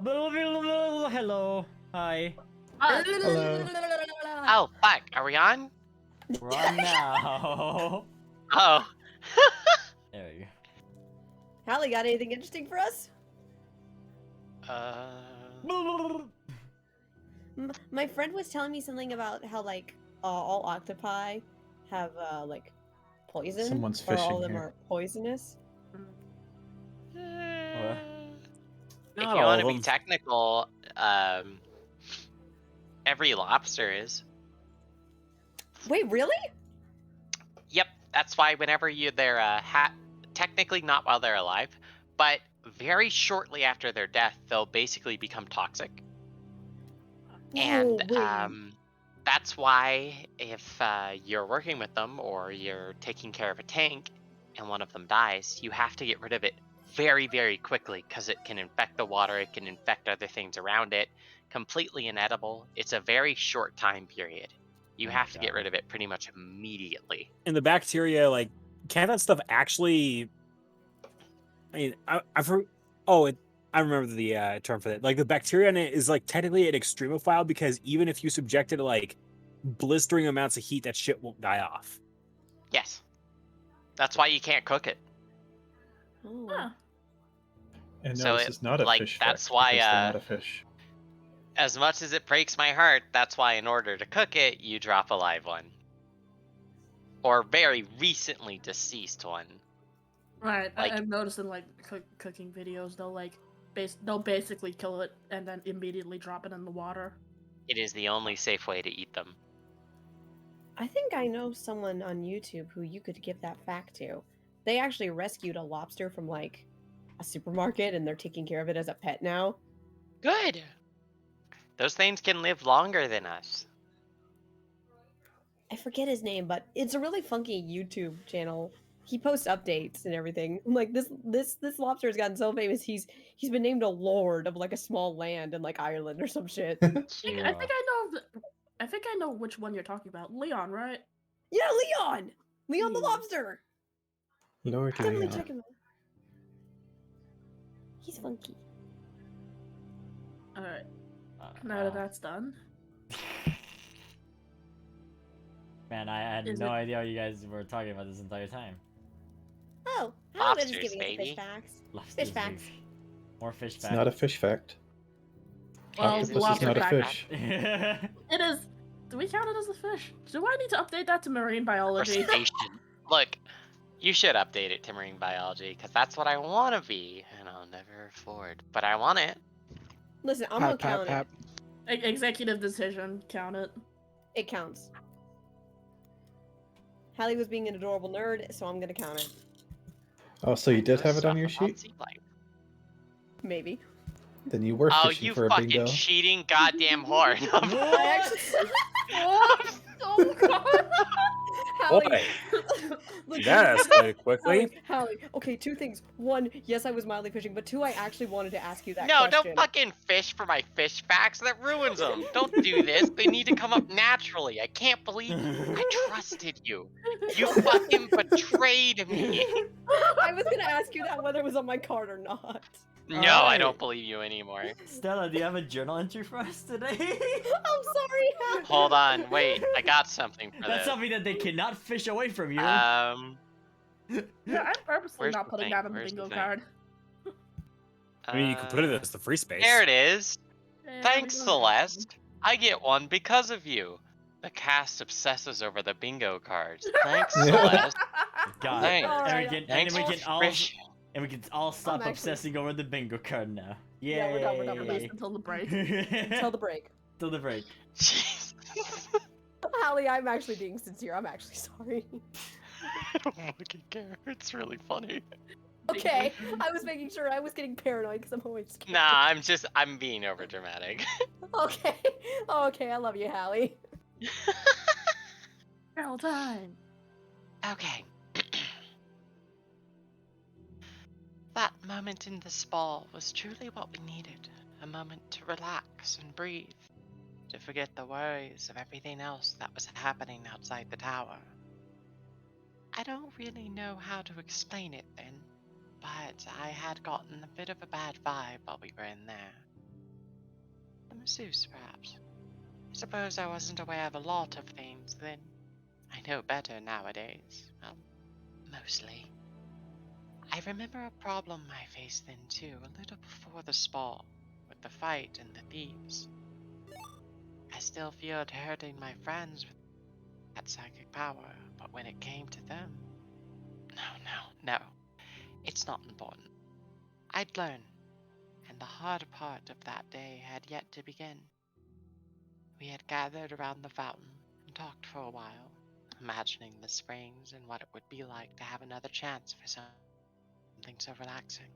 Hello. Hi. Hello. Oh, fuck. Are we on? We're on now. Oh. There you Hallie, got anything interesting for us? go. My friend was telling me something about how like all octopi have like poison, Someone's or all fishing of them here. are poisonous. What? If Not you all want of to be them. technical, every lobster is. Wait, really? Yep, that's why whenever they're technically not while they're alive, but very shortly after their death, they'll basically become toxic. And that's why if you're working with them or you're taking care of a tank and one of them dies, you have to get rid of it very, very quickly because it can infect the water, it can infect other things around it. Completely inedible. It's a very short time period. You have to get rid of it pretty much immediately. And the bacteria, like, can that stuff actually? I mean, I remember the term for that. Like, the bacteria in it is like technically an extremophile because even if you subject it to like blistering amounts of heat, that shit won't die off. Yes. That's why you can't cook it. Oh. Huh. And no, So this is not a like, fish that's fact, why, because they're not a fish. As much as it breaks my heart, that's why in order to cook it, you drop a live one. Or very recently deceased one. Right, Like- I've noticed in like cooking videos, they'll basically kill it and then immediately drop it in the water. It is the only safe way to eat them. I think I know someone on YouTube who you could give that fact to. They actually rescued a lobster from like a supermarket and they're taking care of it as a pet now. Good! Those things can live longer than us. I forget his name, but it's a really funky YouTube channel. He posts updates and everything. Like this lobster has gotten so famous. He's been named a lord of like a small land in like Ireland or some shit. I think I know which one you're talking about. Leon, right? Yeah, Leon. Leon the Hmm. lobster. Lord Definitely Leon. check him out. He's funky. Alright, now that that's done. Man, I had Is no it- idea what you guys were talking about this entire time. Oh, how about just Lobsters, giving us baby. fish facts? Lobsters, Fish facts. baby. More fish It's facts. not a fish fact. Well, Octopus is lobster not a fact. fish. It is. Do we count it as a fish? Do I need to update that to marine biology? Crustacean. Look, you should update it to marine biology, because that's what I want to be, and I'll never afford. But I want it. Listen, I'm gonna count it. Executive decision, count it. It counts. Hallie was being an adorable nerd, so I'm gonna count it. Oh, so you did have it on your Stuff about sheet? sea life. Maybe. Then you were Oh, fishing you for a fucking bingo. cheating goddamn whore. I actually. Oh god! Hallie. Boy, Look, that escalated quickly. Hallie. Okay, two things. One, yes, I was mildly fishing, but two, I actually wanted to ask you that No, question. don't fucking fish for my fish facts. That ruins them. Don't do this. They need to come up naturally. I can't believe I trusted you. You fucking betrayed me. I was gonna ask you that whether it was on my card or not. No, I Alright. don't believe you anymore. Stella, do you have a journal entry for us today? I'm sorry, Hallie. Hold on, wait. I got something for That's this. something that they cannot fish away from you. Yeah, I'm purposely Where's not the putting thing? that on the Where's the bingo thing? card. I mean, you can put it as the free space. There it is. Yeah, Thanks, we don't have Celeste. I get one because of you. The cast obsesses over the bingo cards. Thanks, Yeah. Celeste. God. Thanks. Alright. And Thanks we can all stop actually- obsessing over the bingo card now. Yeah, we're done, we're done, At we're least until the break. Until the break. Till the break. Jeez. Hallie, I'm actually being sincere. I'm actually sorry. I don't fucking care. It's really funny. Okay, I was making sure. I was getting paranoid because I'm always scared. Nah, I'm being over dramatic. Okay. Oh, okay, I love you, Hallie. Girl time. Okay. That moment in the spa was truly what we needed. A moment to relax and breathe. To forget the worries of everything else that was happening outside the tower. I don't really know how to explain it then, but I had gotten a bit of a bad vibe while we were in there. The masseuse, perhaps. I suppose I wasn't aware of a lot of things then. I know better nowadays. Well, mostly. I remember a problem I faced then too, a little before the spa, with the fight and the thieves. I still feared hurting my friends with that psychic power, but when it came to them... No. It's not important. I'd learn, and the hard part of that day had yet to begin. We had gathered around the fountain and talked for a while, imagining the springs and what it would be like to have another chance for something so relaxing.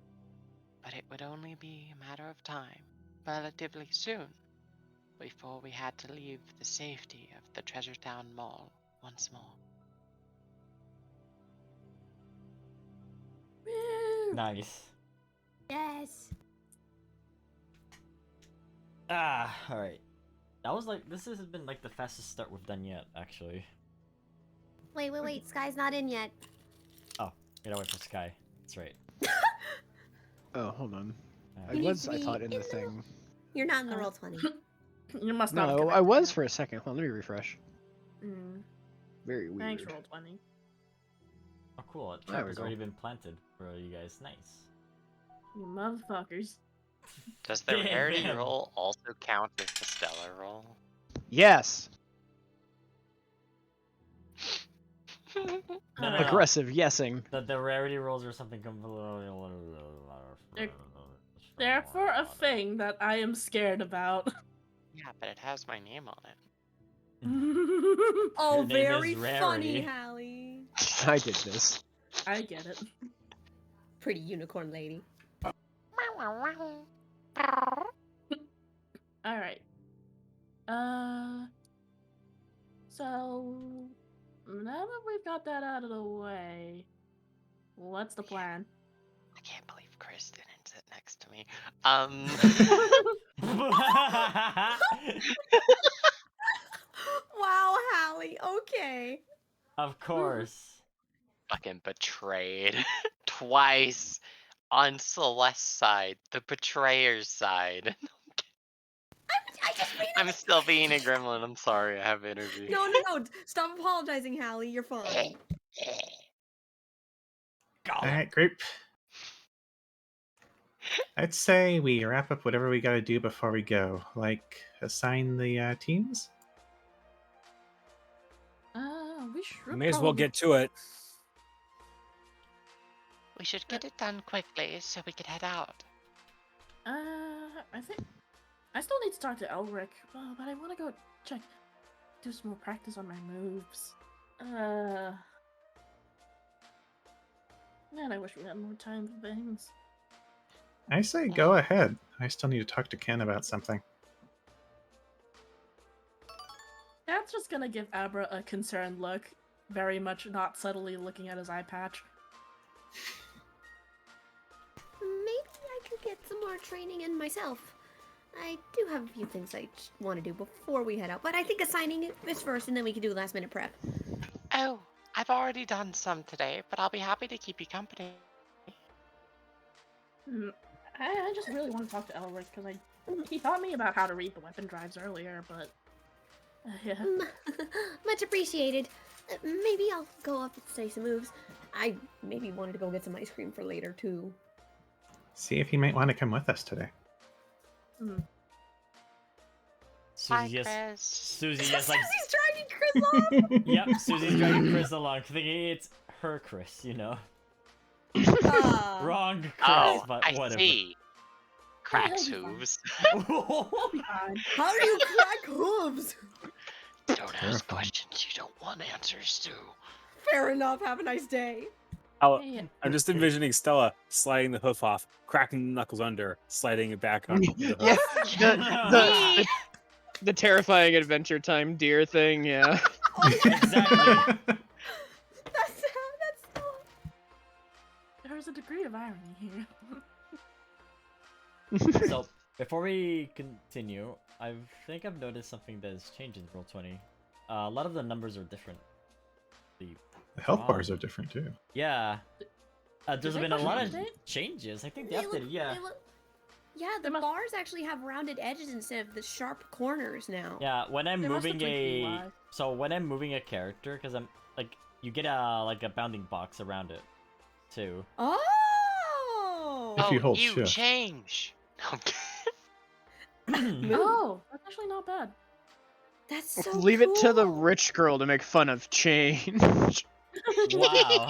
But it would only be a matter of time, relatively soon, before we had to leave the safety of the Treasure Town Mall once more. Woo! Nice. Yes. Alright. That was like, this has been like the fastest start we've done yet, actually. Wait. Sky's not in yet. Oh, you gotta wait for Sky. That's right. Oh, hold on. I You need was, to I be thought, in the in the- thing. You're not in the roll 20. You must not. have No, I connected was yet. for a second. Hold on, let me refresh. Very weird. Thanks, roll 20. Oh, cool. A There trap we has go. already been planted for you guys. Nice. You motherfuckers. Does the Damn. rarity roll also count as the stellar roll? Yes! No. Aggressive yesing. The rarity rolls or something completely. They're for a thing that I am scared about. Yeah, but it has my name on it. Oh, Your name is very Rarity. funny, Hallie. I did this. I get it. Pretty unicorn lady. Alright. So now that we've got that out of the way, what's the plan? I can't believe Chris didn't sit next to me. Wow, Hallie. Okay. Of course. Fucking betrayed. Twice on Celeste's side, the betrayer's side. I just made I'm still being a gremlin, I'm sorry, I have energy. No. Stop apologizing, Hallie. You're fine. Alright, group. I'd say we wrap up whatever we gotta do before we go. Like, assign the teams? We should May as well probably- get to it. We should get it done quickly so we can head out. I think I still need to talk to Elric, but I want to go do some more practice on my moves. Man, I wish we had more time for things. I say go ahead. I still need to talk to Ken about something. That's just gonna give Abra a concerned look, very much not subtly looking at his eye patch. Maybe I could get some more training in myself. I do have a few things I want to do before we head out, but I think assigning it is first, and then we can do last minute prep. Oh, I've already done some today, but I'll be happy to keep you company. I just really want to talk to Elric because he taught me about how to read the weapon drives earlier, but yeah. Much appreciated. Maybe I'll go up and say some moves. I maybe wanted to go get some ice cream for later too. See if he might want to come with us today. Hi, Susie, yes. Chris. Susie, yes, like. Susie's dragging Chris off. Yep, Susie's dragging Chris along, thinking it's her Chris, you know. Wrong Chris, Oh, but I whatever. see. Cracks he'll be fine. hooves. Fine. How do you crack hooves? Don't ask Terrifying. questions you don't want answers to. Fair enough. Have a nice day. Yeah. I'm just envisioning Stella sliding the hoof off, cracking the knuckles under, sliding it back on. The Yeah, hoof. the terrifying Adventure Time deer thing, yeah. Exactly. That's so. There's a degree of irony here. So, before we continue, I think I've noticed something that has changed in Roll20. A lot of the numbers are different. The health bars are different too. Yeah. There's they been a push lot an of update? changes. I think they updated, yeah. Yeah, They the must- bars actually have rounded edges instead of the sharp corners now. Yeah, when I'm They must have moving tweaked the a... UI. So when I'm moving a character, because I'm, like, you get a bounding box around it, too. Oh! If you hold you shift. change. Mood. Oh, that's actually not bad. That's so Leave it to the cool. rich girl to make fun of change. Wow.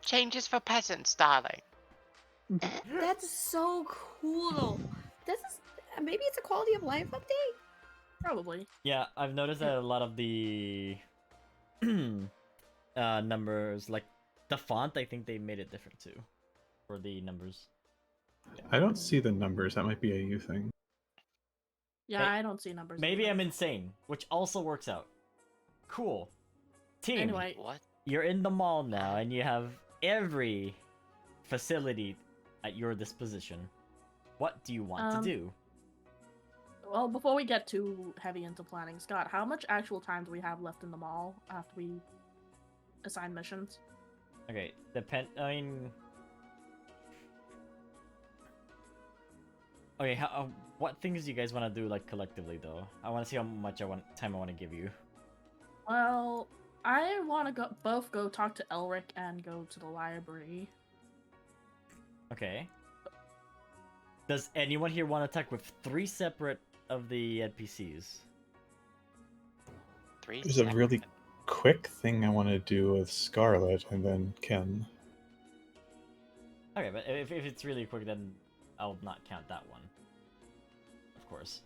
Changes for peasants, darling. That's so cool. This is maybe it's a quality of life update. Probably. Yeah, I've noticed that a lot of the numbers, like the font, I think they made it different too for the numbers. I don't see the numbers. That might be a you thing. Yeah, Hey, I don't see numbers. Maybe either. I'm insane, which also works out. Cool. Team, Anyway, What? you're in the mall now and you have every facility at your disposition. What do you want to do? well, before we get too heavy into planning, Scott, how much actual time do we have left in the mall after we assign missions? Okay, I mean... Okay, what things do you guys want to do, like, collectively, though? I want to see how much time I want to give you. Well, I want to both go talk to Elric and go to the library. Okay. Does anyone here want to talk with 3 separate of the NPCs? There's a really quick thing I want to do with Scarlet, and then Ken. Okay, but if it's really quick, then I'll not count that one. Of course.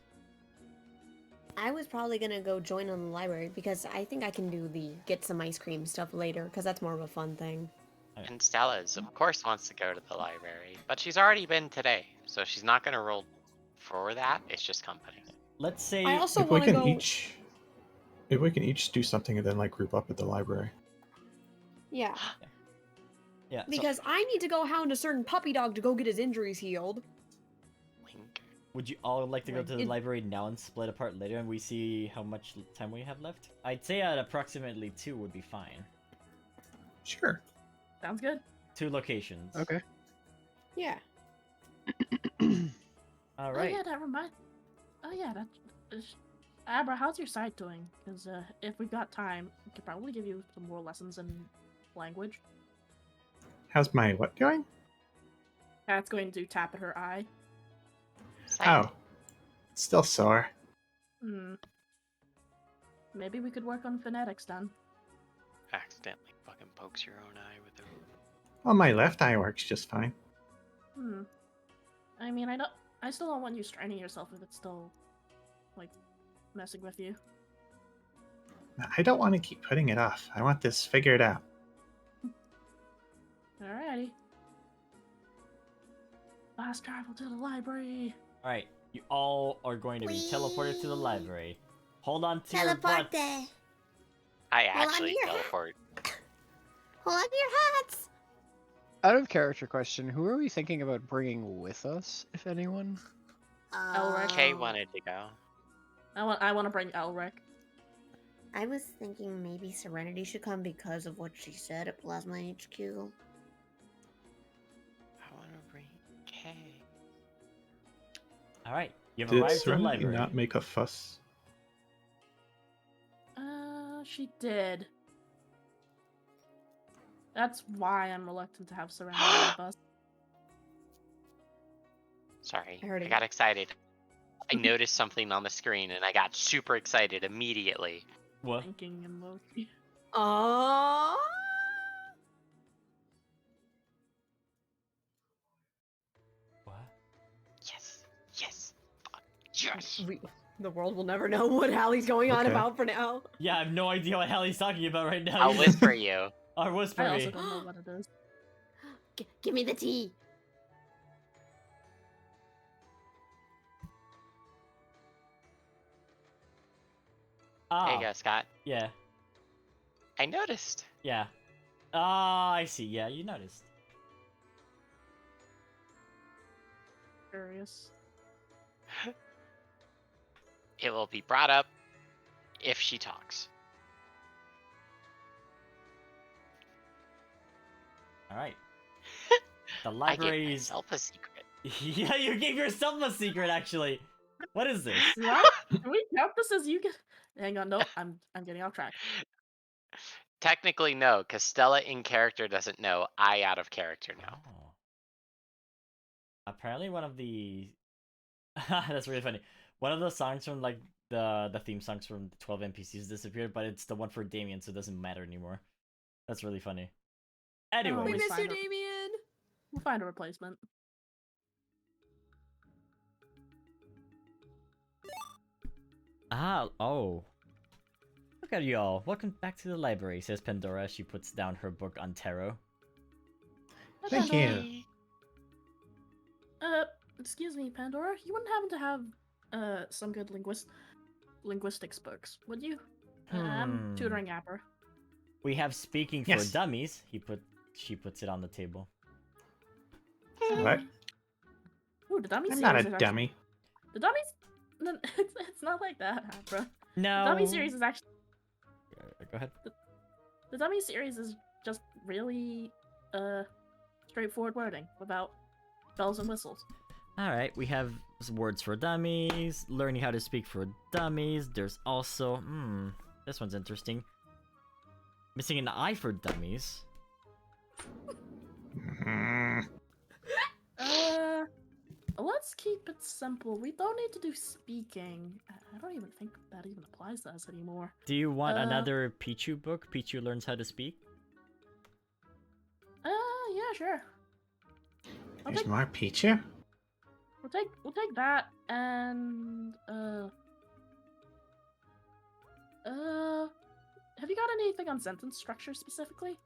I was probably gonna go join on the library because I think I can do the get some ice cream stuff later because that's more of a fun thing. And Stella's, of course, wants to go to the library, but she's already been today, so she's not going to roll for that. It's just company. Let's say... I also If we want to can go. each do something and then like group up at the library. Yeah, Yeah, so because I need to go hound a certain puppy dog to go get his injuries healed. Wink. would you all like to go to the It- library now and split apart later and we see how much time we have left? I'd say at approximately 2 would be fine. Sure. Sounds good. 2 locations. Okay. Yeah. Alright. Oh yeah, that reminds. Oh yeah, that's. Abra, how's your site doing? Because if we've got time, we could probably give you some more lessons in language. How's my what going? Kat's going to tap at her eye. Oh, it's still sore. Hmm. Maybe we could work on phonetics then. Accidentally fucking pokes your own eye with a... Well, my left eye works just fine. Hmm. I mean, I still don't want you straining yourself if it's still, like, messing with you. I don't want to keep putting it off. I want this figured out. Alrighty. Fast travel to the library. Alright, you all are going to be teleported to the Whee! library. Hold on to your Teleport butts. there. I Hold on to actually your hat. teleport. Hold on to your hats. Out of character question, who are we thinking about bringing with us, if anyone? Elric. Kay wanted to go. I want to bring Elric. I was thinking maybe Serenity should come because of what she said at Plasma HQ. I want to bring Kay. Alright, you've Did arrived to the Serenity library. not make a fuss? She did. That's why I'm reluctant to have Serenity with us. Sorry, I heard I it. got excited. I noticed something on the screen and I got super excited immediately. What? Thinking emoji. What? Yes, yes, fuck, yes. The world will never know what Hallie's going on Okay. about for now. Yeah, I have no idea what Hallie's talking about right now. I'll whisper you. Or whisper I me. also don't know what it is. Give me the tea. Ah, There you go, Scott. yeah, I noticed. yeah. Ah, I see. Yeah, you noticed. Curious. It will be brought up if she talks. Alright. The I gave library's myself a secret. Yeah, you gave yourself a secret, actually. What is this? What? Can we count this as you get? Hang on, no, I'm getting off track. Technically, no, because Stella in character doesn't know. I out of character know. Oh. Apparently, one of the that's really funny. One of the songs from like the theme songs from the 12 NPCs disappeared, but it's the one for Damien, so it doesn't matter anymore. That's really funny. Anyway, We we miss find you, her. Damien. We'll find a replacement. oh. Look at y'all. Welcome back to the library, says Pandora as she puts down her book on tarot. Thank you. Excuse me, Pandora. You wouldn't happen to have some good linguistics books, would you? I'm tutoring Apper. We have speaking for Yes. dummies. She puts it on the table. What? Ooh, the dummy I'm series not is a actually- dummy. The dummies. No, it's not like that, Apper. No. The dummy series is actually. Go ahead. The dummy series is just really straightforward wording without bells and whistles. Alright, we have words for dummies, learning how to speak for dummies. There's also, this one's interesting. Missing an eye for dummies. Mm. Let's keep it simple. We don't need to do speaking. I don't even think that even applies to us anymore. Do you want another Pichu book? Pichu learns how to speak? Yeah, sure. There's more Pichu? We'll take that and have you got anything on sentence structure specifically?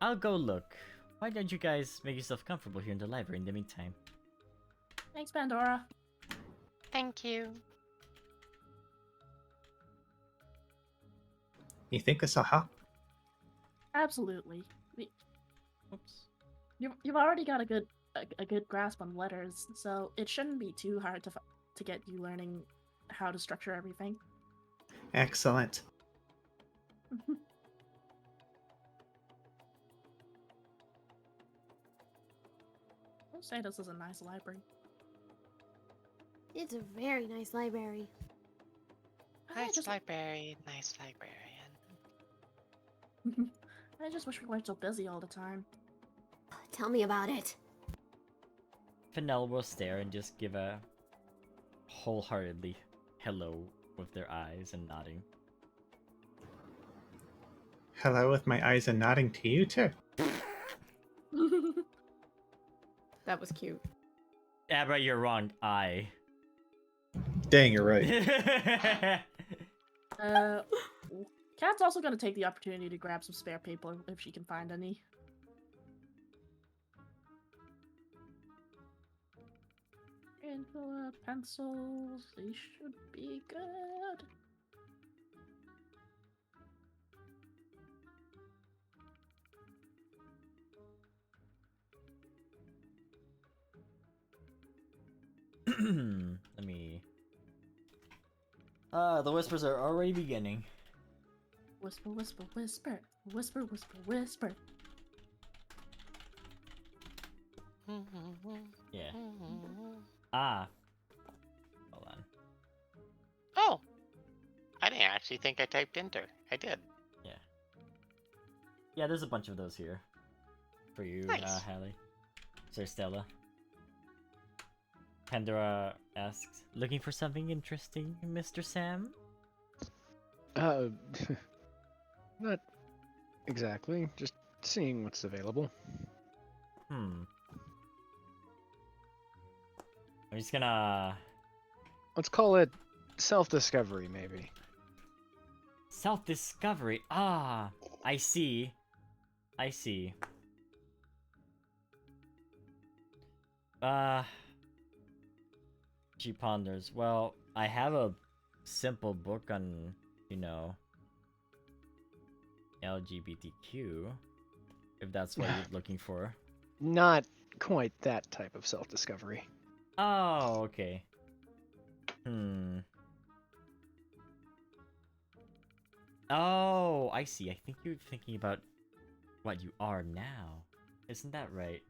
I'll go look. Why don't you guys make yourself comfortable here in the library in the meantime? Thanks, Pandora. Thank you. You think this'll help? Absolutely. Oops. You've already got a good grasp on letters, so it shouldn't be too hard to get you learning how to structure everything. Excellent. I'll say this is a nice library. It's a very nice library. Nice library, nice librarian. I just wish we weren't so busy all the time. Tell me about it. Fennel will stare and just give a wholeheartedly hello with their eyes and nodding. Hello with my eyes and nodding to you too. That was cute. Yeah, but you're wrong. I. Dang, you're right. Kat's also gonna take the opportunity to grab some spare paper if she can find any. And pencils, they should be good. Let me. The whispers are already beginning. Whisper, whisper, whisper, whisper, whisper, whisper. Yeah. Ah. Hold on. Oh! I didn't actually think I typed enter. I did. Yeah. Yeah, there's a bunch of those here. For you, Nice. Hallie. Sorry, Stella. Pandora asks, looking for something interesting, Mr. Sam? Not exactly. Just seeing what's available. I'm just gonna... Let's call it self-discovery, maybe. Self-discovery. Ah, I see. I see. She ponders. Well, I have a simple book on, you know, LGBTQ, if that's what you're looking for. Not quite that type of self-discovery. Oh, okay. Oh, I see. I think you're thinking about what you are now. Isn't that right?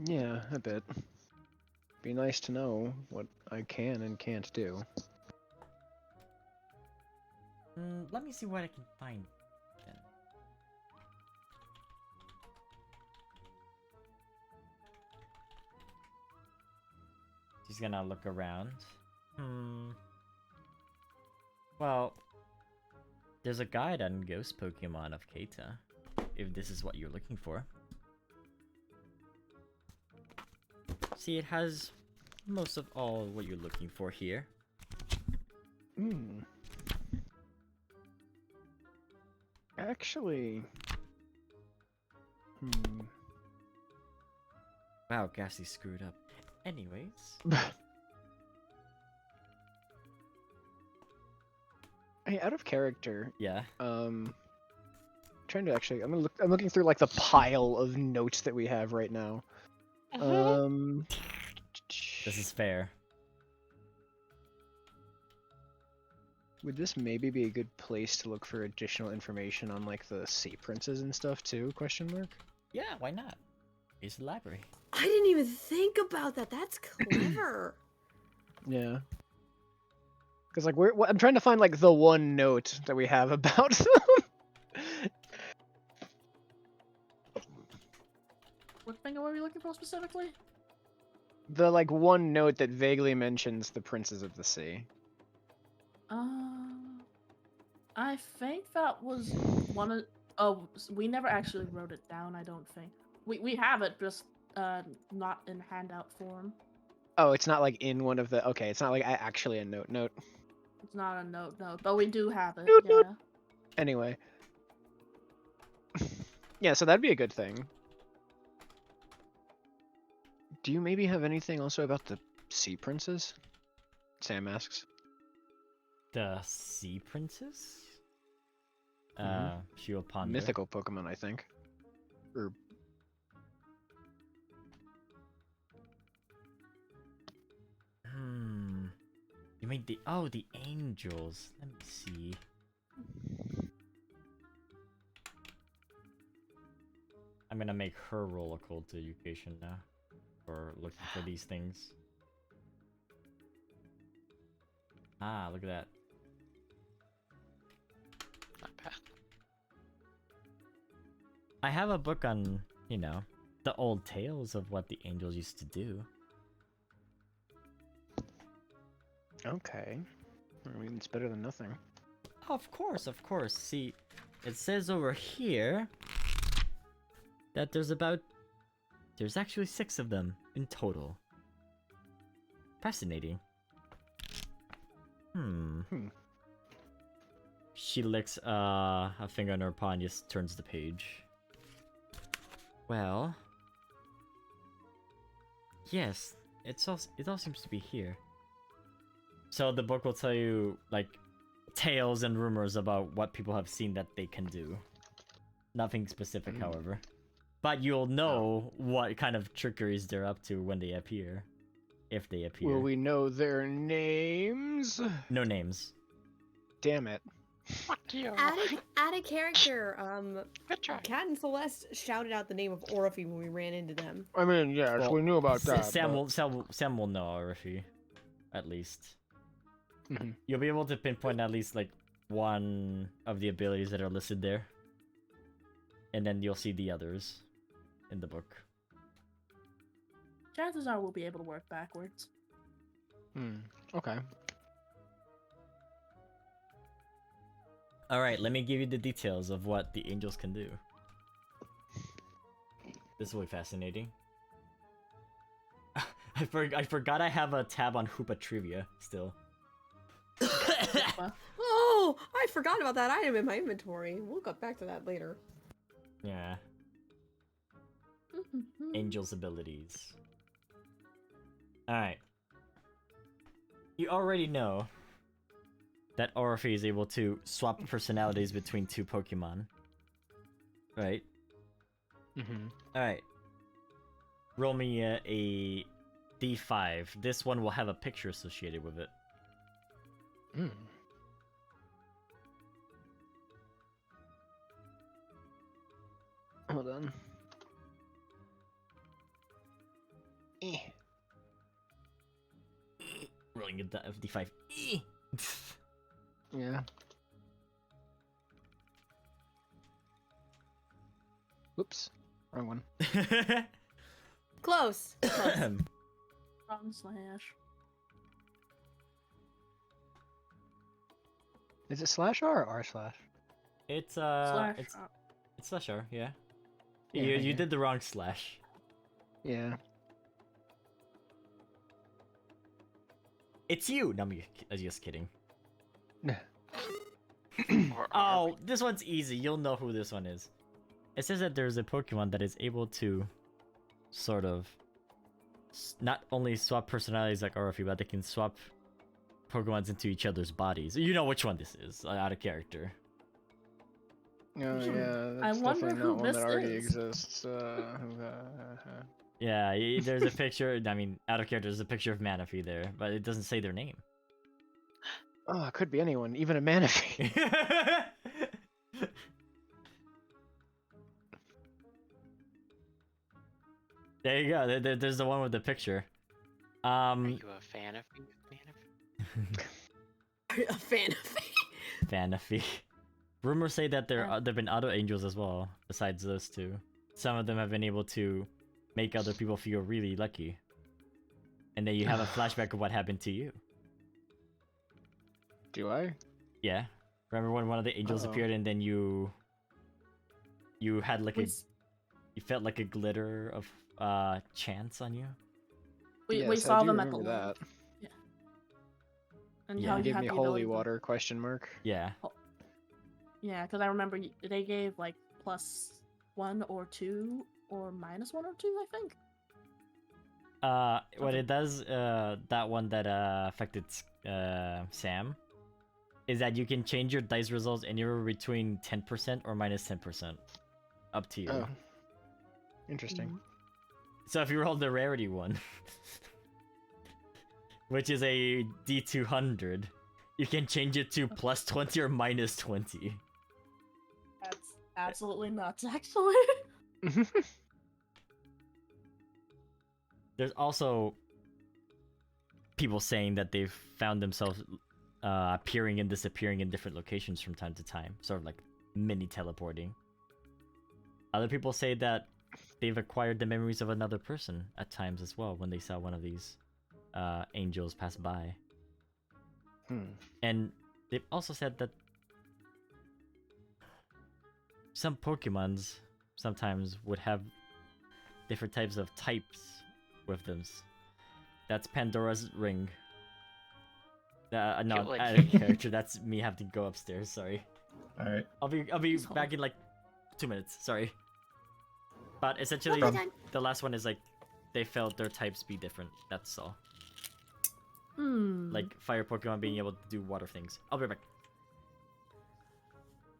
Yeah, a bit. Be nice to know what I can and can't do. Let me see what I can find then. She's gonna look around. Well, there's a guide on Ghost Pokemon of Keita, if this is what you're looking for. See, it has most of all what you're looking for here. Actually... Wow, Gassy screwed up. Anyways. Hey, out of character. Yeah. Trying to actually, I'm looking through like the pile of notes that we have right now. This is fair. Would this maybe be a good place to look for additional information on like the sea princes and stuff too? Question mark. Yeah, why not? Here's the library. I didn't even think about that. That's clever. Yeah. Because like I'm trying to find like the one note that we have about them. What thing are we looking for specifically? The like one note that vaguely mentions the princes of the sea. I think that was one of. Oh, we never actually wrote it down. I don't think we have it, just not in handout form. Oh, it's not like in one of the. Okay, it's not like actually a note. It's not a note, but we do have it. Note, yeah. note. Anyway. Yeah, so that'd be a good thing. Do you maybe have anything also about the sea princes? Sam asks. The Sea Princess? She will ponder. Mythical Pokemon, I think. Or... You mean the the angels. Let me see. I'm gonna make her roll a cult education now. For looking for these things. Ah, look at that. Not bad. I have a book on, you know, the old tales of what the angels used to do. Okay. I mean, it's better than nothing. Of course, of course. See, it says over here that there's actually 6 of them in total. Fascinating. She licks a finger on her paw and just turns the page. Well, yes, it all seems to be here. So the book will tell you like tales and rumors about what people have seen that they can do. Nothing specific, however. But you'll know what kind of trickeries they're up to when they appear. If they appear. Will we know their names? No names. Damn it. Fuck you. Add a character. Good try. Cat and Celeste shouted out the name of Orphe when we ran into them. I mean, yes, Well, we knew about that. Sam will know Orifi, at least. Mhm. You'll be able to pinpoint at least like one of the abilities that are listed there, and then you'll see the others in the book. Chances are we'll be able to work backwards. Okay. All right, let me give you the details of what the angels can do. This will be fascinating. I forgot I have a tab on Hoopa Trivia still. Oh, I forgot about that item in my inventory. We'll get back to that later. Yeah. Angels' abilities. Alright. You already know that Orphe is able to swap personalities between 2 Pokemon. Right? Alright. Roll me a D5. This one will have a picture associated with it. Hold on. Eh. Rolling a FD5. Yeah. Whoops. Wrong one. Close. Close. Wrong slash. Is it slash R or R slash? It's Slash. it's slash R, yeah. Yeah, you okay. did the wrong slash. Yeah. It's you. No, I'm just kidding. Or Oh, this one's easy. You'll know who this one is. It says that there's a Pokemon that is able to sort of not only swap personalities like Orofi, but they can swap Pokemons into each other's bodies. You know which one this is, out of character. Oh yeah, I that's wonder definitely who not one this that already is. exists. Yeah, there's a picture. I mean, out of character, there's a picture of Manaphy there, but it doesn't say their name. Oh, it could be anyone, even a Manaphy. There you go. There's the one with the picture. Are you a fan of Manaphy? A fan of Fanafy. Rumors say that there've been other angels as well, besides those two. Some of them have been able to make other people feel really lucky. And then you have a flashback of what happened to you. Do I? Yeah. Remember when one of the angels Uh-oh. appeared and then you had like you felt like a glitter of chance on you? We Yes, I saw do them at the remember lab. that. Yeah. And Yeah. how You you Give had me the holy ability to- water? Question mark. Yeah. Yeah, because I remember they gave like +1 or 2 or -1 or 2, I think. What it does, that one that affected Sam, is that you can change your dice results anywhere between 10% or -10%. Up to you. Oh. Interesting. Mhm. So if you roll the rarity one, which is a D200, you can change it to +20 or -20. That's absolutely nuts, actually. There's also people saying that they've found themselves appearing and disappearing in different locations from time to time, sort of like mini teleporting. Other people say that they've acquired the memories of another person at times as well when they saw one of these angels pass by. And they've also said that some Pokemons sometimes would have different types of types with them. That's Pandora's ring. No, Kill it. out of character. That's me having to go upstairs. Sorry. All right. I'll be back in like 2 minutes. Sorry. But essentially, Lovely time. the last one is like they felt their types be different. That's all. Like fire Pokemon being able to do water things. I'll be back.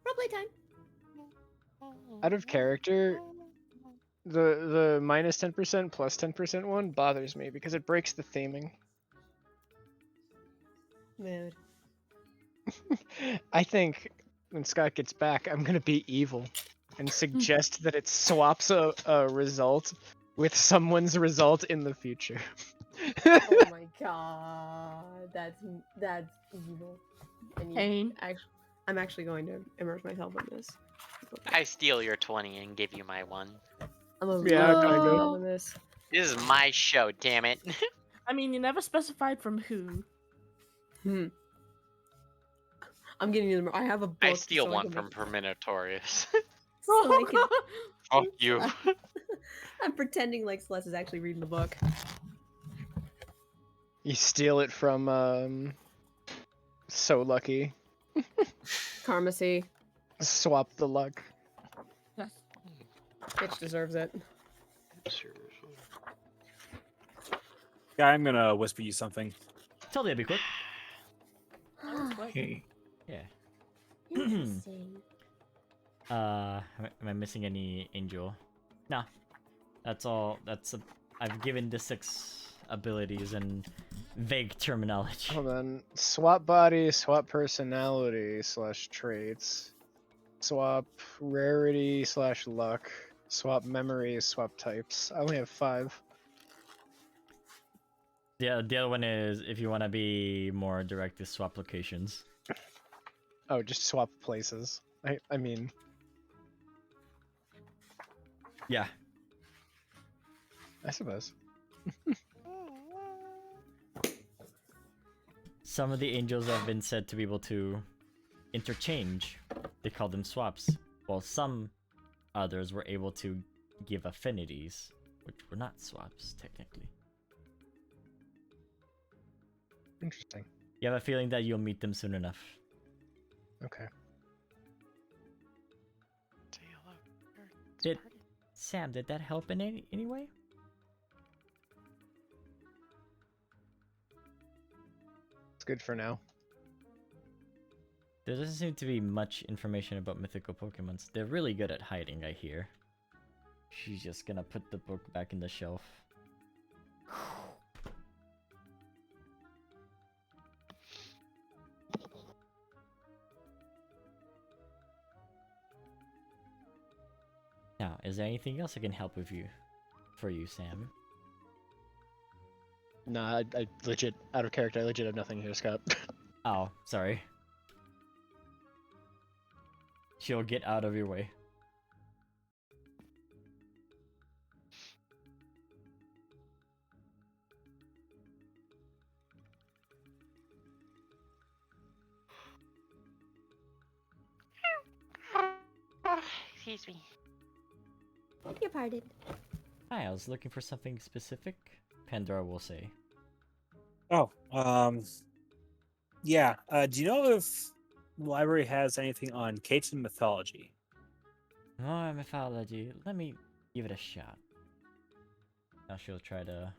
Roleplay time. Out of character, the -10% +10% one bothers me because it breaks the theming. Mood. I think when Scott gets back, I'm gonna be evil and suggest that it swaps a result with someone's result in the future. Oh my god, that's evil. And Pain. I'm actually going to immerse myself in this. I steal your 20 and give you my 1. I'm a Yeah, kind of. myself in this. This is my show, damn it. I mean, you never specified from who. I'm getting you. I have a book. I steal so one can from make- Perminotorius. so I can- Fuck you. I'm pretending like Celeste is actually reading the book. You steal it from So Lucky. Karmacy. Swap the luck. Bitch deserves it. Yeah, I'm gonna whisper you something. Totally, I'll be quick. Hey. Yeah. Interesting. Am I missing any angel? No. That's all. I've given the 6 abilities and vague terminology. Hold on. Swap body, swap personality / traits. Swap rarity / luck. Swap memories, swap types. I only have 5. Yeah, the other one is if you want to be more direct, is swap locations. Oh, just swap places. I mean, Yeah. I suppose. Some of the angels have been said to be able to interchange. They call them swaps. While some others were able to give affinities, which were not swaps, technically. Interesting. You have a feeling that you'll meet them soon enough. Okay. Sam, did that help in any way? It's good for now. There doesn't seem to be much information about mythical Pokemons. They're really good at hiding, I hear. She's just gonna put the book back in the shelf. Now, is there anything else I can help with for you, Sam? Nah, I legit, out of character, I legit have nothing here, Scott. Oh, sorry. She'll get out of your way. Excuse me. Beg your pardon. Hi, I was looking for something specific. Pandora will say. Oh, yeah. Do you know if the library has anything on Keita mythology? Oh, mythology. Let me give it a shot. Now she'll try to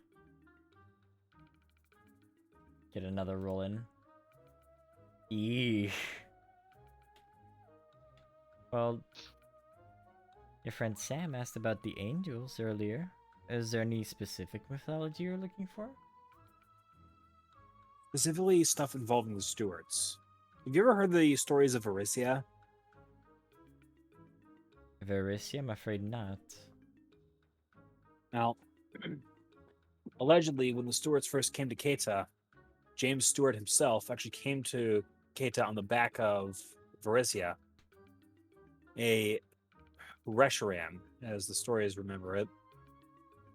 get another roll in. Eesh. Well, your friend Sam asked about the angels earlier. Is there any specific mythology you're looking for? Specifically, stuff involving the stewards. Have you ever heard the stories of Arisia? Verisia? I'm afraid not. Now, allegedly, when the Stewarts first came to Keita, James Stewart himself actually came to Keita on the back of Verisia, a Reshiram, as the stories remember it.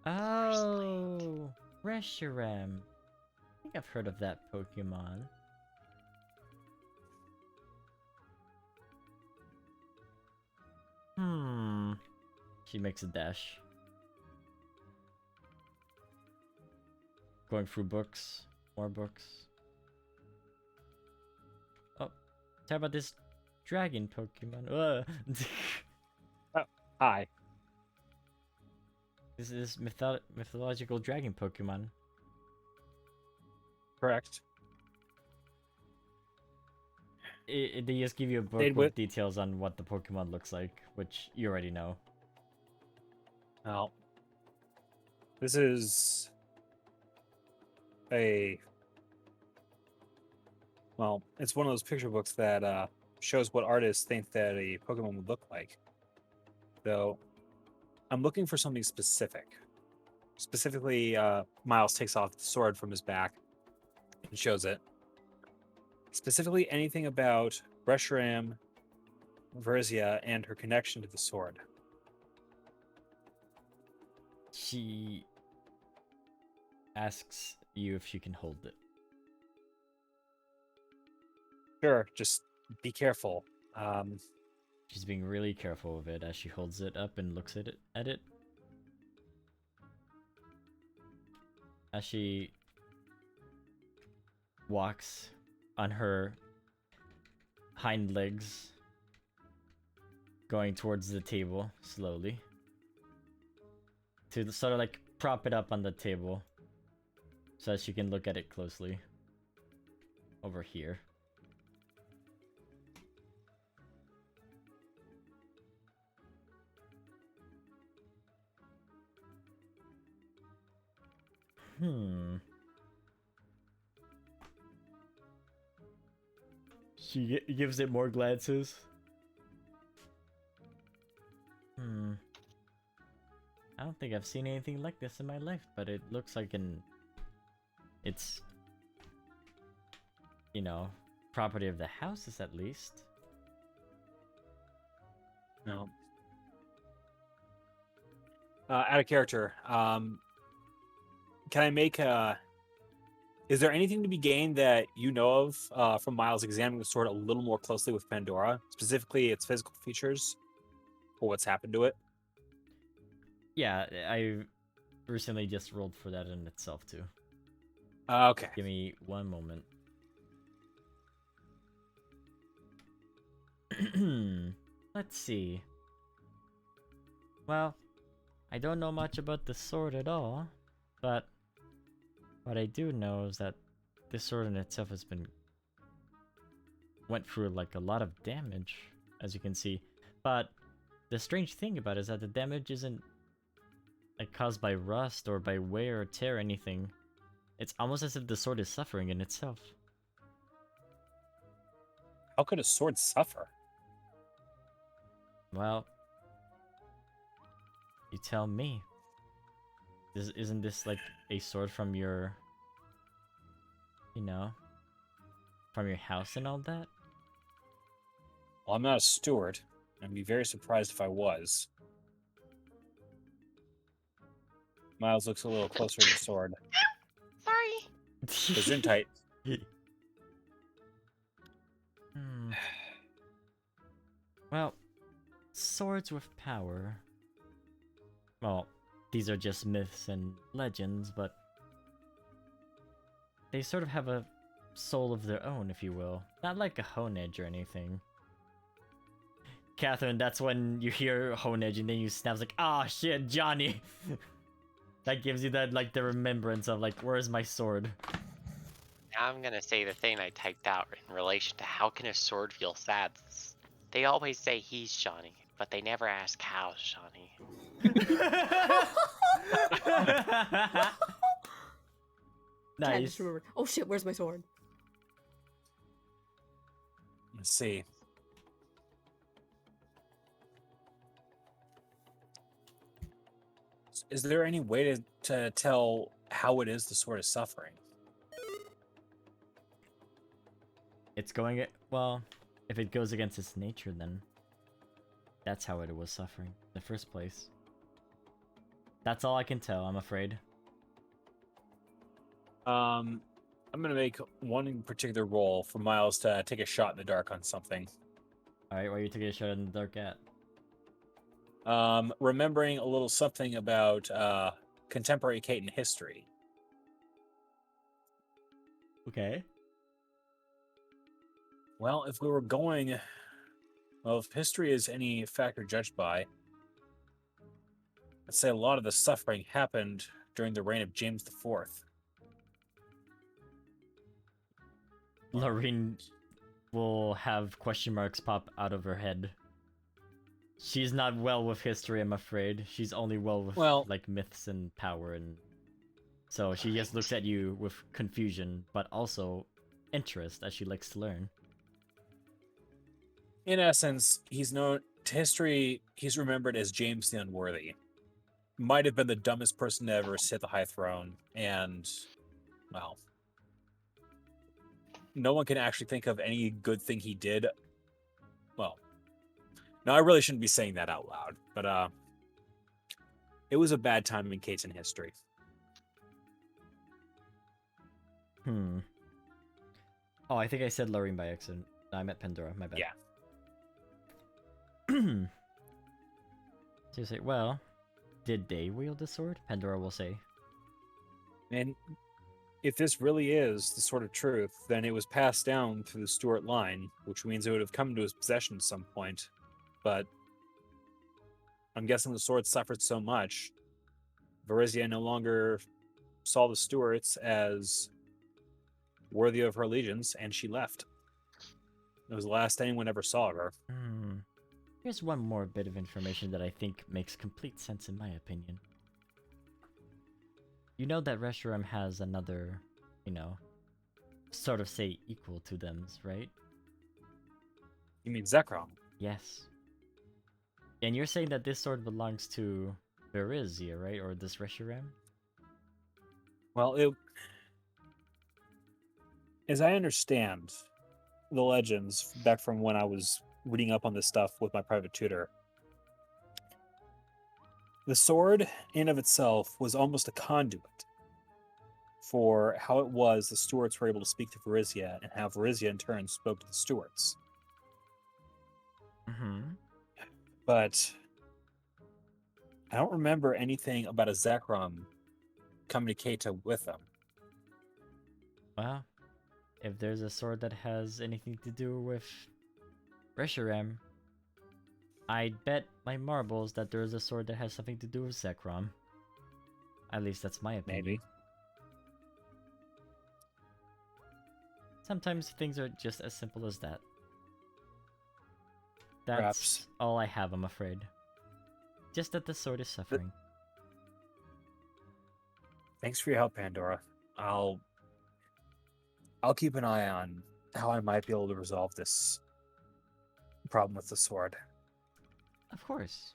Oh, Reshiram. I think I've heard of that Pokemon. She makes a dash. Going through books. More books. Oh, talk about this dragon Pokemon. Hi. This is mythological dragon Pokemon. Correct. They just give you a book with details on what the Pokemon looks like, which you already know. Now, this is well, it's one of those picture books that shows what artists think that a Pokemon would look like. Though, I'm looking for something specific. Specifically, Miles takes off the sword from his back and shows it. Specifically, anything about Reshiram, Verisia, and her connection to the sword. She asks you if she can hold it. Sure, just be careful. She's being really careful of it as she holds it up and looks at it. As she walks on her hind legs, going towards the table slowly. To sort of like prop it up on the table so that she can look at it closely. Over here. She gives it more glances. don't think I've seen anything like this in my life, but it looks like it's, you know, property of the houses at least. No. Out of character. Can I make a? Is there anything to be gained that you know of from Miles examining the sword a little more closely with Pandora, specifically its physical features, or what's happened to it? Yeah, I recently just rolled for that in itself too. Okay. Give me one moment. Let's see. Well, I don't know much about the sword at all, but what I do know is that this sword in itself has went through like a lot of damage, as you can see. But the strange thing about it is that the damage isn't like caused by rust or by wear or tear or anything. It's almost as if the sword is suffering in itself. How could a sword suffer? Well, you tell me. Isn't this like a sword from your, you know, from your house and all that? Well, I'm not a steward. I'd be very surprised if I was. Miles looks a little closer to the sword. Sorry. Gesundheit. Well, swords with power. Well, these are just myths and legends, but they sort of have a soul of their own, if you will. Not like a hone edge or anything. Catherine, that's when you hear hone edge and then you snap like, ah, shit, Johnny. That gives you that, like, the remembrance of, like, where's my sword? Now I'm gonna say the thing I typed out in relation to how can a sword feel sad. They always say he's Shawnee, but they never ask how Shawnee. I just Nice. remembered. Oh shit, where's my sword? Let's see. Is there any way to tell how it is the sword is suffering? It's going, well, if it goes against its nature, then that's how it was suffering in the first place. That's all I can tell, I'm afraid. I'm gonna make one in particular roll for Miles to take a shot in the dark on something. Alright, why are you taking a shot in the dark at? Remembering a little something about contemporary Keita history. Okay. Well, if we were going, well, if history is any factor judged by, I'd say a lot of the suffering happened during the reign of James IV. Lorraine will have question marks pop out of her head. She's not well with history, I'm afraid. She's only well with, like, myths and power, and so she just looks at you with confusion, but also interest, as she likes to learn. In essence, he's known to history, he's remembered as James the Unworthy. Might have been the dumbest person to ever sit the high throne, and, well, no one can actually think of any good thing he did. Well, no, I really shouldn't be saying that out loud, but it was a bad time in Keita history. Oh, I think I said Lorraine by accident. No, I meant Pandora, my bad. Yeah. So you say, well, did they wield the sword? Pandora will say. And if this really is the sort of truth, then it was passed down through the Stuart line, which means it would have come into his possession at some point. But I'm guessing the sword suffered so much, Varizia no longer saw the Stuarts as worthy of her allegiance, and she left. It was the last anyone ever saw of her. Here's one more bit of information that I think makes complete sense in my opinion. You know that Reshiram has another, you know, sort of say equal to them, right? You mean Zekrom? Yes. And you're saying that this sword belongs to Verizia, right? Or this Reshiram? Well, as I understand the legends back from when I was reading up on this stuff with my private tutor, the sword in of itself was almost a conduit for how it was the stewards were able to speak to Verizia and how Verizia in turn spoke to the stewards. Mm-hmm. But I don't remember anything about a Zekrom coming to Keita with them. Well, if there's a sword that has anything to do with Reshiram, I'd bet my marbles that there is a sword that has something to do with Zekrom. At least that's my opinion. Maybe. Sometimes things are just as simple as that. That's Perhaps. all I have, I'm afraid. Just that the sword is suffering. Thanks for your help, Pandora. I'll keep an eye on how I might be able to resolve this problem with the sword. Of course.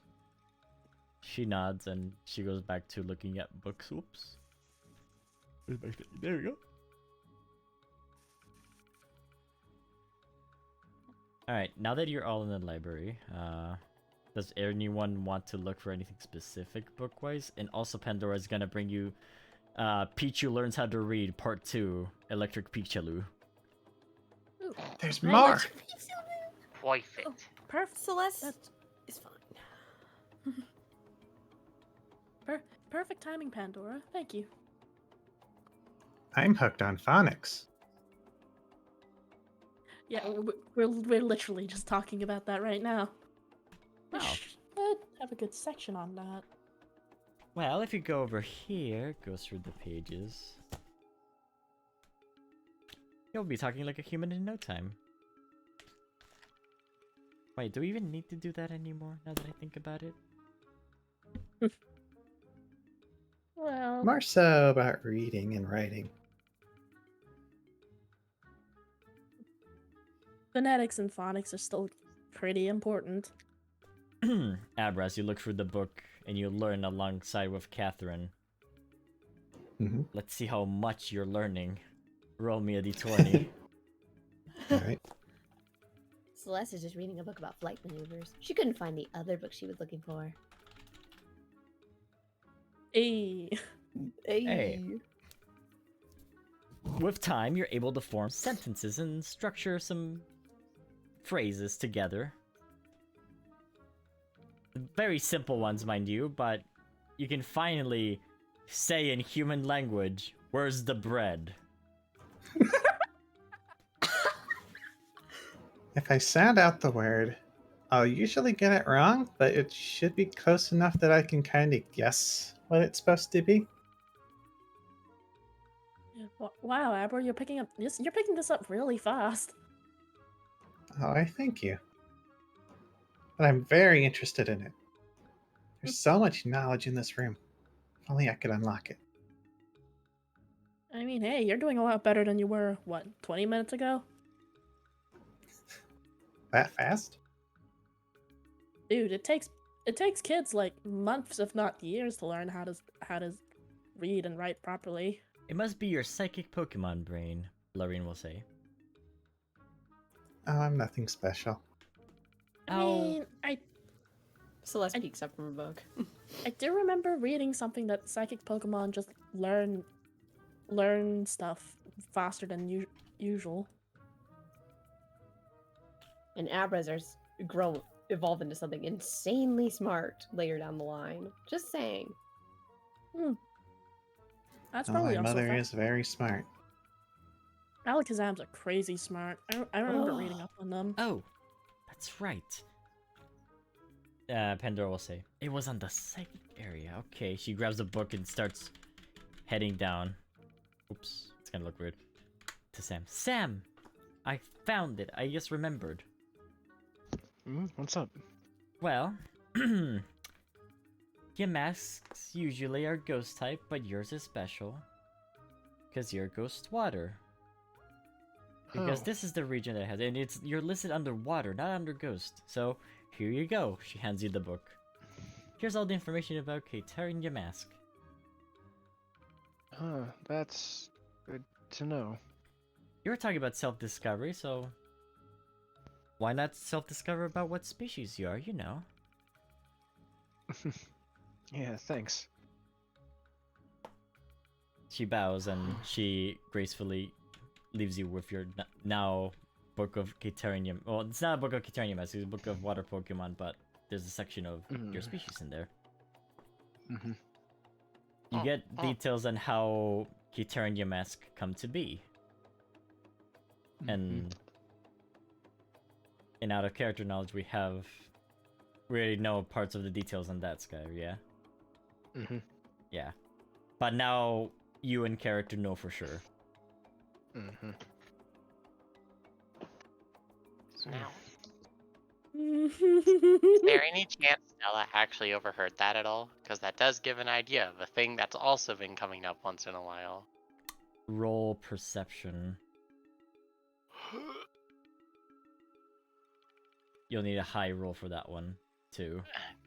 She nods and she goes back to looking at books. Oops. There we go. Alright, now that you're all in the library, does anyone want to look for anything specific book-wise? And also Pandora's gonna bring you Pichu Learns How to Read Part 2, Electric Pichalu. Ooh, There's Right, more. Perfect. perfect. Celeste is fine. Perfect timing, Pandora. Thank you. I'm hooked on phonics. Yeah, we're literally just talking about that right now. We Wow. should have a good section on that. Well, if you go over here, go through the pages, you'll be talking like a human in no time. Wait, do we even need to do that anymore, now that I think about it? Well, More so about reading and writing. phonetics and phonics are still pretty important. Abras, you look through the book, and you learn alongside with Catherine. Mm-hmm. Let's see how much you're learning. Roll me a d20. All right. Celeste is just reading a book about flight maneuvers. She couldn't find the other book she was looking for. Hey. Hey. With time, you're able to form sentences and structure some phrases together. Very simple ones, mind you, but you can finally say in human language, "Where's the bread?" If I sound out the word, I'll usually get it wrong, but it should be close enough that I can kind of guess what it's supposed to be. Wow, Aber, you're picking this up really fast. Oh, I thank you. But I'm very interested in it. There's so much knowledge in this room. If only I could unlock it. I mean, hey, you're doing a lot better than you were, what, 20 minutes ago? That fast? Dude, it takes kids like months, if not years, to learn how to read and write properly. It must be your psychic Pokemon brain, Lorraine will say. Oh, I'm nothing special. I mean, Celeste I- peeks up from a book. I do remember reading something that psychic Pokemon just learn stuff faster than usual. And Abras are evolve into something insanely smart later down the line. Just saying. That's Oh, probably my also mother fact. is very smart. Alakazams are crazy smart. I remember reading up on them. Oh, that's right. Pandora will say, "It was on the psychic area." Okay, she grabs a book and starts heading down. Oops, it's gonna look weird. To Sam. Sam! I found it. I just remembered. What's up? Well, your masks usually are ghost type, but yours is special. Because you're ghost water. Because Oh. this is the region that has it, and you're listed under water, not under ghost. So, here you go. She hands you the book. here's all the information about Keita Mask. That's good to know. You were talking about self-discovery, so why not self-discover about what species you are, you know? Yeah, thanks. She bows and she gracefully leaves you with your now book of Keita. Well, it's not a book of Keita Mask, it's a book of water Pokemon, but there's a section of your species in there. Mm-hmm. You get details on how Keita Mask come to be. And in out of character knowledge we already know parts of the details on that, Sky, yeah? Mm-hmm. Yeah. But now you in character know for sure. Mm-hmm. So now, is there any chance Stella actually overheard that at all? Because that does give an idea of a thing that's also been coming up once in a while. Roll perception. You'll need a high roll for that one, too.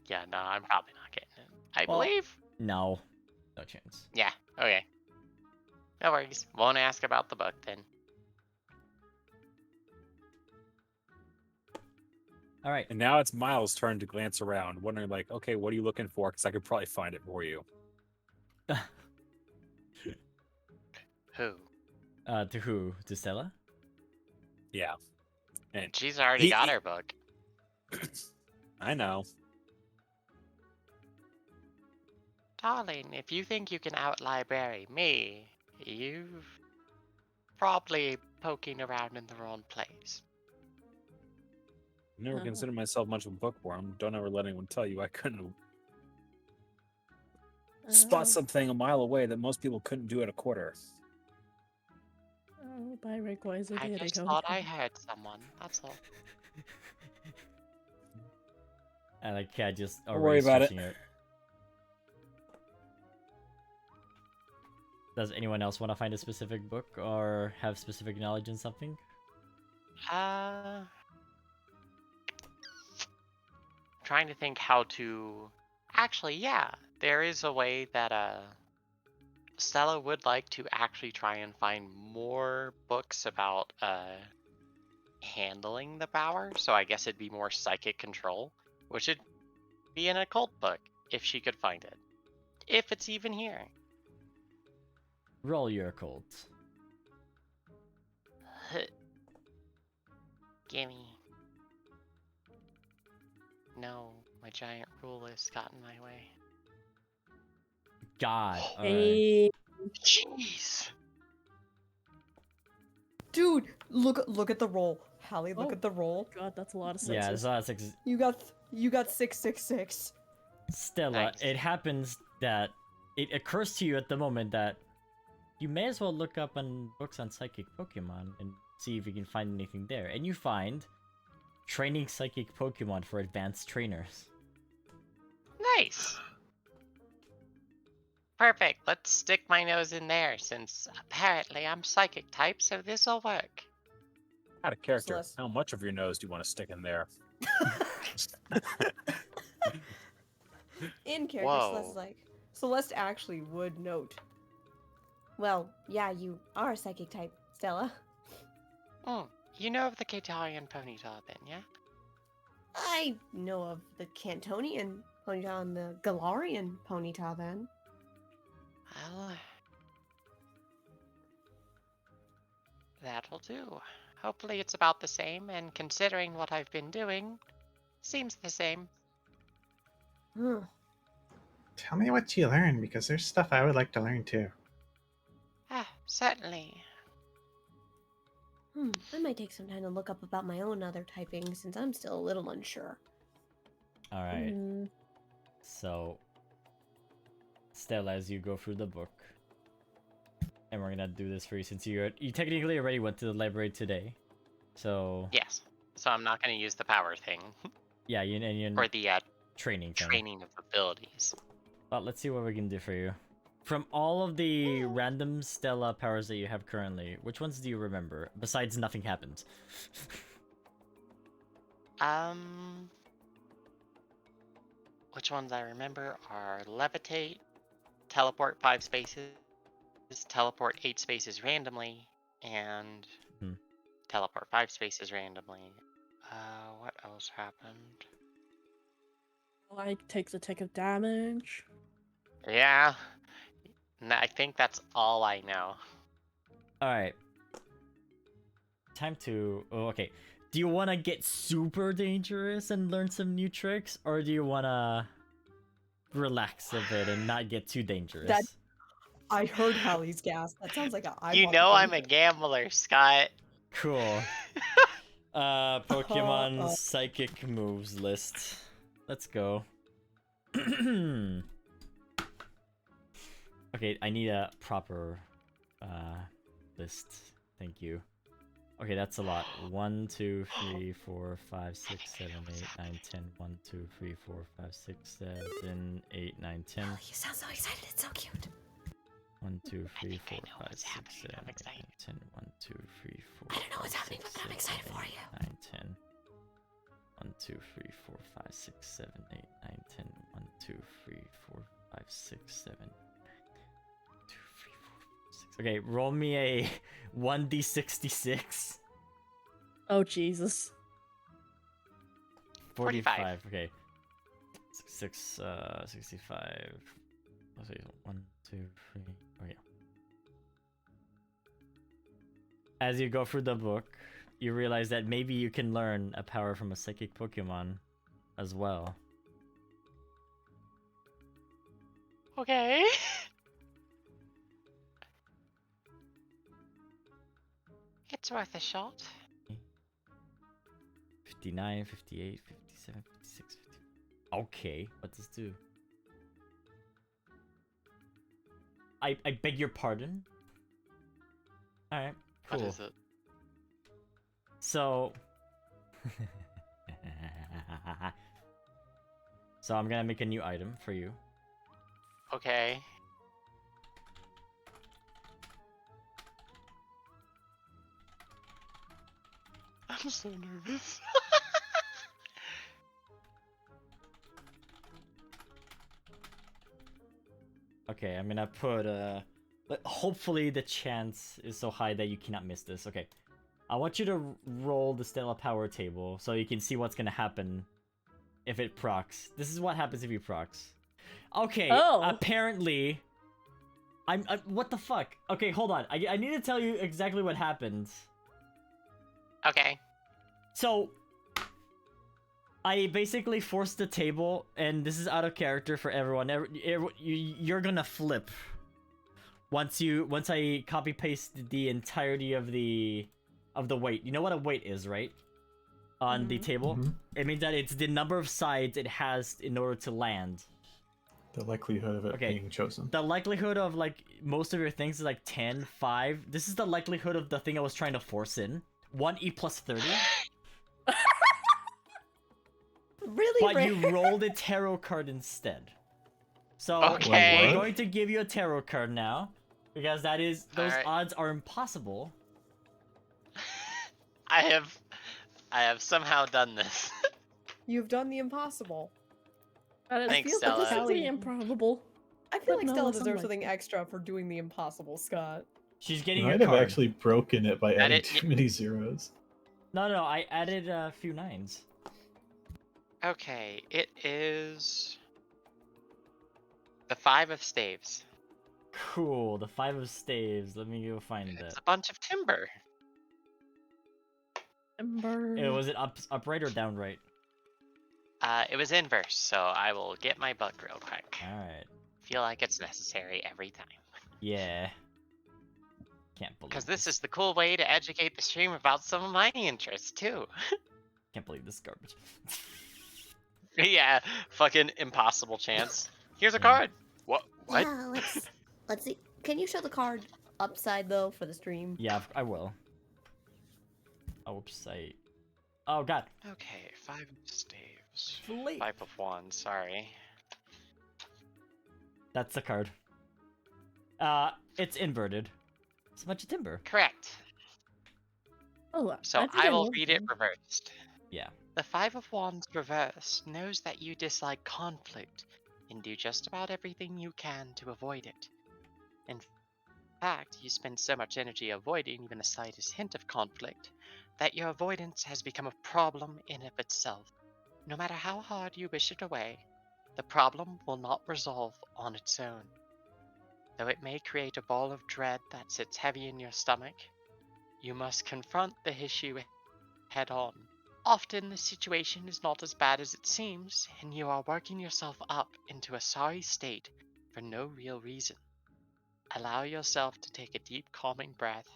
Yeah, no, I'm probably not getting it. I Well- believe. No. No chance. Yeah, okay. No worries. Won't ask about the book then. Alright. And now it's Miles' turn to glance around, wondering like, okay, what are you looking for? Because I could probably find it for you. Who? To who? To Stella? Yeah. And She's already got her book. I know. Darling, if you think you can out-library me, you've probably poking around in the wrong place. I never considered myself much of a bookworm. Don't ever let anyone tell you I couldn't spot something a mile away that most people couldn't do at a quarter. Oh, by Rayquaza, I there just you go. thought I heard someone, that's all. And like, yeah, just Don't worry about it. searching Does anyone else want to find a specific book or have specific knowledge in something? Trying to think how to... Actually, yeah, there is a way that Stella would like to actually try and find more books about handling the power. So I guess it'd be more psychic control, which would be an occult book if she could find it. If it's even here. Roll your occult. Gimme. No, my giant rule has got in my way. God. Alright. Hey, Jeez. Dude, look at the roll. Hallie, look Oh. at the roll. God, that's a lot of sixes. Yeah, there's a lot of sixes. You got 666. Stella, Nice. it happens that it occurs to you at the moment that you may as well look up on books on psychic Pokemon and see if you can find anything there. And you find training psychic Pokemon for advanced trainers. Nice. Perfect. Let's stick my nose in there since apparently I'm psychic type, so this'll work. Out of character. Celeste. How much of your nose do you want to stick in there? In character, Whoa. Celeste's like, Celeste actually would note. Well, yeah, you are a psychic type, Stella. You know of the Keitarian ponytail then, yeah? I know of the Cantonian ponytail and the Galarian ponytail then. Well, that'll do. Hopefully it's about the same, and considering what I've been doing, seems the same. Huh. Tell me what you learned, because there's stuff I would like to learn too. Certainly. I might take some time to look up about my own other typing since I'm still a little unsure. Alright. Mm, So, Stella, as you go through the book, and we're gonna do this for you since you technically already went to the library today. So, Yes. So I'm not going to use the power thing, yeah, you or the training thing. training of abilities. But let's see what we can do for you. From all of the random Stella powers that you have currently, which ones do you remember? Besides, nothing happened. which ones I remember are levitate, teleport 5 spaces, teleport 8 spaces randomly, and Hmm. teleport 5 spaces randomly. What else happened? Like takes a tick of damage. Yeah, I think that's all I know. All right. Time to. Oh, okay. Do you want to get super dangerous and learn some new tricks, or do you want to relax a bit and not get too dangerous? I heard Hallie's gas. That sounds like I You want to know go I'm with a it. gambler, Scott. Cool. Pokemon psychic moves list. Let's go. Okay, I need a proper list. Thank you. Okay, that's a lot. 1, 2, 3, 4, 5, 6, 7, 8, 9, 10. 1, 2, 3, 4, 5, 6, 7, 8, 9, 10. Oh, you sound so excited. It's so cute. 1, 2, 3, think I 4, know 5, what's 6, happening. 7, I'm 8, excited. 9, 10. 1, 2, 3, 4. I don't know what's 5, happening, 6, but I'm 7, excited for 8, you. 9, 10. 1, 2, 3, 4, 5, 6, 7, 8, 9, 10. 1, 2, 3, 4, 5, 6, 7. 2, 3, 4, 5, 6. Okay, roll me a 1d66. Oh Jesus. 45. Okay. 65. Let's see. 1, 2, 3. Okay. As you go through the book, you realize that maybe you can learn a power from a psychic Pokemon as well. Okay. It's worth a shot. 59, 58, 57, 56, 50. Okay, what does this do? I beg your pardon? Alright, cool. What is it? So... so I'm gonna make a new item for you. Okay. I'm so nervous. Okay, I'm gonna put hopefully the chance is so high that you cannot miss this. Okay. I want you to roll the Stellar Power table so you can see what's gonna happen if it procs. This is what happens if you procs. Okay, Oh. apparently... I'm what the fuck? Okay, hold on. I need to tell you exactly what happened. Okay. So... I basically forced the table, and this is out of character for everyone. You're gonna flip. Once I copy paste the entirety of the weight. You know what a weight is, right? On the table? Mhm. It means that it's the number of sides it has in order to land. The likelihood of it Okay. being chosen. The likelihood of, like, most of your things is, like, 10, 5. This is the likelihood of the thing I was trying to force in. 1e plus 30. Really But rare. you rolled a tarot card instead. So, Okay. we're going to give you a tarot card now. Because those Alright. odds are impossible. I have somehow done this. You've done the impossible. That is Thanks, feel like Stella. statistically improbable. I feel But like no, Stella it's deserves unlikely. something extra for doing the impossible, Scott. She's You getting your might have card. actually broken it by adding it- too many zeros. No, I added a few 9s. Okay, it is the 5 of staves. Cool, the 5 of staves. Let me go find It's that. a bunch of timber. Was it upright or downright? It was inverse, so I will get my book real quick. Alright. Feel like it's necessary every time. Yeah. Can't believe Because this is the cool way to educate the stream about some of my interests, too. Can't believe this garbage. Yeah, fucking impossible chance. Here's a Yeah. card. What? Yeah, let's see. Can you show the card upside though for the stream? Yeah, I will. Oh, oops, Oh, God. Okay, 5 of staves. Flake. 5 of wands, sorry. That's the card. It's inverted. It's a bunch of timber. Correct. Oh, So think I will know read this it one. reversed. Yeah. The Five of Wands reverse knows that you dislike conflict and do just about everything you can to avoid it. In fact, you spend so much energy avoiding even the slightest hint of conflict that your avoidance has become a problem in of itself. No matter how hard you wish it away, the problem will not resolve on its own. Though it may create a ball of dread that sits heavy in your stomach, you must confront the issue head on. Often the situation is not as bad as it seems, and you are working yourself up into a sorry state for no real reason. Allow yourself to take a deep, calming breath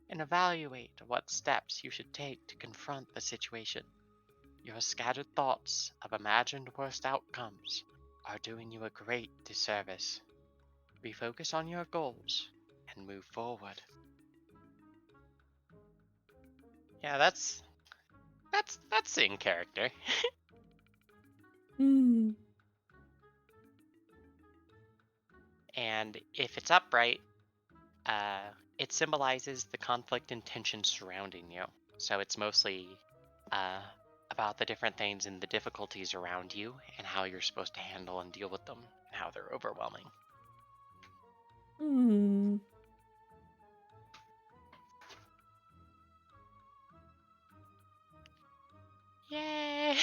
and evaluate what steps you should take to confront the situation. Your scattered thoughts of imagined worst outcomes are doing you a great disservice. Refocus on your goals and move forward. Yeah, that's in character. Hmm. And if it's upright, it symbolizes the conflict and tension surrounding you. So it's mostly about the different things and the difficulties around you and how you're supposed to handle and deal with them and how they're overwhelming. Hmm. Yay!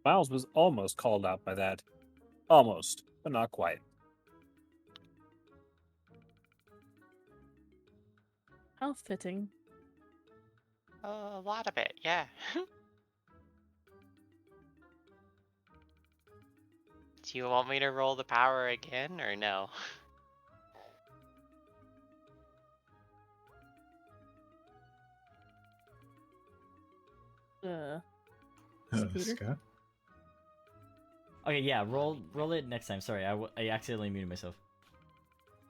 Miles was almost called out by that. Almost, but not quite. How fitting. A lot of it, yeah. Do you want me to roll the power again or no? Peter? Scott? Okay, yeah, roll it next time. Sorry, I accidentally muted myself.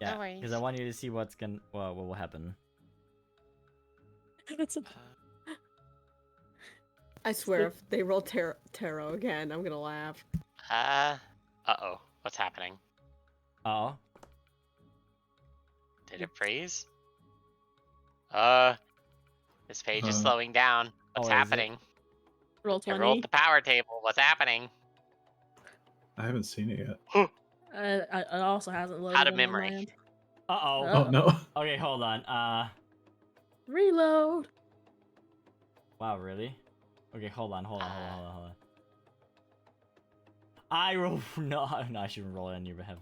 Yeah, No worries. because I want you to see what will happen. That's a... I swear, if they roll tarot again, I'm gonna laugh. Uh-oh. What's happening? Oh. Did it freeze? This page is Uh, slowing down. What's is it? happening? Roll I 20. rolled the power table. What's happening? I haven't seen it yet. It also hasn't loaded Out of on my memory. end. Uh-oh. Oh. Oh no. Okay, hold on. Reload. Wow, really? Okay, hold on. I roll. No, I shouldn't roll it on your behalf.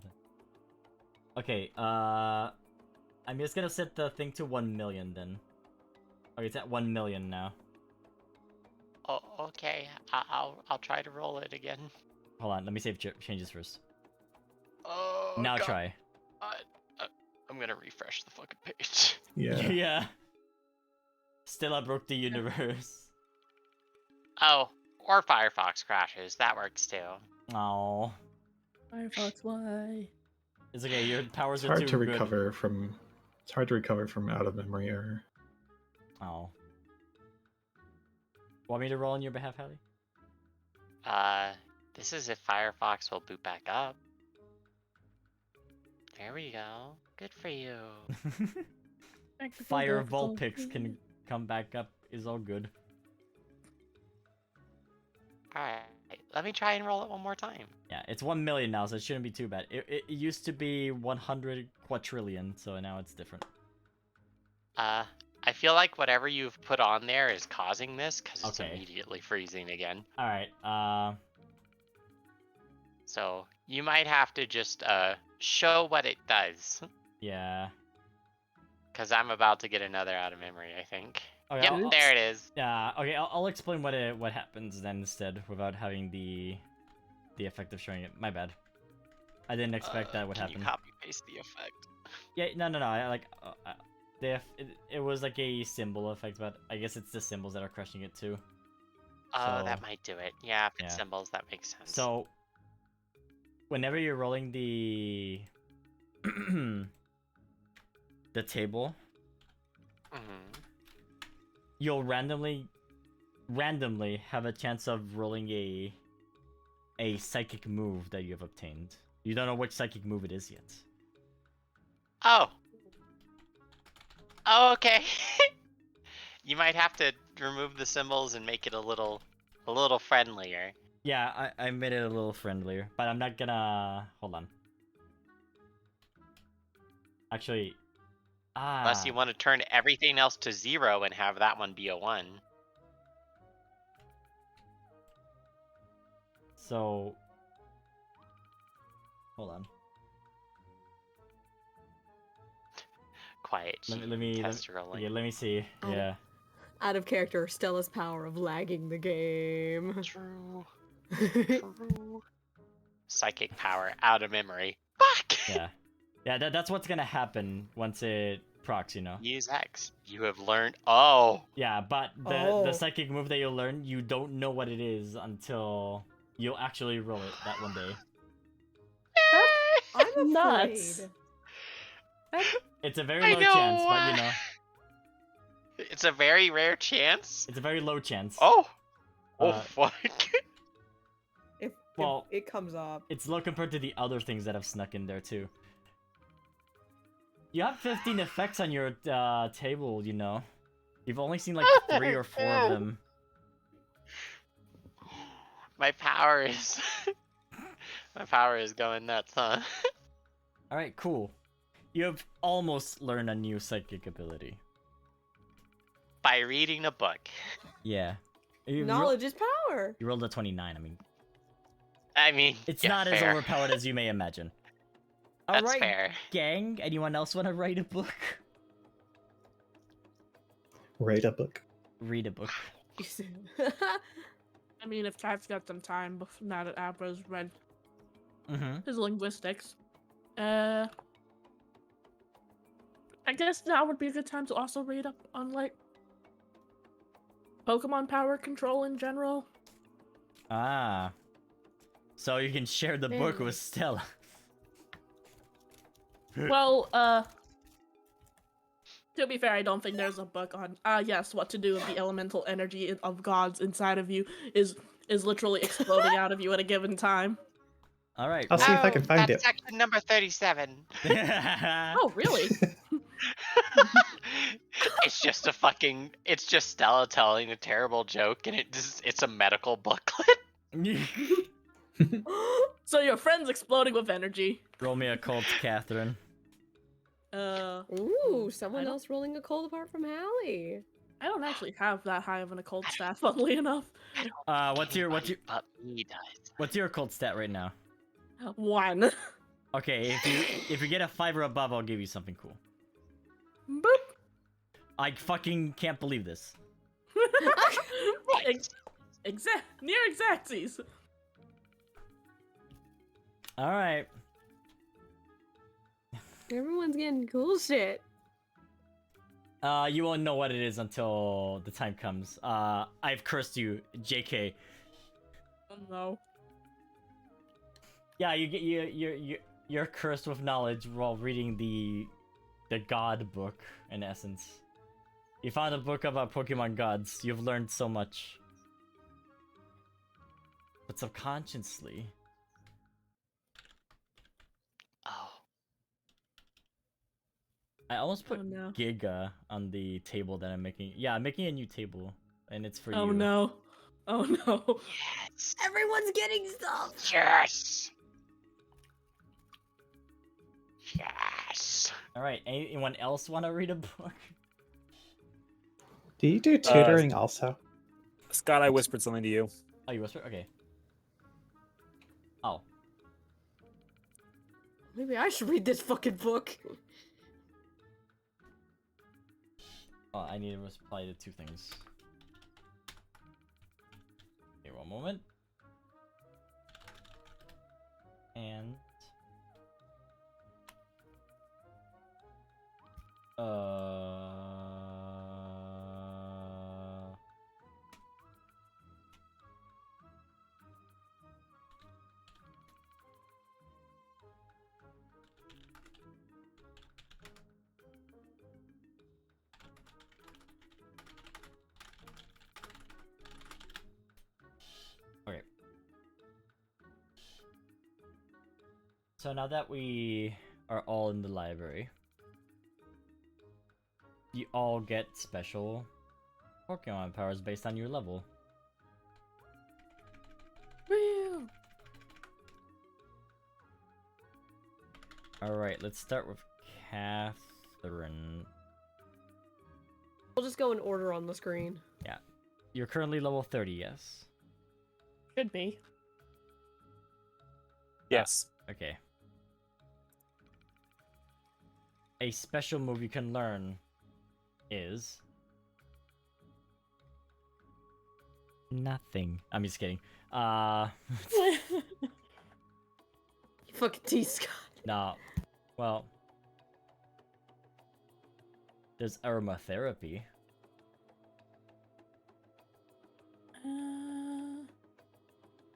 Okay, I'm just gonna set the thing to 1 million then. Okay, it's at 1 million now. Oh, okay. I'll try to roll it again. Hold on, let me save changes first. Oh, Now God. try. I'm gonna refresh the fucking page. Yeah. Yeah. Stella broke the universe. Oh, or Firefox crashes. That works too. Oh. Firefox, why? It's okay, your powers It's are hard too to good. recover from. It's hard to recover from out of memory error. Oh. Want me to roll on your behalf, Hallie? This is if Firefox will boot back up. There we go. Good for you. Fire Vulpix can come back up is all good. Alright, let me try and roll it one more time. Yeah, it's 1 million now, so it shouldn't be too bad. It used to be 100 quadrillion, so now it's different. I feel like whatever you've put on there is causing this, because it's Okay. immediately freezing again. Alright, So, you might have to just, show what it does. yeah. Because I'm about to get another out of memory, I think. Okay, Yep, there it is. Yeah, okay, I'll explain what happens then instead, without having the effect of showing it. My bad. I didn't expect that would can happen. You copy paste the effect? Yeah, no, I like... it was like a symbol effect, but I guess it's the symbols that are crushing it too. Oh, So- that might do it. Yeah, if it's Yeah. symbols, that makes sense. So, whenever you're rolling the the table, Mhm. you'll randomly have a chance of rolling a psychic move that you have obtained. You don't know which psychic move it is yet. Oh. Oh, okay. You might have to remove the symbols and make it a little friendlier. Yeah, I made it a little friendlier, but I'm not gonna... Hold on. Actually... Unless you want to turn everything else to 0 and have that one be a 1. So... Hold on. Quiet Let me test rolling. Yeah, let me see. Yeah. Out of character, Stella's power of lagging the game. True. True. Psychic power out of memory. Fuck! Yeah. Yeah, that's what's gonna happen once it procs, you know? Use X. You have learned. Oh! Yeah, but the psychic move that you'll learn, you don't know what it is until you'll actually roll it that one day. I'm Nuts. afraid. It's a very I low know, chance, but you know. It's a very rare chance. It's a very low chance. Oh! Oh, Uh, fuck. If Well, it comes up. It's low compared to the other things that have snuck in there, too. You have 15 effects on your table, you know. You've only seen like 3 or 4 of them. My power is... My power is going nuts, huh? Alright, cool. You have almost learned a new psychic ability. By reading a book. Yeah. You Knowledge is power. You rolled a 29, I mean, it's yeah, not as fair. overpowered as you may imagine. That's Alright, fair. gang, anyone else want to write a book? Write a book. Read a book. I mean, if Cat's got some time now that Abra's read Mm-hmm. his linguistics, I guess now would be a good time to also read up on like Pokemon power control in general. Ah. So you can share the book with Stella. Well, to be fair, I don't think there's a book on yes, what to do with the elemental energy of gods inside of you is literally exploding out of you at a given time. Alright. I'll see if I can find that's it. section number 37. Oh, really? It's just it's just Stella telling a terrible joke, and it's a medical booklet. So your friend's exploding with energy. Roll me a cult, Catherine. Ooh, someone else rolling a cold apart from Hallie. I don't actually have that high of an occult stat, funnily enough. What's your But he does. what's your occult stat right now? 1. Okay, if you get a 5 or above, I'll give you something cool. Boop. I fucking can't believe this. Near exactsies. Alright. Everyone's getting cool shit. You won't know what it is until the time comes. I've cursed you, JK. Oh no. Yeah, you're cursed with knowledge while reading the God book, in essence. You found a book about Pokemon gods. You've learned so much. But subconsciously... Oh. I almost put Oh, no. Giga on the table that I'm making. Yeah, I'm making a new table, and it's for you. Oh no. Oh no. Yes. Everyone's getting stuff. Yes. Yes. Alright, anyone else want to read a book? Do you do tutoring also? Scott, I whispered something to you. Oh, you whisper? Okay. Oh. Maybe I should read this fucking book. Oh, I need to reply to 2 things. Okay, one moment. And... Okay. So now that we are all in the library, you all get special Pokemon powers based on your level. Woo! Alright, let's start with Catherine. We'll just go in order on the screen. Yeah. You're currently level 30, yes? Should be. Yes. Okay. A special move you can learn is... nothing. I'm just kidding. You fucking tease Scott. No. Well... There's aromatherapy.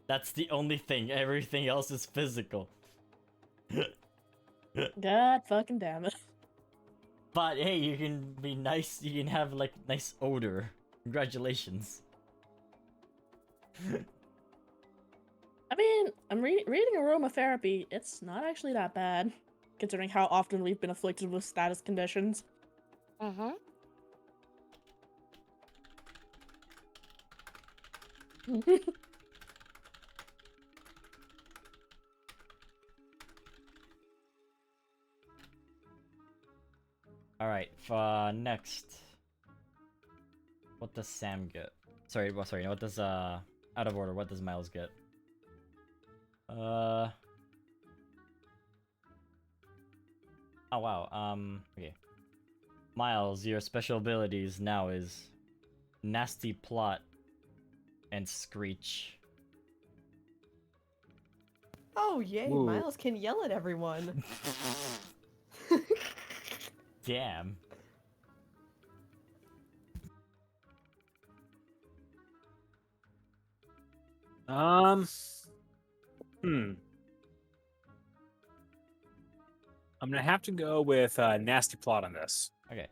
That's the only thing. Everything else is physical. God fucking damn it. But hey, you can be nice. You can have like nice odor. Congratulations. I mean, I'm reading aromatherapy. It's not actually that bad, considering how often we've been afflicted with status conditions. Mm-hmm. All right. For next, what does Sam get? Sorry. Well, sorry. What does out of order? What does Miles get? Oh wow. Okay. Miles, your special abilities now is Nasty Plot and Screech. Oh yay, Ooh. Miles can yell at everyone. Damn. I'm gonna have to go with Nasty Plot on this. Okay.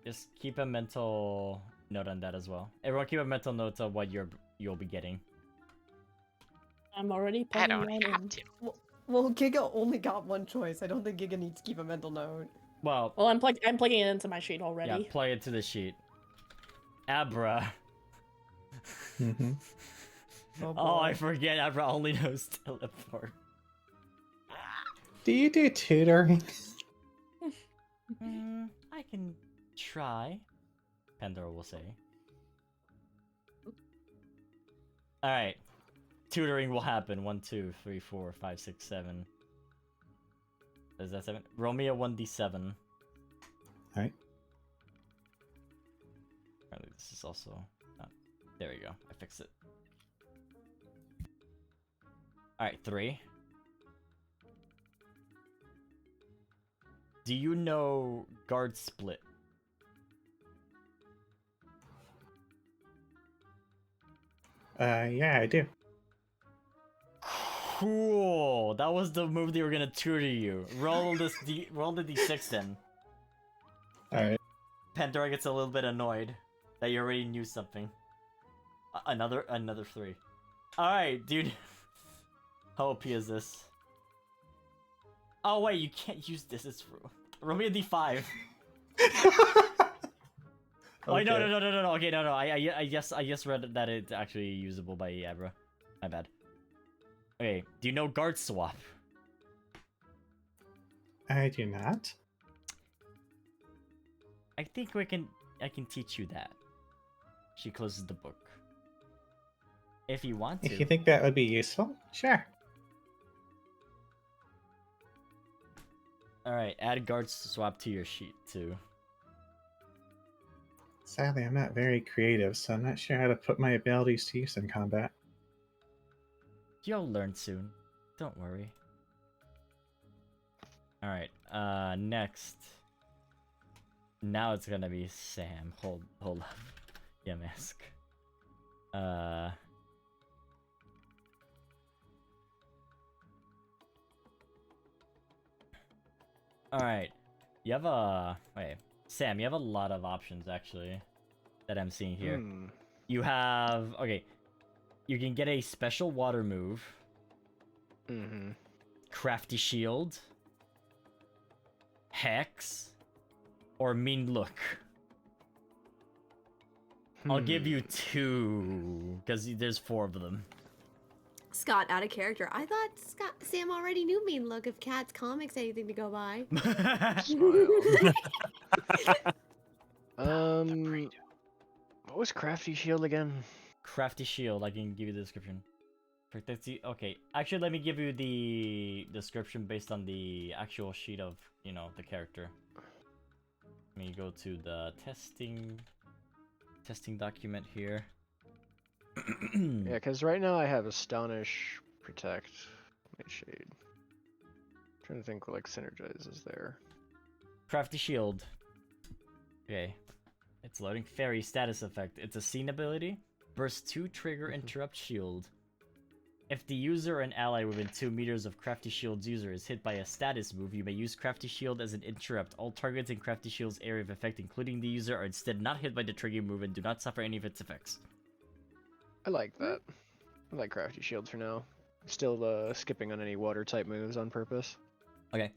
Just keep a mental note on that as well. Everyone keep a mental note of what you'll be getting. I'm already I putting don't that have in. to. Well, Giga only got one choice. I don't think Giga needs to keep a mental note. Well, Well, I'm plugging it into my sheet yeah, already. plug it to the sheet. Abra. Mm-hmm. Oh, I boy. forget. Abra only knows teleport. Do you do tutoring? I can try. Pandora will say. Alright. Tutoring will happen. 1, 2, 3, 4, 5, 6, 7. Is that 7? Roll me a 1d7. Alright. Apparently this is also... there we go. I fixed it. Alright, 3. Do you know guard split? Yeah, I do. Cool. That was the move they were gonna tutor you. Roll this roll the d6 then. Alright. Pandora gets a little bit annoyed that you already knew something. Another 3. All right, dude. How OP is this? Oh wait, you can't use this. It's roll me a d5. Oh wait, no. Okay, no. I just read that it's actually usable by Abra. My bad. Okay, do you know guard swap? I do not. I think I can teach you that. She closes the book. If you want to. If you think that would be useful, sure. Alright, add guard swap to your sheet too. Sadly, I'm not very creative, so I'm not sure how to put my abilities to use in combat. You'll learn soon. Don't worry. Alright, next. Now it's gonna be Sam. Hold up. Yeah, mask. Alright. You have wait. Sam, you have a lot of options actually that I'm seeing here. You have okay. You can get a special water move. Mm-hmm. Crafty shield. Hex. Or mean look. I'll give you 2 because there's 4 of them. Scott, out of character. I thought Sam already knew Mean Look if Cat's comics anything to go by. What was Crafty Shield again? Crafty shield. I can give you the description. Okay, actually, let me give you the description based on the actual sheet of the character. Let me go to the testing document here. Yeah, because right now I have Astonish, Protect, Nightshade. Trying to think what like synergizes there. Crafty shield. Okay, it's loading. Fairy status effect. It's a scene ability. Burst 2, trigger, interrupt shield. If the user or an ally within 2 meters of Crafty Shield's user is hit by a status move, you may use Crafty Shield as an interrupt. All targets in Crafty Shield's area of effect, including the user, are instead not hit by the triggering move and do not suffer any of its effects. I like that. I like Crafty Shield for now. Still skipping on any water type moves on purpose. Okay.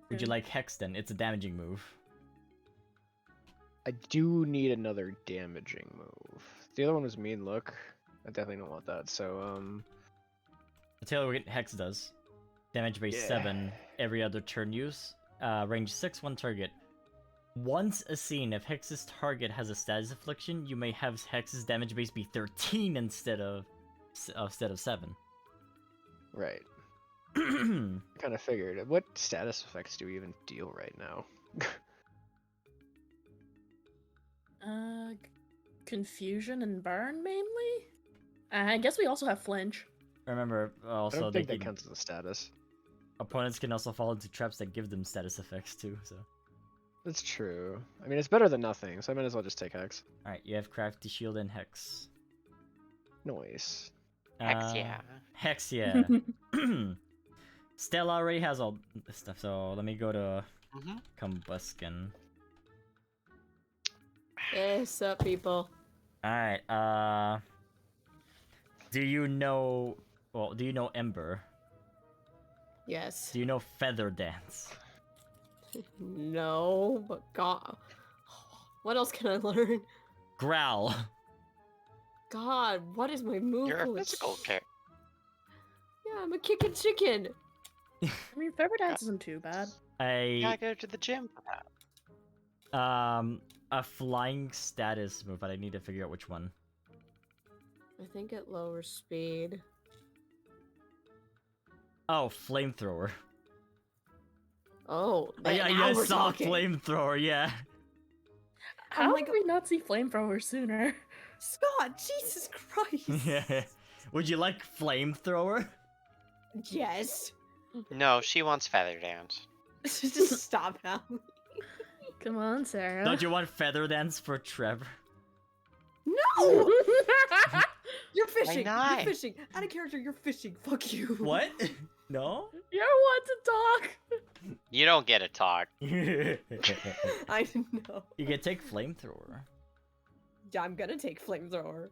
Would you like Hex then? It's a damaging move. I do need another damaging move. The other one was Mean Look. I definitely don't want that, so I'll tell you what Hex does. Damage base 7 every other turn use. Range 6, 1 target. Once a scene, if Hex's target has a status affliction, you may have Hex's damage base be 13 instead of 7. Right. Kind of figured. What status effects do we even deal right now? Confusion and burn mainly. I guess we also have flinch. Remember, I also don't think that counts as a status. Opponents can also fall into traps that give them status effects too. So That's true. I mean, it's better than nothing, so I might as well just take Hex. all right, you have Crafty Shield and Hex. Noise. Hex, yeah. Hex, yeah. Stella already has all this stuff, so let me go to Combustion. Hey, sup, people? Alright, do you know Ember? Yes. Do you know Feather Dance? No, but God. What else can I learn? Growl. God, what is my move? You're a pool? physical character. Yeah, I'm a kicking chicken. I mean, Feather Dance isn't too bad. You gotta go to the gym for that. A flying status move, but I need to figure out which one. I think it lowers speed. Oh, flamethrower. Oh, I saw flamethrower. Yeah. How did we not see flamethrower sooner? Scott, Jesus Christ. Yeah. Would you like flamethrower? Yes. No, she wants feather dance. Just stop now. Come on, Sarah. Don't you want feather dance for Trevor? No! You're fishing. not? You're fishing. Out of character, you're fishing. Fuck you. What? No? You want to talk? You don't get a talk. I know. You can take flamethrower. I'm gonna take flamethrower.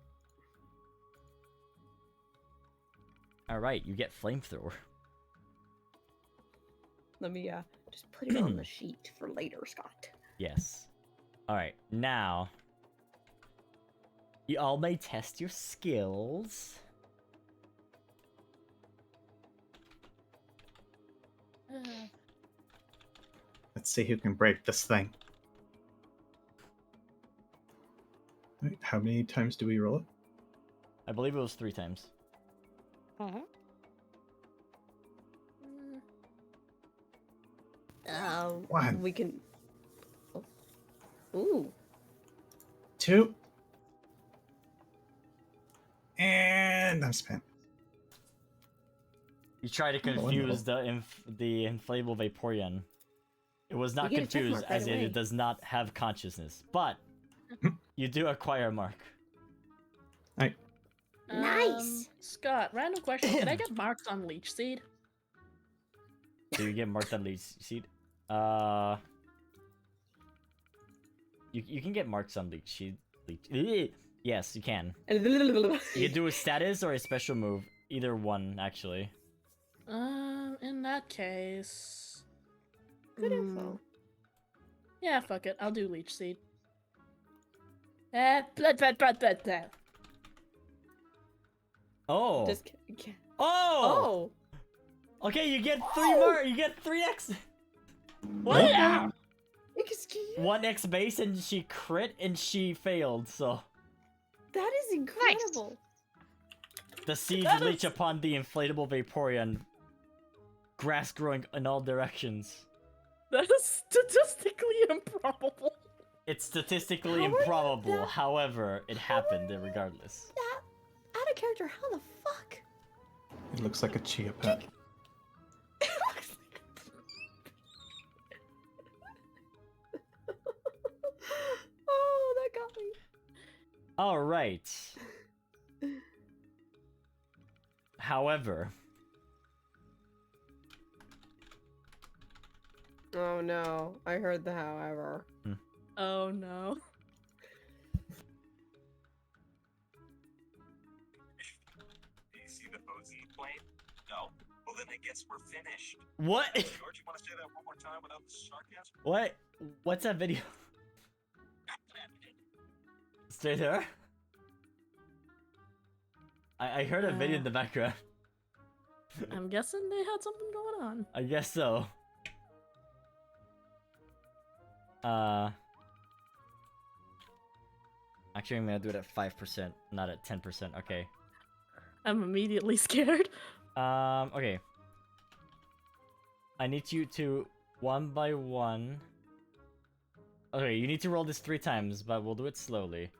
Alright, you get flamethrower. Let me just put it on the sheet for later, Scott. Yes. Alright, now you all may test your skills. Let's see who can break this thing. Wait, how many times do we roll it? I believe it was 3 times. One. We can. Oh. Ooh. 2. And I'm spent. You try to confuse the inflatable Vaporeon. It was not You get a check confused mark right as away. it does not have consciousness, but you do acquire a mark. Nice. Scott, random question. Can I get marks on Leech Seed? Do you get marked on Leech Seed? You can get marks on Leech Seed. Yes, you can. You can do a status or a special move. Either one, actually. In that case... Good info. Yeah, fuck it. I'll do Leech Seed. Blah. Oh. Just. Oh. Oh. Okay, you get 3 more. You get 3x. What? Yeah. Excuse. 1x base, and she crit, and she failed. So That is incredible. the seeds That leech is- upon the inflatable Vaporeon. Grass growing in all directions. That is statistically improbable. It's statistically How are you improbable. that- However, it happened regardless. That out of character. How the fuck? It looks like a chia pet. It looks like. Oh, that got me. All right. However, Oh no, I heard the however. Oh no. Do you see the pose in the plane? No. Well, then I guess we're finished. what? George, you want to say that one more time without the sarcasm? What? What's that video? Stay there. I heard a video in the background. I'm guessing they had something going on. I guess so. Actually, I'm gonna do it at 5%, not at 10%. Okay. I'm immediately scared. Okay. I need you to one by one. Okay, you need to roll this 3 times, but we'll do it slowly.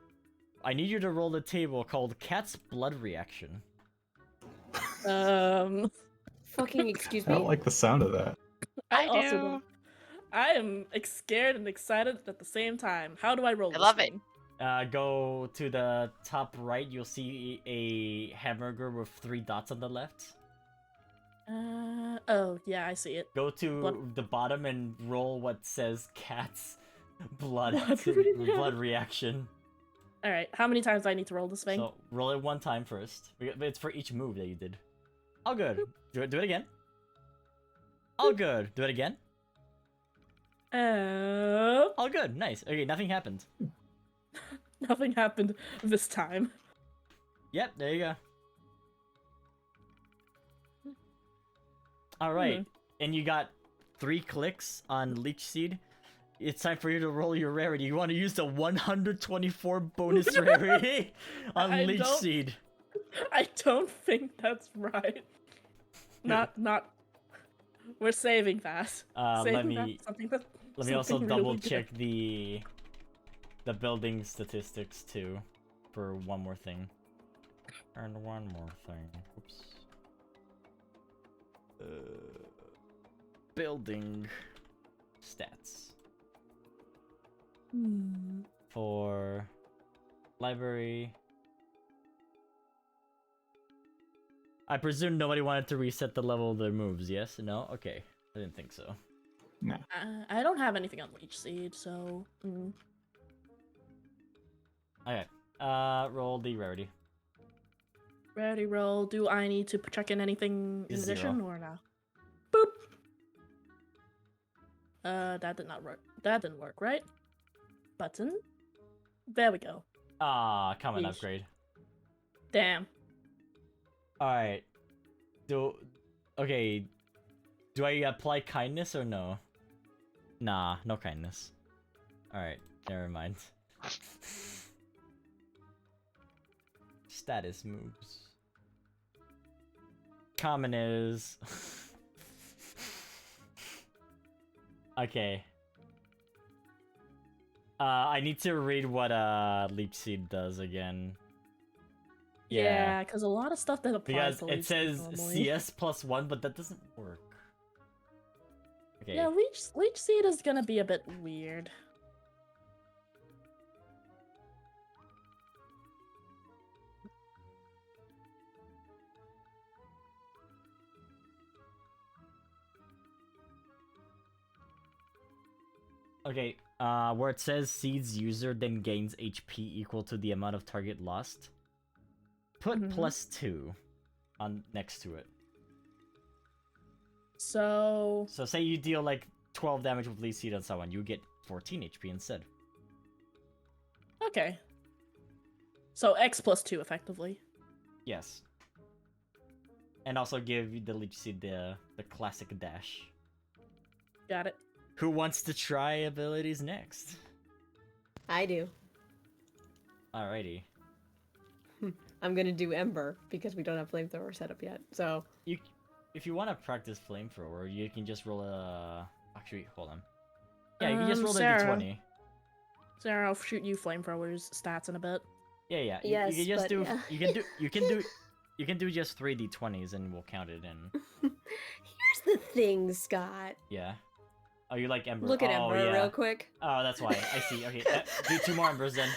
I need you to roll the table called Cat's Blood Reaction. Fucking excuse I me. don't like the sound of that. I I also do. don't. I am scared and excited at the same time. How do I roll I this love it. thing? Go to the top right. You'll see a hamburger with 3 dots on the left. Oh, yeah, I see it. Go to Blood- the bottom and roll what says Cat's Blood Blood reaction. Alright, how many times do I need to roll this thing? So roll it 1 time first. But it's for each move that you did. All good. Do it again. All good. Do it again. All good. Nice. Okay, nothing happened. Nothing happened this time. Yep, there you go. All right, and you got 3 clicks on Leech Seed. It's time for you to roll your rarity. You want to use the 124 bonus rarity on I Leech don't- Seed. I don't think that's right. Not. We're saving that. Let Saving me that, something that, let me also something really double good. check the building statistics too, for one more thing. And one more thing. Oops. Building stats for library. I presume nobody wanted to reset the level of their moves. Yes? No? Okay. I didn't think so. No. I don't have anything on Leech Seed, so. Okay. Roll the rarity. Rarity roll. Do I need to check in anything in 0. addition or no? Boop. That did not work. That didn't work, right? Button. There we go. Ah, common Yeesh. upgrade. Damn. Alright. Okay. Do I apply kindness or no? Nah, no kindness. Alright, never mind. Status moves. Common is... Okay. I need to read what Leech Seed does again. Yeah, because a lot of stuff that applies Because to it Leech says Seed normally. CS +1, but that doesn't work. Okay. Yeah, Leech Seed is gonna be a bit weird. Okay, where it says seeds user then gains HP equal to the amount of target lost, put +2 on next to it. So So say you deal like 12 damage with Leech Seed on someone, you get 14 HP instead. okay. So X plus 2, effectively. Yes. And also give the Leech Seed the classic dash. Got it. Who wants to try abilities next? I do. Alrighty. I'm gonna do Ember because we don't have flamethrower set up yet. So If you want to practice flamethrower, you can just roll a. Actually, hold on. Yeah, you can just roll the Sarah. d20. Sarah, I'll shoot you flamethrower's stats in a bit. Yeah. Yes, you can just but do. yeah. You can do just 3 d20s and we'll count it in. Here's the thing, Scott. Yeah. Oh, you like Ember? Look at oh, Ember yeah. real quick. Oh, that's why. I see. Okay, do 2 more Embers then.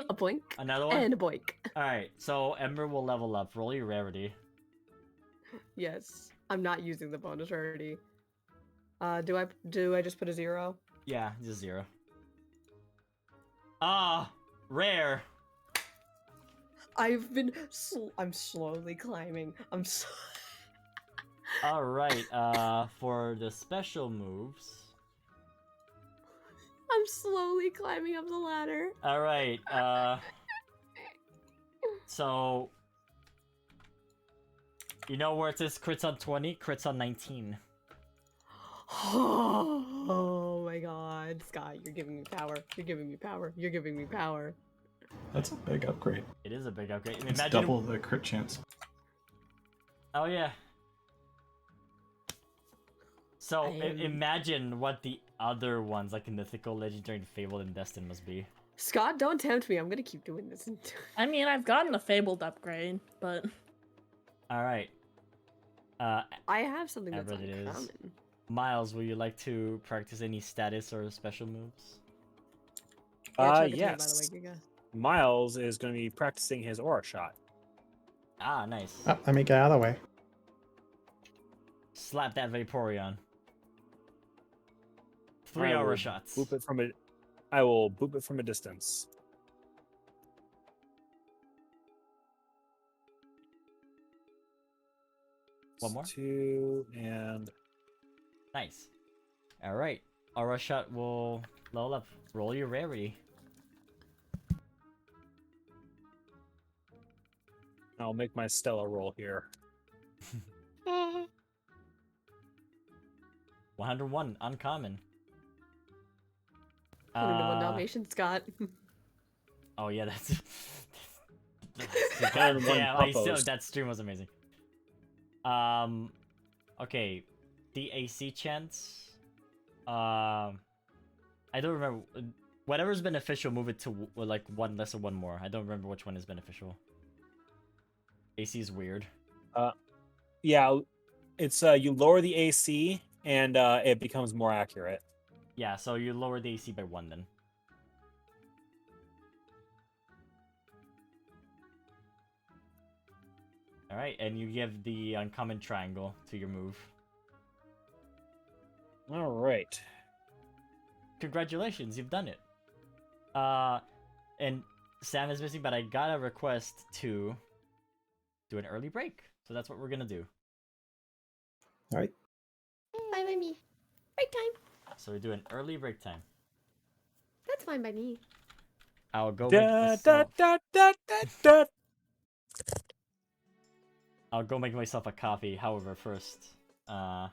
A boink. Another one? And a boink. Alright, so Ember will level up. Roll your rarity. Yes. I'm not using the bonus rarity. Do I just put a 0? Yeah, just 0. Ah, rare. I'm slowly climbing. Alright, for the special moves. I'm slowly climbing up the ladder. Alright, so you know where it says crits on 20? Crits on 19. Oh my god, Scott, you're giving me power. You're giving me power. You're giving me power. That's a big upgrade. It is a big upgrade. It's Imagine... double the crit chance. Oh yeah. So imagine what the other ones, like the Mythical, Legendary, Fabled, and Destined must be. Scott, don't tempt me. I'm gonna keep doing this. I mean, I've gotten a Fabled upgrade, but... Alright. I have something that's Whatever it is. uncommon. Miles, would you like to practice any status or special moves? Yeah, check it Yes. out, by the way, Giga. Miles is going to be practicing his aura shot. Ah, nice. Oh, let me get out of the way. Slap that Vaporeon. 3 I aura will shots. Boop it from a, I will boop it from a distance. One more? 2 and Nice. Alright. Aura shot will level up. Roll your rarity. I'll make my Stella roll here. 101, uncommon. 101 Dalmatian, Scott. Oh yeah, that's... God damn, I still, proposed. that stream was amazing. Okay, the AC chance. I don't remember. Whatever's beneficial, move it to like 1 less or 1 more. I don't remember which one is beneficial. AC is weird. Yeah, it's you lower the AC and it becomes more accurate. Yeah, so you lower the AC by 1 then. Alright, and you give the uncommon triangle to your move. All right. Congratulations, you've done it. And Sam is missing, but I got a request to do an early break. So that's what we're gonna do. All right. Fine by me. Break time. So we do an early break time. That's fine by me. I'll go make Da, myself... da, da, da, da. I'll go make myself a coffee. However, first, yeah.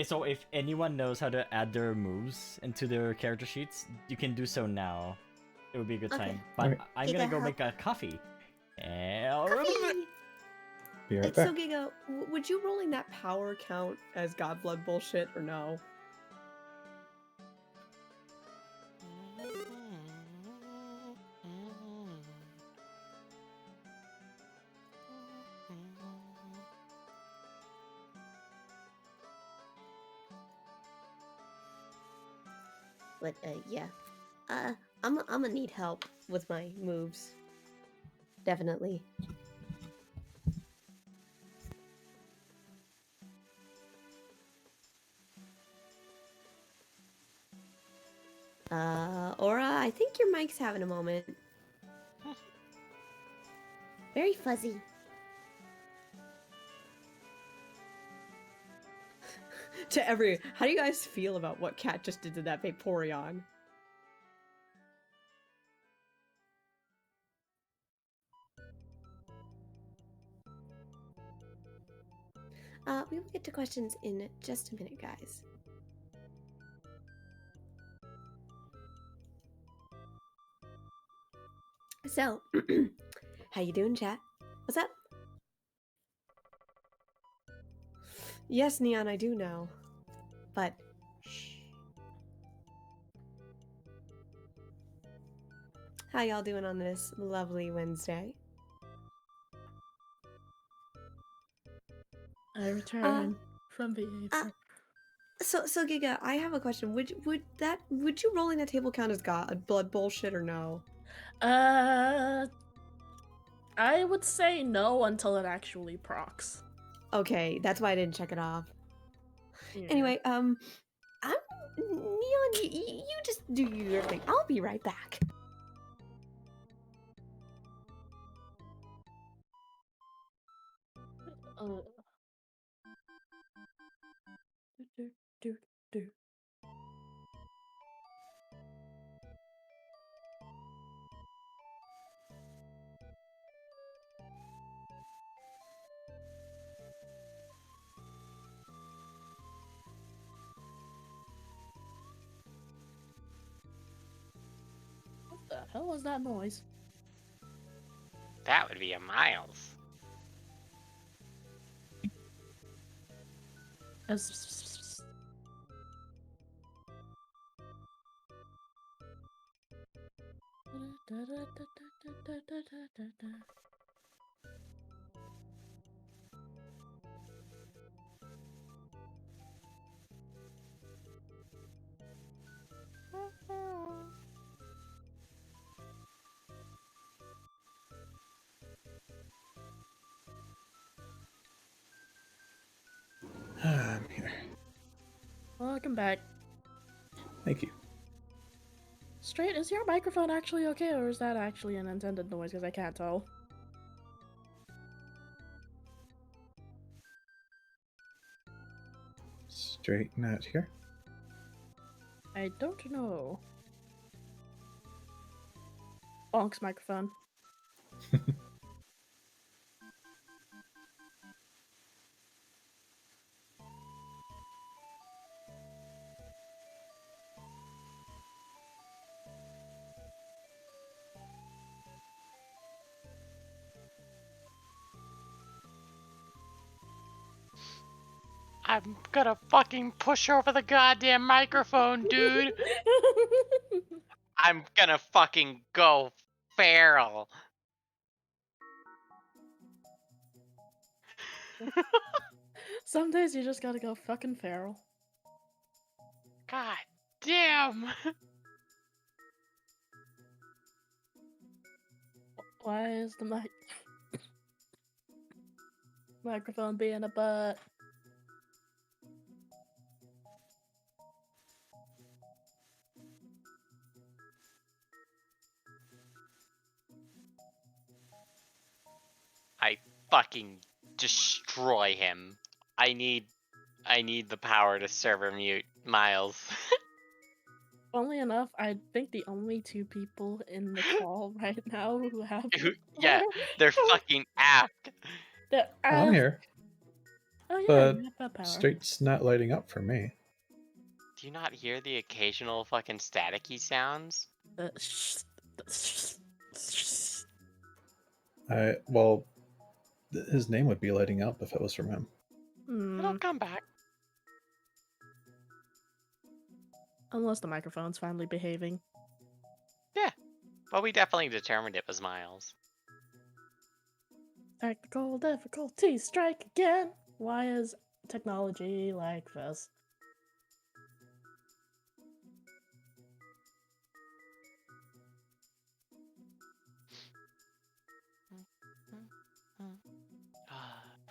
So if anyone knows how to add their moves into their character sheets, you can do so now. It would be a good Okay. time. But Alright. I'm Giga, gonna go how- make a coffee. And I'll Coffee! Be right So, back. Giga, would you rolling that power count as Godblood bullshit or no? But yeah, I'm gonna need help with my moves. Definitely. Aura, I think your mic's having a moment. Very fuzzy. To every, how do you guys feel about what Cat just did to that Vaporeon? We will get to questions in just a minute, guys. So, how you doing, chat? What's up? Yes, Neon, I do know. But how y'all doing on this lovely Wednesday? I returned from the So Giga, I have a question. Would you rolling that table count as God blood bullshit or no? I would say no until it actually procs. Okay, that's why I didn't check it off. Yeah. Anyway, I'm Neon. You just do your thing. I'll be right back. Do. What the hell was that noise? That would be a Miles. I'm here. Welcome back. Thank you. Straight, is your microphone actually okay, or is that actually an intended noise? Because I can't tell. Straighten out here. I don't know. Bonk's microphone. I'm gonna fucking push over the goddamn microphone, dude. I'm gonna fucking go feral. Some days you just gotta go fucking feral. God damn. Why is the microphone being a butt? I fucking destroy him. I need the power to server mute Miles. Funnily enough, I think the only two people in the call right now who have Yeah, they're fucking apt. I'm here. Oh yeah, But you have that power. Straight's not lighting up for me. Do you not hear the occasional fucking staticky sounds? Well, his name would be lighting up if it was from him. It'll come back. Unless the microphone's finally behaving. Yeah, but we definitely determined it was Miles. Technical difficulty strike again. Why is technology like this?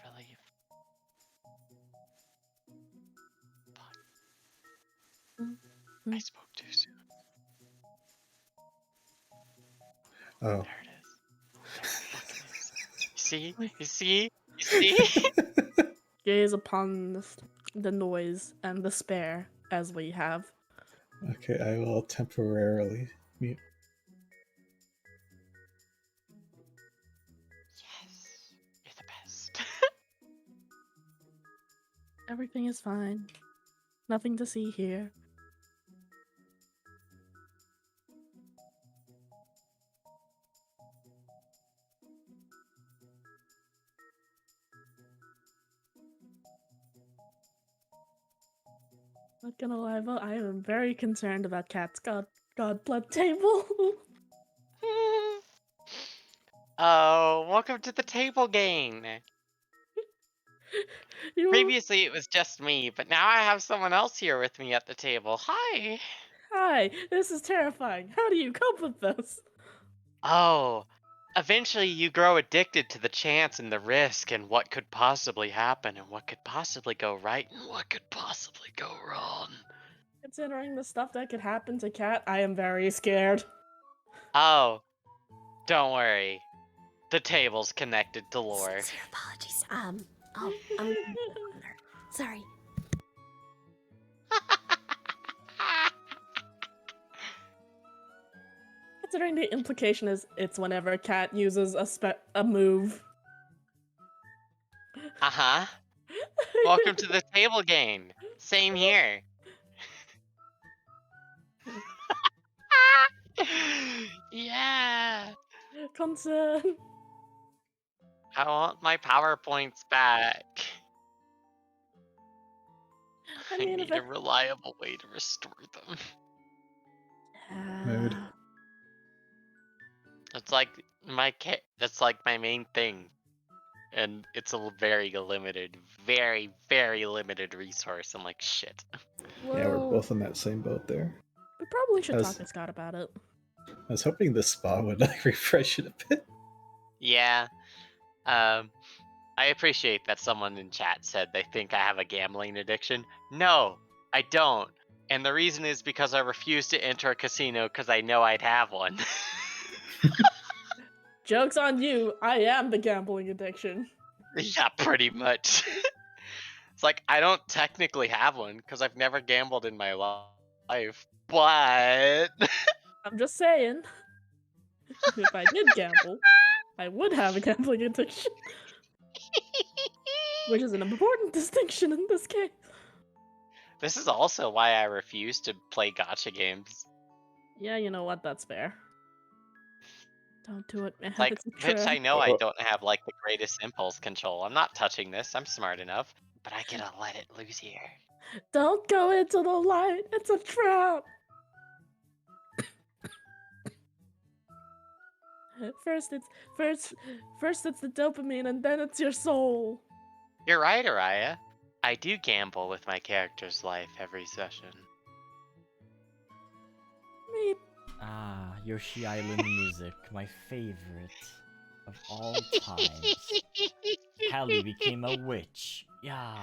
Relief. I spoke too soon. Oh. There it is. You see? You see? You see? Gaze upon this the noise and the spare as we have. Okay, I will temporarily mute. Yes, you're the best. Everything is fine. Nothing to see here. Not gonna lie, but I am very concerned about Cat's god blood table. Oh, welcome to the table game. You- Previously, it was just me, but now I have someone else here with me at the table. Hi. Hi, this is terrifying. How do you cope with this? Oh, eventually you grow addicted to the chance and the risk and what could possibly happen and what could possibly go right and what could possibly go wrong. Considering the stuff that could happen to Cat, I am very scared. Oh, don't worry. The table's connected to lore. Sincere apologies. I'm gonna sorry. Considering the implication is it's whenever Cat uses a move. Uh-huh. Welcome to the table game. Same here. Yeah. Concern. I want my PowerPoints back. I mean, need a reliable way to restore them. Mood. It's like that's like my main thing. And it's a very limited, very, very limited resource. I'm like, shit. Yeah, we're both in that same boat there. We probably should As- talk to Scott about it. I was hoping the spa would like refresh it a bit. Yeah. I appreciate that someone in chat said they think I have a gambling addiction. No, I don't. And the reason is because I refuse to enter a casino because I know I'd have one. Joke's on you, I am the gambling addiction. Yeah, pretty much. It's like, I don't technically have one because I've never gambled in my life, but... I'm just saying. If I did gamble, I would have a gambling addiction. Which is an important distinction in this case. This is also why I refuse to play gacha games. Yeah, you know what? That's fair. Don't do it, man. Like, It's a bitch, I trap. know I don't have, like, the greatest impulse control. I'm not touching this. I'm smart enough. But I gotta let it loose here. Don't go into the light. It's a trap. First it's the dopamine, and then it's your soul. You're right, Araya. I do gamble with my character's life every session. Me. Ah, Yoshi Island music, my favorite of all times. Hallie became a witch. Yeah.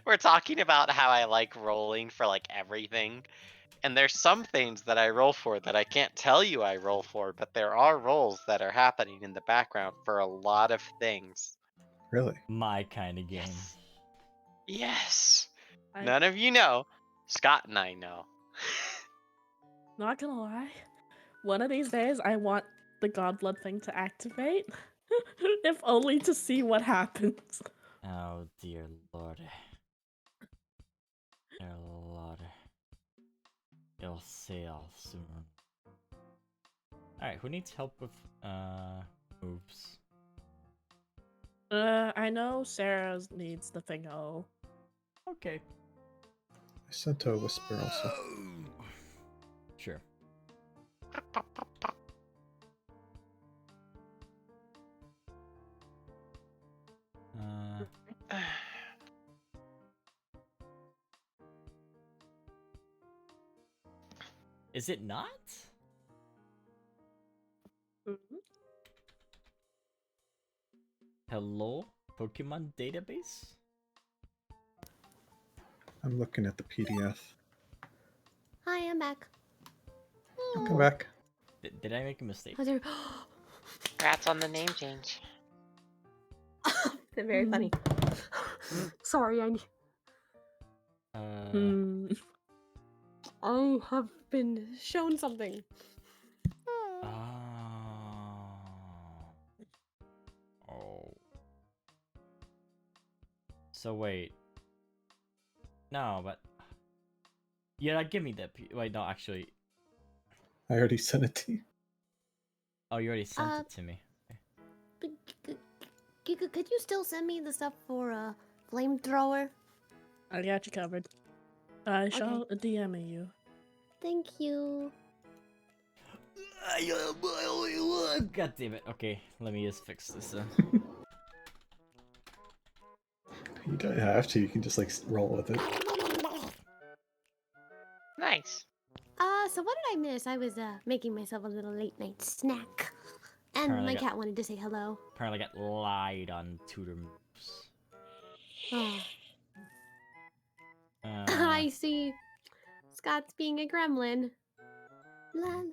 We're talking about how I like rolling for, like, everything. And there's some things that I roll for that I can't tell you I roll for, but there are rolls that are happening in the background for a lot of things. Really? My kind of game. Yes. None of you know. Scott and I know. Not gonna lie. One of these days, I want the Godblood thing to activate. If only to see what happens. Oh dear lord. Dear lord. You'll see all soon. Alright, who needs help with moves? I know Sarah needs the thingo. Okay. I sent a whisper also. Sure. Is it not? Hello, Pokemon database? I'm looking at the PDF. Hi, I'm back. Welcome back. Did I make a mistake? Oh, there... Congrats on the name change. They're very funny. Sorry, Hmm. I have been shown something. Oh. So wait. No, but yeah, give me that. Wait, no, actually. I already sent it to you. Oh, you already sent it to me. Could you still send me the stuff for a flamethrower? I got you covered. I shall DM you. Thank you. God damn it. Okay, let me just fix this. You don't have to. You can just like roll with it. Nice. So what did I miss? I was making myself a little late night snack, and Apparently my got- cat wanted to say hello. Apparently got lied on tutor moves. Oh. I see. Scott's being a gremlin. Lan.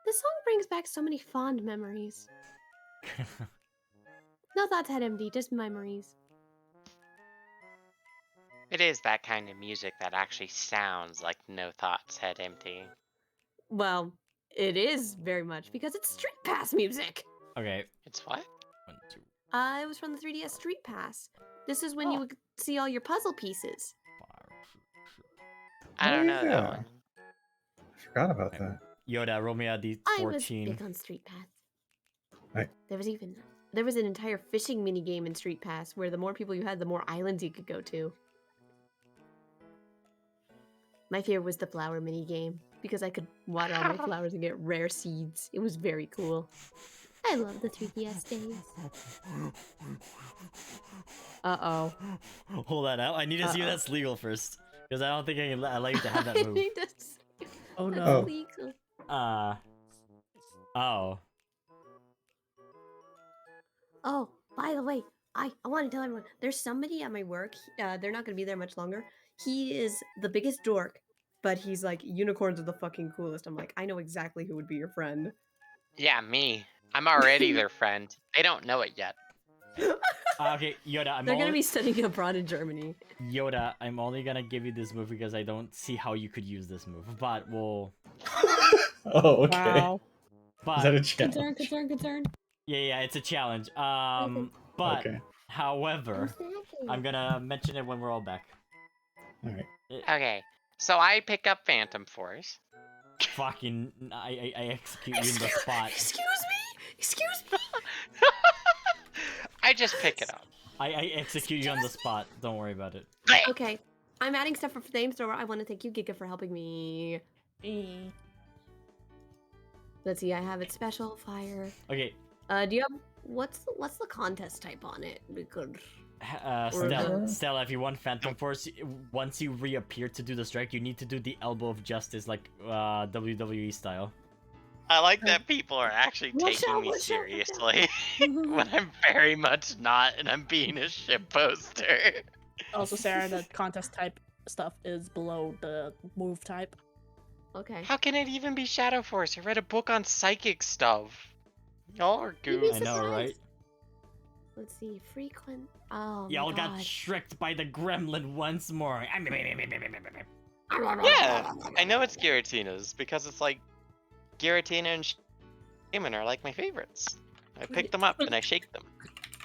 This song brings back so many fond memories. No thoughts had empty, just memories. It is that kind of music that actually sounds like No Thoughts Head Empty. Well, it is very much because it's Street Pass music. Okay. It's what? 1, 2. It was from the 3DS Street Pass. This is when you would see all your puzzle pieces. I don't know yeah. that one. I forgot about that. Yoda, roll me a D14. I was big on Street Pass. Right. There was an entire fishing mini game in Street Pass where the more people you had, the more islands you could go to. My favorite was the flower mini game because I could water all my flowers and get rare seeds. It was very cool. I love the 3DS days. Uh-oh. Hold that out. I need to see if that's legal first. Because I don't think I can allow you to have that I move. need to see. Oh That's no. illegal. Oh. Oh, by the way, I want to tell everyone, there's somebody at my work, they're not going to be there much longer. He is the biggest dork, but he's like, unicorns are the fucking coolest. I'm like, I know exactly who would be your friend. Yeah, me. I'm already their friend. They don't know it yet. Okay, Yoda, They're going to be studying abroad in Germany. Yoda, I'm only gonna give you this move because I don't see how you could use this move. But we'll... Oh, okay. Wow. But... Is that a challenge? Concern. Yeah, it's a challenge. But, Okay. however, I'm gonna mention it when we're all back. Alright. Okay, so I pick up Phantom Force. Fucking... I execute you in the spot. Excuse me! I just pick it up. I execute you on the spot. Don't worry about it. Okay, I'm adding stuff for flamethrower. I want to thank you, Giga, for helping me. Let's see, I have it special, fire. Okay. Do you have... What's the contest type on it? Because... Stella, if you want Phantom Force, once you reappear to do the strike, you need to do the Elbow of Justice, like WWE style. I like that people are actually taking me seriously when I'm very much not, and I'm being a shitposter. Also, Sarah, the contest type stuff is below the move type. Okay. How can it even be Shadow Force? I read a book on psychic stuff. Y'all are goofy. I know, right? Let's see, frequent... Oh, Y'all my got God. shrieked by the gremlin once more. Yeah, I know it's Giratina's because it's like Giratina and Shaman are like my favorites. I pick them up and I shake them.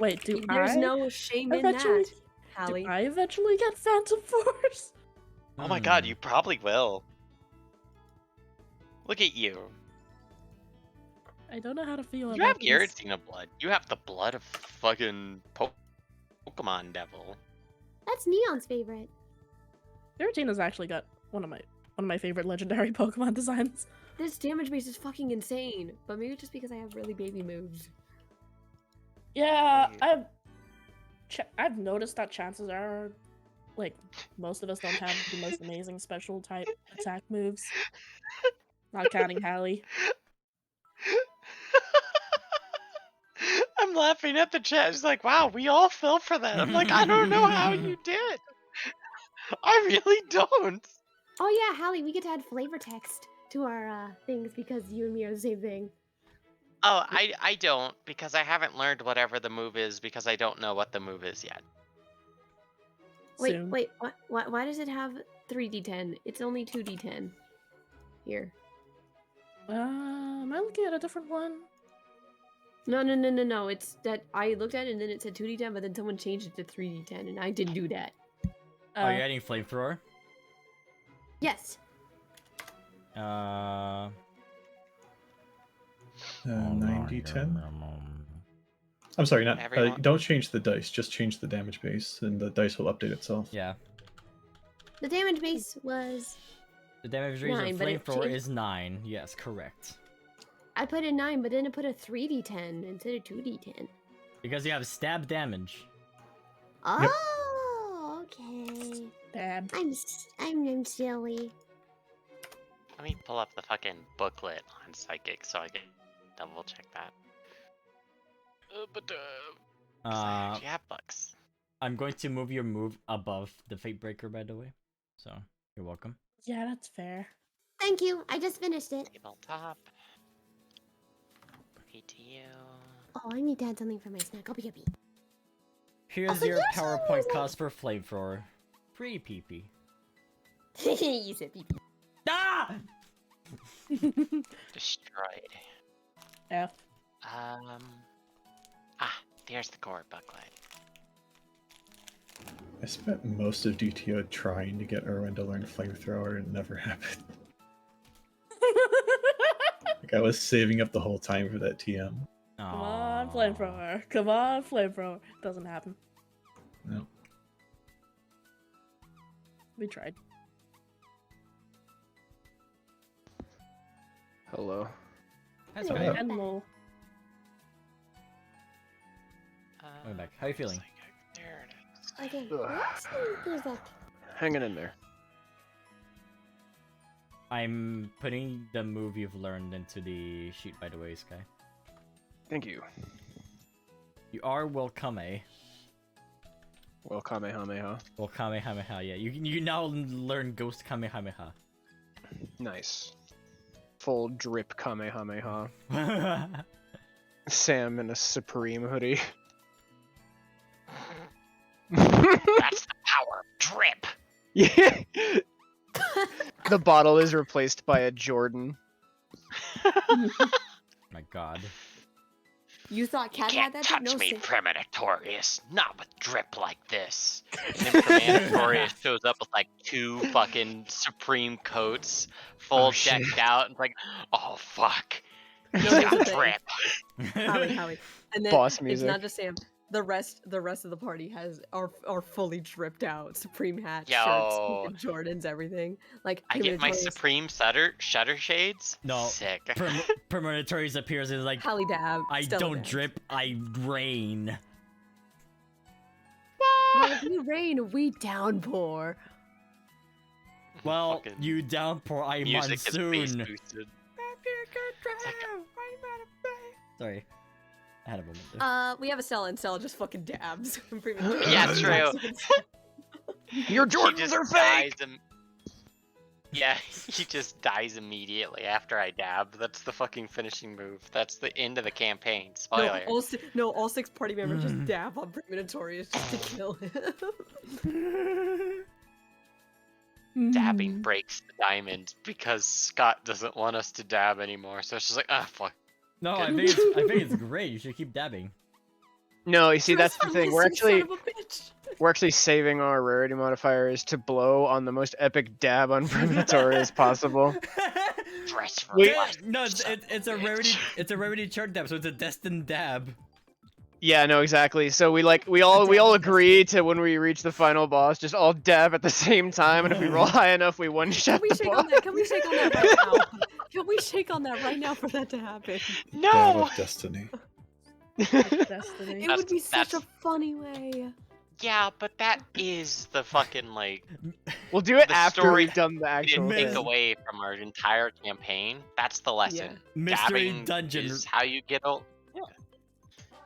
Wait, do There's I no shame in eventually, that, Hallie. do I eventually get Phantom Force? Oh my god, you probably will. Look at you. I don't know how to feel You about have this. Giratina blood. You have the blood of fucking Pokemon Devil. That's Neon's favorite. Giratina's actually got one of my favorite legendary Pokemon designs. This damage base is fucking insane. But maybe just because I have really baby moves. Yeah, I've noticed that chances are, like, most of us don't have the most amazing special type attack moves. Not counting Hallie. I'm laughing at the chat. It's like, wow, we all fell for that. I'm like, I don't know how you did. I really don't. Oh yeah, Hallie, we get to add flavor text to our things because you and me are the same thing. Oh, I don't, because I haven't learned whatever the move is because I don't know what the move is yet. Wait, soon. wait. Why does it have 3d10? It's only 2d10. Here. Am I looking at a different one? No. It's that I looked at it and then it said 2d10, but then someone changed it to 3d10, and I didn't do that. Are you adding flamethrower? Yes. 9d10. I'm sorry, not. Everyone- Don't change the dice. Just change the damage base, and the dice will update itself. Yeah. The damage base was. The damage raise 9, of but it flamethrower changed- is 9. Yes, correct. I put in 9, but then it put a 3d10 instead of 2d10. Because you have stab damage. Oh, okay. Bad. I'm silly. Let me pull up the fucking booklet on Psychic so I can double check that. I actually have books. I'm going to move your move above the Fate Breaker, by the way. So, you're welcome. Yeah, that's fair. Thank you. I just finished it. Tabletop. PTU. Oh, I need to add something for my snack. I'll be happy. Here's Also, your here's PowerPoint some- cost for flamethrower. Free PP. You said pee. Ah! Destroyed. F. There's the core booklet. I spent most of DTO trying to get Erwin to learn flamethrower, and it never happened. Like I was saving up the whole time for that TM. Come on, flamethrower. Come on, flamethrower. Doesn't happen. No. We tried. Hello. That's Hello. okay. Hello. Going back. How are you feeling? There it is. Okay. Ugh. Where's that? Hanging in there. I'm putting the move you've learned into the sheet, by the way, Sky. Thank you. You are Welcome. Well, Kamehameha. Well, Kamehameha, yeah. You now learn Ghost Kamehameha. Nice. Full drip Kamehameha. Sam in a Supreme hoodie. That's the power of drip. Yeah. The bottle is replaced by a Jordan. My god. You thought Cat Can't had that? touch No, me, Sam. Premonitorius. Not with drip like this. And then Premonitorius shows up with like 2 fucking Supreme coats, full Oh, shit. decked out, and it's like, oh fuck. He's No, here's got the thing. drip. Howie. And then Boss it's music. not just Sam. The rest of the party are fully dripped out. Supreme hats, Yo. shirts, Jordans, everything. Like I get my Premonitorious- Supreme shutter shades. No. Sick. Premonitorius appears and is like, Hallie Dab. I Stella don't Dab. drip, I rain. Well, if you rain, we downpour. Well, Fucking you downpour, I Music is bass monsoon. boosted. Sorry. I had a moment there. We have a Stella, and Stella just fucking dabs. Yeah, true. Your He Jordans just are fake! dies Yeah, he just dies immediately after I dab. That's the fucking finishing move. That's the end of the campaign. Spoiler. All 6 party members just dab on Premonitorius just to kill him. Dabbing breaks the diamond because Scott doesn't want us to dab anymore. So it's just like, ah, fuck. No, I Good. think it's great. You should keep dabbing. No, you see, that's the thing. We're Listen, actually son of a bitch. we're actually saving our rarity modifiers to blow on the most epic dab on Premonitorius as possible. Dress for Wait. life. No, it's a rarity. It's a rarity chart dab, so it's a destined dab. Yeah, no, exactly. So we all agree to when we reach the final boss, just all dab at the same time, and if we roll high enough, we one shot Can we the shake boss. on that? Can we shake on that right now? Can we shake on that right now for that to happen? Dab No! of Destiny. Destiny. It would be such a that's- funny way. Yeah, but that is the fucking, like, We'll do it The after story we've done the we actual didn't take thing. away from our entire campaign. That's the lesson. Mystery Dabbing dungeon. is how you get on. Yeah.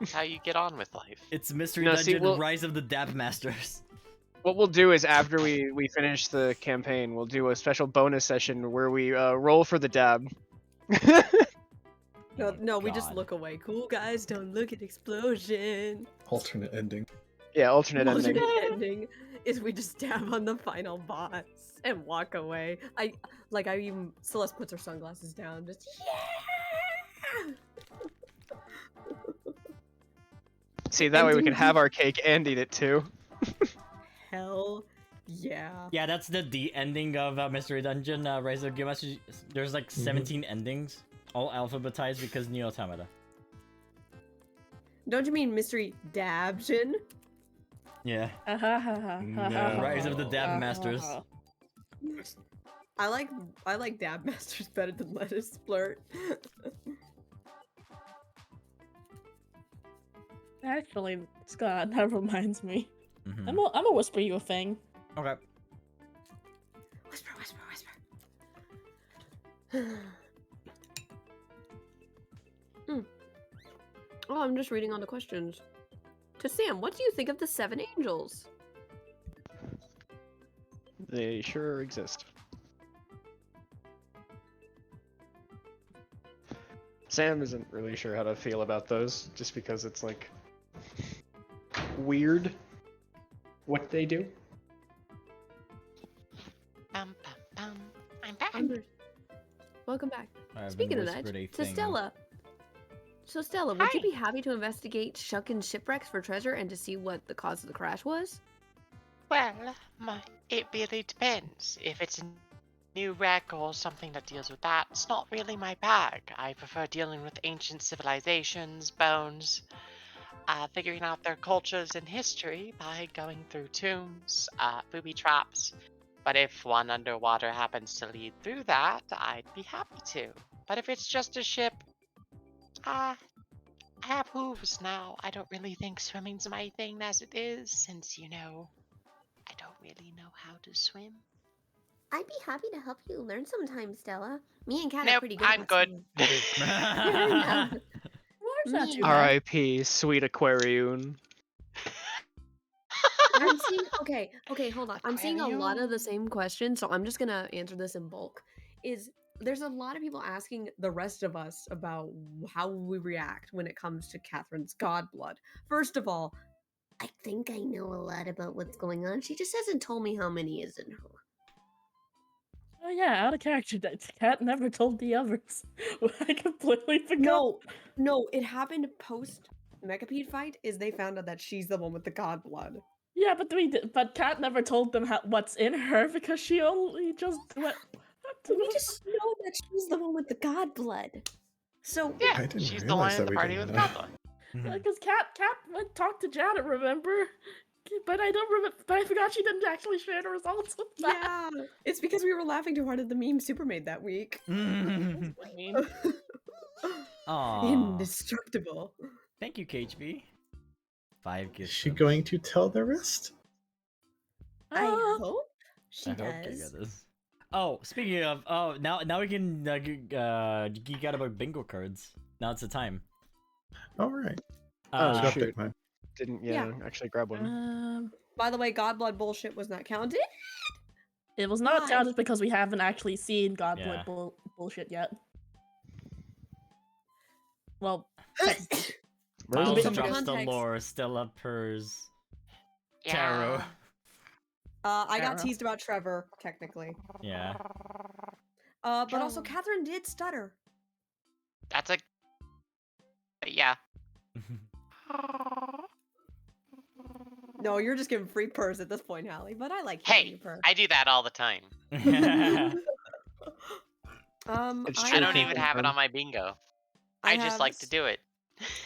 It's how you get on with life. It's Mystery No, see, Dungeon we'll- Rise of the Dab Masters. What we'll do is after we finish the campaign, we'll do a special bonus session where we roll for the dab. No, we just God. look away. Cool guys, don't look at explosion. Alternate ending. Yeah, alternate ending. Alternate ending is we just stab on the final boss and walk away. Celeste puts her sunglasses down, just yeah. See, that way we can Ending have our cake and eat it too. Hell yeah. Yeah, that's the ending of Mystery Dungeon, Rise of Guildmasters. There's like 17 endings, all alphabetized because Neo Automata. Don't you mean Mystery Dabjin? Yeah. No. Rise of the Dab Masters. I like Dab Masters better than Lettuce Splurt. Actually, Scott, that reminds me. Mhm. I'm gonna whisper you a thing. Okay. Whisper. Oh, I'm just reading all the questions. To Sam, what do you think of the 7 angels? They sure exist. Sam isn't really sure how to feel about those, just because it's like weird what they do. Bum, bum, bum. I'm back. Welcome back. I haven't Speaking of that, whispered a to thing. Stella. So Stella, would you Hi. be happy to investigate Shuckin' shipwrecks for treasure and to see what the cause of the crash was? Well, it really depends. If it's a new wreck or something that deals with that, it's not really my bag. I prefer dealing with ancient civilizations, bones, figuring out their cultures and history by going through tombs, booby traps. But if one underwater happens to lead through that, I'd be happy to. But if it's just a ship, I have hooves now. I don't really think swimming's my thing as it is, since, I don't really know how to swim. I'd be happy to help you learn sometime, Stella. Me and Kat are Nope, pretty good I'm at good. swimming. Where's that Me too either. bad? R.I.P. Sweet Aquarium. I'm seeing okay, hold on. I'm seeing a lot of the Aquarium. same questions, so I'm just gonna answer this in bulk. There's a lot of people asking the rest of us about how we react when it comes to Catherine's godblood. First of all, I think I know a lot about what's going on. She just hasn't told me how many is in her. Oh yeah, out of character. That Cat never told the others. I completely forgot. no, it happened post Mechapede fight. Is they found out that she's the one with the godblood. Yeah, but Cat never told them what's in her because she only just went. We just know that she's the one with the god blood. So Yeah, I didn't she's the one realize in that the we party didn't with know. Goblin. Because Cat went and talked to Janet, remember? But I don't remember. But I forgot she didn't actually share the results with that. yeah, it's because we were laughing too hard at the meme Super made that week. Aww. Indestructible. Thank you, KHB. 5 Is gifts. she going to tell the rest? I Ah. hope she I hope you does. get this. Oh, speaking of, now we can geek out about bingo cards. Now it's the time. All right. Oh, Should I shoot. pick mine? Didn't Yeah. actually grab one. By the way, godblood bullshit was not counted. It was not Why? counted because we haven't actually seen Godblood Yeah. bullshit yet. Well, Where's Miles the Some drops context. the lore, Stella purrs. Yeah. Tarot. I got Arrow. teased about Trevor, technically. Yeah. But also Catherine did stutter. That's a. Yeah. No, you're just giving free purrs at this point, Hallie. But I like hearing you Hey, purr. I do that all the time. It's I true, don't can even have it confirm. on my bingo. I just like to do it.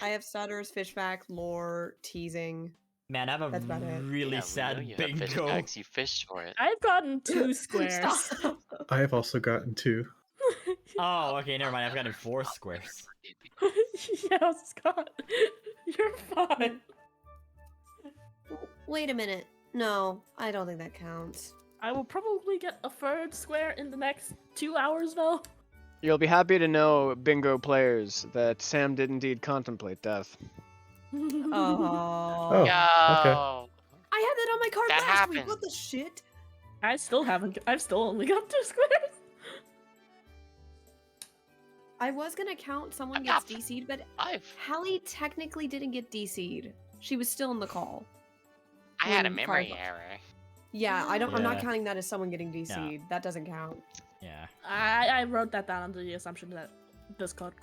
I have stutters, fishback, lore, teasing. Man, I have a That's about it. really Yeah, we sad know you have fish bingo. bags, you fish for it. I've gotten 2 squares. Stop. I have also gotten 2. Oh, okay, never mind. I've gotten 4 squares. Yeah, Scott, you're fine. Wait a minute. No, I don't think that counts. I will probably get a 3rd square in the next 2 hours, though. You'll be happy to know, bingo players, that Sam did indeed contemplate death. Oh. Oh, Yo. I had that on my card That last week. happened. What the shit? I've still only got 2 squares. I was gonna count someone I've gets got DC'd, but 5. Hallie technically didn't get DC'd. She was still in the call. I had a when memory five- error. Yeah, I'm not Yeah. counting that as someone getting DC'd. That doesn't count. Yeah. I wrote that down under the assumption that Discord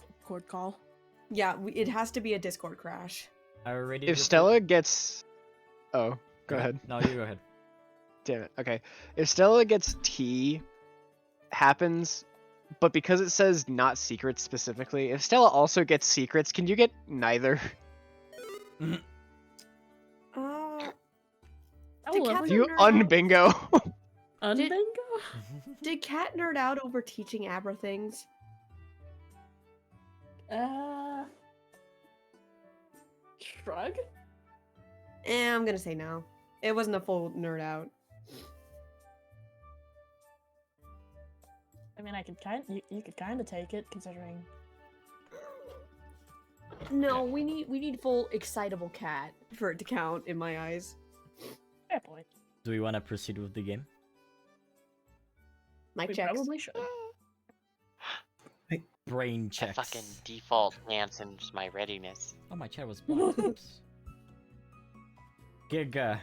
call. Yeah, it has to be a Discord crash. I already. If did the- Stella gets, oh, go ahead. No, you go ahead. Damn it. Okay. If Stella gets T, happens, but because it says not secrets specifically, if Stella also gets secrets, can you get neither? Oh, Did lovely. Catherine You nerd out? unbingo. Unbingo? Did Cat nerd out over teaching Abra things? Shrug? I'm gonna say no. It wasn't a full nerd out. I mean, you could kind of take it considering. No, we need full excitable Cat for it to count in my eyes. Fair point. Do we want to proceed with the game? Mic We checks. probably should. Brain I checks. fucking default enhances my readiness. Oh, my chat was blocked. Oops. Giga.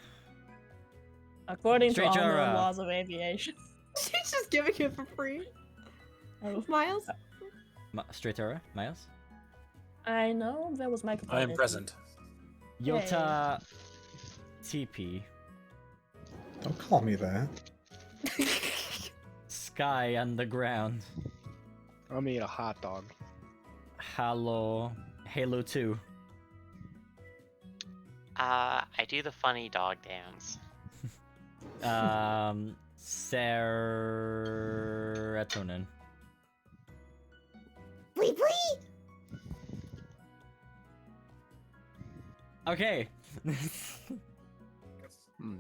According Straight to all known Jara. laws of aviation. She's just giving it for free. Oh. Miles? Straight Aura, Miles. I know there was microphone. I am issue. present. Yota. TP. Don't call me that. Sky Underground. I'm gonna eat a hot dog. Halo. Halo 2. I do the funny dog dance. Serotonin. Wee wee! Okay. Hmm.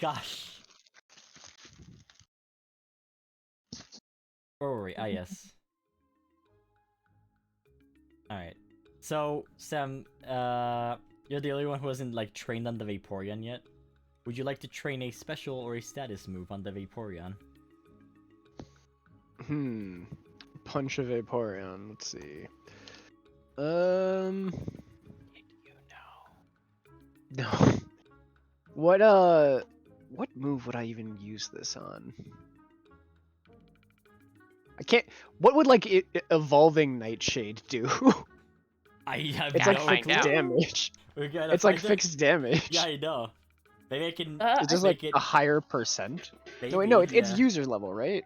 Gosh. Where were we? Ah, yes. Alright. So, Sam, you're the only one who hasn't, like, trained on the Vaporeon yet. Would you like to train a special or a status move on the Vaporeon? Punch a Vaporeon. Let's see. No. What move would I even use this on? I can't. What would like evolving Nightshade do? I have It's no like find fixed out. damage. We gotta It's like find out. fixed damage. Yeah, I know. Maybe I can. It's just make like it. a higher percent. Maybe, No, wait, no, it's yeah. user level, right?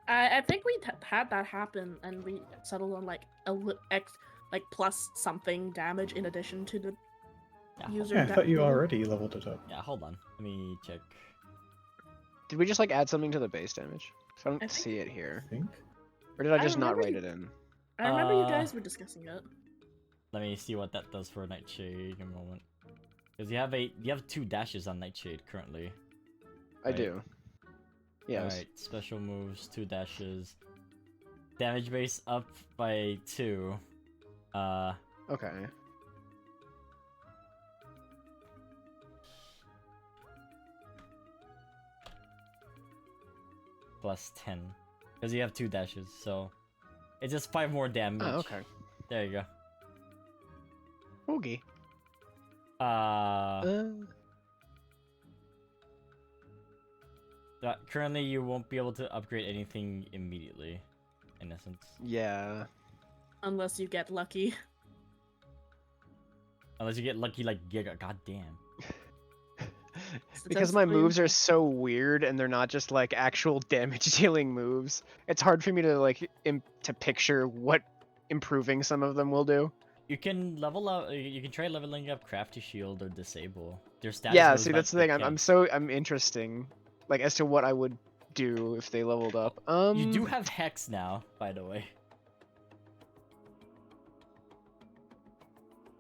I think we had that happen, and we settled on like like plus something damage in addition to the Yeah, user. Yeah, I thought you level. already leveled it up. Yeah, hold on. Let me check. Did we just like add something to the base damage? 'Cause I don't I think- see it here. I think. Or did I I just not remember write you- it in? I remember you Uh, guys were discussing it. Let me see what that does for Nightshade in a moment. Because you have 2 dashes on Nightshade currently. I Right. do. Yes. Alright, special moves, 2 dashes. Damage base up by 2. Okay. Plus 10. Because you have 2 dashes, so it's just 5 more damage. Oh, okay. There you go. Okay. Currently you won't be able to upgrade anything immediately, in essence. Yeah. Unless you get lucky. Unless you get lucky like Giga. God damn. Because my Statistically- moves are so weird and they're not just like actual damage dealing moves. It's hard for me to like to picture what improving some of them will do. You can level up. You can try leveling up Crafty Shield or Disable. Their status Yeah, moves see might that's the thing. get I'm interesting, like as to what I would do if they leveled up. You do have Hex now, by the way.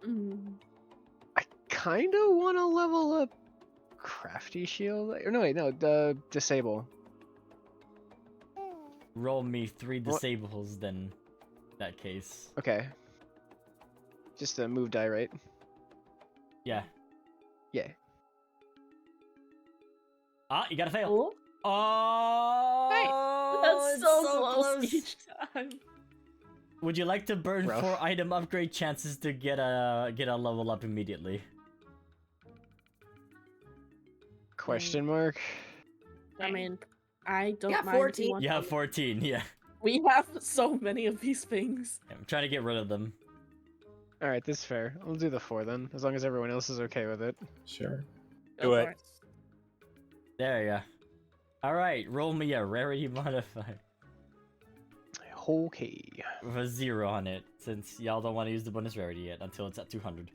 Mm. I kind of want to level up Crafty Shield. Or no, wait, no, the Disable. Roll me 3 What? disables then. In that case. Okay. Just a move die, right? Yeah. Yeah. Ah, you gotta fail. Oh, Oh, that's it's so close close. each time. Would you like to burn Rough. 4 item upgrade chances to get a level up immediately? Question mark. I mean, I don't Yeah, mind if 14. you want You have them. 14, yeah. We have so many of these things. I'm trying to get rid of them. All right, this is fair. I'll do the 4 then, as long as everyone else is okay with it. Sure. Go Do for it. There you go. Alright, roll me a rarity modifier Okay. with a 0 on it, since y'all don't want to use the bonus rarity yet until it's at 200.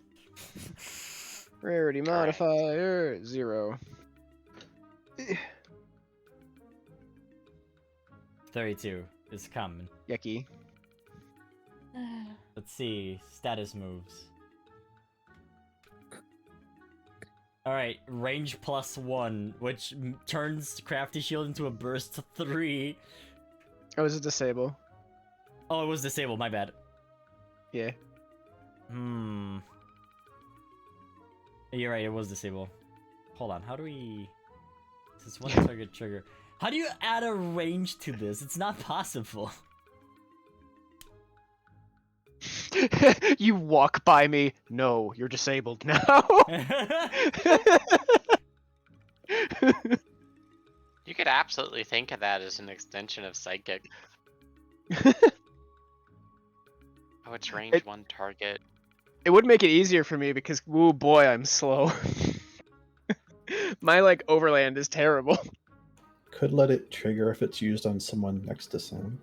Rarity modifier 0. 32 is common. Yucky. Let's see, status moves. Alright, range +1, which turns Crafty Shield into a burst 3. Oh, is it disable? Oh, it was disabled, my bad. Yeah. You're right, it was disabled. Hold on, how do we... This is one target trigger. How do you add a range to this? It's not possible. You walk by me. No, you're disabled now. You could absolutely think of that as an extension of psychic. Oh, it's range 1 target. It would make it easier for me because, woo boy, I'm slow. My like overland is terrible. Could let it trigger if it's used on someone next to someone.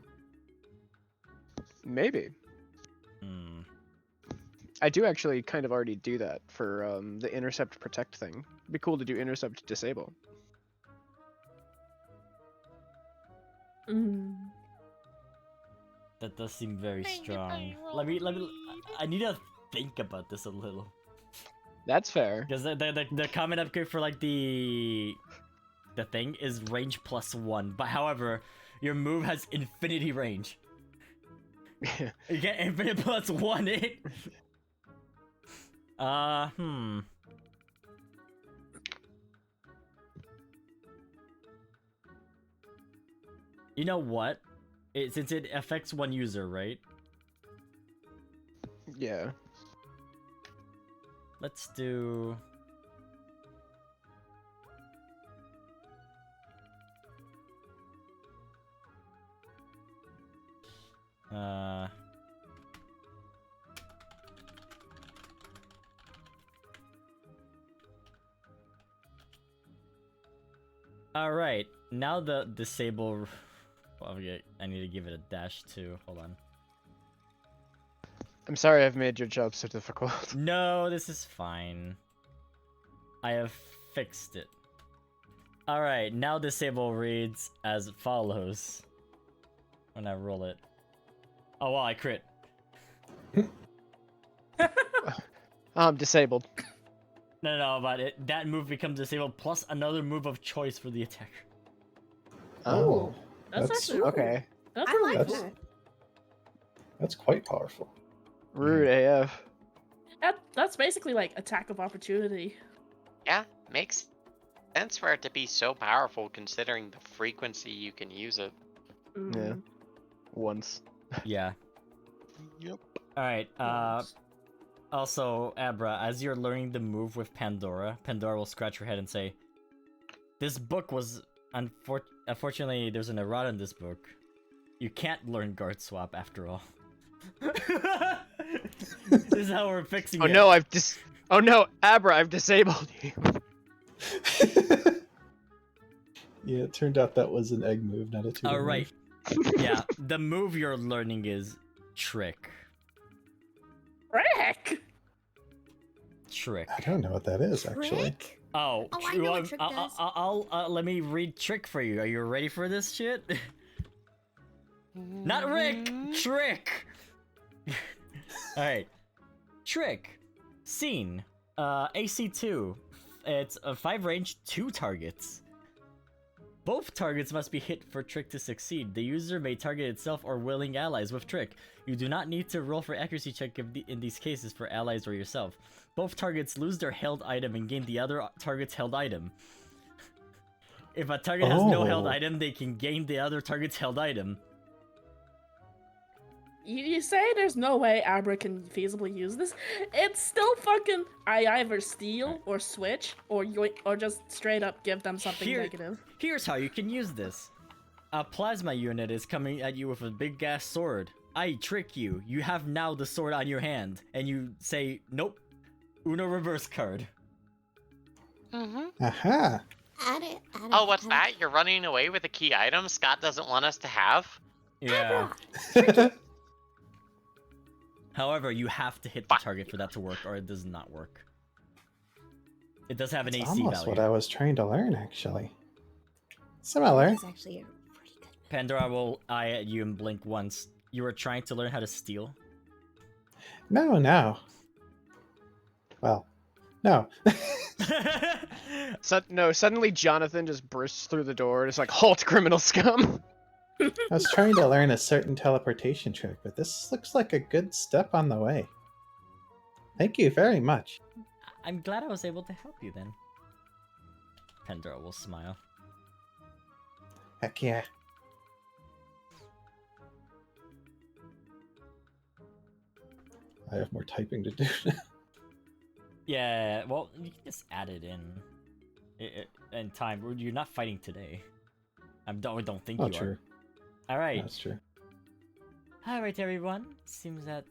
Maybe. I do actually kind of already do that for the intercept protect thing. It'd be cool to do intercept disable. That does seem very strong. Let me. I need to think about this a little. That's fair. Because the common upgrade for like the thing is range +1, but however, your move has infinity range. You get infinite +1 hit. You know what? Since it affects one user, right? Yeah. Let's do... Alright, now the disable... Well, I need to give it a dash too. Hold on. I'm sorry I've made your job so difficult. No, this is fine. I have fixed it. Alright, now disable reads as follows. When I roll it. Oh wow, I crit. I'm disabled. No, but that move becomes disabled plus another move of choice for the attacker. Oh, That's actually okay. That's I really like cool. that. That's quite powerful. Rude AF. That's basically like attack of opportunity. Yeah, makes sense for it to be so powerful considering the frequency you can use it. Yeah. Once. Yeah. Yep. Alright, also, Abra, as you're learning the move with Pandora, Pandora will scratch her head and say, "This book was... Unfortunately, there's an errata in this book. You can't learn guard swap after all." This is how we're fixing it. No, Oh no, Abra, I've disabled you. Yeah, it turned out that was an egg move, not a two. Alright. Yeah, the move you're learning is Trick. Trick. I don't know what that is, actually. Trick? Oh, Oh, I know what Trick does. I'll let me read Trick for you. Are you ready for this shit? Not Rick! Trick! Alright. Trick. Scene. AC2. It's a 5 range, 2 targets. Both targets must be hit for Trick to succeed. The user may target itself or willing allies with Trick. You do not need to roll for accuracy check in these cases for allies or yourself. Both targets lose their held item and gain the other target's held item. If a target has no held Oh. item, they can gain the other target's held item. you say there's no way Abra can feasibly use this. It's still fucking. I either steal or switch or just straight up give them something negative. Here's how you can use this. A plasma unit is coming at you with a big gas sword. I trick you. You have now the sword on your hand, and you say, nope. Uno reverse card. Mm-hmm. Aha! Add it. Oh, what's that? You're running away with a key item Scott doesn't want us to have? Yeah. However, you have to hit the target for that to work, or it does not work. It does have an It's AC almost value. what I was trying to learn, actually. Similar. It's actually a pretty good. Pandora will eye at you and blink once. You were trying to learn how to steal? No. Well, no. Suddenly Jonathan just bursts through the door and is like, halt, criminal scum! I was trying to learn a certain teleportation trick, but this looks like a good step on the way. Thank you very much. I'm glad I was able to help you then. Pandora will smile. Heck yeah. I have more typing to do now. Yeah, well, you can just add it in time. You're not fighting today. I don't think Oh, you true. are. All right. That's true. All right, everyone. Seems that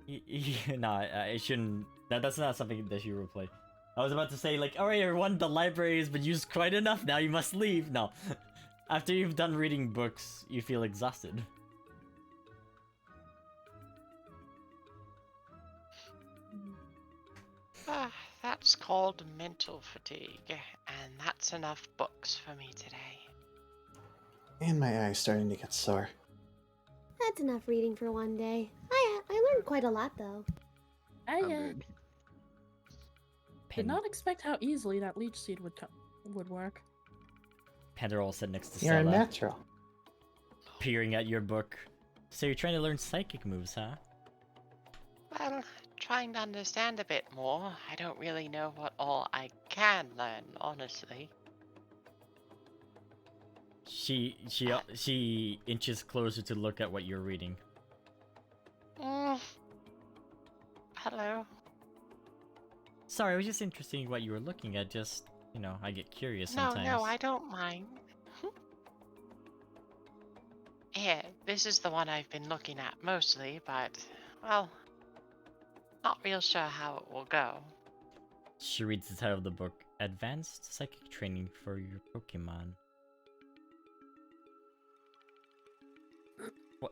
it shouldn't. That's not something that you replay. I was about to say like, all right, everyone, the library has been used quite enough. Now you must leave. No, after you've done reading books, you feel exhausted. That's called mental fatigue, and that's enough books for me today. And my eye's starting to get sore. That's enough reading for one day. I learned quite a lot though. I did not expect how easily that leech seed would work. Pandora will sit next to You're a Stella, natural. peering at your book. So you're trying to learn psychic moves, huh? Well, trying to understand a bit more. I don't really know what all I can learn, honestly. She inches closer to look at what you're reading. Hello. Sorry, it was just interesting what you were looking at. Just, I get curious sometimes. No, I don't mind. Here, this is the one I've been looking at mostly, but, well, not real sure how it will go. She reads the title of the book, Advanced Psychic Training for Your Pokemon.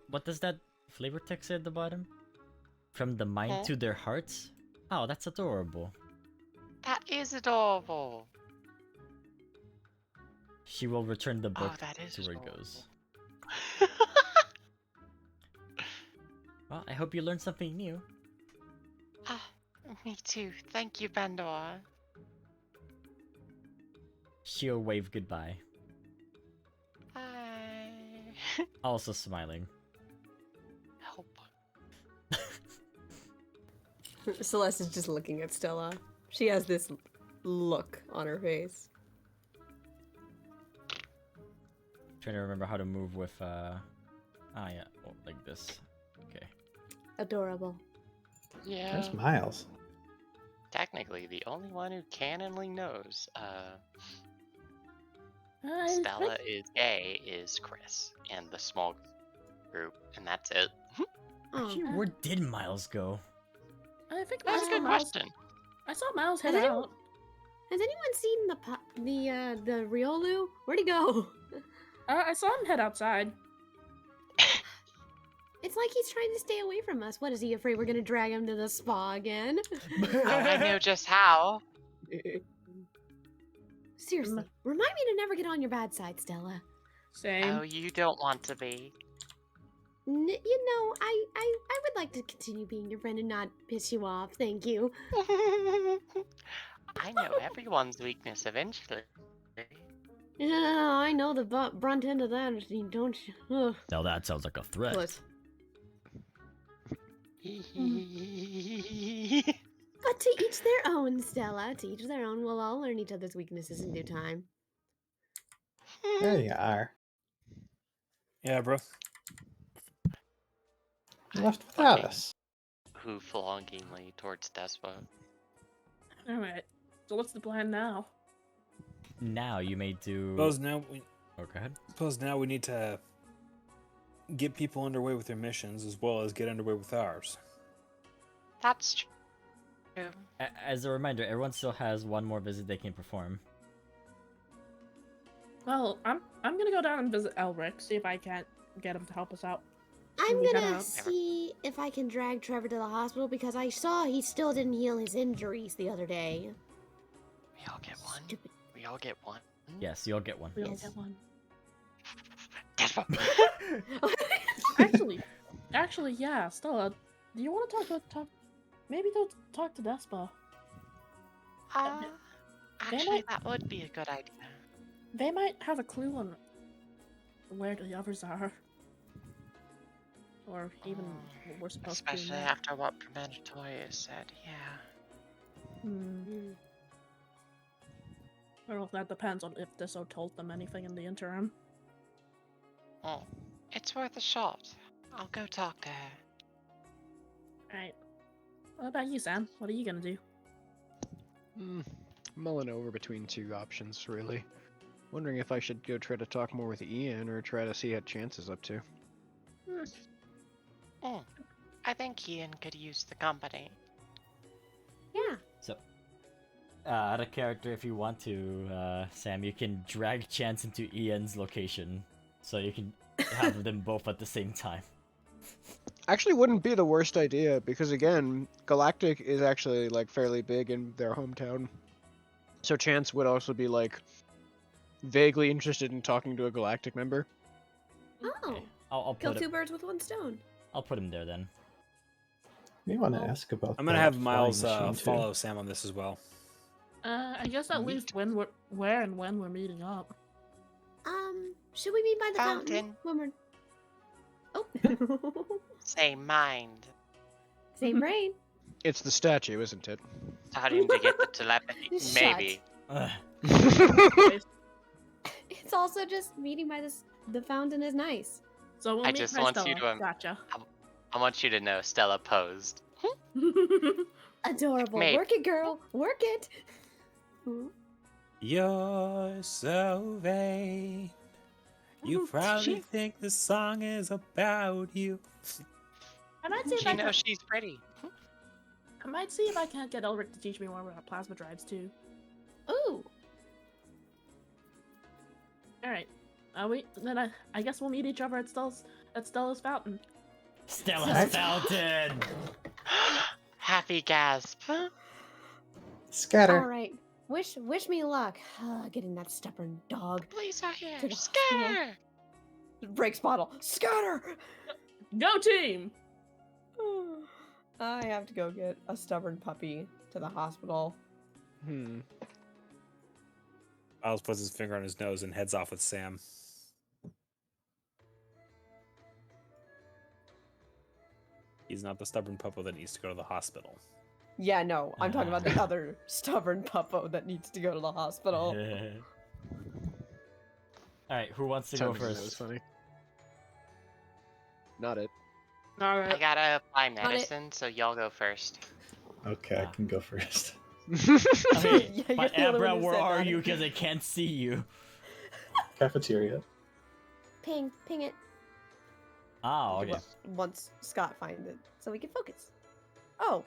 What does that flavor text say at the bottom? From the mind to their hearts? Oh, that's adorable. That is adorable. She will return the book that is to where it adorable. goes. Well, I hope you learned something new. Me too. Thank you, Pandora. She'll wave goodbye, Bye. also smiling. Help. Celeste is just looking at Stella. She has this look on her face. Trying to remember how to move with yeah, like this. Okay. Adorable. Yeah. There's Miles. Technically, the only one who canonly knows I Stella is gay is Chris and the small group, and that's it. Actually, where did Miles go? think That's a good question. I saw Miles head Has out. Has anyone seen the Riolu? Where'd he go? I saw him head outside. It's like he's trying to stay away from us. What, is he afraid we're gonna drag him to the spa again? Oh, I know just how. Seriously, remind me to never get on your bad side, Stella. Same. Oh, you don't want to be. I would like to continue being your friend and not piss you off. Thank you. I know everyone's weakness eventually. Yeah, I know the brunt end of that, don't you? Ugh. Now that sounds like a threat. But to each their own, Stella. To each their own. We'll all learn each other's weaknesses in due time. There you are. Yeah, bro. You left without looking us. Hooflongingly towards Despa. Alright. So what's the plan now? Now you may do. Suppose now we Oh, go ahead. need to get people underway with their missions as well as get underway with ours. That's true. As a reminder, everyone still has one more visit they can perform. Well, I'm gonna go down and visit Elric, see if I can't get him to help us out. I'm we head gonna out? see if I can drag Trevor to the hospital because I saw he still didn't heal his injuries the other day. We all get one. Stupid. We all get one. Yes, you'll get one. We all Yes. get one. Despa. Actually, yeah, Stella, do you want to talk? Maybe don't talk to Despa. Actually, that would be a good idea. They might have a clue on where the others are. Or even what we're supposed Especially to do. after what Professor Toya said, yeah. Well, that depends on if Disso told them anything in the interim. Oh, it's worth a shot. I'll go talk to her. Alright. What about you, Sam? What are you gonna do? Mulling over between two options, really. Wondering if I should go try to talk more with Ian or try to see what Chance is up to. Oh, I think Ian could use the company. Yeah. So, out of character, if you want to, Sam, you can drag Chance into Ian's location, so you can have them both at the same time. Actually wouldn't be the worst idea, because again, Galactic is actually, like, fairly big in their hometown. So Chance would also be, like, vaguely interested in talking to a Galactic member. Oh. Okay. I'll Kill put two it, birds with one stone. I'll put him there then. You want to ask about I'm gonna that have flying Miles machine, too. follow Sam on this as well. I guess at least where and when we're meeting up. Should we meet by the Fountain. when we're... Oh. Same mind. Same brain. It's the statue, isn't it? Starting to get the telepathy. Shut. Maybe. It's also just meeting by the fountain is nice. So we'll I meet just by want Stella. you to Gotcha. I want you to know Stella posed. Adorable. Maybe. Work it, girl. Work it. You're so vain. You probably think the song is about you. I might see if She I knows she's pretty. I might see if I can't get Elric to teach me more about plasma drives too. Ooh. All right. Then I guess we'll meet each other at Stella's fountain. Stella's fountain! Happy gasp. Scatter. All right. Wish me luck. Getting that stubborn dog. Police are here. To the Scatter! Breaks bottle. Scatter. Go team! I have to go get a stubborn puppy to the hospital. Miles puts his finger on his nose and heads off with Sam. He's not the stubborn puppo that needs to go to the hospital. Yeah, no, I'm talking about the other stubborn puppo that needs to go to the hospital. Alright, who wants to go That was first? funny. Not it. All I right. gotta apply it. medicine, so y'all go first. Okay, I can go first. Okay, Yeah, you're but the only one Abra, who where said are that. you? Because I can't see you. Cafeteria. Ping it. Oh, okay. Once Scott finds it, so we can focus. Oh,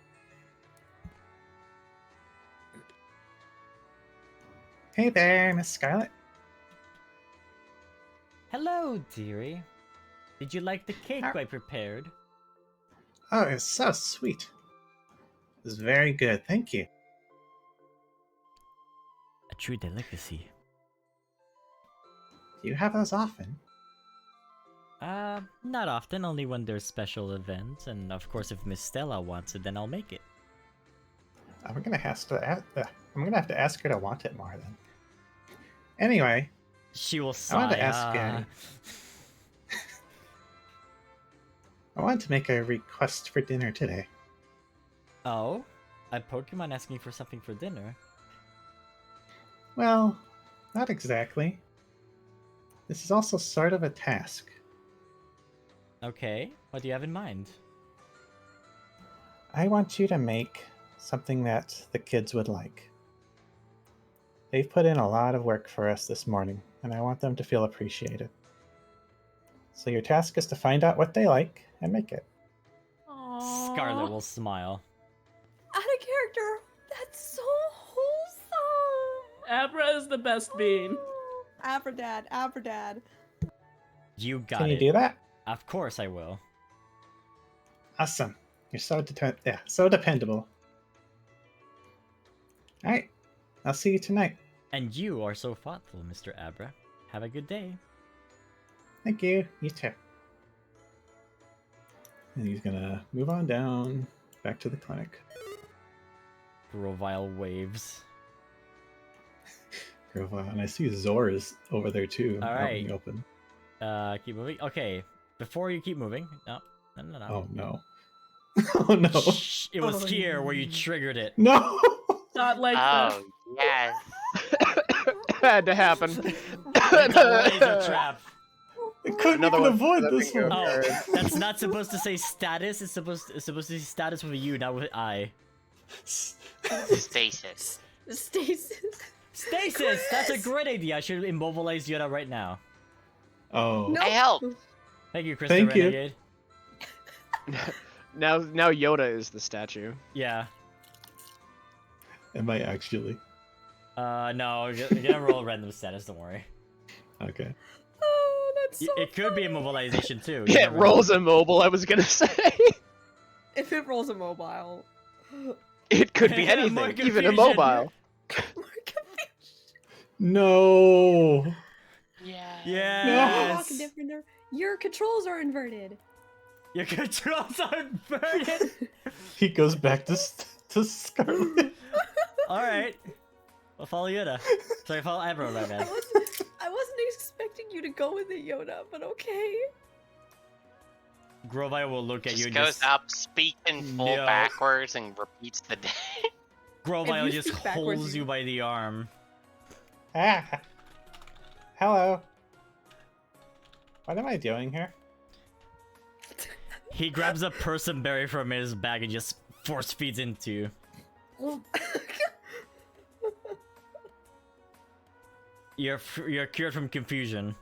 Hey there, Miss Scarlet. Hello, dearie. Did you like the cake How- I prepared? Oh, it's so sweet. It was very good, thank you. A true delicacy. Do you have those often? Not often, only when there's special events, and of course if Miss Stella wants it, then I'll make it. I'm gonna have to ask her to want it more then. Anyway, She will I sigh. wanted to ask I wanted to make a request for dinner today. Oh? A Pokemon asking for something for dinner? Well, not exactly. This is also sort of a task. Okay, what do you have in mind? I want you to make something that the kids would like. They've put in a lot of work for us this morning, and I want them to feel appreciated. So your task is to find out what they like and make it. Scarlet will smile. Out of character. That's so wholesome. Abra is the best bean. Abradad, Abradad. You got Can it. you do that? Of course I will. Awesome. You're so so dependable. All right. I'll see you tonight. And you are so thoughtful, Mr. Abra. Have a good day. Thank you. You too. And he's gonna move on down back to the clinic. Grovile waves. And I see Zor is over there too. All out right. in the open. Keep moving. Okay. Before you keep moving. No. Oh no. Oh no. Shh, it was here where you triggered it. No. Not like that. Oh, yes. Had to happen. Laser trap. I couldn't Another even one. avoid Another this bingo. one. Oh, that's not supposed to say status. It's supposed to say status with a U, not with I. Stasis. Stasis. Stasis! That's a great idea. I should immobilize Yoda right now. Oh. No. I help. Thank you, Krista Thank you. Renegade. Now Yoda is the statue. Yeah. Am I actually? No, you're gonna roll random status, don't worry. Okay. Oh, that's so It could be funny. immobilization too. you It never know. rolls immobile, I was gonna say. If it rolls a mobile. It could be More anything, even confusion. immobile. No. Yeah. Yes! Fucking different. Your controls are inverted. Your controls are inverted! He goes back to Scarlet. Alright. We'll follow Yoda. Sorry, follow Abra, my I bad. wasn't expecting you to go with it, Yoda, but okay. Grovile will look at you Just and goes just... up, speaks in full No. backwards, and repeats the day. Grovile If you just speak backwards, holds you by the arm. Ah. Hello. What am I doing here? He grabs a person berry from his bag and just force feeds into you. You're cured from confusion.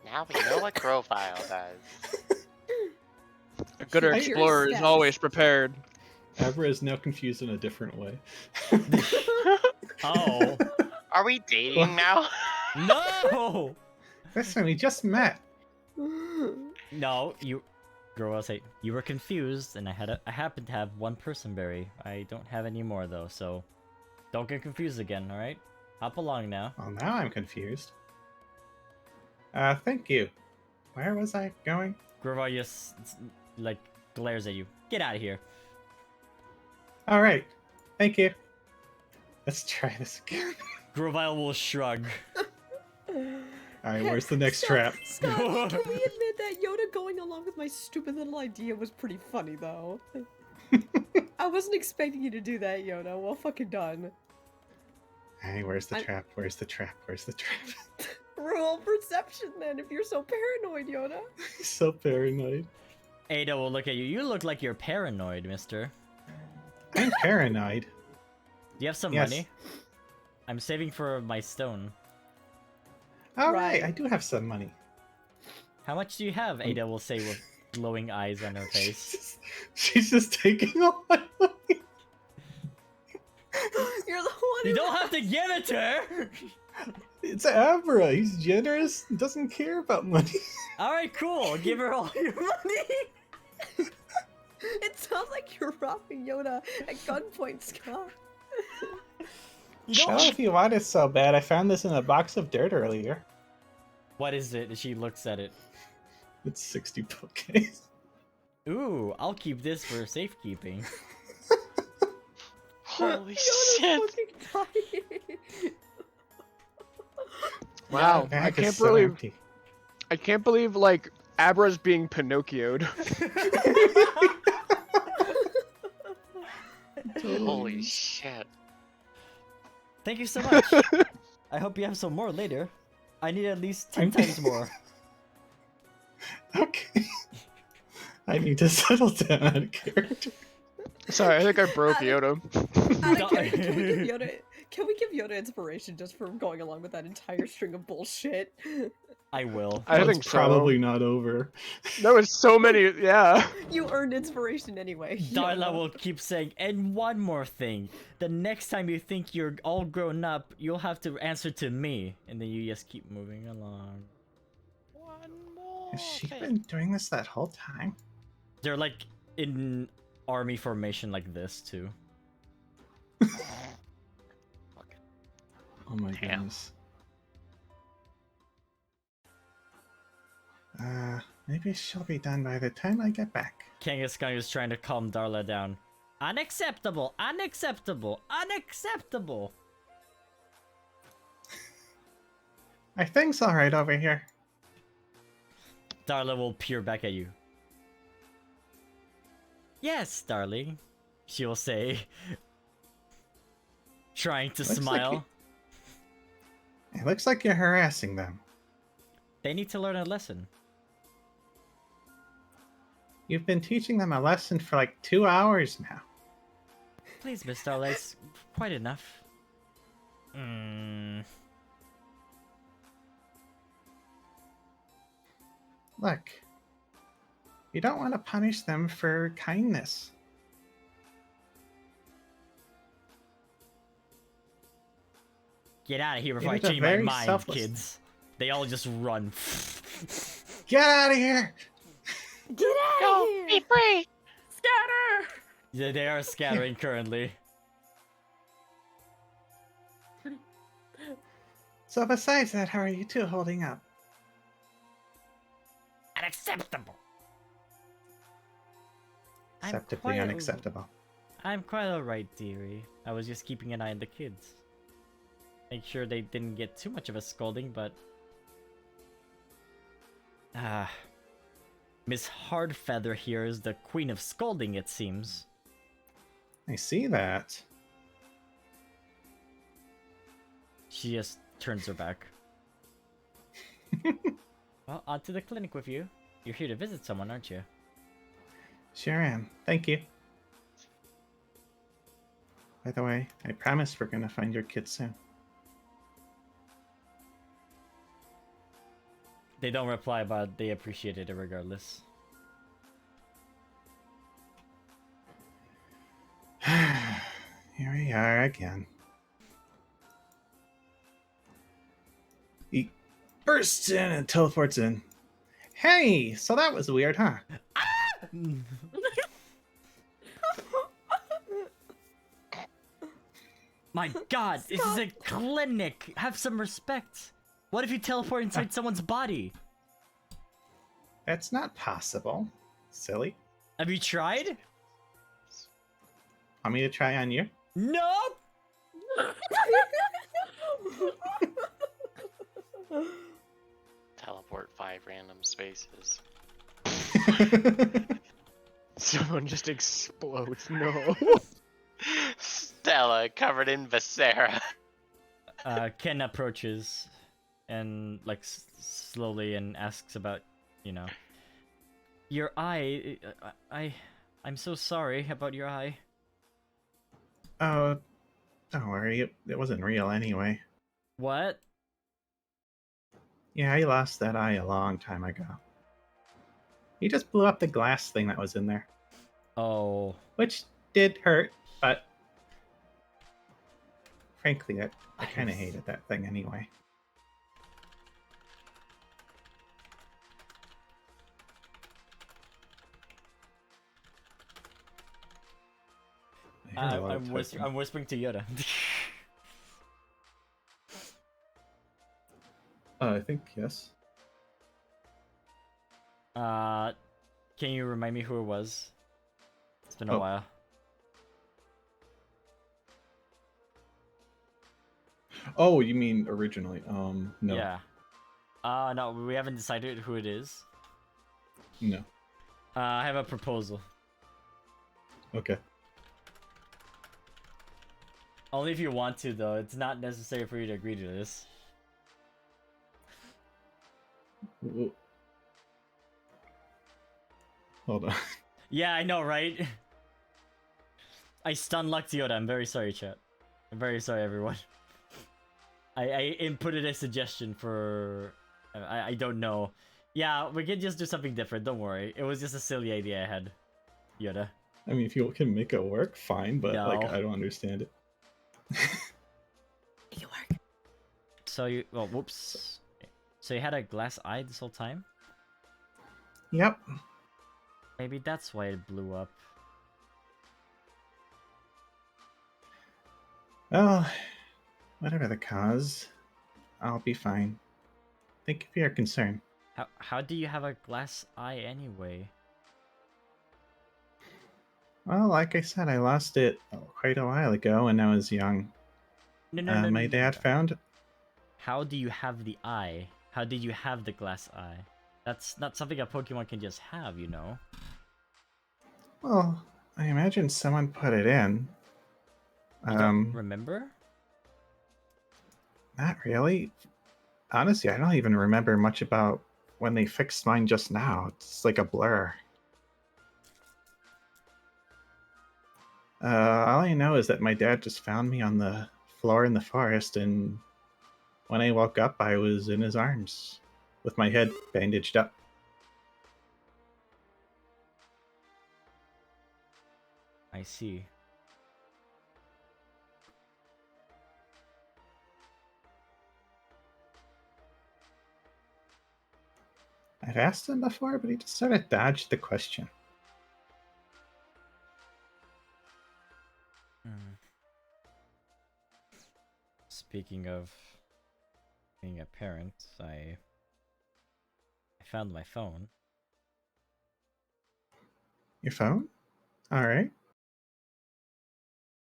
Now we know what Grovile does. A good Your explorer is stats. always prepared. Abra is now confused in a different way. Oh. Are we dating now? No! Listen, we just met. No, you... Girl, I'll say, you were confused, and I happen to have one person berry. I don't have any more, though, so... Don't get confused again, alright? Hop along now. Well, now I'm confused. Thank you. Where was I going? Grovile just, like, glares at you. Get out of here. All right. Thank you. Let's try this again. Grovile will shrug. All right, where's the next trap? Scott, can we admit that Yoda going along with my stupid little idea was pretty funny, though? I wasn't expecting you to do that, Yoda. Well, fucking done. Hey, where's the trap? Where's the trap? Where's the trap? Roll perception, then, if you're so paranoid, Yoda. He's so paranoid. Ada will look at you. You look like you're paranoid, mister. I'm paranoid. Do you have some Yes. money? I'm saving for my stone. All right, Right. I do have some money. How much do you have? Ada will say with glowing eyes on her face. She's just taking all my money. You're the one You who don't have to give it to her! It's Abra. He's generous. Doesn't care about money. Alright, cool. Give her all your money. It sounds like you're robbing Yoda at gunpoint, Scott. You Well, don't... if you want it so bad, I found this in a box of dirt earlier. What is it? She looks at it. It's 60 bouquets. Ooh, I'll keep this for safekeeping. Holy Yoda's shit. fucking dying. Wow, The I bag is can't so believe empty. like Abra's being Pinocchioed. Holy shit. Thank you so much. I hope you have some more later. I need at least 10 times more. Okay. I need to settle down out of character. Sorry, I think I broke Out Yoda. of character, can we give Yoda? Can we give Yoda inspiration just for going along with that entire string of bullshit? I will. I Well, think it's so. probably not over. There was so many. Yeah. You earned inspiration anyway. Darla Yoda. will keep saying, and one more thing. The next time you think you're all grown up, you'll have to answer to me. And then you just keep moving along. One more. Has she thing. been doing this that whole time? They're like in army formation like this too. Oh my Damn. goodness. Maybe she'll be done by the time I get back. Kangaskhan is trying to calm Darla down. Unacceptable! Unacceptable! Unacceptable! Are things alright over here? Darla will peer back at you. Yes, darling, she will say, trying to Looks like smile. It looks like you're harassing them. They need to learn a lesson. You've been teaching them a lesson for like 2 hours now. Please, Miss Darla, it's quite enough. Look, you don't want to punish them for kindness. Get out of here before I It is a change my very mind, selfless- kids. They all just run. Get out of here! Get out Go, of here! be free. Scatter! Yeah, they are scattering currently. So besides that, how are you two holding up? Unacceptable! I'm Acceptably quite unacceptable. I'm quite alright, dearie. I was just keeping an eye on the kids. Make sure they didn't get too much of a scolding, but... Miss Hardfeather here is the queen of scolding, it seems. I see that. She just turns her back. Well, on to the clinic with you. You're here to visit someone, aren't you? Sure am. Thank you. By the way, I promise we're gonna find your kids soon. They don't reply, but they appreciate it regardless. Here we are again. He bursts in and teleports in. Hey, so that was weird, huh? My god, this is a clinic! Have some respect! What if you teleport inside someone's body? That's not possible. Silly. Have you tried? Want me to try on you? Nope! Teleport 5 random spaces. Someone just explodes. No. Stella covered in viscera. Ken approaches and like slowly and asks about, you know, your eye. I'm so sorry about your eye. Oh, don't worry. It wasn't real anyway. What? Yeah, he lost that eye a long time ago. He just blew up the glass thing that was in there. Oh. Which did hurt, but frankly, I kind of hated that thing anyway. I hear a lot of typing. I'm whispering to Yoda. I think yes. Can you remind me who it was? It's been a Oh. while. Oh, you mean originally? No. Yeah. No, we haven't decided who it is. No. I have a proposal. Okay. Only if you want to, though. It's not necessary for you to agree to this. Well, Hold on. Yeah, I know, right? I stun lucked Yoda. I'm very sorry, chat. I'm very sorry, everyone. I inputted a suggestion for... I don't know. Yeah, we can just do something different. Don't worry. It was just a silly idea I had, Yoda. I mean, if you can make it work, fine, but like, No. I don't understand it. Make it work. So you... Well, whoops. So you had a glass eye this whole time? Yep. Maybe that's why it blew up. Well, whatever the cause, I'll be fine. Thank you for your concern. How do you have a glass eye anyway? Well, like I said, I lost it quite a while ago when I was young. No, My dad found... How do you have the eye? How did you have the glass eye? That's not something a Pokemon can just have, you know? Well, I imagine someone put it in. You don't remember? Not really. Honestly, I don't even remember much about when they fixed mine just now. It's like a blur. All I know is that my dad just found me on the floor in the forest, and when I woke up, I was in his arms, with my head bandaged up. I see. I've asked him before, but he just sort of dodged the question. Speaking of being a parent, I found my phone. Your phone? Alright.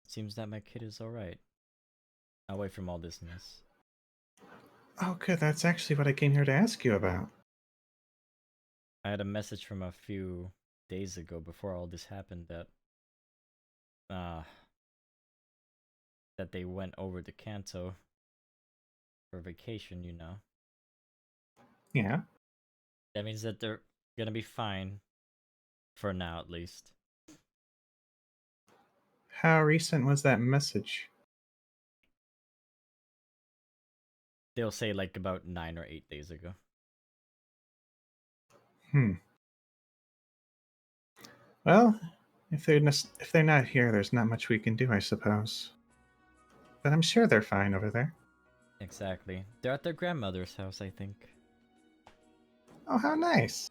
Seems that my kid is alright. Away from all this mess. Oh, good. That's actually what I came here to ask you about. I had a message from a few days ago before all this happened that they went over to Kanto for vacation, you know. Yeah. That means that they're gonna be fine. For now, at least. How recent was that message? They'll say like about 9 or 8 days ago. Well, if they're not here, there's not much we can do, I suppose. But I'm sure they're fine over there. Exactly. They're at their grandmother's house, I think. Oh, how nice.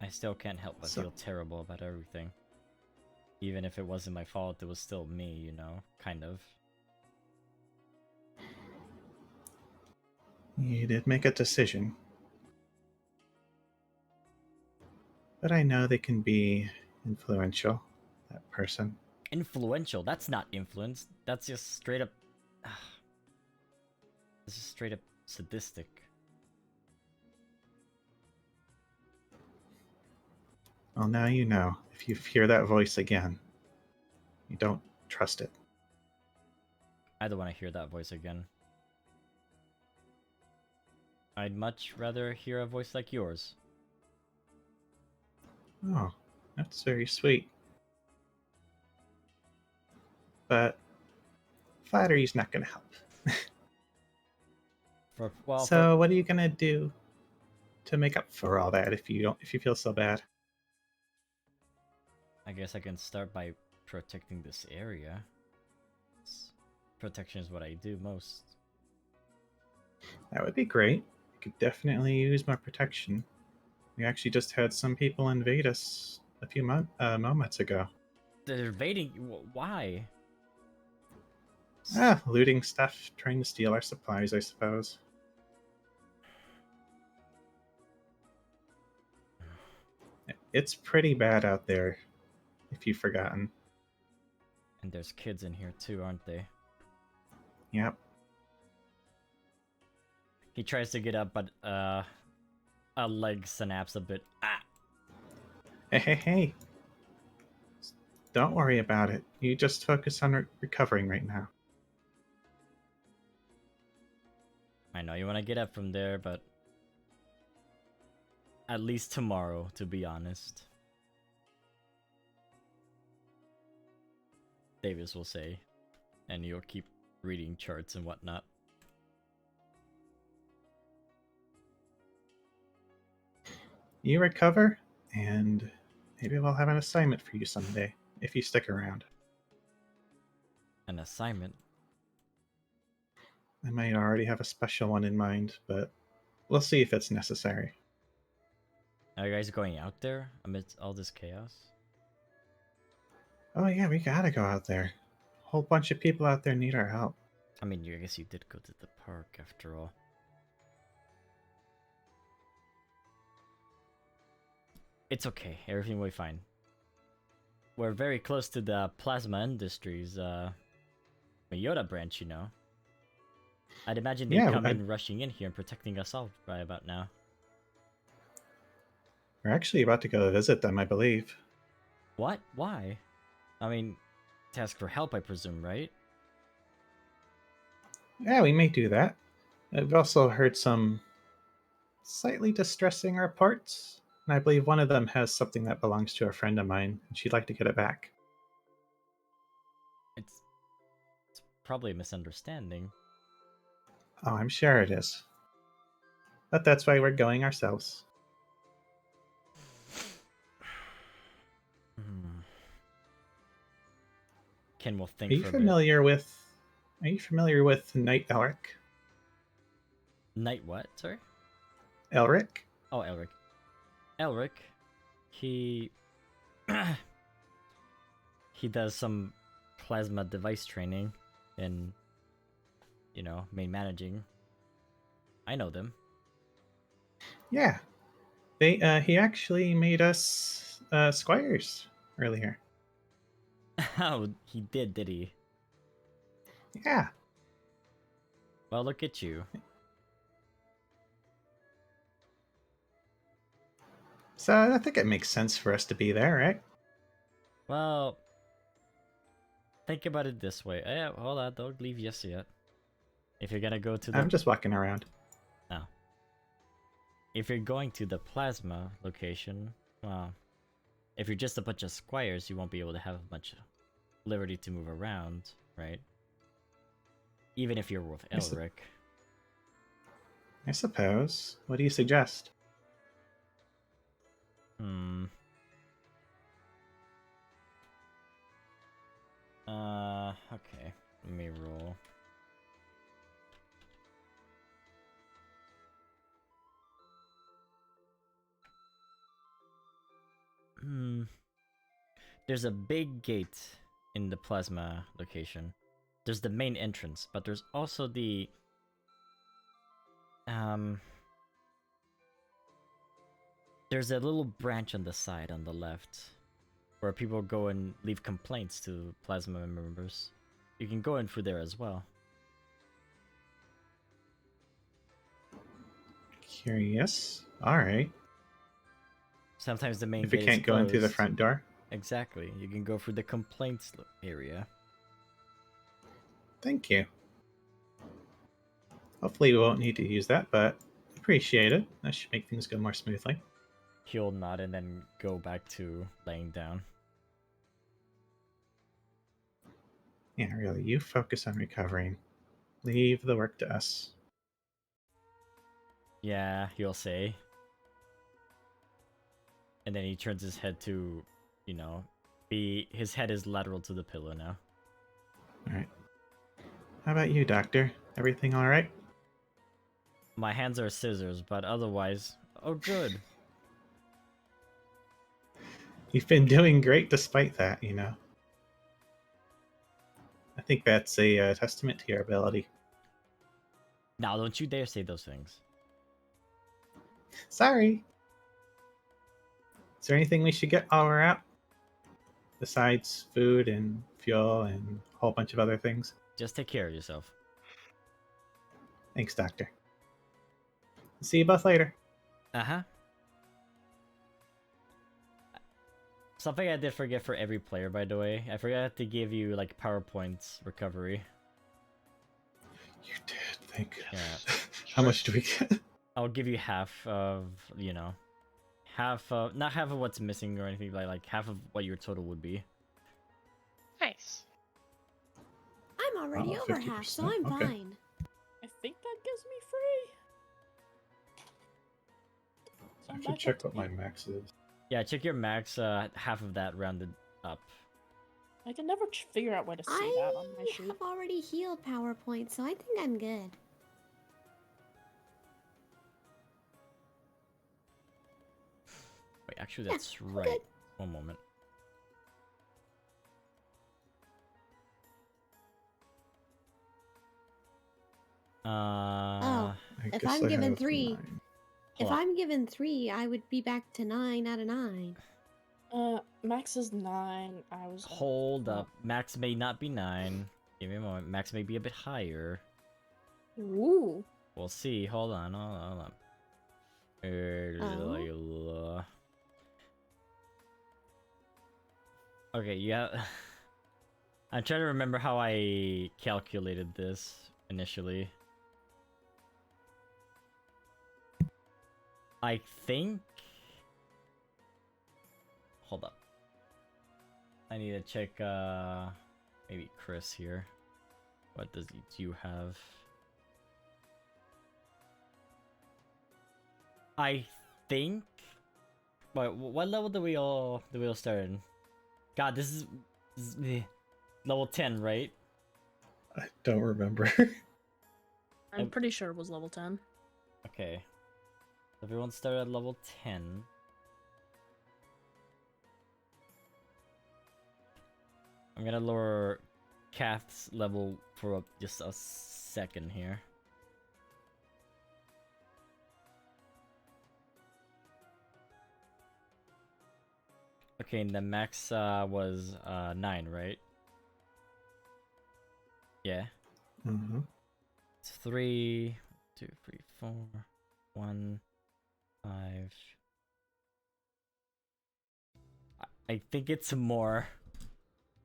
I still can't help but So- feel terrible about everything. Even if it wasn't my fault, it was still me, you know? Kind of. You did make a decision. But I know they can be influential, that person. Influential? That's not influence. That's just straight up... This is straight up sadistic. Well, now you know. If you hear that voice again, you don't trust it. I don't want to hear that voice again. I'd much rather hear a voice like yours. Oh, that's very sweet. But flattery's not going to help. So what are you going to do to make up for all that if you feel so bad? I guess I can start by protecting this area. Protection is what I do most. That would be great. We could definitely use more protection. We actually just had some people invade us a few moments ago. They're invading? Why? Looting stuff, trying to steal our supplies, I suppose. It's pretty bad out there, if you've forgotten. And there's kids in here too, aren't they? Yep. He tries to get up, but a leg snaps a bit. Ah! Hey. Don't worry about it. You just focus on recovering right now. I know you want to get up from there, but At least tomorrow, to be honest. Davis will say. And you'll keep reading charts and whatnot. You recover, and maybe we'll have an assignment for you someday, if you stick around. An assignment? I might already have a special one in mind, but we'll see if it's necessary. Are you guys going out there amidst all this chaos? Oh yeah, we gotta go out there. A whole bunch of people out there need our help. I mean, I guess you did go to the park after all. It's okay, everything will be fine. We're very close to the Plasma Industries, Mayotta branch, you know. I'd imagine they'd come in rushing in here and protecting us all by about now. We're actually about to go visit them, I believe. What? Why? I mean, to ask for help, I presume, right? Yeah, we may do that. I've also heard some slightly distressing reports, and I believe one of them has something that belongs to a friend of mine, and she'd like to get it back. It's probably a misunderstanding. Oh, I'm sure it is. But that's why we're going ourselves. Ken will think. Are you familiar with Knight Elric? Knight what? Sorry? Elric? Oh, Elric. Elric, he does some plasma device training and, you know, main managing. I know them. Yeah. He actually made us squires earlier. Oh, he did he? Yeah. Well, look at you. So I think it makes sense for us to be there, right? Well, think about it this way. Hold on, don't leave yes yet. If you're gonna go to the... I'm just walking around. Oh. If you're going to the plasma location, well, if you're just a bunch of squires, you won't be able to have much liberty to move around, right? Even if you're with Elric. I suppose. What do you suggest? Okay. Let me roll. There's a big gate in the plasma location. There's the main entrance, but there's also the there's a little branch on the side on the left where people go and leave complaints to plasma members. You can go in through there as well. Curious. Alright. Sometimes the main if gate we can't is go in through the closed. front door? Exactly. You can go through the complaints area. Thank you. Hopefully we won't need to use that, but appreciate it. That should make things go more smoothly. He'll nod and then go back to laying down. Yeah, really, you focus on recovering. Leave the work to us. Yeah, he'll say. And then he turns his head to, you know, his head is lateral to the pillow now. Alright. How about you, Doctor? Everything alright? My hands are scissors, but otherwise, oh good. You've been doing great despite that, you know. I think that's a testament to your ability. Now, don't you dare say those things. Sorry. Is there anything we should get while we're out? Besides food and fuel and a whole bunch of other things? Just take care of yourself. Thanks, Doctor. See you both later. Uh-huh. Something I did forget for every player, by the way. I forgot to give you, like, PowerPoints recovery. You did, thank you. Yeah. How much do we get? I'll give you half of, you know, half of, not half of what's missing or anything, like half of what your total would be. Nice. I'm already Oh, over half, so 50%, I'm okay. fine. I think that gives me free. So I I'm should back check up to what my eight. max is. Yeah, check your max. Half of that rounded up. I can never figure out where to see that on my I sheet. have already healed PowerPoint, so I think I'm good. Wait, actually, Yeah, that's I'm right. good. One moment. Oh, I if guess I'm I given have 3, 9. if Hold on. I'm given 3, I would be back to 9 out of 9. Max is 9. I was at Hold 4. up. Max may not be 9. Give me a moment. Max may be a bit higher. Ooh. We'll see. Hold on. Hold on. Okay, yeah. I'm trying to remember how I calculated this initially. I think... Hold up. I need to check, maybe Chris here. What does you have? I think... Wait, what level do we all start in? God, this is level 10, right? I don't remember. I'm pretty sure it was level 10. Okay. Everyone started at level 10. I'm gonna lower Kath's level for just a second here. Okay, and the max was 9, right? Yeah. Mm-hmm. It's 3, 2, 3, 4, 1, 5. I think it's more.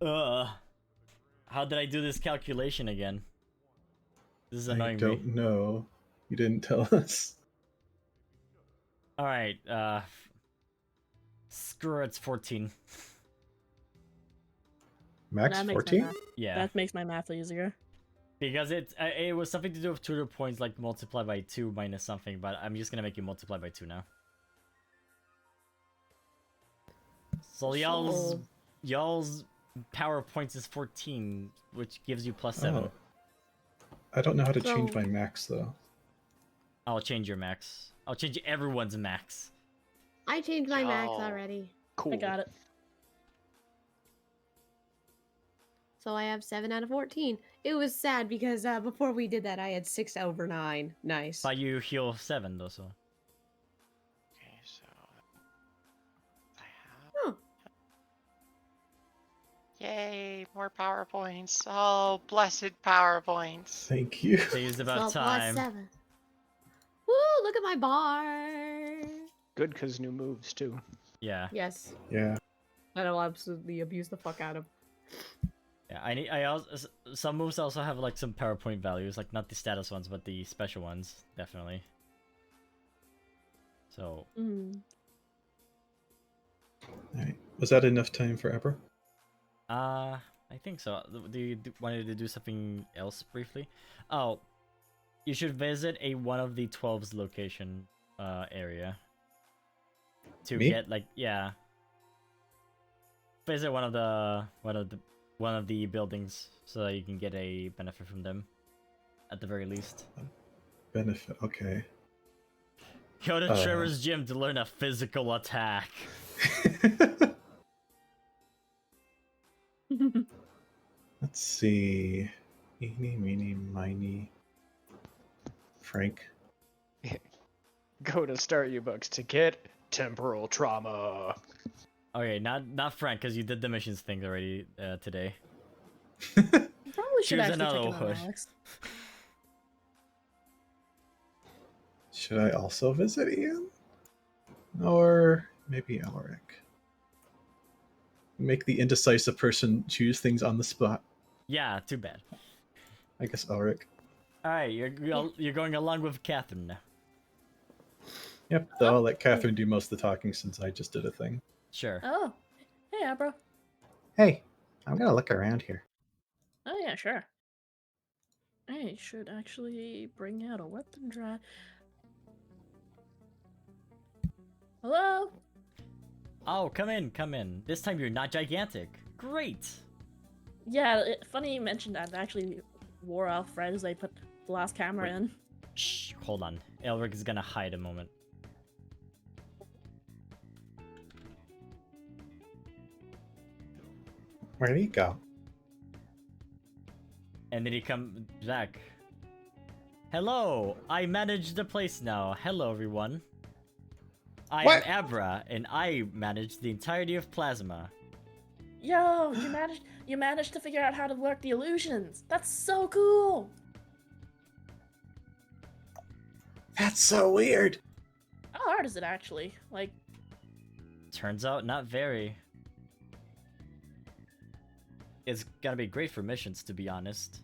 How did I do this calculation again? This is I annoying me. don't know. You didn't tell us. Alright, screw it, it's 14. Max That makes my 14? math. Yeah. That makes my math easier. Because it was something to do with tutor points, like multiply by 2 minus something, but I'm just gonna make you multiply by 2 now. So y'all's power points is 14, which gives you plus 7. Oh. I don't know how to change So- my max though. I'll change your max. I'll change everyone's max. I changed my max Yo. already. Cool. I got it. So I have 7 out of 14. It was sad because before we did that, I had 6 over 9. Nice. But you heal 7 though, so. Okay, so I have. Oh, Yay, more PowerPoints. Oh, blessed PowerPoints. Thank you. So it's about so time. plus 7. Woo, look at my bar. Good, because new moves, too. Yeah. Yes. Yeah. And I'll absolutely abuse the fuck out of. Yeah, I also, some moves also have like some PowerPoint values, like not the status ones, but the special ones, definitely. So, Alright. Was that enough time for Eber? I think so. Do you wanted to do something else briefly? Oh, you should visit one of the 12's location area to Me? get like visit one of the buildings so that you can get a benefit from them at the very least. Benefit, okay. Go to Trevor's gym to learn a physical attack. Let's see. Eeny, meeny, miny. Frank. Go to Start You Books to get temporal trauma. Okay, not Frank, because you did the missions thing already today. Probably should Choose actually another check it out, one. Alex. Should I also visit Ian? Or maybe Alaric? Make the indecisive person choose things on the spot. Yeah, too bad. I guess Alaric. All right, you're going along with Catherine now. Yep, though I'll let Catherine do most of the talking since I just did a thing. Sure. Oh, hey, Abra. Hey, I'm gonna look around here. Oh yeah, sure. I should actually bring out a weapon drive. Hello? Oh, come in, come in. This time you're not gigantic. Great. Yeah, funny you mentioned that. They actually wore off right as they put the last camera Wait. in. Shh, hold on. Elric is gonna hide a moment. Where'd he go? And then he comes back. Hello, I manage the place now. Hello, everyone. I What? am Abra, and I manage the entirety of Plasma. Yo, you managed to figure out how to work the illusions. That's so cool. That's so weird. How hard is it actually? Like, Turns out, not very. It's gonna be great for missions, to be honest.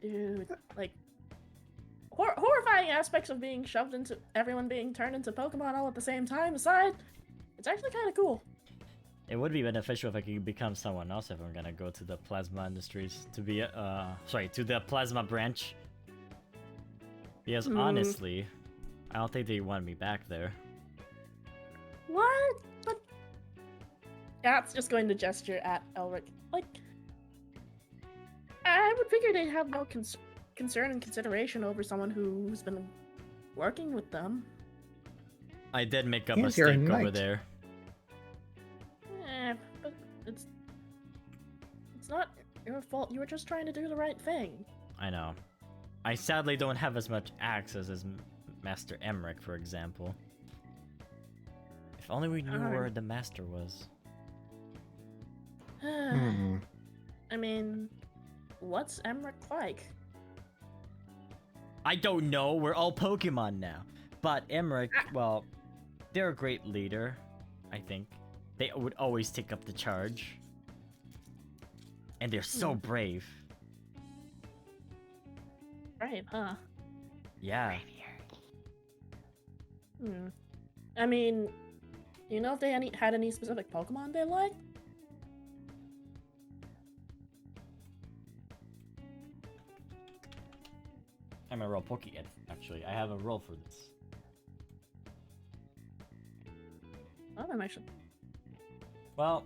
dude, like horrifying aspects of being shoved into everyone being turned into Pokemon all at the same time aside, it's actually kind of cool. It would be beneficial if I could become someone else if I'm gonna go to the Plasma Industries to be, to the Plasma branch. Because honestly, I don't think they want me back there. What? But Cat's just going to gesture at Elric. Like, I would figure they'd have no concern and consideration over someone who's been working with them. I did make a And you're a mistake over knight. there. But it's not your fault. You were just trying to do the right thing. I know. I sadly don't have as much access as Master Emmerich, for example. If only we knew where the master was. I mean, what's Emmerich like? I don't know, we're all Pokemon now. But Emmerich, well, they're a great leader, I think. They would always take up the charge. And they're so brave. Brave, huh? Yeah. I mean, you know if they had any specific Pokemon they liked? I'm a roll Pokédex, actually. I have a roll for this. Oh, that makes sense. Well,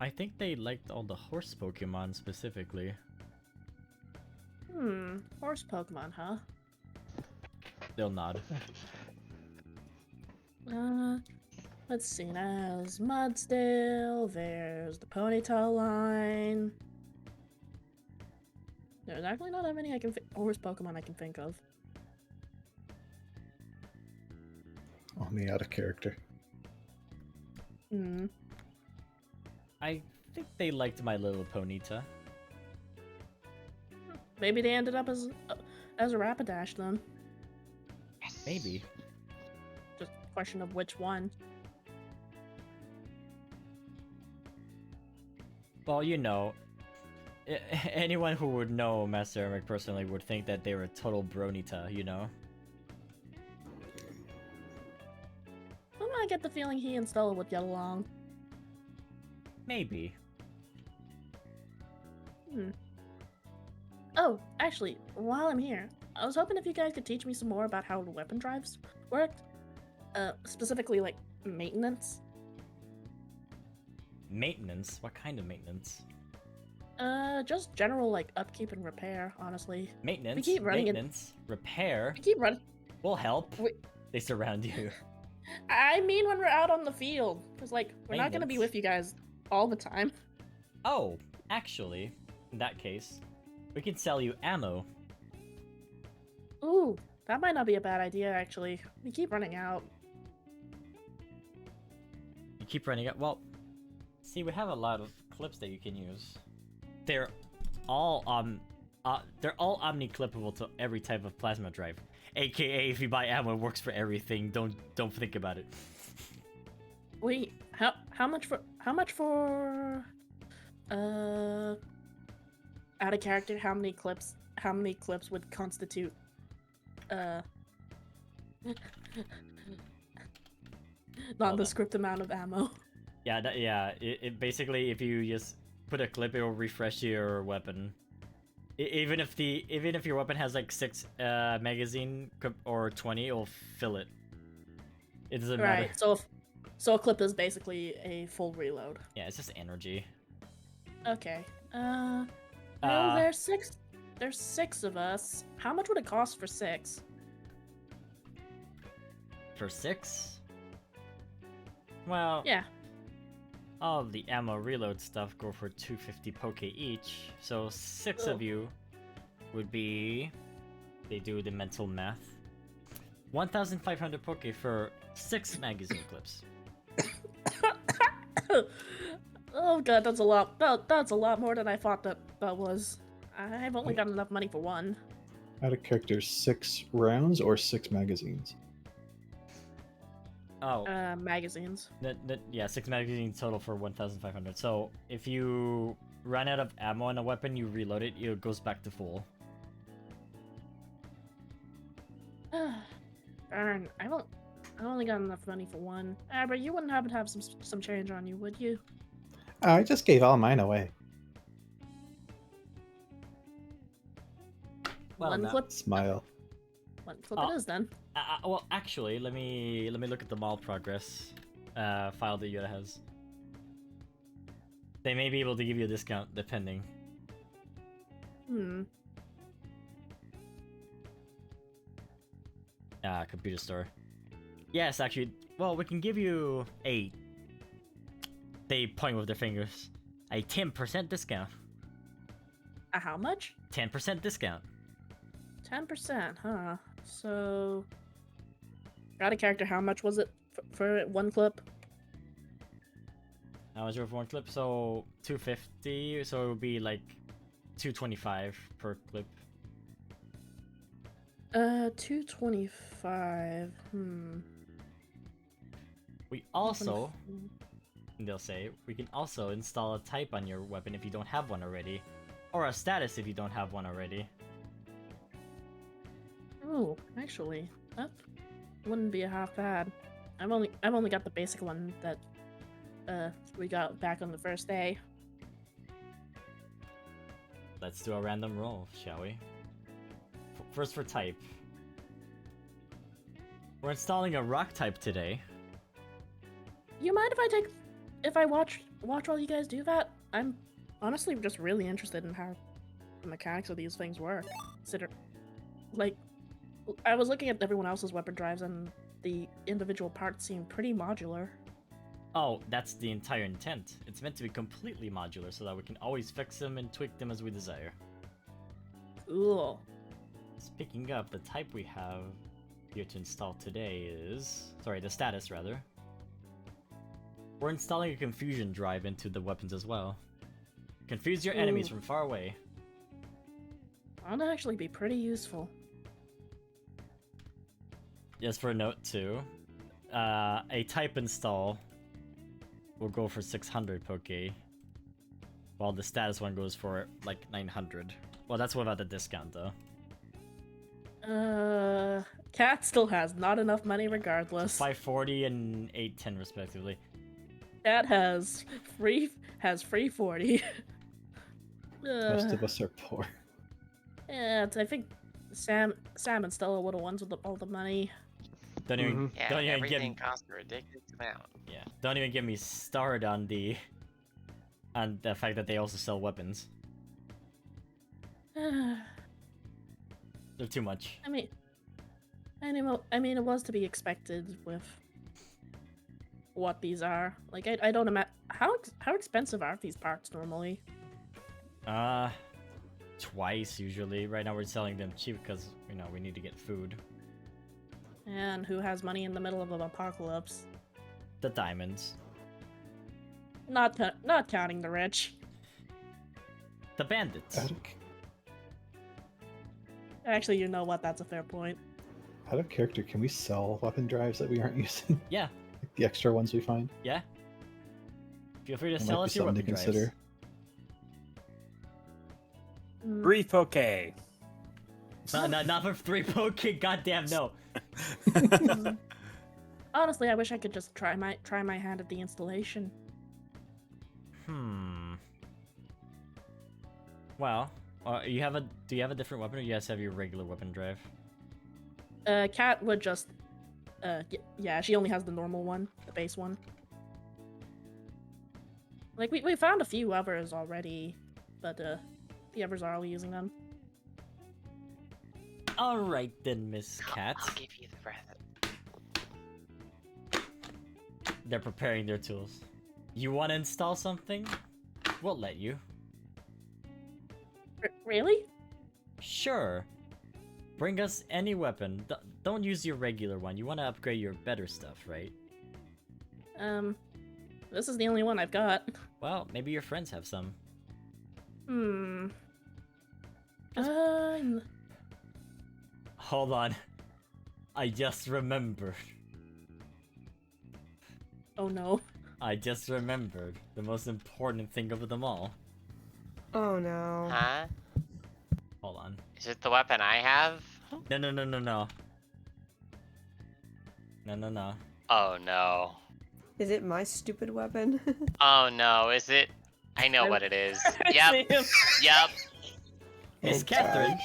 I think they liked all the horse Pokemon specifically. Horse Pokemon, huh? They'll nod. Let's see now. There's Mudsdale, there's the Ponytail line. There's actually not that many horse Pokemon I can think of. Only out of character. I think they liked My Little Ponyta. Maybe they ended up as a Rapidash then. Maybe. Just a question of which one. Well, you know, anyone who would know Master Emmerich personally would think that they were total Bronita, you know? I get the feeling he and Stella would get along. Maybe. Oh, actually, while I'm here, I was hoping if you guys could teach me some more about how the weapon drives worked. Specifically, like, maintenance. Maintenance? What kind of maintenance? Just general, like, upkeep and repair, honestly. Maintenance? We keep running maintenance? Repair? We keep running. We'll help. They surround you. I mean when we're out on the field. Because, like, we're not going to be with you guys all the time. Oh, actually, in that case, we can sell you ammo. Ooh, that might not be a bad idea, actually. We keep running out. You keep running out? Well, see, we have a lot of clips that you can use. They're all omni-clippable to every type of plasma drive. AKA, if you buy ammo, it works for everything. Don't think about it. Wait, how much for out of character, how many clips would constitute nondescript amount of ammo. Yeah, it basically, if you just put a clip, it will refresh your weapon. Even if your weapon has like 6 magazine or 20, it'll fill it. It doesn't matter. Right. So a clip is basically a full reload. Yeah, it's just energy. Okay. Well, there's 6. There's 6 of us. How much would it cost for 6? For 6? Well, Yeah. all of the ammo reload stuff go for 250 poke each. So 6 of you would be, they do the mental math, 1,500 poke for 6 magazine clips. Oh god, that's a lot. That's a lot more than I thought that was. I've only got enough money for 1. Out of character, 6 rounds or 6 magazines? Oh. Magazines. Yeah, 6 magazines total for 1,500. So if you run out of ammo on a weapon, you reload it, it goes back to full. Darn, I've only got enough money for 1. But you wouldn't happen to have some change on you, would you? I just gave all mine away. Well, 1 no. clip. Smile. 1 clip it is then. Well, actually, let me look at the mall progress file that Yoda has. They may be able to give you a discount depending. Computer store. Yes, actually. Well, we can give you a. They point with their fingers. A 10% discount. A how much? 10% discount. 10%, huh? So, got a character. How much was it for 1 clip? How much for 1 clip? So 250. So it would be like 225 per clip. 225. We also, they'll say, we can also install a type on your weapon if you don't have one already, or a status if you don't have one already. Oh, actually, that wouldn't be a half bad. I've only got the basic one that we got back on the first day. Let's do a random roll, shall we? First for type. We're installing a rock type today. You mind if I watch while you guys do that? I'm honestly just really interested in how the mechanics of these things work. Like, I was looking at everyone else's weapon drives and the individual parts seem pretty modular. Oh, that's the entire intent. It's meant to be completely modular so that we can always fix them and tweak them as we desire. Cool. Speaking of, the type we have here to install today is... Sorry, the status rather. We're installing a confusion drive into the weapons as well. Confuse your enemies from far away. That'd actually be pretty useful. Just for a note too, a type install will go for 600 poke, while the status one goes for like 900. Well, that's without the discount though. Cat still has not enough money regardless. So 540 and 810 respectively. Cat has free 40. Most of us are poor. Yeah, I think Sam and Stella were the ones with all the money. Don't even everything costs a ridiculous amount. Yeah, don't even get me started on the fact that they also sell weapons. They're too much. I mean, it was to be expected with what these are. Like, I don't imagine how expensive are these parts normally. Twice usually. Right now we're selling them cheap because we need to get food. And who has money in the middle of an apocalypse? The diamonds. Not counting the rich. The bandits. Actually, you know what? That's a fair point. Out of character, can we sell weapon drives that we aren't using? Yeah. Like the extra ones we find? Yeah. Feel free to That sell might be us your something weapon to consider. drives. 3 poke. Not for 3 poke kick. Goddamn no. Honestly, I wish I could just try my hand at the installation. Well, do you have a different weapon, or you guys have your regular weapon drive? Cat would just, yeah, she only has the normal one, the base one. Like we found a few others already, but the others are all using them. All right then, Miss Cat. I'll give you the breath. They're preparing their tools. You want to install something? We'll let you. Really? Sure. Bring us any weapon. Don't use your regular one. You want to upgrade your better stuff, right? This is the only one I've got. Well, maybe your friends have some. Hold on. I just remembered. Oh no. I just remembered the most important thing of them all. Oh no. Huh? Hold on. Is it the weapon I have? No. No. Oh no. Is it my stupid weapon? Oh no, is it? I know what it is. Yep. Yep. Miss Catherine,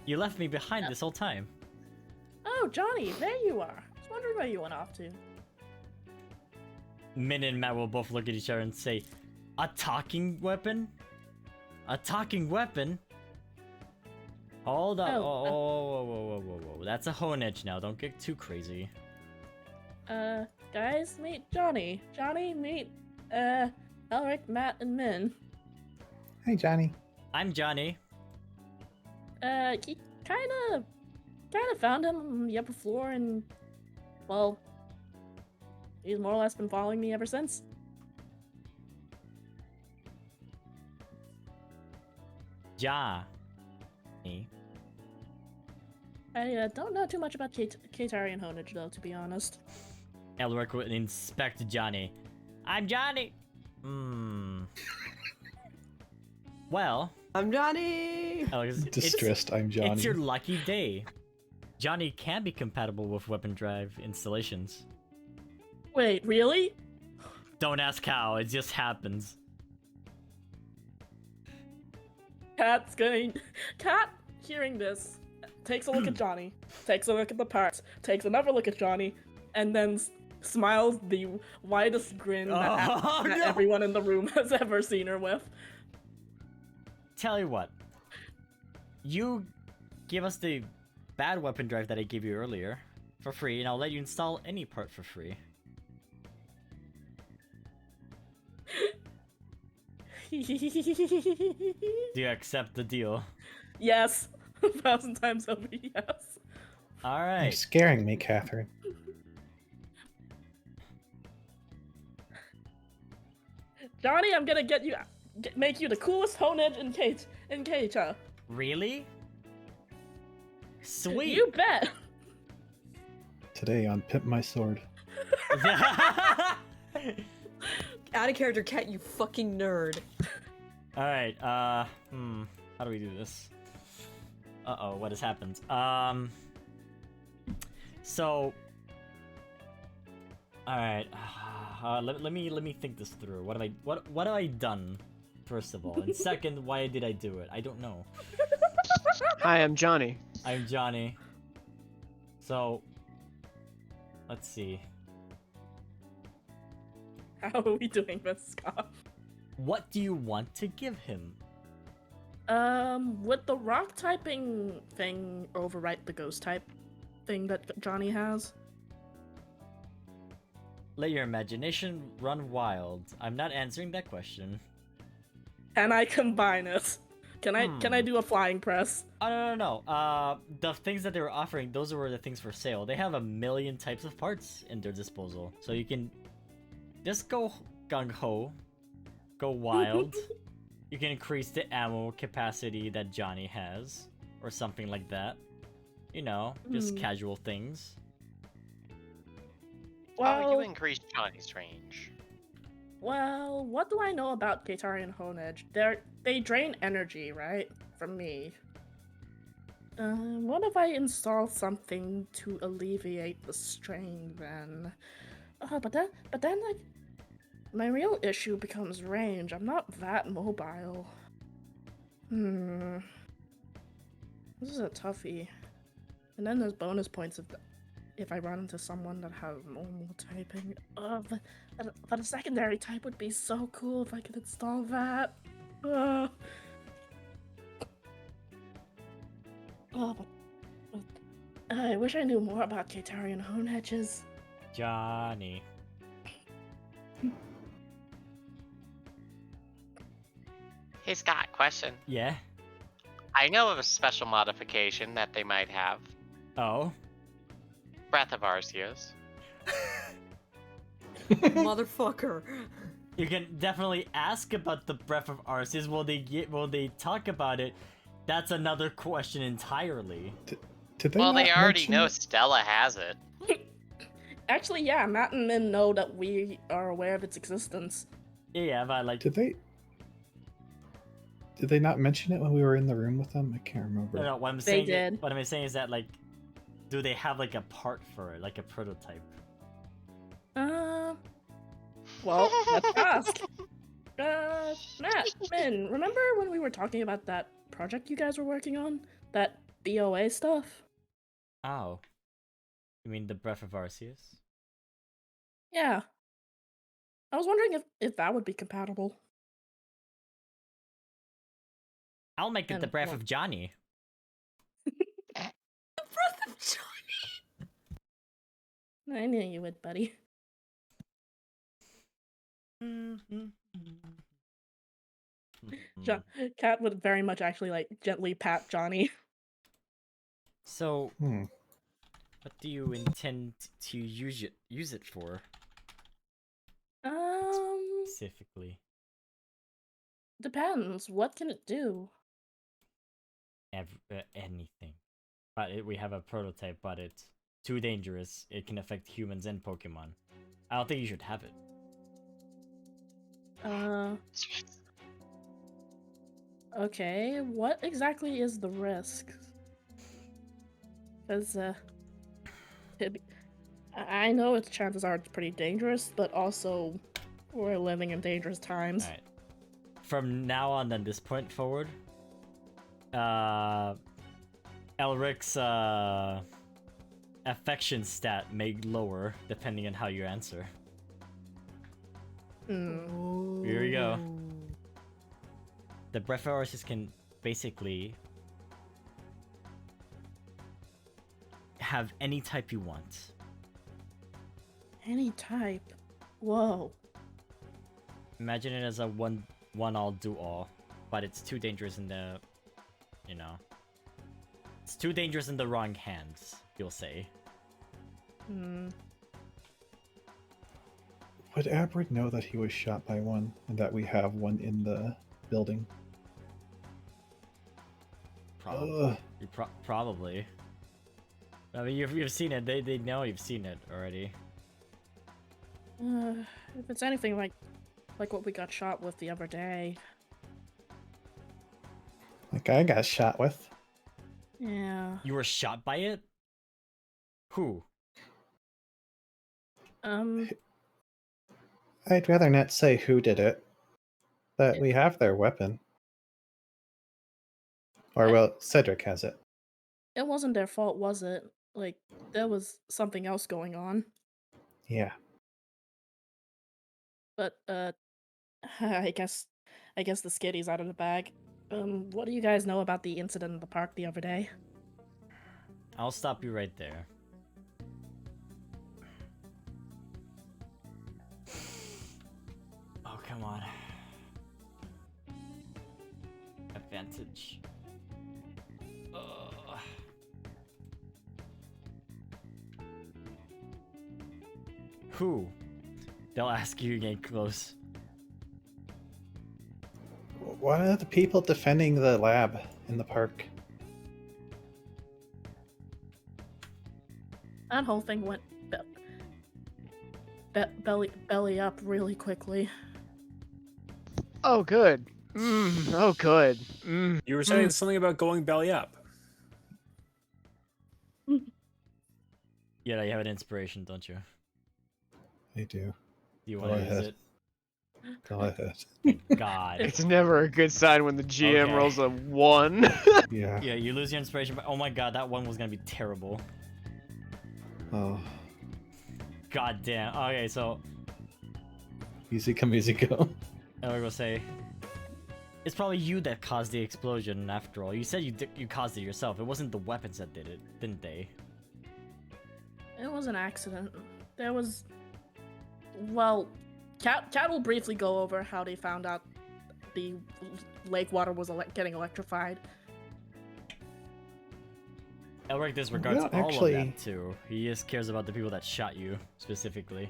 you left me behind this whole time. Oh, Johnny, there you are. I was wondering where you went off to. Min and Matt will both look at each other and say, "A talking weapon? A talking weapon? Hold up. Whoa. That's a hone edge now. Don't get too crazy." Guys, meet Johnny. Johnny, meet, Elric, Matt, and Min. Hey, Johnny. I'm Johnny. He kinda found him on the upper floor and, well, he's more or less been following me ever since. Johnny. I don't know too much about Keitarian honage, though, to be honest. Elric would inspect Johnny. I'm Johnny. Well. I'm Johnny. Distressed, I'm Johnny. It's your lucky day. Johnny can be compatible with weapon drive installations. Wait, really? Don't ask how, it just happens. Cat, hearing this, takes a look at Johnny, takes a look at the parts, takes another look at Johnny, and then smiles the widest grin that everyone in the room has ever seen her with. Tell you what. You give us the bad weapon drive that I gave you earlier for free, and I'll let you install any part for free. Do you accept the deal? Yes. 1,000 times over, yes. You're Alright. scaring me, Catherine. Johnny, I'm gonna make you the coolest hone edge in Keita. Really? Sweet. You bet. Today on Pimp My Sword. Out of character, Cat, you fucking nerd. Alright, how do we do this? Uh-oh, what has happened? So... Alright, let me think this through. What have I done, first of all? And second, why did I do it? I don't know. Hi, I'm Johnny. I'm Johnny. So... Let's see. How are we doing this, Scott? What do you want to give him? Would the rock typing thing overwrite the ghost type thing that Johnny has? Let your imagination run wild. I'm not answering that question. Can I combine it? Can I do a flying press? Oh, no. The things that they were offering, those were the things for sale. They have 1 million types of parts in their disposal. So you can just go gung-ho, go wild. You can increase the ammo capacity that Johnny has, or something like that. You know, just casual things. Well, you increased Johnny's range. Well, what do I know about Keitarian Hone Edge? They drain energy, right? From me. What if I install something to alleviate the strain then? But then, like, my real issue becomes range. I'm not that mobile. This is a toughie. And then there's bonus points if I run into someone that has normal typing. But a secondary type would be so cool if I could install that. But I wish I knew more about Keitarian hone hedges. Johnny. Hey Scott, question. Yeah? I know of a special modification that they might have. Oh? Breath of Arceus. Motherfucker. You can definitely ask about the Breath of Arceus. Will they talk about it? That's another question entirely. Did they Well, not they already mention know it? Stella has it. Actually, yeah, Matt and Min know that we are aware of its existence. Yeah, but like... Did they not mention it when we were in the room with them? I can't remember. No, what I'm They saying did. what I'm saying is that, like, do they have like a part for it, like a prototype? Well, let's ask. Matt, Min, remember when we were talking about that project you guys were working on? That BOA stuff? Oh. You mean the Breath of Arceus? Yeah. I was wondering if that would be compatible. I'll make it And the Breath what? of Johnny. Breath of Johnny. I knew you would, buddy. Cat would very much actually like gently pat Johnny. So, Hmm. what do you intend to use it for specifically? Depends. What can it do? Anything. But we have a prototype, but it's too dangerous. It can affect humans and Pokemon. I don't think you should have it. Okay, what exactly is the risk? Because, I know its chances are it's pretty dangerous, but also we're living in dangerous times. Alright. From now on, then this point forward, Elric's affection stat may lower depending on how you answer. Here we go. The Breath of Arceus can basically have any type you want. Any type? Whoa. Imagine it as a one all do all, but it's too dangerous in the, you know, it's too dangerous in the wrong hands, you'll say. Would Abrid know that he was shot by one and that we have one in the building? Probably. I mean, you've seen it. They know you've seen it already. If it's anything like what we got shot with the other day. Like I got shot with. Yeah. You were shot by it? Who? I'd rather not say who did it, but we have their weapon. Or, well, Cedric has it. It wasn't their fault, was it? Like, there was something else going on. Yeah. But, I guess the skitty's out of the bag. What do you guys know about the incident in the park the other day? I'll stop you right there. Oh, come on. Advantage. Who? They'll ask you again close. One of the people defending the lab in the park. That whole thing went belly up really quickly. Oh, good. Oh, good. You were saying something about going belly up. Yeah, you have an inspiration, don't you? I do. Do you Go want to use ahead. it? Go ahead. God. It's never a good sign when the GM Okay. rolls a 1. Yeah. Yeah, you lose your inspiration, but oh my god, that one was gonna be terrible. Oh, God damn. Okay, so easy come, easy go. I will say, it's probably you that caused the explosion. After all, you said you caused it yourself. It wasn't the weapons that did it, didn't they? It was an accident. There was, well, Cat will briefly go over how they found out the lake water was getting electrified. Elric disregards don't all actually- of that too. He just cares about the people that shot you specifically.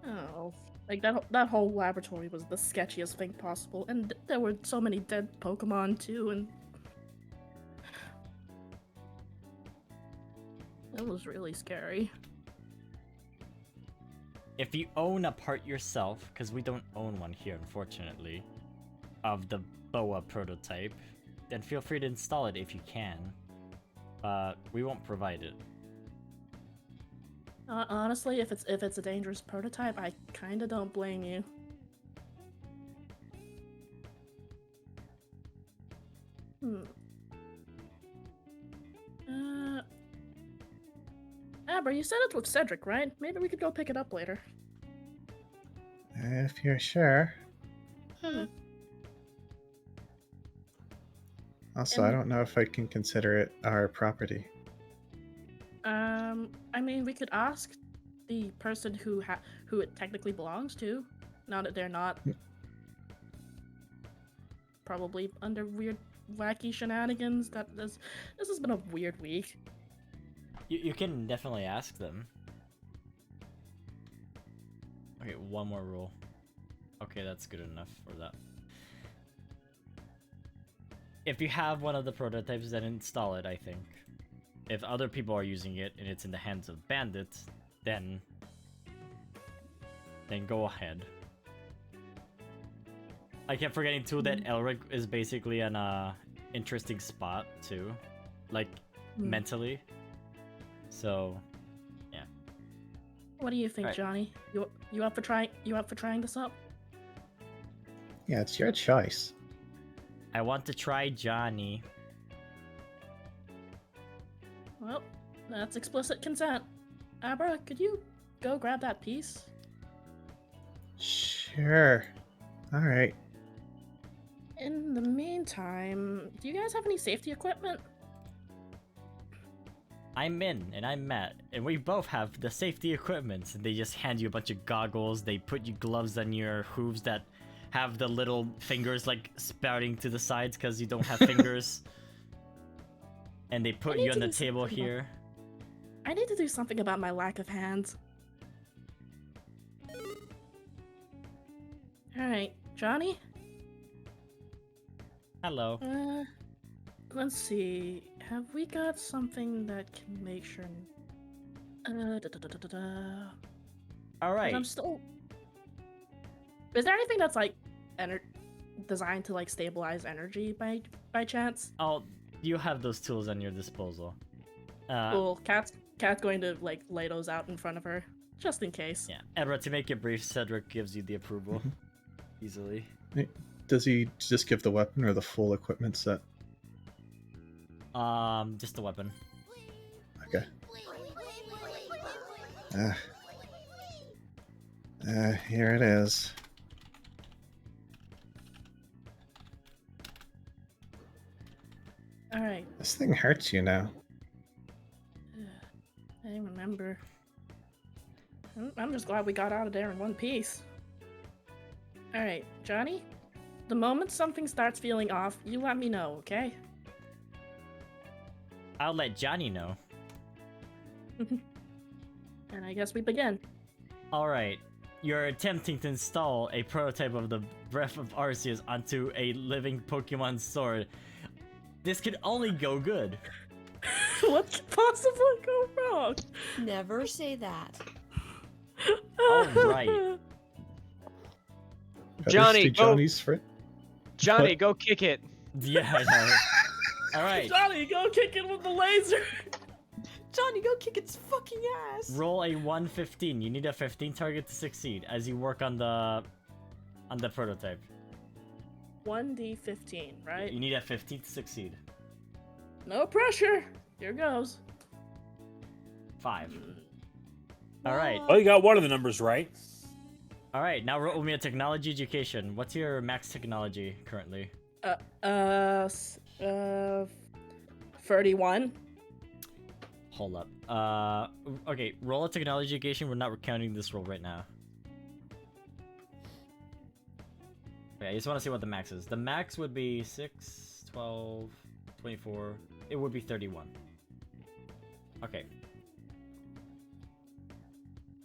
Oh, like that whole laboratory was the sketchiest thing possible, and there were so many dead Pokemon too, and it was really scary. If you own a part yourself, because we don't own one here, unfortunately, of the BOA prototype, then feel free to install it if you can. We won't provide it. Honestly, if it's a dangerous prototype, I kinda don't blame you. Amber, you said it's with Cedric, right? Maybe we could go pick it up later. If you're sure. Also, I And- don't know if I can consider it our property. I mean, we could ask the person who it technically belongs to, now that they're not probably under weird, wacky shenanigans. This has been a weird week. You can definitely ask them. Okay, one more rule. Okay, that's good enough for that. If you have one of the prototypes, then install it, I think. If other people are using it and it's in the hands of bandits, then go ahead. I kept forgetting too that Elric is basically an interesting spot too, like mentally. So, yeah. What do you think, Alright. Johnny? You up for trying this up? Yeah, it's your choice. I want to try Johnny. Well, that's explicit consent. Abra, could you go grab that piece? Sure. All right. In the meantime, do you guys have any safety equipment? I'm Min, and I'm Matt, and we both have the safety equipment. They just hand you a bunch of goggles, they put you gloves on your hooves that have the little fingers like spouting to the sides because you don't have fingers. And they put need you on to the do table something about- here. I need to do something about my lack of hands. Alright, Johnny? Hello. Let's see. Have we got something that can make sure... Alright. I'm still... Is there anything that's like designed to like stabilize energy by chance? Oh, you have those tools at your disposal. Cool. Cat's going to like lay those out in front of her, just in case. Yeah. Edward, to make it brief, Cedric gives you the approval. Easily. Does he just give the weapon or the full equipment set? Just the weapon. Okay. Here it is. Alright. This thing hurts you now. I remember. I'm just glad we got out of there in one piece. Alright, Johnny? The moment something starts feeling off, you let me know, okay? I'll let Johnny know. And I guess we begin. Alright. You're attempting to install a prototype of the Breath of Arceus onto a living Pokemon sword. This could only go good. What could possibly go wrong? Never say that. Alright. Better Johnny, see go- Johnny's friend. Johnny, What? go kick it. Yeah, I know. All right. Johnny, go kick it with the laser. Johnny, go kick its fucking ass. Roll a 115. You need a 15 target to succeed as you work on the prototype. 1d15, right? You need a 15 to succeed. No pressure. Here goes. 5. All right. Oh, you got one of the numbers right. All right. Now roll me a technology education. What's your max technology currently? 31. Hold up. Okay. Roll a technology education. We're not counting this roll right now. Okay, I just want to see what the max is. The max would be 6, 12, 24. It would be 31. Okay.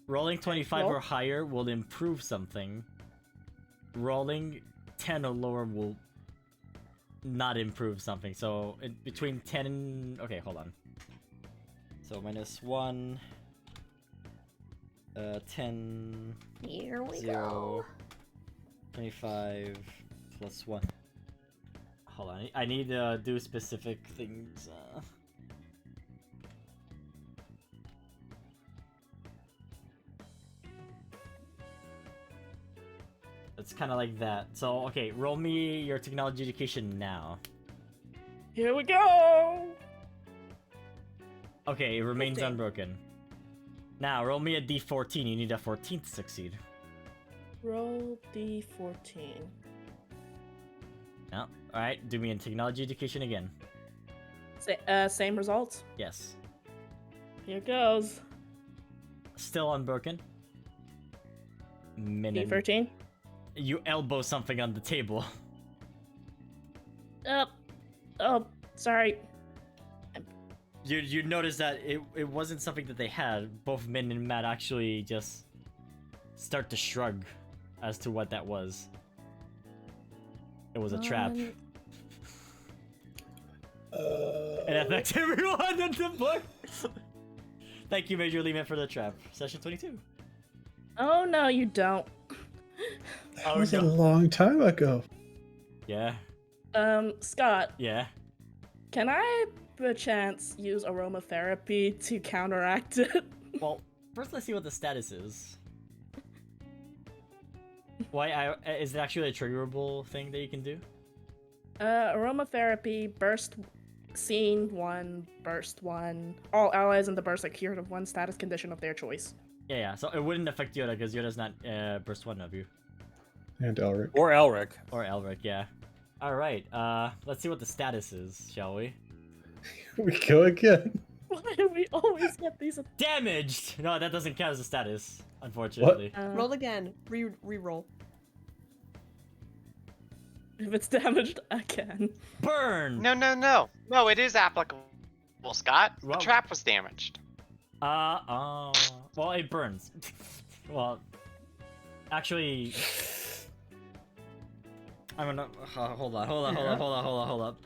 Rolling 25 or higher will improve something. Rolling 10 or lower will not improve something. So between 10 and... Okay, hold on. So -1, 10, Here we 0, go. 25 plus 1. Hold on, I need to do specific things. It's kind of like that. So, okay, roll me your technology education now. Here we go. Okay, it remains 15. unbroken. Now, roll me a d14. You need a 14 to succeed. Roll d14. No. Alright, do me a technology education again. Same results. Yes. Here goes. Still unbroken. Minute. D13. You elbow something on the table. Oh, sorry. You notice that it wasn't something that they had. Both Min and Matt actually just start to shrug as to what that was. It was a trap. It affects everyone in the book. Thank you, Major Lehman, for the trap. Session 22. Oh no, you don't. That was a long time ago. Yeah. Scott. Yeah. Can I, perchance, use aromatherapy to counteract it? Well, first let's see what the status is. Why? Is it actually a triggerable thing that you can do? Aromatherapy, burst, scene 1, burst 1. All allies in the burst are cured of one status condition of their choice. Yeah. So it wouldn't affect Yoda because Yoda's not burst 1 of you. And Elric. Or Elric. Or Elric, yeah. Alright, let's see what the status is, shall we? We go again. Why do we always get these? Damaged! No, that doesn't count as a status, unfortunately. Roll again. Re-roll. If it's damaged again. Burn! No, it is applicable, Scott. Well- The trap was damaged. Well, it burns. Well, actually... I'm gonna... hold on.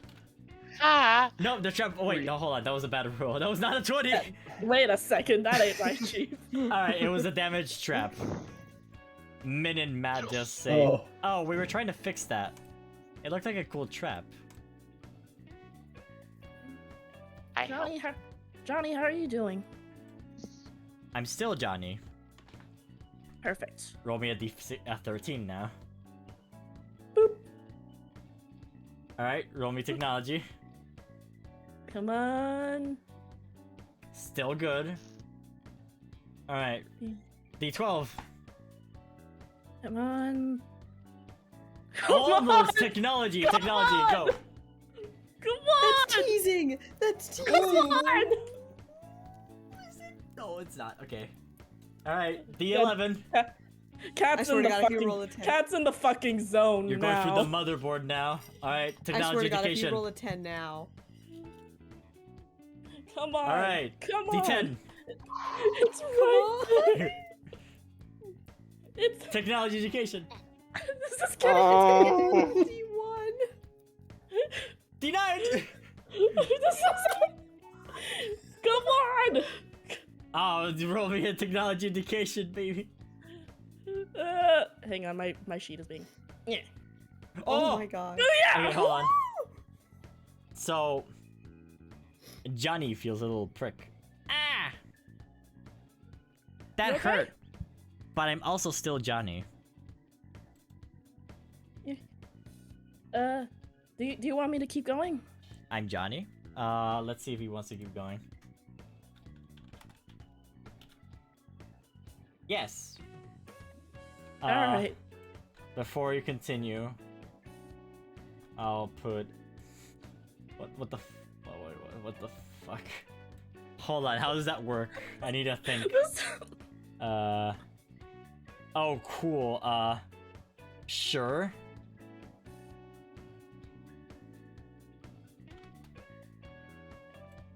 Ah! No, the trap... Oh, wait, no, hold on. That was a bad roll. That was not a 20! Wait a second, that ain't right, Chief. Alright, it was a damaged trap. Min and Matt just say... Oh, we were trying to fix that. It looked like a cool trap. Johnny, how are you doing? I'm still Johnny. Perfect. Roll me a D13 now. Boop. Alright, roll me technology. Come on. Still good. Alright. D12. Come on. Almost technology, go. Come on. That's teasing. That's teasing. Come on. No, it's not. Okay. Alright, D11. Cat's in the fucking zone. You're now. going through the motherboard now. Alright, I swear technology to God, if education. you roll a 10 now. Come on. Alright, Come D10. on. It's right there. It's Technology education. this is getting D1. D9. This is Come on. Oh, roll me a technology education, baby. Hang on, my sheet is being. Yeah. Oh my God. Yeah. Okay, hold on. So Johnny feels a little prick. Ah! That You okay? hurt. But I'm also still Johnny. Do you want me to keep going? I'm Johnny. Let's see if he wants to keep going. Yes. All right. Before you continue, I'll put what the what the fuck? Hold on, how does that work? I need to think. Oh, cool. Sure.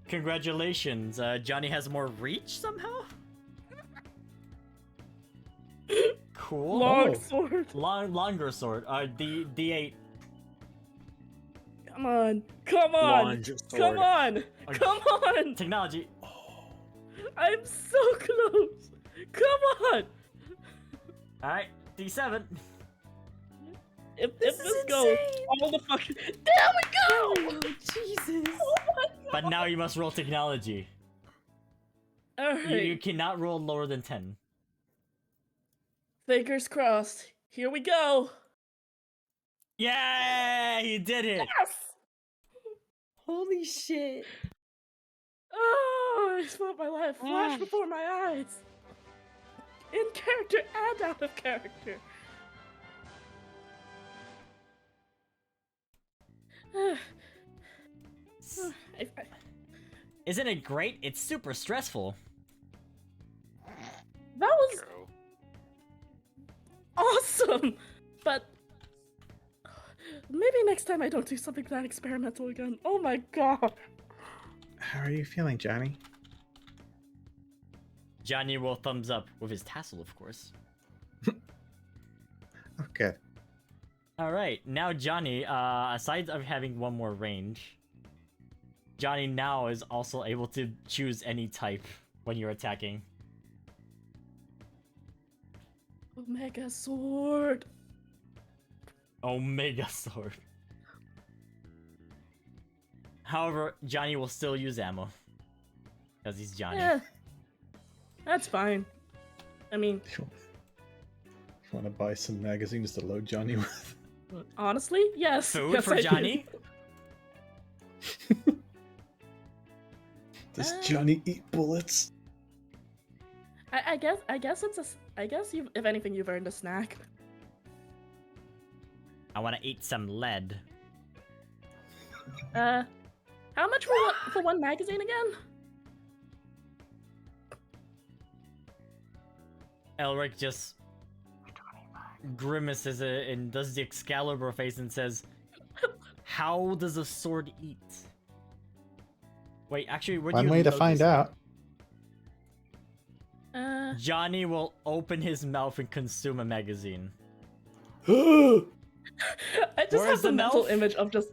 Congratulations, Johnny has more reach somehow? Cool. Long sword. Longer sword. D8. Come on. Come on. Long Come sword. on. Come on. Technology. I'm so close. Come on. Alright, D7. If This this is goes insane. all the fucking there we go. Oh, Jesus. Oh my But now you must roll technology. God. All right. You cannot roll lower than 10. Fingers crossed. Here we go. Yeah, he did it. Yes. Holy shit. Oh, I felt my life flash before my eyes. In character and out of character. Isn't it great? It's super stressful. That was True. awesome, but maybe next time I don't do something that experimental again. Oh my god. How are you feeling, Johnny? Johnny will thumbs up with his tassel, of course. Oh, good. Alright, now Johnny, aside of having one more range, Johnny now is also able to choose any type when you're attacking. Omega sword. Omega sword. However, Johnny will still use ammo. Because he's Johnny. Yeah, that's fine. I mean, You want to buy some magazines to load Johnny with? honestly, yes. Food yes, for I do. Johnny? Does Johnny eat bullets? I guess it's a. I guess you, if anything, you've earned a snack. I want to eat some lead. How much for one magazine again? Elric just grimaces and does the Excalibur face and says, "How does a sword eat?" Wait, actually, where do One you way to load find this? out. Johnny will open his mouth and consume a magazine. I just Where's have the the mental mouth? image of just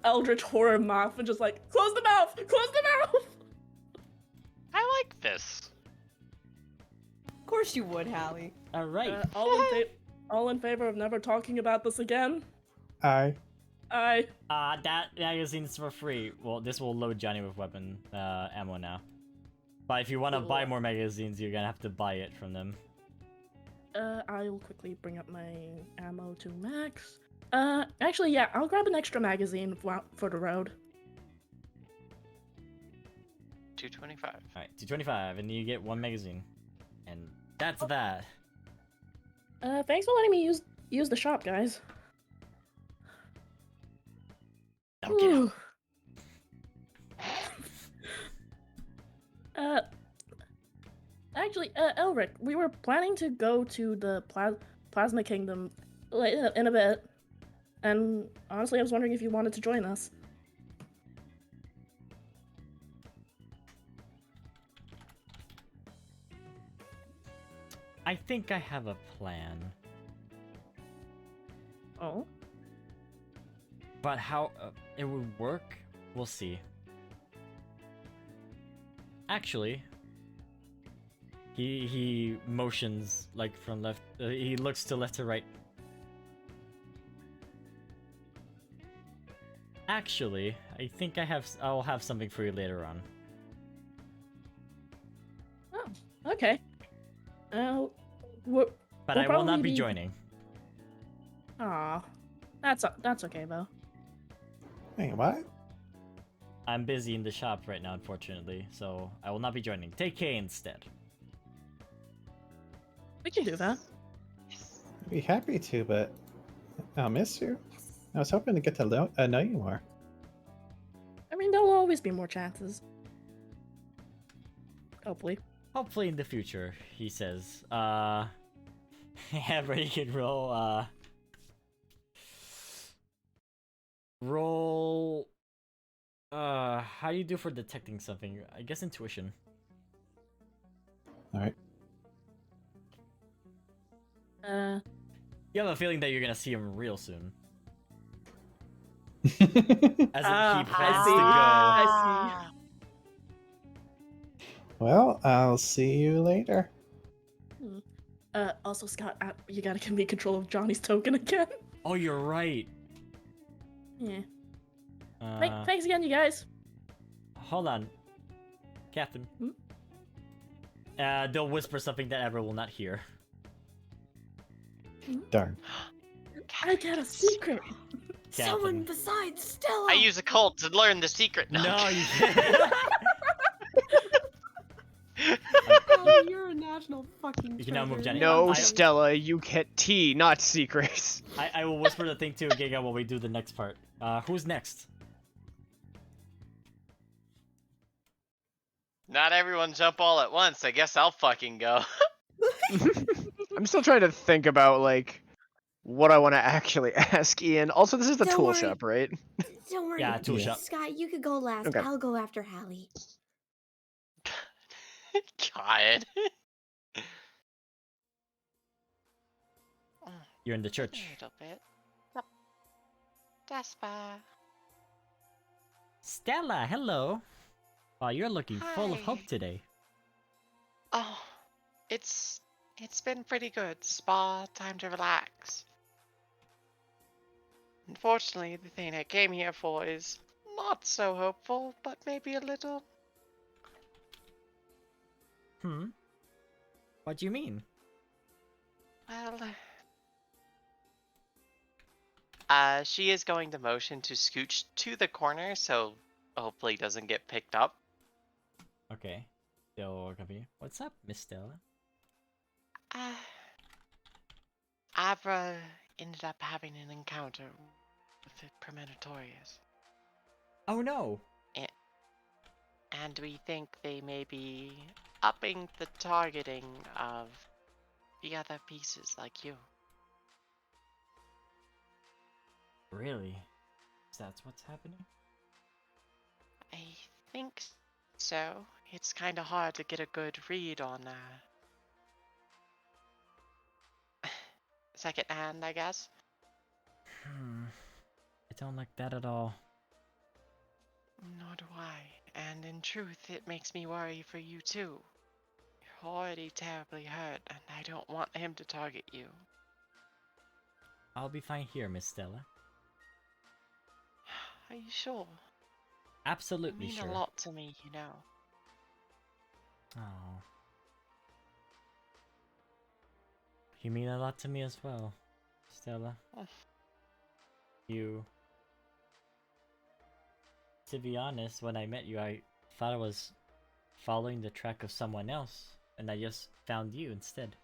eldritch horror mouth and just like close the mouth, close the mouth. I like this. Of course you would, Hallie. All right. All in favor of never talking about this again? I. That magazine's for free. Well, this will load Johnny with weapon ammo now. But if you want to buy Cool. more magazines, you're gonna have to buy it from them. I will quickly bring up my ammo to max. Actually, yeah, I'll grab an extra magazine for the road. 225. All right, 225, and you get one magazine, and that's that. Thanks for letting me use the shop, guys. Now get out. Actually, Elric, we were planning to go to the Plasma Kingdom in a bit, and honestly, I was wondering if you wanted to join us. I think I have a plan, Oh? but how it would work, we'll see. Actually, he motions like from left. He looks to left to right. Actually, I think I'll have something for you later on. Oh, okay. What? But We'll I will not probably be be- joining. Aw, that's okay though. Wait, what? I'm busy in the shop right now, unfortunately, so I will not be joining. Take K instead. We can do that. I'd be happy to, but I'll miss you. I was hoping to get to know you more. I mean, there'll always be more chances. Hopefully. Hopefully in the future, he says. Everybody can roll, roll... how do you do for detecting something? I guess intuition. Alright. You have a feeling that you're gonna see him real soon. Well, As in, he plans to I I'll see you later. see. Also, Scott, you gotta give me control of Johnny's token again. go. Oh, you're right. Yeah. Thanks again, you guys. Hold on. Captain. Hmm? They'll whisper something that Ever will not hear. Darn. I got a secret. Someone Captain. besides Stella. I use a cult to learn the secret. No, you can't. Oh, you're a national fucking. You can now move treasure. Jenny. No, I- Stella, you get tea, not secrets. I will whisper the thing to Giga while we do the next part. Who's next? Not everyone jump all at once. I guess I'll fucking go. I'm still trying to think about like what I want to actually ask Ian. Also, this is the Don't tool worry. shop, right? Don't worry. Yeah, tool shop. Scott, you could go last. Okay. I'll go after Hallie. God. You're in the church. A little bit. Yep. Despa. Stella, hello. Wow, you're looking full of hope Hi. today. Oh, it's been pretty good. Spa, time to relax. Unfortunately, the thing I came here for is not so hopeful, but maybe a little. What do you mean? Well, she is going to motion to scooch to the corner, so hopefully doesn't get picked up. Okay. They'll copy. What's up, Miss Stella? Abra ended up having an encounter with the Premonitorius, Oh no! and we think they may be upping the targeting of the other pieces like you. Really? That's what's happening? I think so. It's kind of hard to get a good read on second hand, I guess. I don't like that at all. Nor do I. And in truth, it makes me worry for you too. You're already terribly hurt, and I don't want him to target you. I'll be fine here, Miss Stella. Are you sure? Absolutely You mean sure. a lot to me, you know. Oh. You mean a lot to me as well, Stella. You... To be honest, when I met you, I thought I was following the track of someone else, and I just found you instead.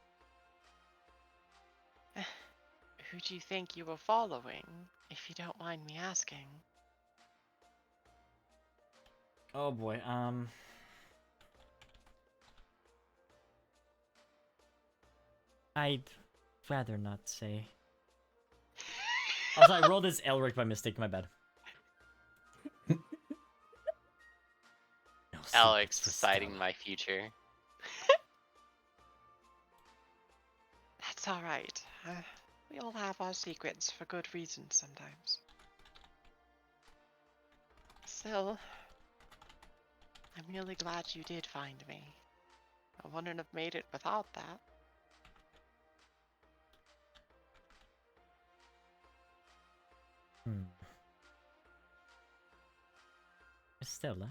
Who do you think you were following, if you don't mind me asking? Oh boy, I'd rather not say. Also, I rolled this Elric by mistake, my bad. No Alex secrets for deciding Stella. my future. That's alright. We all have our secrets for good reasons sometimes. Still, I'm really glad you did find me. I wouldn't have made it without that. Stella.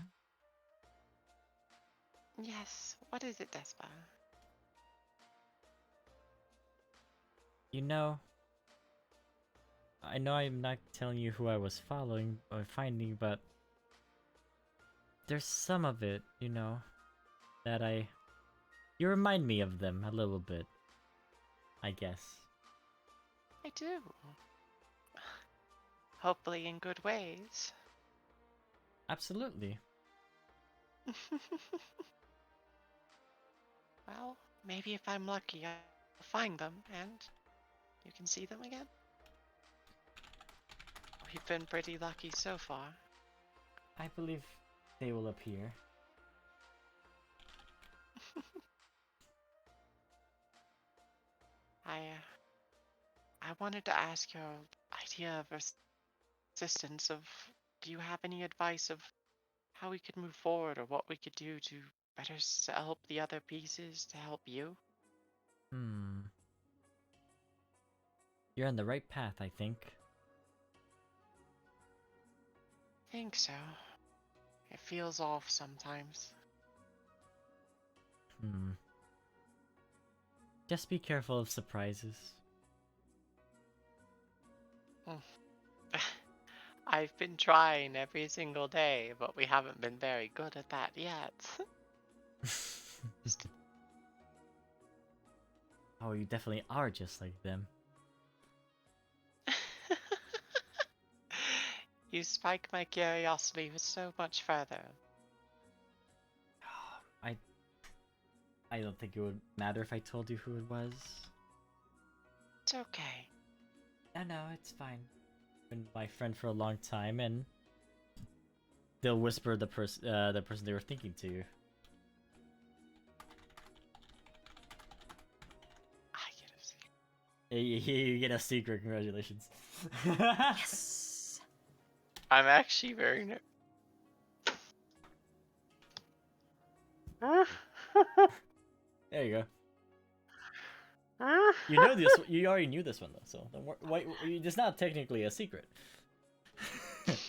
Yes, what is it, Despa? You know, I know I'm not telling you who I was following or finding, but there's some of it, you know, that you remind me of them a little bit, I guess. I do. Hopefully in good ways. Absolutely. Well, maybe if I'm lucky, I'll find them and you can see them again. We've been pretty lucky so far. I believe they will appear. I wanted to ask your idea of assistance of, do you have any advice of how we could move forward or what we could do to better help the other pieces to help you? You're on the right path, I think. Think so. It feels off sometimes. Just be careful of surprises. I've been trying every single day, but we haven't been very good at that yet. Oh, you definitely are just like them. You spike my curiosity so much further. I don't think it would matter if I told you who it was. It's okay. No, it's fine. Been my friend for a long time, and they'll whisper the person they were thinking to you. I get a secret. You get a secret. Congratulations. Yes. I'm actually very There you go. You know this. You already knew this one though, so don't worry. Why? It's not technically a secret.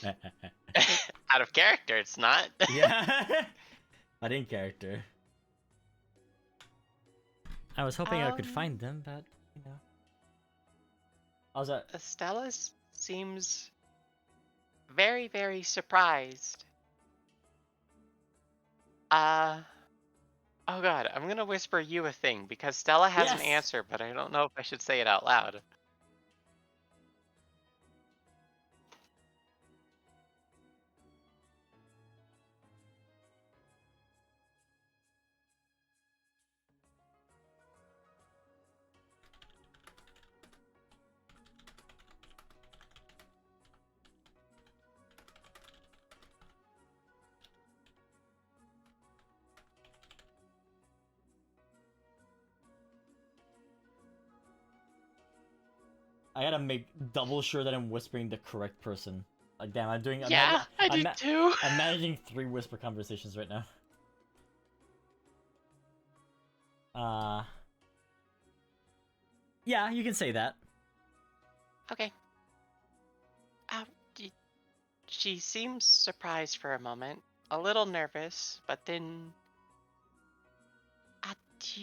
Out of character, it's not. Yeah, but in character. I was hoping I could find them, but you know. How's that? Estella seems very, very surprised. Oh god, I'm gonna whisper you a thing because Stella has an Yes! answer, but I don't know if I should say it out loud. I gotta make double sure that I'm whispering the correct person. Like, damn, I'm doing. Yeah, I did too. I'm managing 3 whisper conversations right now. Yeah, you can say that. Okay. She seems surprised for a moment, a little nervous, but then. Do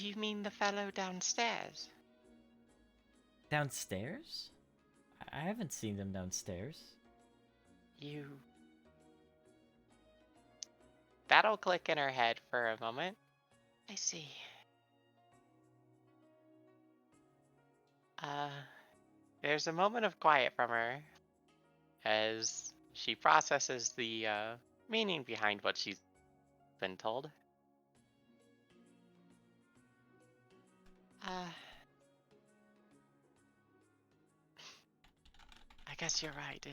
you mean the fellow downstairs? Downstairs? I haven't seen them downstairs. That'll click in her head for a moment. I see. There's a moment of quiet from her as she processes the meaning behind what she's been told. I guess you're right.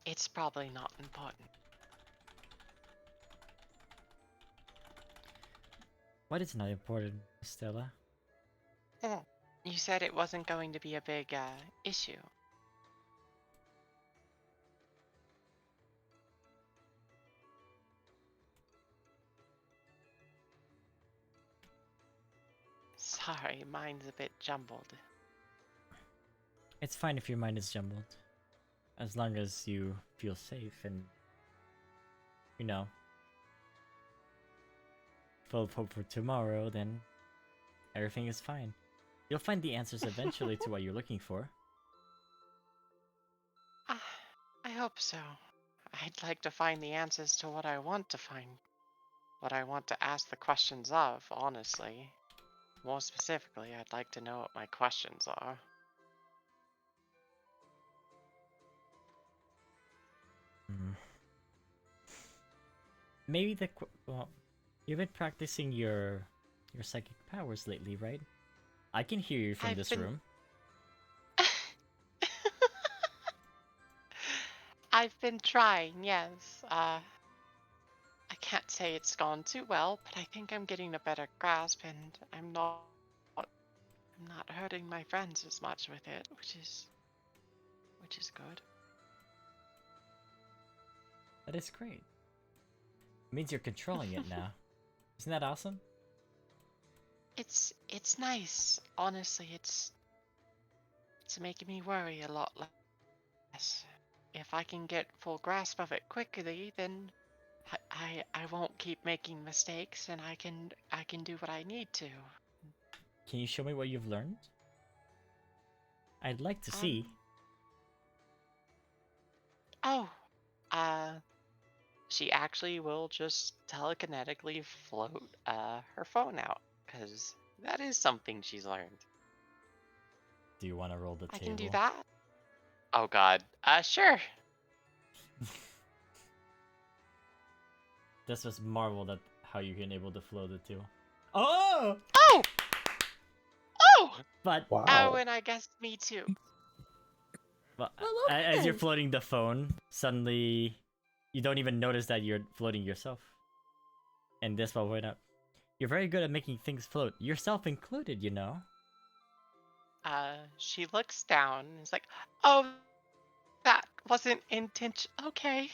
It's probably not important. What is not important, Stella? You said it wasn't going to be a big issue. Sorry, mine's a bit jumbled. It's fine if your mind is jumbled. As long as you feel safe and, you know, full of hope for tomorrow, then everything is fine. You'll find the answers eventually to what you're looking for. I hope so. I'd like to find the answers to what I want to find. What I want to ask the questions of, honestly. More specifically, I'd like to know what my questions are. Maybe well, you've been practicing your psychic powers lately, right? I can hear you from this room. I've been trying, yes. I can't say it's gone too well, but I think I'm getting a better grasp, and I'm not hurting my friends as much with it, which is good. That is great. It means you're controlling it now. Isn't that awesome? It's nice. Honestly, it's making me worry a lot less. If I can get full grasp of it quickly, then I won't keep making mistakes, and I can do what I need to. Can you show me what you've learned? I'd like to see. Oh, she actually will just telekinetically float her phone out, because that is something she's learned. Do you want to roll the table? I can do that. Oh God. Sure. This was marveled at how you can able to float it too. Oh! Oh! Oh! But Wow. Oh, and I guess me too. But Well, as you're okay. floating the phone, suddenly you don't even notice that you're floating yourself. And this will point out. You're very good at making things float, yourself included, you know. She looks down and is like, "Oh, that wasn't intention. Okay.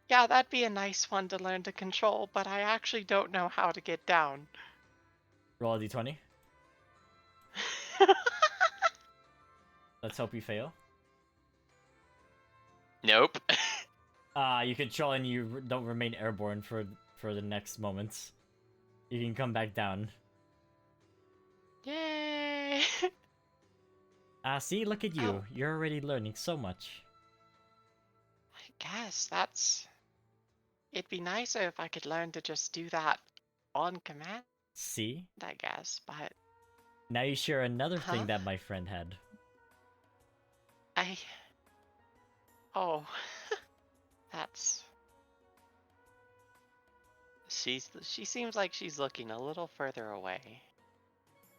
Yeah, that'd be a nice one to learn to control, but I actually don't know how to get down." Roll a d20. Let's hope you fail. Nope. You control and you don't remain airborne for the next moments. You can come back down. Yay! See, look at you. Oh. You're already learning so much. I guess that's... It'd be nicer if I could learn to just do that on command, See? I guess, but... Now you share another Huh? thing that my friend had. Oh. That's... She seems like she's looking a little further away.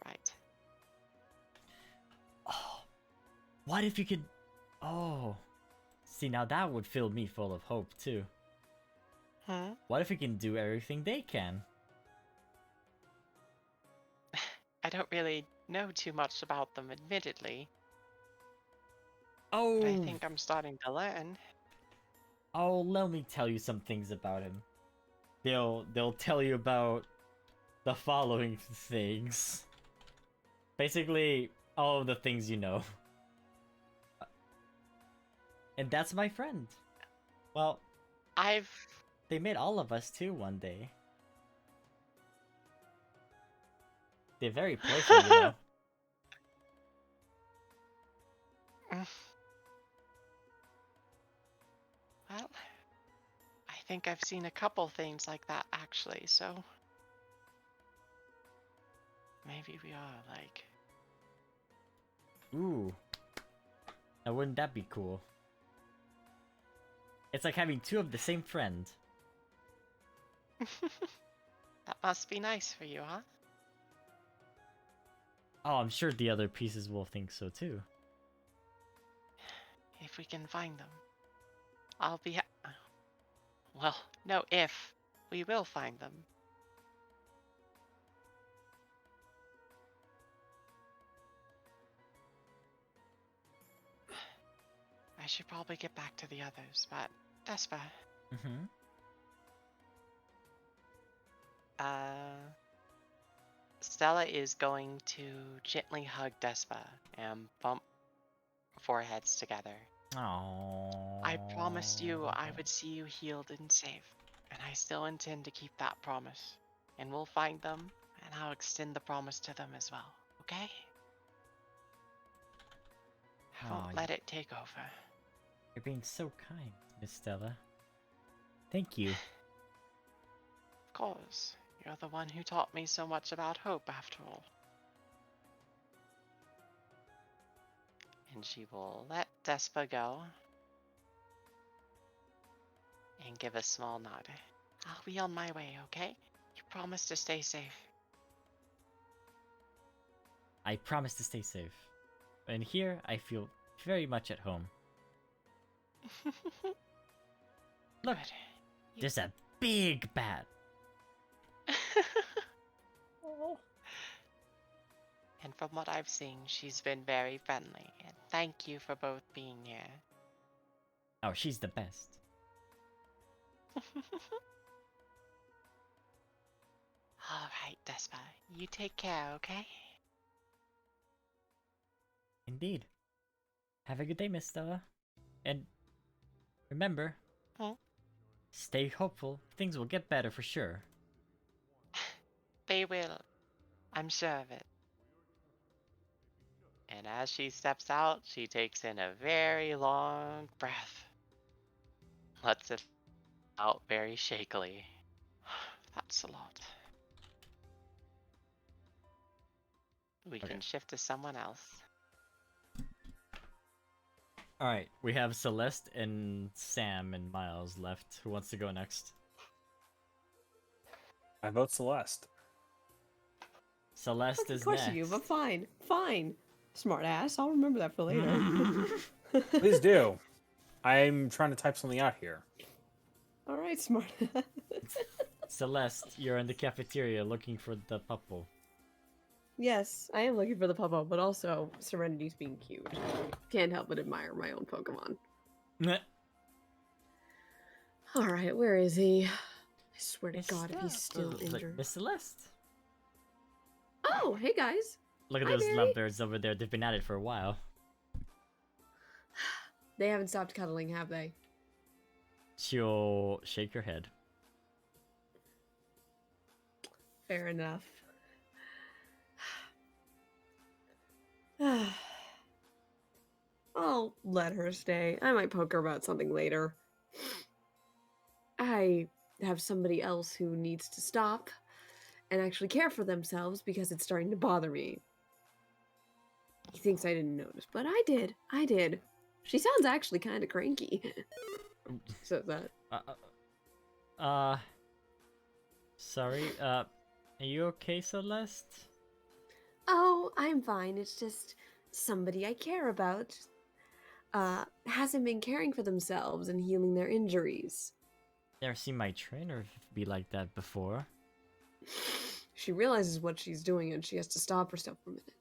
Right. Oh, what if you could... Oh. See, now that would fill me full of hope, too. What if we can do everything they can? I don't really know too much about them, admittedly. Oh! But I think I'm starting to learn. Oh, let me tell you some things about him. They'll tell you about the following things. Basically, all of the things you know. And that's my friend. Well, they made all of us too one day. They're very playful, you know. Well, I think I've seen a couple things like that, actually, so... Maybe we are, like... Ooh. Now wouldn't that be cool? It's like having two of the same friend. That must be nice for you, huh? Oh, I'm sure the other pieces will think so too. If we can find them. I'll be well, no, if. We will find them. I should probably get back to the others, but Despa, Stella is going to gently hug Despa and bump foreheads together. Oh. I promised you I would see you healed and safe, and I still intend to keep that promise. And we'll find them, and I'll extend the promise to them as well, okay? I won't let it take over. You're being so kind, Miss Stella. Thank you. Of course, you're the one who taught me so much about hope, after all. And she will let Despa go and give a small nod. I'll be on my way, okay? You promise to stay safe. I promise to stay safe. And here, I feel very much at home. Look, Good. there's a big bat. Oh. And from what I've seen, she's been very friendly. And thank you for both being here. Oh, she's the best. Alright, Despa. You take care, okay? Indeed. Have a good day, Miss Stella. And remember, stay hopeful. Things will get better for sure. They will. I'm sure of it. And as she steps out, she takes in a very long breath. Lets it out very shakily. That's a lot. We Okay. can shift to someone else. Alright, we have Celeste and Sam and Miles left. Who wants to go next? I vote Celeste. Celeste Of is course next. you, but fine. Fine. Smart ass. I'll remember that for later. Please do. I'm trying to type something out here. All right, smart ass. Celeste, you're in the cafeteria looking for the pupple. Yes, I am looking for the Puppo, but also Serenity's being cute. Can't help but admire my own Pokemon. Alright, where is he? I swear to Miss God, if he's still injured. Miss Celeste. Oh, hey guys. Look at Hi, those Barry. lovebirds over there. They've been at it for a while. They haven't stopped cuddling, have they? She'll shake her head. Fair enough. I'll let her stay. I might poke her about something later. I have somebody else who needs to stop and actually care for themselves because it's starting to bother me. He thinks I didn't notice, but I did. I did. She sounds actually kind of cranky. So that. Sorry, are you okay, Celeste? Oh, I'm fine. It's just somebody I care about hasn't been caring for themselves and healing their injuries. Never seen my trainer be like that before. She realizes what she's doing and she has to stop herself for a minute.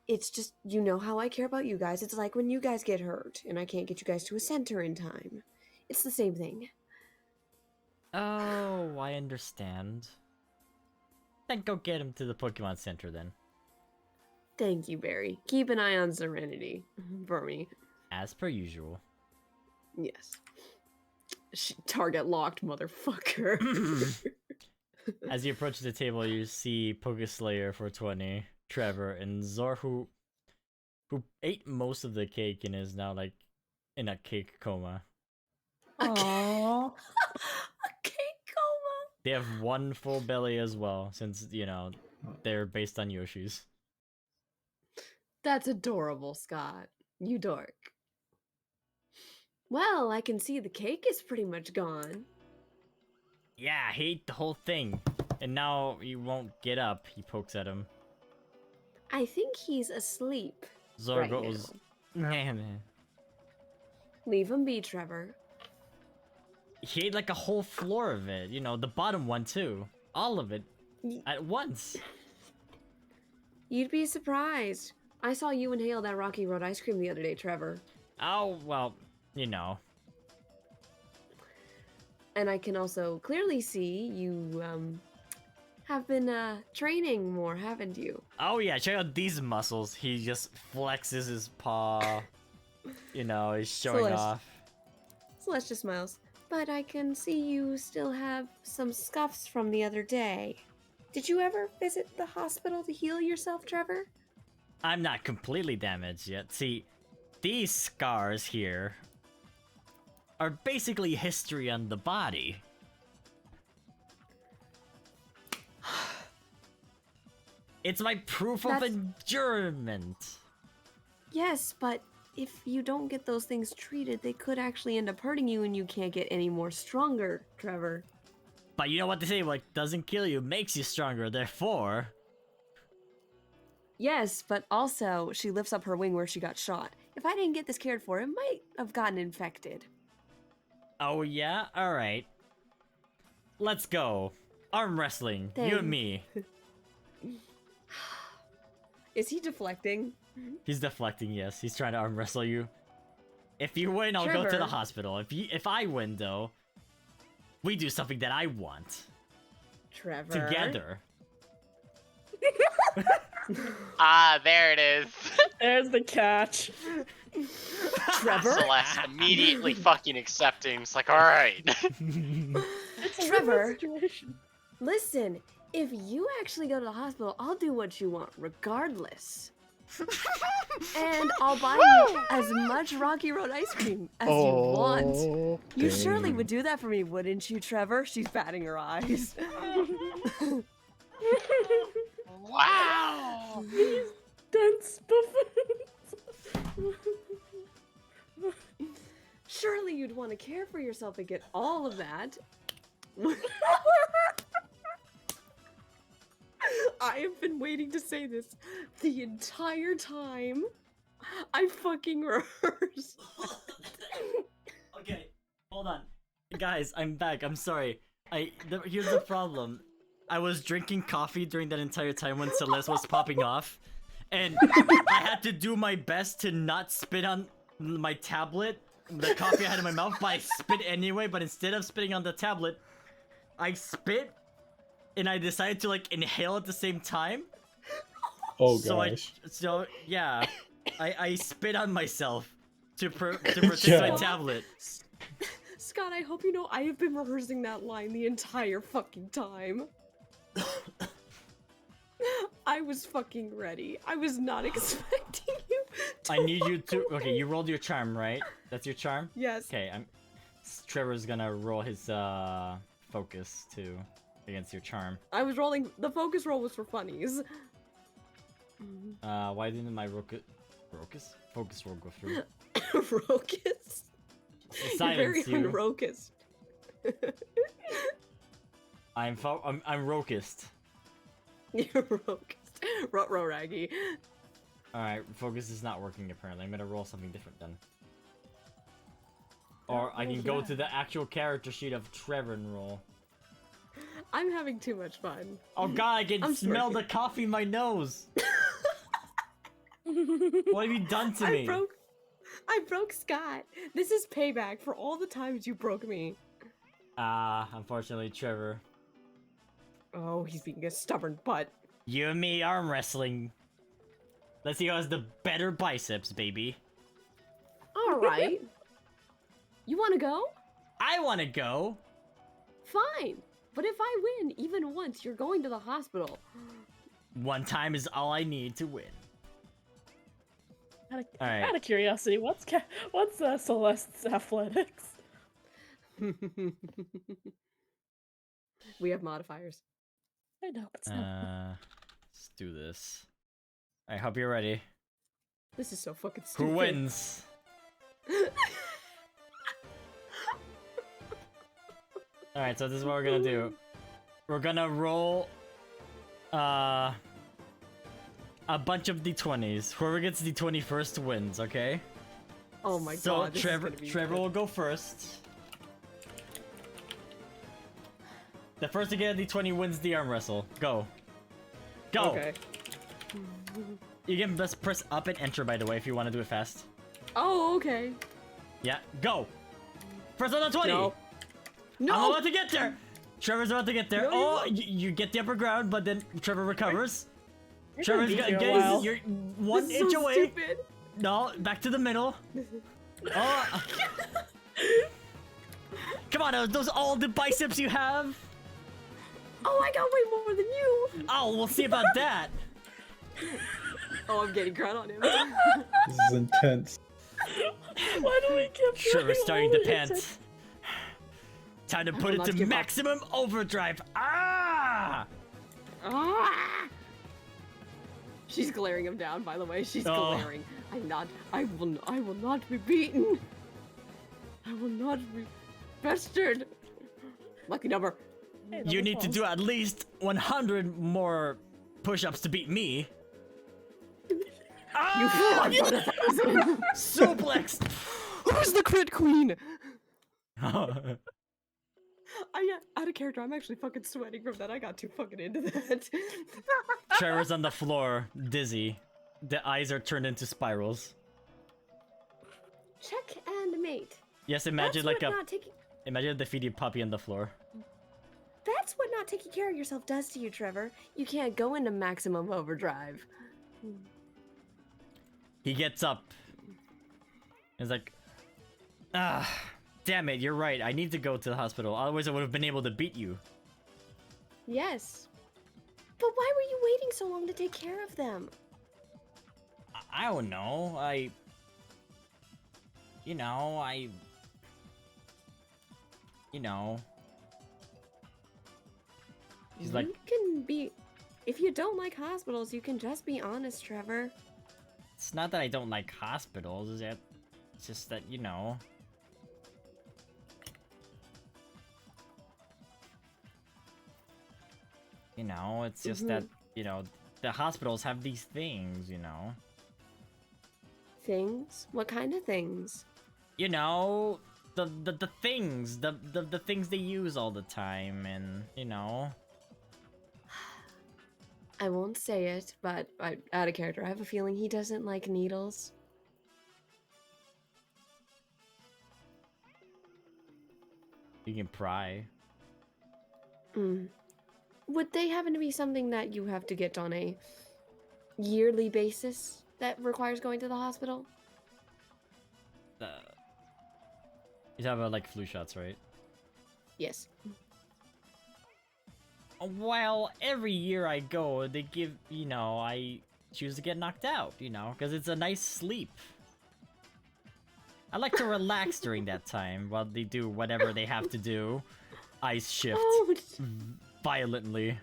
It's just, you know how I care about you guys. It's like when you guys get hurt and I can't get you guys to a center in time. It's the same thing. Oh, I understand. Then go get him to the Pokemon Center then. Thank you, Barry. Keep an eye on Serenity for me. As per usual. Yes. Target locked, motherfucker. As you approach the table, you see Pokeslayer for 20, Trevor, and Zor, who ate most of the cake and is now like in a cake coma. Aww. A cake coma. They have one full belly as well, since you know they're based on Yoshi's. That's adorable, Scott. You dork. Well, I can see the cake is pretty much gone. Yeah, he ate the whole thing, and now he won't get up. He pokes at him. I think he's asleep. Zor right goes, now. man. Leave him be, Trevor. He ate like a whole floor of it. You know, the bottom one too. All of it at once. You'd be surprised. I saw you inhale that Rocky Road ice cream the other day, Trevor. Oh, well, you know. And I can also clearly see you have been training more, haven't you? Oh yeah, check out these muscles. He just flexes his paw. You know, he's showing Celeste. off. Celeste just smiles. But I can see you still have some scuffs from the other day. Did you ever visit the hospital to heal yourself, Trevor? I'm not completely damaged yet. See, these scars here are basically history on the body. It's my proof of endurement. Yes, but if you don't get those things treated, they could actually end up hurting you and you can't get any more stronger, Trevor. But you know what they say, like, doesn't kill you, makes you stronger, therefore... Yes, but also, she lifts up her wing where she got shot. If I didn't get this cared for, it might have gotten infected. Oh yeah? Alright. Let's go. Arm wrestling. You Dang. and me. Is he deflecting? He's deflecting, yes. He's trying to arm wrestle you. If you win, I'll go to the Trevor. hospital. If I win, though, we do something that I want. Trevor. Together. Ah, there it is. There's the catch. Trevor? Celeste immediately fucking accepting. It's like, alright. It's a Trevor. real situation. Listen, if you actually go to the hospital, I'll do what you want regardless. And I'll buy you as much Rocky Road ice cream as you want. You surely would do that for me, wouldn't you, Trevor? She's batting her eyes. Wow. These dense buffoons. Surely you'd want to care for yourself and get all of that. I have been waiting to say this the entire time. I fucking rehearsed. Okay, hold on. Guys, I'm back. I'm sorry. Here's the problem. I was drinking coffee during that entire time when Celeste was popping off. And I had to do my best to not spit on my tablet, the coffee I had in my mouth, but I spit anyway. But instead of spitting on the tablet, I spit, and I decided to like inhale at the same time. Oh gosh. gosh. Yeah, I spit on myself to protect my tablet. Scott, I hope you know I have been rehearsing that line the entire fucking time. I was fucking ready. I was not expecting you to I need you to. Okay, you rolled your charm, right? That's your charm. Yes. Okay, Trevor's gonna roll his focus too against your charm. I was rolling. The focus roll was for funnies. Why didn't my focus roll go through? Rocus? You're very Silence you. unrocused. I'm rocust. You're rocused. Ruh-roh raggy. Alright, focus is not working apparently. I'm gonna roll something different then. Or I can go to the actual character sheet of Trevor and roll. I'm having too much fun. Oh god, I can I'm smell smirking. the coffee in my nose! What have you done to me? I broke Scott. This is payback for all the times you broke me. Unfortunately, Trevor. Oh, he's being a stubborn butt. You and me arm wrestling. Let's see who has the better biceps, baby. All right. You want to go? I want to go. Fine. But if I win, even once, you're going to the hospital. One time is all I need to win. Alright. Out of curiosity, what's Celeste's athletics? We have modifiers. I know, but still. Let's do this. I hope you're ready. This is so fucking stupid. Who wins? Alright, so this is what we're gonna do. We're gonna roll a bunch of d20s. Whoever gets d20 first wins, okay? Oh my so god. So Trevor will go first. The first to get a d20 wins the arm wrestle. Go. Go! Okay. You can just press up and enter, by the way, if you want to do it fast. Oh, okay. Yeah, go! First on the 20! No. No! I'm about to get there! Trevor's about to get there. No, you're Oh, not. you get the upper ground, but then Trevor recovers. You're Trevor's gonna be here a getting while. you're 1 This is inch so away. stupid. No, back to the middle. Oh. Come on, those all the biceps you have? Oh, I got way more than you. Oh, we'll see about that. Oh, I'm getting crud on him. This is intense. Why do we keep Trevor's starting to all the pant. attention? Time to I put will it not to give up. maximum overdrive. Ah! Ah! She's glaring him down, by the way. She's Oh. glaring. I will not be beaten. I will not be bested. Lucky number. Hey, You double need to falls. do at least 100 more push-ups to beat me. You Ah! fool, I've done 1,000. Suplex! Who's the crit queen? Out of character, I'm actually fucking sweating from that. I got too fucking into that. Trevor's on the floor, dizzy. The eyes are turned into spirals. Check and mate. Yes, imagine That's like what not taking. imagine a defeated puppy on the floor. That's what not taking care of yourself does to you, Trevor. You can't go into maximum overdrive. He gets up. He's like, ah, damn it, you're right. I need to go to the hospital. Otherwise, I would have been able to beat you. Yes. But why were you waiting so long to take care of them? I don't know. You know. He's like, You can be. If you don't like hospitals, you can just be honest, Trevor. it's not that I don't like hospitals. It's just that, you know. It's just that, the hospitals have these things, Things? What kind of things? the things, the things they use all the time, and I won't say it, but out of character, I have a feeling he doesn't like needles. you can pry. Mm. Would they happen to be something that you have to get on a yearly basis that requires going to the hospital? You have like flu shots, right? Yes. Well, every year I go, they give, I choose to get knocked out, because it's a nice sleep. I like to relax during that time while they do whatever they have to do. Ice shift Oh, violently.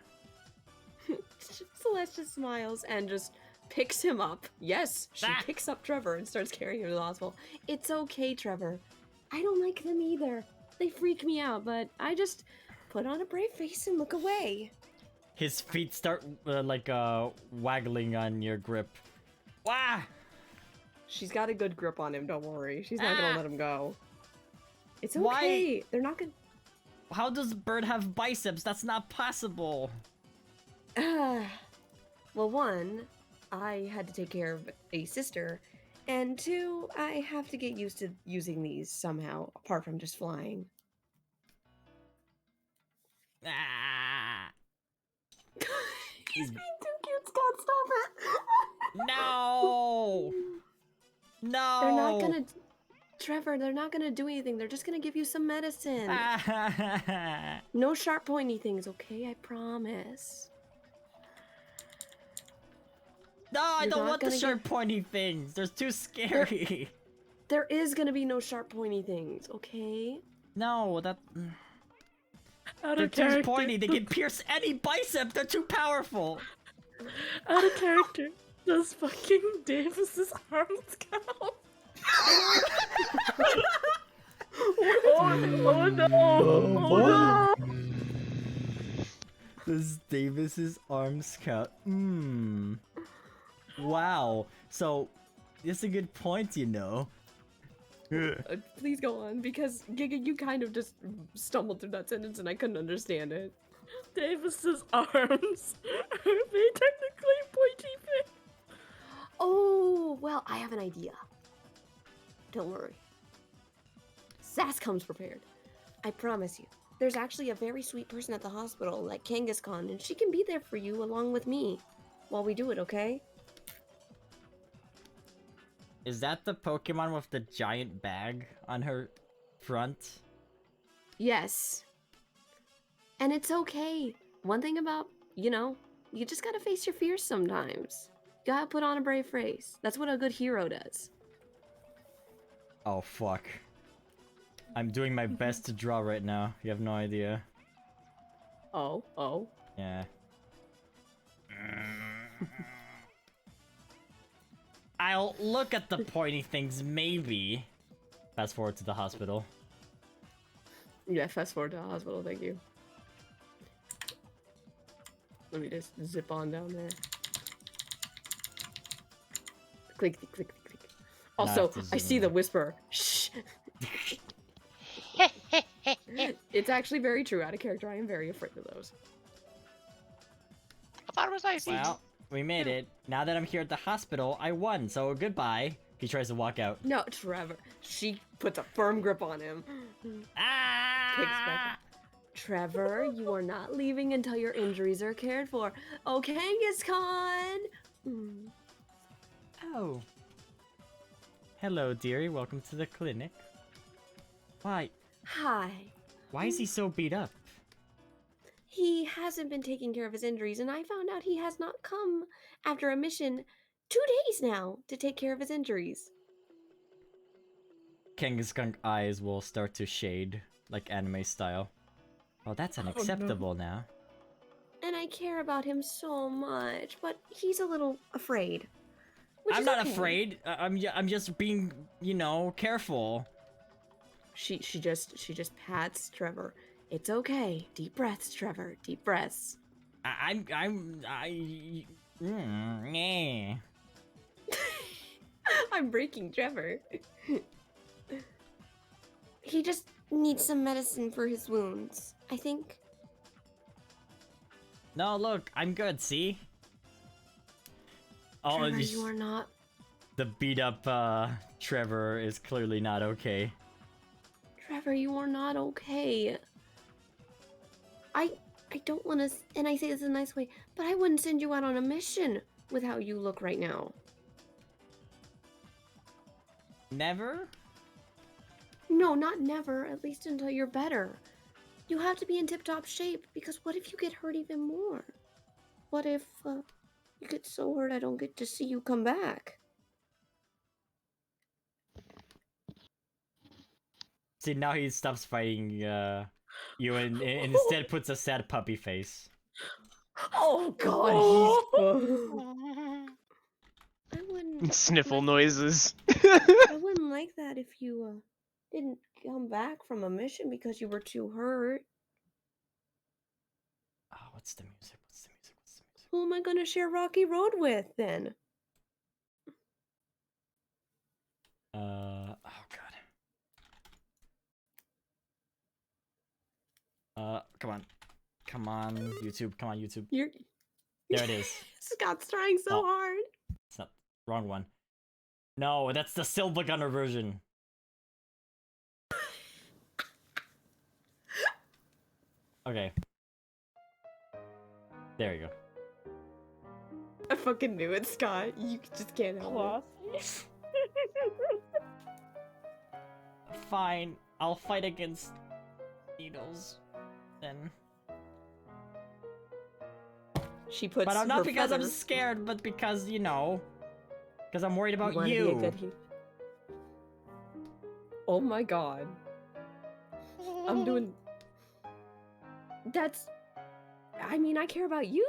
Celeste just smiles and just picks him up. Yes, she Ah. picks up Trevor and starts carrying him to the hospital. It's okay, Trevor. I don't like them either. They freak me out, but I just put on a brave face and look away. His feet start waggling on your grip. Wah! She's got a good grip on him, don't worry. She's not Ah. gonna let him go. It's Why? okay. They're not gonna. How does Bird have biceps? That's not possible. Well, one, I had to take care of a sister, and two, I have to get used to using these somehow, apart from just flying. Ah. He's being too cute, Scott. Stop it. No! No! They're not gonna. Trevor, they're not gonna do anything. They're just gonna give you some medicine. No sharp, pointy things, okay? I promise. No, I You're don't not want the gonna sharp pointy things. They're too scary. There is gonna be no sharp, pointy things, okay? No, that Out they're of too character. pointy. They can pierce any bicep. They're too powerful. Out of character. Does fucking Davis's arms count? Oh no! Oh no! Does Davis's arms count? Wow. So, it's a good point, Please go on, because Giga, you kind of just stumbled through that sentence and I couldn't understand it. Davis's arms are they technically pointy things? Oh, well, I have an idea. Don't worry. Sass comes prepared. I promise you. there's actually a very sweet person at the hospital, like Kangaskhan, and she can be there for you along with me while we do it, okay? Is that the Pokemon with the giant bag on her front? Yes. And it's okay. One thing about, you just gotta face your fears sometimes. You gotta put on a brave face. That's what a good hero does. Oh, fuck. I'm doing my best to draw right now. You have no idea. Oh. Yeah. I'll look at the pointy things, maybe. Fast forward to the hospital. Yeah, fast forward to the hospital, thank you. Let me just zip on down there. Click, click, click, click. Also, to I zoom see in. the whisper. Shh. It's actually very true. Out of character, I am very afraid of those. I thought it was icy. Well, we made it. Now that I'm here at the hospital, I won, so goodbye. He tries to walk out. No, Trevor. She puts a firm grip on him. Kicks back. Trevor, you are not leaving until your injuries are cared for. Okay, Kangaskhan! Oh. Hello, dearie. Welcome to the clinic. Why? Hi. Why is he so beat up? He hasn't been taking care of his injuries, and I found out he has not come after a mission 2 days now to take care of his injuries. Kangaskunk eyes will start to shade, like anime style. Oh, that's unacceptable now. And I care about him so much, but he's a little afraid. Which I'm is not okay. afraid. I'm just being, careful. She just pats Trevor. It's okay. Deep breaths, Trevor. Deep breaths. Yeah. I'm breaking Trevor. He just needs some medicine for his wounds, I think. No, look, I'm good, see? Oh, Trevor, you are not. The beat up Trevor is clearly not okay. Trevor, you are not okay. I don't want to, and I say this in a nice way, but I wouldn't send you out on a mission with how you look right now. Never? No, not never, at least until you're better. You have to be in tip-top shape, because what if you get hurt even more? What if you get so hurt I don't get to see you come back? See, now he stops fighting you and instead puts a sad puppy face. Oh God, I wouldn't Sniffle noises. I wouldn't like that if you didn't come back from a mission because you were too hurt. Oh, what's the music? Who am I gonna share Rocky Road with then? Oh god. Come on, YouTube. Come on, YouTube. There it is. Scott's trying so hard. It's not wrong one. No, that's the Silver Gunner version. Okay. There you go. I fucking knew it, Scott. You just can't help it. Fine, I'll fight against needles then. She puts. But I'm not her because I'm feathers- scared, but because, because I'm worried about wanna be a you. good Oh my god. I'm doing. I mean, I care about you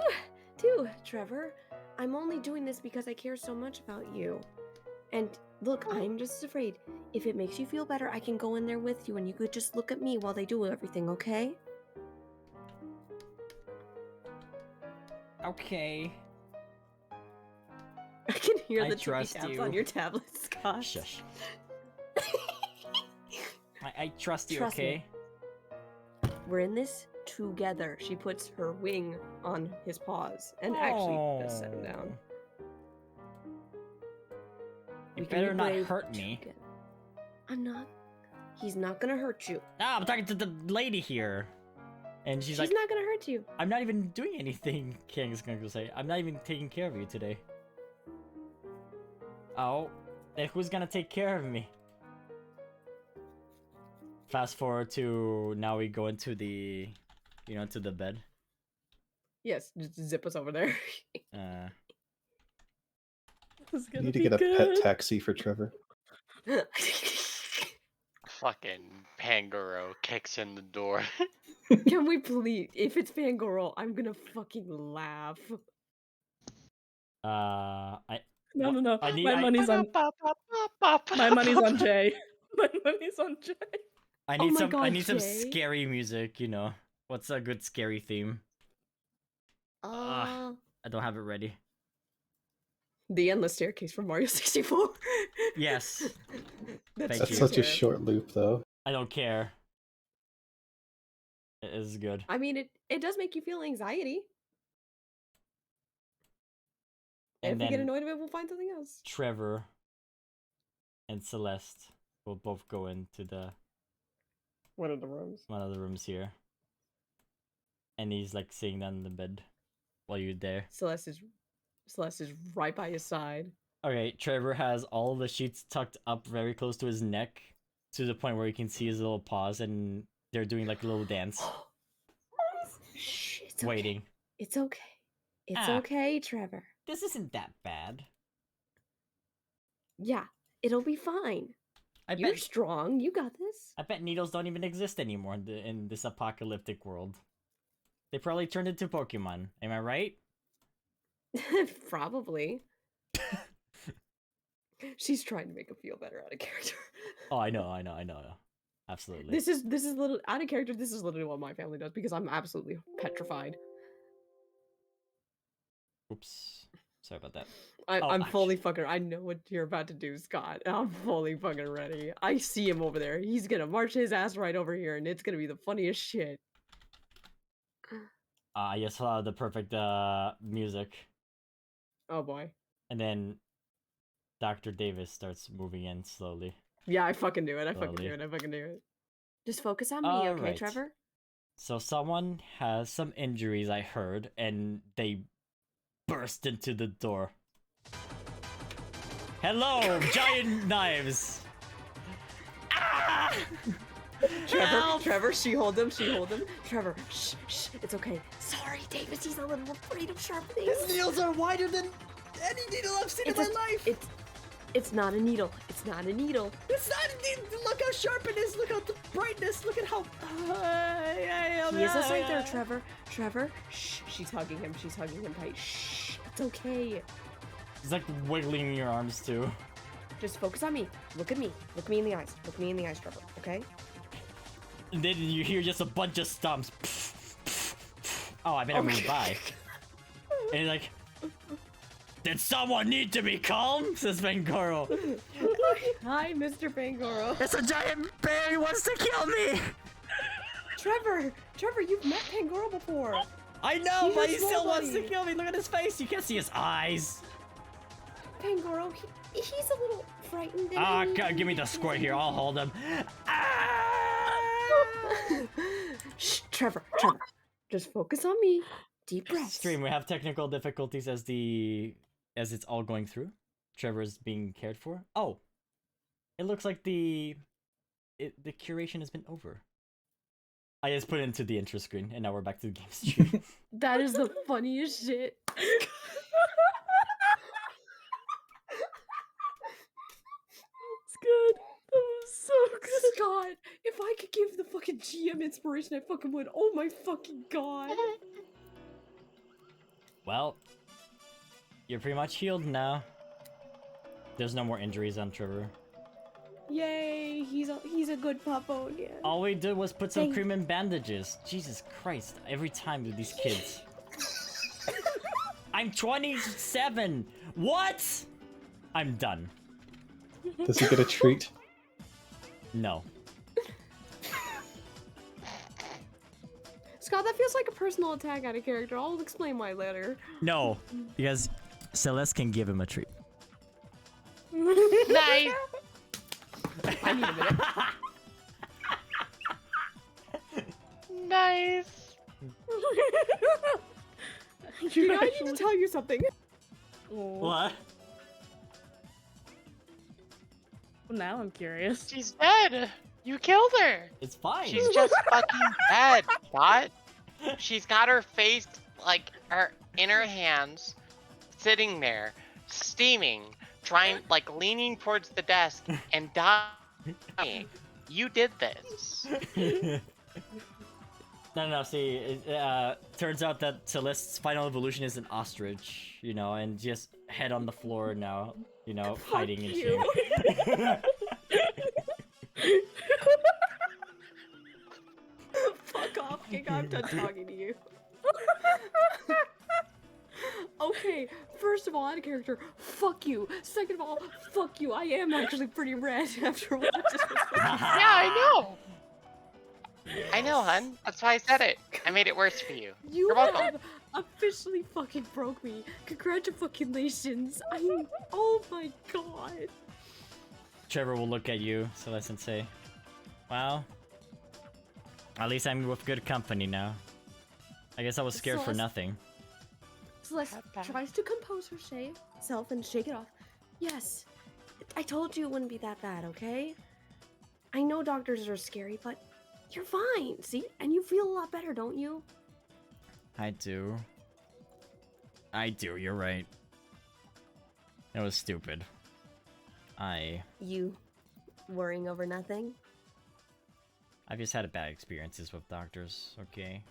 too, Trevor. I'm only doing this because I care so much about you. And look, I'm just afraid. If it makes you feel better, I can go in there with you and you could just look at me while they do everything, okay? Okay. I can hear I the tippy trust taps you. on your tablet, Scott. Shush. I trust you, Trust okay? me. We're in this together. She puts her wing on his paws and actually does set him down. You We can better be not brave hurt me. I'm not. He's not gonna hurt you. Ah, I'm talking to the lady here. And she's She's like, not gonna hurt you. I'm not even doing anything, King is going to say. I'm not even taking care of you today. Oh, then who's gonna take care of me? Fast forward to now we go into the, to the bed. Yes, just zip us over there. This is You gonna need to be get a good. pet taxi for Trevor. Fucking Pangoro kicks in the door. Can we please? If it's Fangirl, I'm gonna fucking laugh. No. I need- My I- money's on. My money's on Jay. My money's on Jay. I Oh need my some God, some Jay. scary music, What's a good scary theme? I don't have it ready. The endless staircase from Mario 64. Yes. Thank That's you. such a terrible. short loop, though. I don't care. It is good. I mean, it does make you feel anxiety. And And if we get then annoyed of it, we'll find something else. Trevor and Celeste will both go into One of the rooms. one of the rooms here. And he's like sitting down in the bed while you're there. Celeste is right by his side. Okay, Trevor has all the sheets tucked up very close to his neck to the point where you can see his little paws, and they're doing like a little dance. Shh, it's okay. Waiting. It's okay. It's Ah. okay, Trevor. This isn't that bad. Yeah, it'll be fine. You're strong. You got this. I bet needles don't even exist anymore in this apocalyptic world. They probably turned into Pokemon. Am I right? Probably. She's trying to make him feel better out of character. Oh, I know. Absolutely. This is little out of character. This is literally what my family does because I'm absolutely petrified. Oops. Sorry about that. I'm fully fucking. I know what you're about to do, Scott. I'm fully fucking ready. I see him over there. He's gonna march his ass right over here, and it's gonna be the funniest shit. I just saw the perfect music. Oh boy. And then Dr. Davis starts moving in slowly. Yeah, I fucking do it. I fucking Slowly. do it. I fucking do it. Just focus on me, okay, Alright. Trevor? So someone has some injuries, I heard, and they burst into the door. Hello, giant knives! Ah! Trevor, she hold him. Trevor, shh, it's okay. Sorry, Davis, he's a little afraid of sharp things. His needles are wider than any needle I've seen in my life! It's not a needle. It's not a needle. It's not a needle! Look how sharp it is! Look how the brightness! Look at how... He is right there, Trevor. Trevor, Shh. She's hugging him tight. Shh. It's okay. He's like wiggling your arms too. just focus on me. Look at me. Look me in the eyes. Look me in the eyes, Trevor. Okay? And then you hear just a bunch of stomps. Oh, I better move by. And he's like, did someone need to be calm? Says Pangoro. Hi, Mr. Pangoro. It's a giant bear. He wants to kill me. Trevor, you've met Pangoro before. I know, He's but a he small still wants to buddy. kill me. Look at his face. You can't see his eyes. Pangoro, he's a little frightened. Ah, give me the squirt here. I'll hold him. Ah! Shh, Trevor. Just focus on me. Deep breaths. Stream, we have technical difficulties as it's all going through. Trevor's being cared for. Oh, it looks like the curation has been over. I just put it into the intro screen, and now we're back to the game stream. That is the funniest shit. It's good. That was so good. God, if I could give the fucking GM inspiration, I fucking would. Oh my fucking god. Well, you're pretty much healed now. There's no more injuries on Trevor. Yay, he's a good puppo again. All we did was put some Thank- cream in bandages. Jesus Christ, every time with these kids. I'm 27! What?! I'm done. Does he get a treat? No. Scott, that feels like a personal attack out of character. I'll explain why later. No, because Celeste can give him a treat. Nice. I need a minute. Nice. Dude, I need to tell you something. What? Now I'm curious. She's dead. You killed her. It's fine. She's just fucking dead, Dot. She's got her face, like, in her hands, sitting there, steaming, leaning towards the desk, and dying. You did this. No, see, it turns out that Celeste's final evolution is an ostrich, you know, and just head on the floor now, you know, hiding in shame. Fuck off, King. I'm done talking to you. Okay, first of all, out of character, fuck you. Second of all, fuck you. I am actually pretty red after what I just Yeah, I know. I know, hun. That's why I said it. I made it worse for you. You You're welcome. have officially fucking broke me. Congratulations. Oh my god. Trevor will look at you, Celeste, and say, well, at least I'm with good company now. I guess I was scared for Celeste. nothing. Celeste tries to compose herself and shake it off. Yes, I told you it wouldn't be that bad, okay? I know doctors are scary, but you're fine, see? And you feel a lot better, don't you? I do. You're right. It was stupid. You worrying over nothing? I've just had bad experiences with doctors, okay?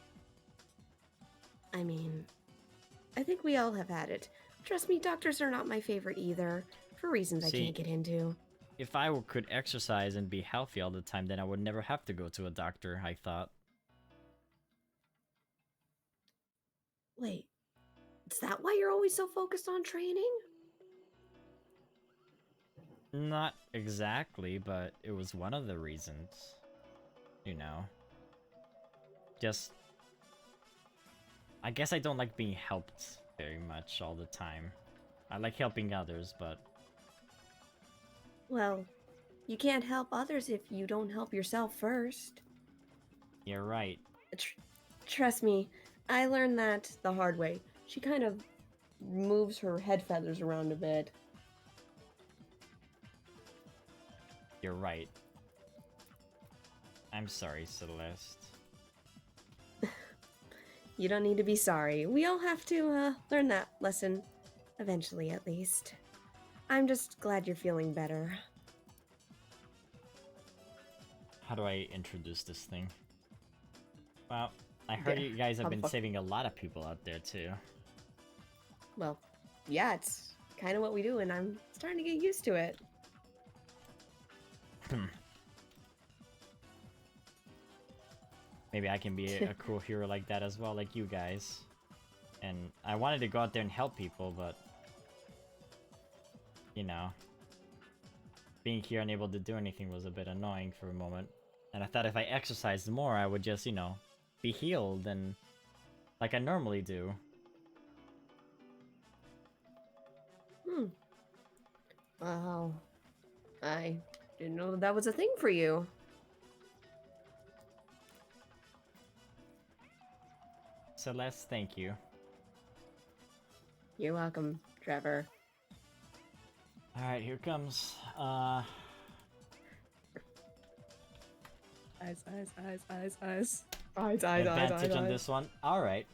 I mean, I think we all have had it. Trust me, doctors are not my favorite either, for reasons I See, can't get into. If I could exercise and be healthy all the time, then I would never have to go to a doctor, I thought. Wait, is that why you're always so focused on training? Not exactly, but it was one of the reasons. You know. Just... I guess I don't like being helped very much all the time. I like helping others, but... Well, you can't help others if you don't help yourself first. You're right. Trust me, I learned that the hard way. She kind of moves her head feathers around a bit. You're right. I'm sorry, Celeste. You don't need to be sorry. We all have to learn that lesson. Eventually, at least. I'm just glad you're feeling better. How do I introduce this thing? Well, I heard Yeah, you guys have how the been fuck- saving a lot of people out there, too. Well, yeah, it's kind of what we do, and I'm starting to get used to it. Maybe I can be a cool hero like that as well, like you guys. And I wanted to go out there and help people, but... You know... Being here unable to do anything was a bit annoying for a moment. And I thought if I exercised more, I would just, you know, be healed and... like I normally do. Wow. I didn't know that was a thing for you. Celeste, thank you. You're welcome, Trevor. Alright, here comes, Eyes, eyes, eyes, eyes, eyes. Eyes, advantage on this one. Alright.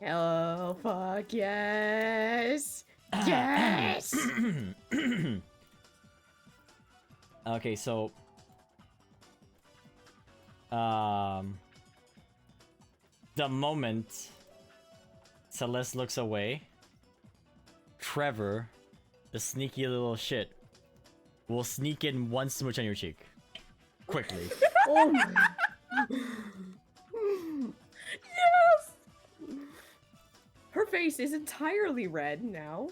Oh, fuck yes! Yes! Okay, so... The moment Celeste looks away, Trevor, the sneaky little shit, will sneak in one smooch on your cheek. Quickly. Oh my... Yes! Her face is entirely red now.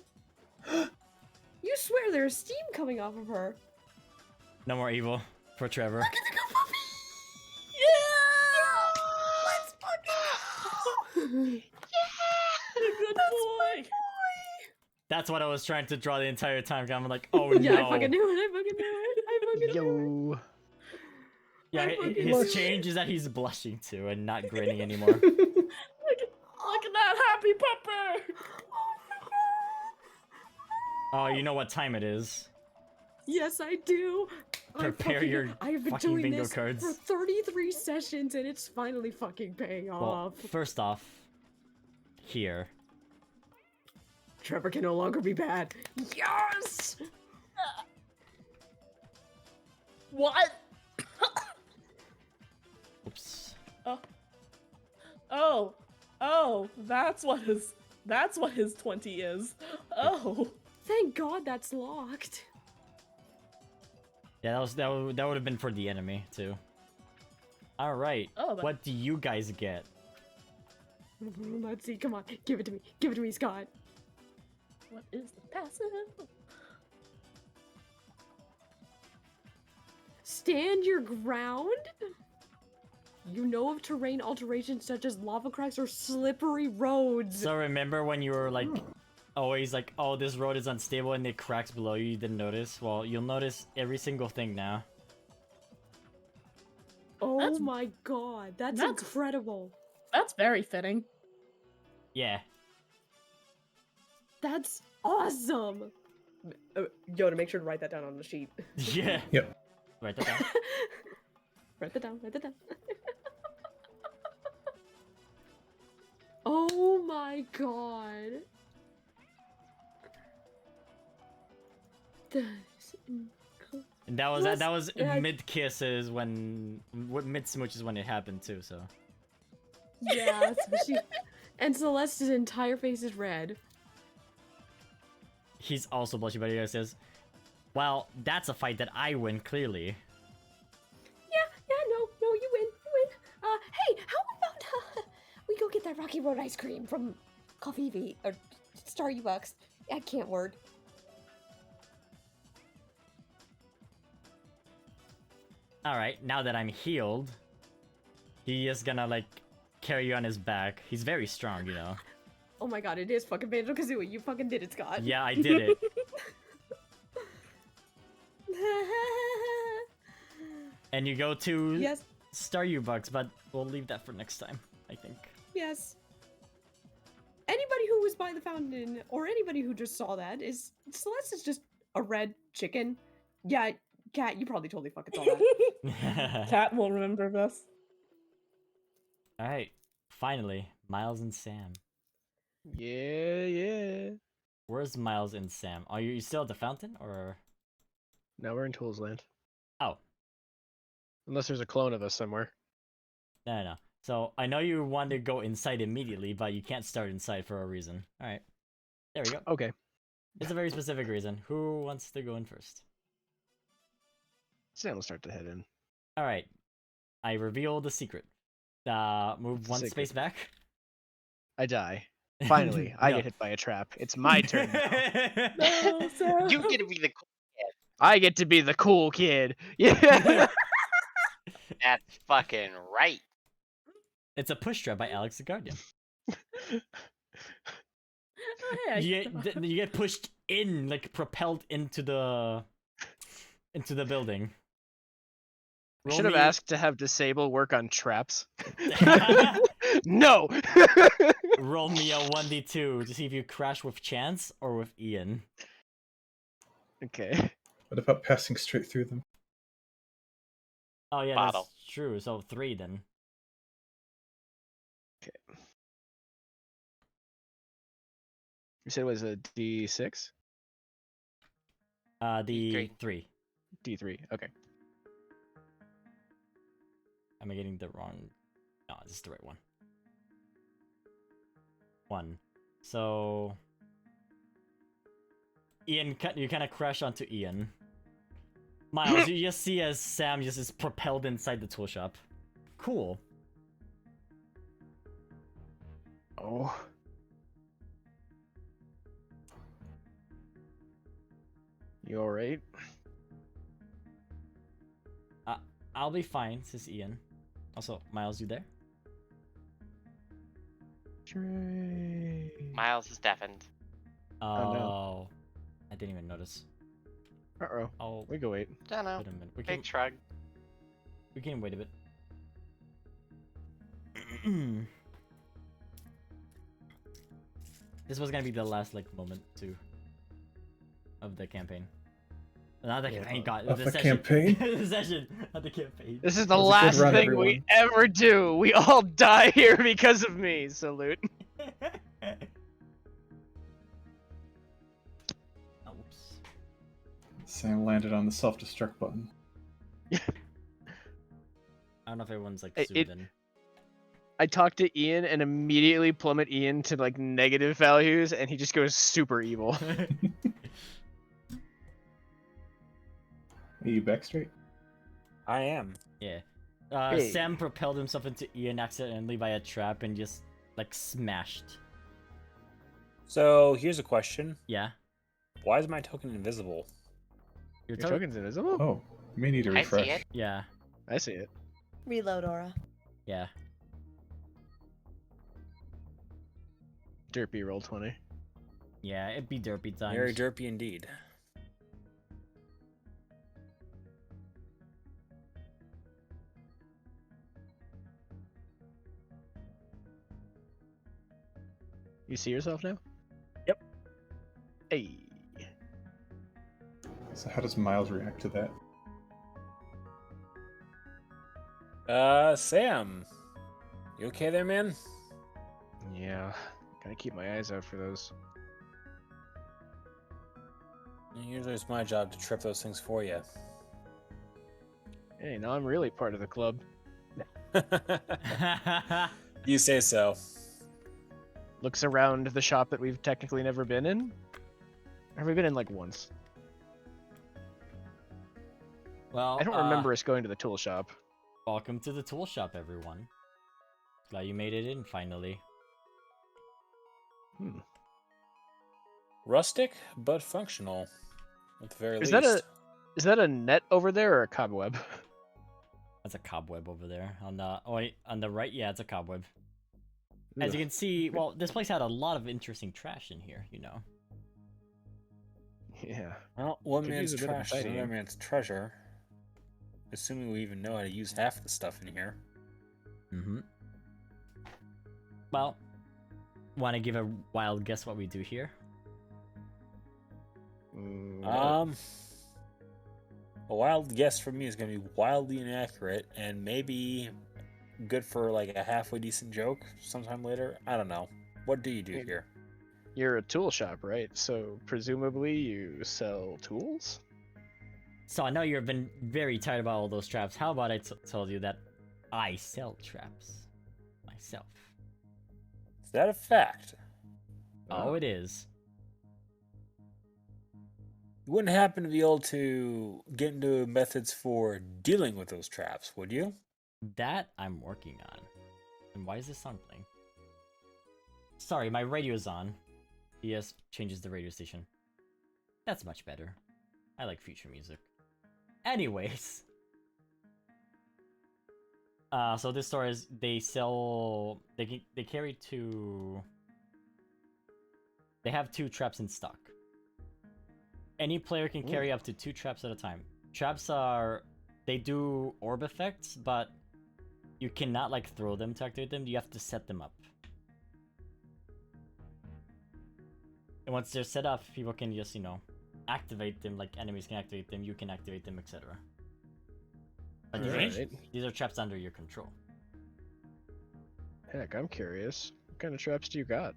You swear there's steam coming off of her. No more evil for Trevor. Look at the good puppy! Yeah! Let's fucking go! Good boy! That's what I was trying to draw the entire time. I'm like, oh Yeah, no. I fucking knew it. I fucking knew it. I fucking knew it. Yo. Yeah, I fucking his love change is that he's blushing too and not grinning anymore. Look at that happy pupper! Oh, you know what time it is. Yes, I do. Prepare your I have been fucking doing bingo this cards. for 33 sessions, and it's finally fucking paying Well, off. first off, here. Trevor can no longer be bad. Yes! What? Oops. Oh, that's what his 20 is. Oh. Thank God that's locked. Yeah, that would have been for the enemy too. All right. Oh, but- What do you guys get? Let's see. Come on, give it to me. Give it to me, Scott. What is the passive? Stand your ground. You know of terrain alterations such as lava cracks or slippery roads. So remember when you were like, always like, oh, this road is unstable and it cracks below you. You didn't notice. Well, you'll notice every single thing now. Oh my God, that's incredible. That's very fitting. Yeah. That's awesome. Yoda, make sure to write that down on the sheet. Yeah. Yep. Write that down. Write that down. Write that down. Oh my God. That's incredible. And that was Yeah. mid kisses when mid smooches when it happened too. So Yeah, and Celeste's entire face is red. he's also blushing, but he says, "Well, that's a fight that I win clearly." No, you win. Hey, how about we go get that Rocky Road ice cream from Coffee V or Starbucks? I can't word. All right, now that I'm healed, he is gonna like carry you on his back. He's very strong, you know. Oh my God, it is fucking Banjo-Kazooie. You fucking did it, Scott. Yeah, I did it. And you go to Yes. Starbucks, but we'll leave that for next time, I think. Yes. Anybody who was by the fountain, or anybody who just saw that, is Celeste is just a red chicken. Yeah, Cat, you probably totally fucking saw that. Cat will remember this. All right, finally, Miles and Sam. Yeah. Where's Miles and Sam? Are you still at the fountain, or? Now we're in Tools Land. Oh, Unless there's a clone of us somewhere. no. So I know you want to go inside immediately, but you can't start inside for a reason. All right, there we go. Okay. It's a very specific reason. Who wants to go in first? Sam will start to head in. All right, I reveal the secret. Move What's the one secret? space back. I die. Finally, I No. get hit by a trap. It's my turn now. No, Sam. You get to be the cool kid. I get to be the cool kid. Yeah. That's fucking right. It's a push trap by Alex the Guardian. Oh, hey, You get pushed in, like propelled into the building. I Roll should have me- asked to have disable work on traps. No. Roll me a 1d2 to see if you crash with Chance or with Ian. Okay. What about passing straight through them? Oh yeah, Bottle. that's true. So 3 then. You said it was a D6? D3. D3. Okay. Am I getting the wrong? No, this is the right one. 1. So Ian, you kind of crash onto Ian. Miles, you just see as Sam just is propelled inside the tool shop. Cool. Oh. You alright? I'll be fine, says Ian. Also, Miles, you there? Trey. Miles is deafened. Oh, no. I didn't even notice. Uh-oh. Oh, We can wait. Don't know. wait a minute. Big shrug. We can wait a bit. This was gonna be the last like moment too of the campaign. Not the campaign, God, Of the the session. campaign? The session, not the campaign. This is the It was a good last run, thing we everyone. ever do. We all die here because of me. Salute. Oops. Sam landed on the self-destruct button. I don't know if everyone's like It- zoomed in. I talked to Ian and immediately plummet Ian to like negative values, and he just goes super evil. Are you back straight? I am. Yeah. Hey. Sam propelled himself into Ian accidentally by a trap and just like smashed. So here's a question: Yeah. why is my token invisible? Your Your token's invisible? Oh, you may need to I see refresh. it. Yeah. I see it. Reload aura. Yeah. Derpy roll 20. Yeah, it'd be derpy times. Very derpy indeed. You see yourself now? Yep. Hey. So how does Miles react to that? Sam, you okay there, man? Yeah. Gotta keep my eyes out for those. Usually it's my job to trip those things for you. Hey, now I'm really part of the club. You say so. Looks around the shop that we've technically never been in. Or have we been in like once? Well, I don't remember us going to the tool shop. Welcome to the tool shop, everyone. Glad you made it in finally. Rustic but functional, at the very Is least. that a net over there or a cobweb? That's a cobweb over there. On the right, yeah, it's a cobweb. As you Ugh. can see, well, this place had a lot of interesting trash in here, you know. Yeah. Well, one Could man's use a bit of trash is another tidying. man's treasure. Assuming we even know how to use half the stuff in here. Mm-hmm. Well, want to give a wild guess what we do here? A wild guess from me is going to be wildly inaccurate and maybe good for like a halfway decent joke sometime later. I don't know. What do you do here? You're a tool shop, right? So presumably you sell tools? So I know you've been very tired about all those traps. How about I told you that I sell traps myself? Is that a fact? Oh, it is. You wouldn't happen to be able to get into methods for dealing with those traps, would you? That I'm working on. And why is this song playing? Sorry, my radio's on. Yes, changes the radio station. That's much better. I like future music. Anyways. So this store is, they sell, they carry two, they have 2 traps in stock. Any player can carry up to 2 traps at a time. Traps are, they do orb effects, but you cannot like throw them to activate them. You have to set them up. And once they're set up, people can just, you know, activate them, like enemies can activate them, you can activate them, etc. But these are traps under your control. Heck, I'm curious. What kind of traps do you got?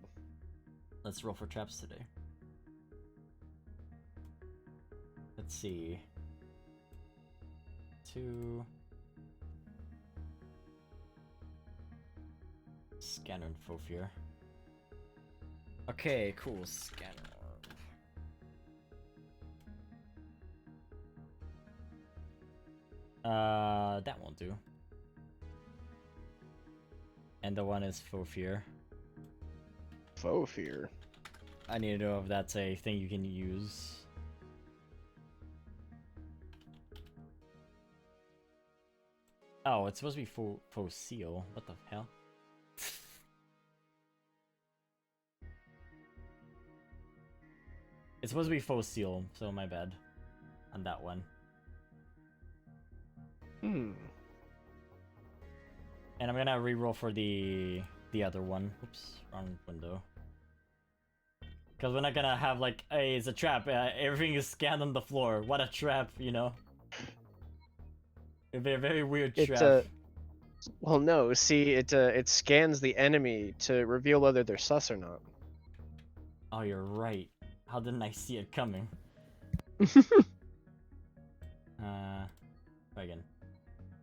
Let's roll for traps today. Let's see. 2. Scanner and Fofir. Okay, cool. Scanner. That won't do. And the one is Fofir. Faux fear. I need to know if that's a thing you can use. Oh, it's supposed to be faux seal. What the hell? It's supposed to be faux seal, so my bad on that one. And I'm gonna reroll for the other one. Oops, wrong window. Because we're not gonna have like, hey, it's a trap. Everything is scanned on the floor. What a trap, you know? A very, very weird It's trap. well, no. See, it scans the enemy to reveal whether they're sus or not. Oh, you're right. How didn't I see it coming? Again.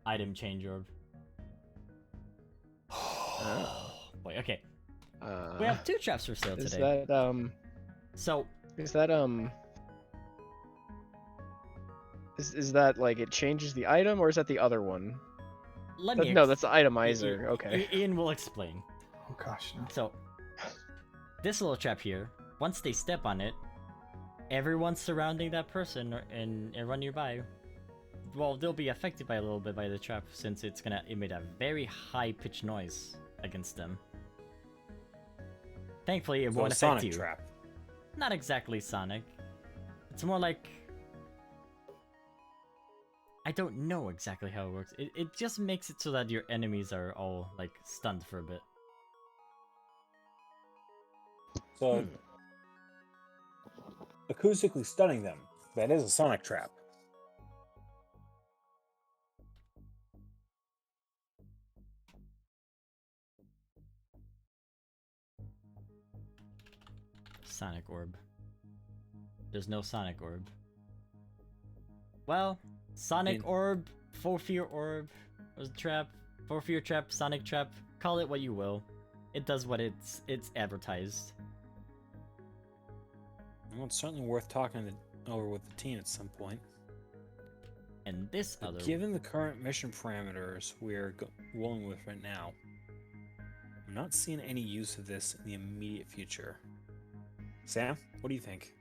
Item change orb. Boy, okay. We have 2 traps for sale Is today. that So, Is that Is that like it changes the item, or is that the other one? let me. No, that's the itemizer. Okay. Ian will explain. Oh gosh, no. So, this little trap here, once they step on it, everyone surrounding that person and everyone nearby, well, they'll be affected by a little bit by the trap since it's gonna emit a very high-pitched noise against them. Thankfully, it So won't a affect sonic you. trap. Not exactly sonic. It's more like... I don't know exactly how it works. It just makes it so that your enemies are all, like, stunned for a bit. So acoustically stunning them. That is a sonic trap. Sonic orb. There's no sonic orb. Well, sonic orb, full fear orb, was a trap, full fear trap, sonic trap, call it what you will. It does what it's advertised. Well, it's certainly worth talking over with the team at some point. And this But other... given the current mission parameters we're rolling with right now, I'm not seeing any use of this in the immediate future. Sam, what do you think?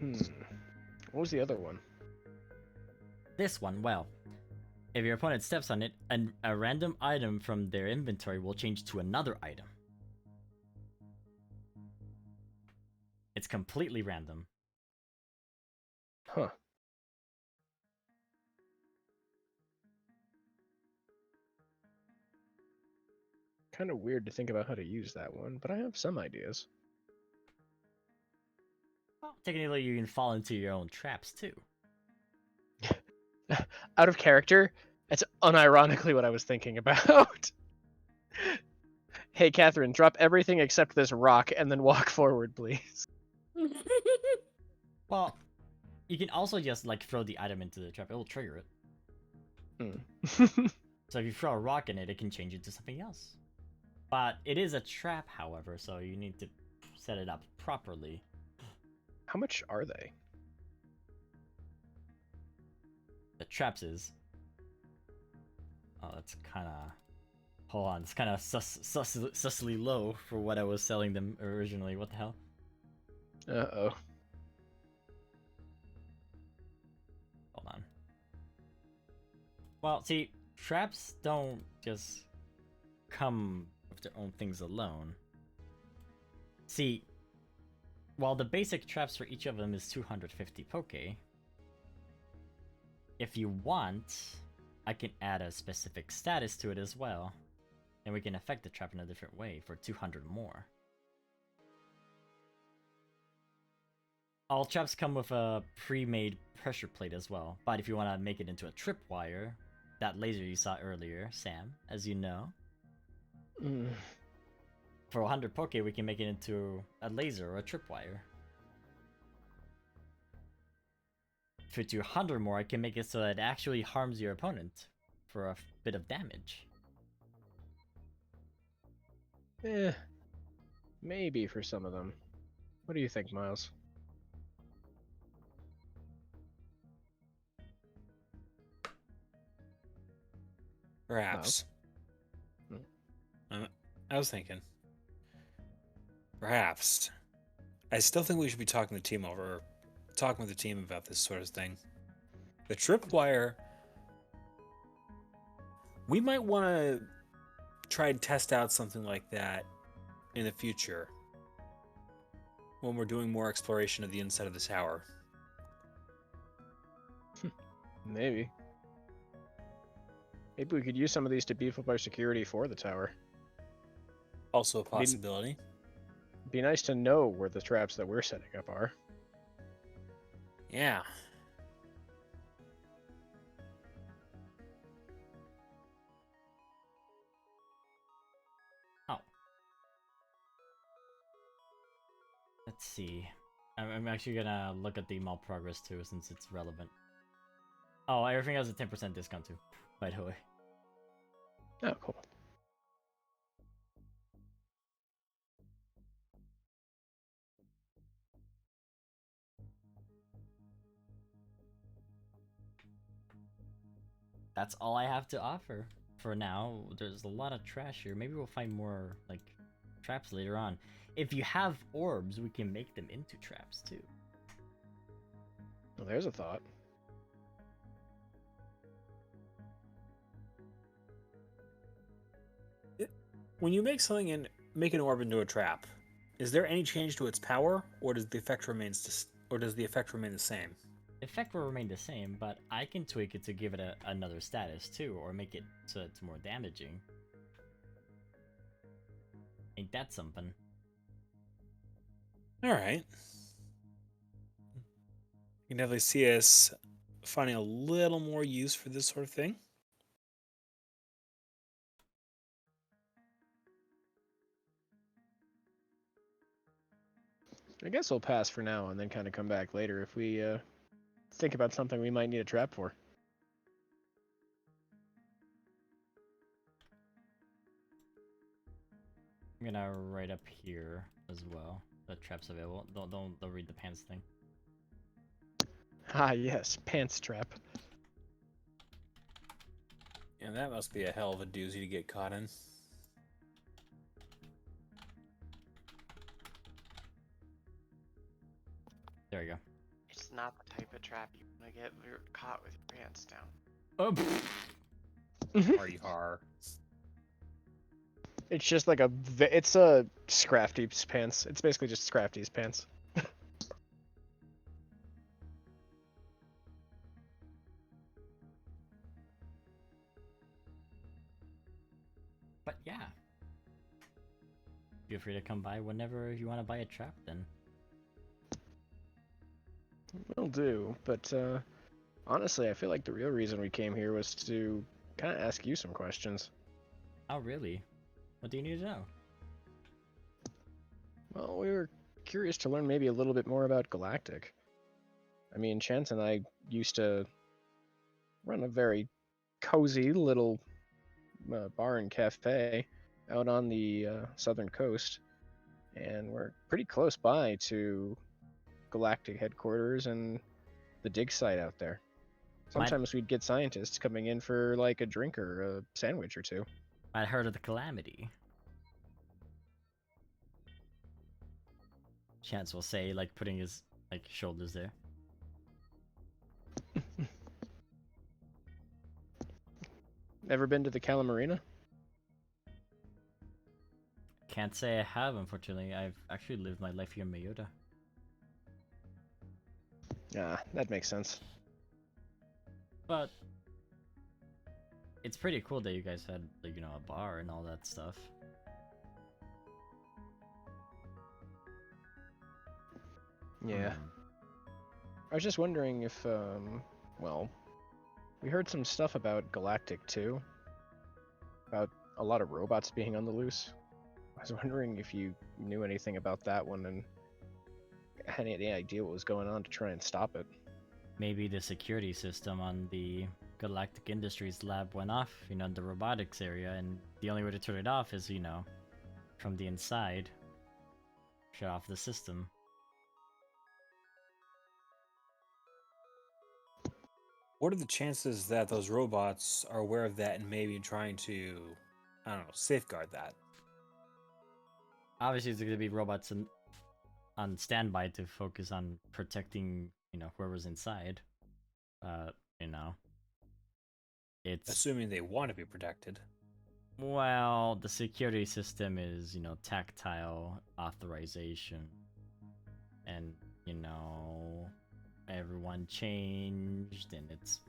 What was the other one? This one, well, if your opponent steps on it, a random item from their inventory will change to another item. It's completely random. Huh. Kind of weird to think about how to use that one, but I have some ideas. Well, technically you can fall into your own traps too. Out of character, that's unironically what I was thinking about. Hey, Catherine, drop everything except this rock and then walk forward, please. Well, you can also just like throw the item into the trap. It will trigger it. So if you throw a rock in it, it can change it to something else. But it is a trap, however, so you need to set it up properly. How much are they? The traps is... Oh, that's kind of... Hold on, it's kind of sussly low for what I was selling them originally. What the hell? Uh-oh. Hold on. Well, see, traps don't just come with their own things alone. See, while the basic traps for each of them is 250 Poke, if you want, I can add a specific status to it as well, and we can affect the trap in a different way for 200 more. All traps come with a pre-made pressure plate as well, but if you want to make it into a tripwire, that laser you saw earlier, Sam, as you know, for 100 Poke, we can make it into a laser or a tripwire. For 200 more, I can make it so that it actually harms your opponent for a bit of damage. Maybe for some of them. What do you think, Miles? Perhaps. I was thinking. Perhaps. I still think we should be talking with the team about this sort of thing. The tripwire. We might want to try and test out something like that in the future when we're doing more exploration of the inside of the tower. Maybe. Maybe we could use some of these to beef up our security for the tower. Also a possibility. Be nice to know where the traps that we're setting up are. Yeah. Oh. Let's see. I'm actually gonna look at the mall progress too, since it's relevant. Oh, everything has a 10% discount too, by the way. Oh, cool. That's all I have to offer for now. There's a lot of trash here. Maybe we'll find more, like, traps later on. If you have orbs, we can make them into traps too. Well, there's a thought. When you make something and make an orb into a trap, is there any change to its power, or does the effect remain the same? Effect will remain the same, but I can tweak it to give it another status too, or make it so it's more damaging. Ain't that something? All right. You can definitely see us finding a little more use for this sort of thing. I guess we'll pass for now and then kind of come back later if we think about something we might need a trap for. I'm gonna write up here as well. The traps available. Don't read the pants thing. Ah, yes, pants trap. Yeah, that must be a hell of a doozy to get caught in. There we go. It's not the type of trap you want to get caught with your pants down. Oh, Har. It's just like it's a Scrafty's pants. It's basically just Scrafty's pants. but yeah. Feel free to come by whenever you want to buy a trap then. Will do, but honestly, I feel like the real reason we came here was to kind of ask you some questions. Oh, really? What do you need to know? Well, we were curious to learn maybe a little bit more about Galactic. I mean, Chance and I used to run a very cozy little bar and cafe out on the southern coast, and we're pretty close by to Galactic headquarters and the dig site out there. Sometimes we'd get scientists coming in for like a drink or a sandwich or two. I'd heard of the Calamity. Chance will say, like, putting his shoulders there. Ever been to the Calamarina? Can't say I have, unfortunately. I've actually lived my life here in Mayotta. Ah, that makes sense. But it's pretty cool that you guys had, like, you know, a bar and all that stuff. Yeah. I was just wondering if, well, we heard some stuff about Galactic too. About a lot of robots being on the loose. I was wondering if you knew anything about that one and had any idea what was going on to try and stop it. Maybe the security system on the Galactic Industries lab went off, you know, in the robotics area, and the only way to turn it off is, you know, from the inside. Shut off the system. What are the chances that those robots are aware of that and maybe trying to, I don't know, safeguard that? Obviously, there's going to be robots on standby to focus on protecting, you know, whoever's inside. You know, it's assuming they want to be protected. Well, the security system is, you know, tactile authorization, and you know, everyone changed, and it's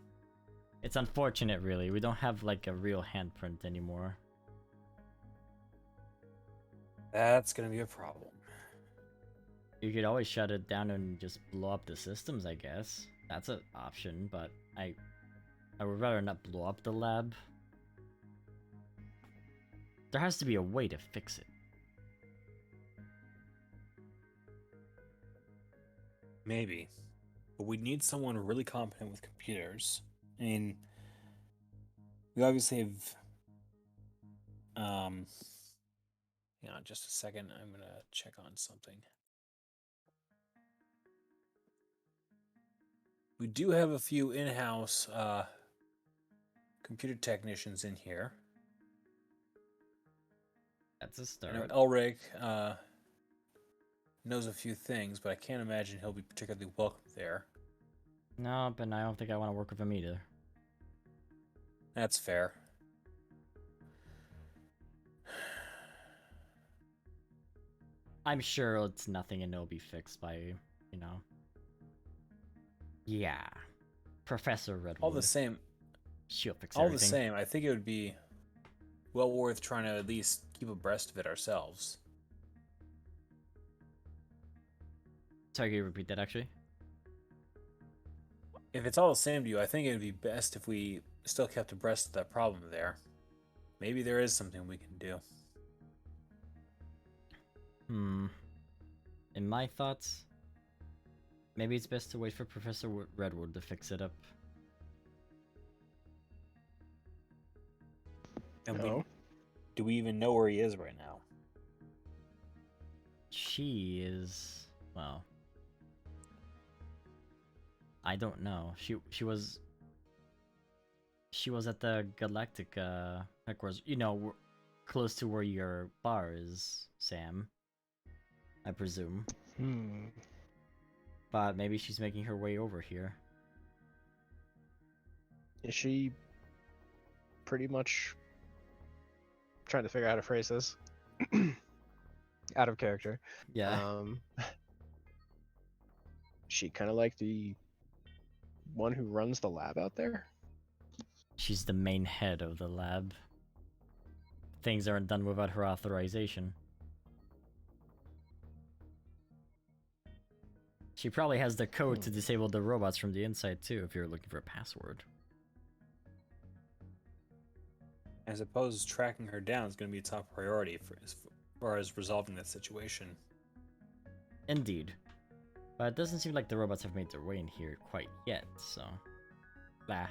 It's unfortunate, really. We don't have like a real handprint anymore. That's gonna be a problem. You could always shut it down and just blow up the systems, I guess. That's an option, but I would rather not blow up the lab. There has to be a way to fix it. Maybe. But we need someone really competent with computers. I mean, we obviously have... Hang on just a second. I'm gonna check on something. We do have a few in-house computer technicians in here. That's a I know start. Elric knows a few things, but I can't imagine he'll be particularly welcome there. No, but I don't think I want to work with him either. That's fair. I'm sure it's nothing and it'll be fixed by, you know. Yeah. Professor Redwood. All the same, She'll fix all everything. the same, I think it would be well worth trying to at least keep abreast of it ourselves. Sorry, can you repeat that actually? If it's all the same to you, I think it would be best if we still kept abreast of that problem there. Maybe there is something we can do. In my thoughts, maybe it's best to wait for Professor Redwood to fix it up. And do we even know where he is right now? She is, well, I don't know. She was at the Galactic headquarters. You know, close to where your bar is, Sam. I presume. But maybe she's making her way over here. Is she pretty much trying to figure out how to phrase this? Out of character. Yeah. She kind of like the one who runs the lab out there? She's the main head of the lab. Things aren't done without her authorization. She probably has the code to disable the robots from the inside too, if you're looking for a password. I suppose tracking her down is going to be a top priority for as far as resolving that situation. Indeed. But it doesn't seem like the robots have made their way in here quite yet, so... Blah.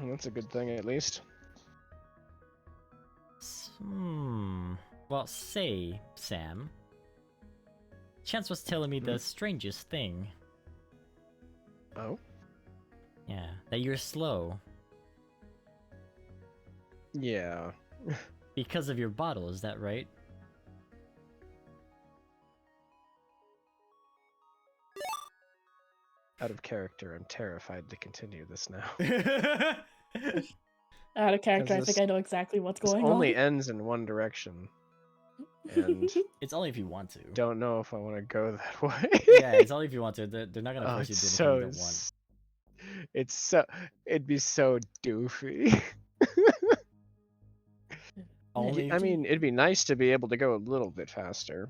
That's a good thing, at least. Well, say, Sam. Chance was telling me the strangest thing. Oh? Yeah, that you're slow. Yeah. Because of your bottle, is that right? Out of character, I'm terrified to continue this now. Out of character, I Because think I know exactly what's This going on. only ends in one direction. And It's only if you want to. don't know if I want to go that way. Yeah, it's only if you want to. They're not gonna Oh, force you it's to do anything you don't so want. It's so it'd be so doofy. Only I mean, it'd be nice to be able to go a little bit faster.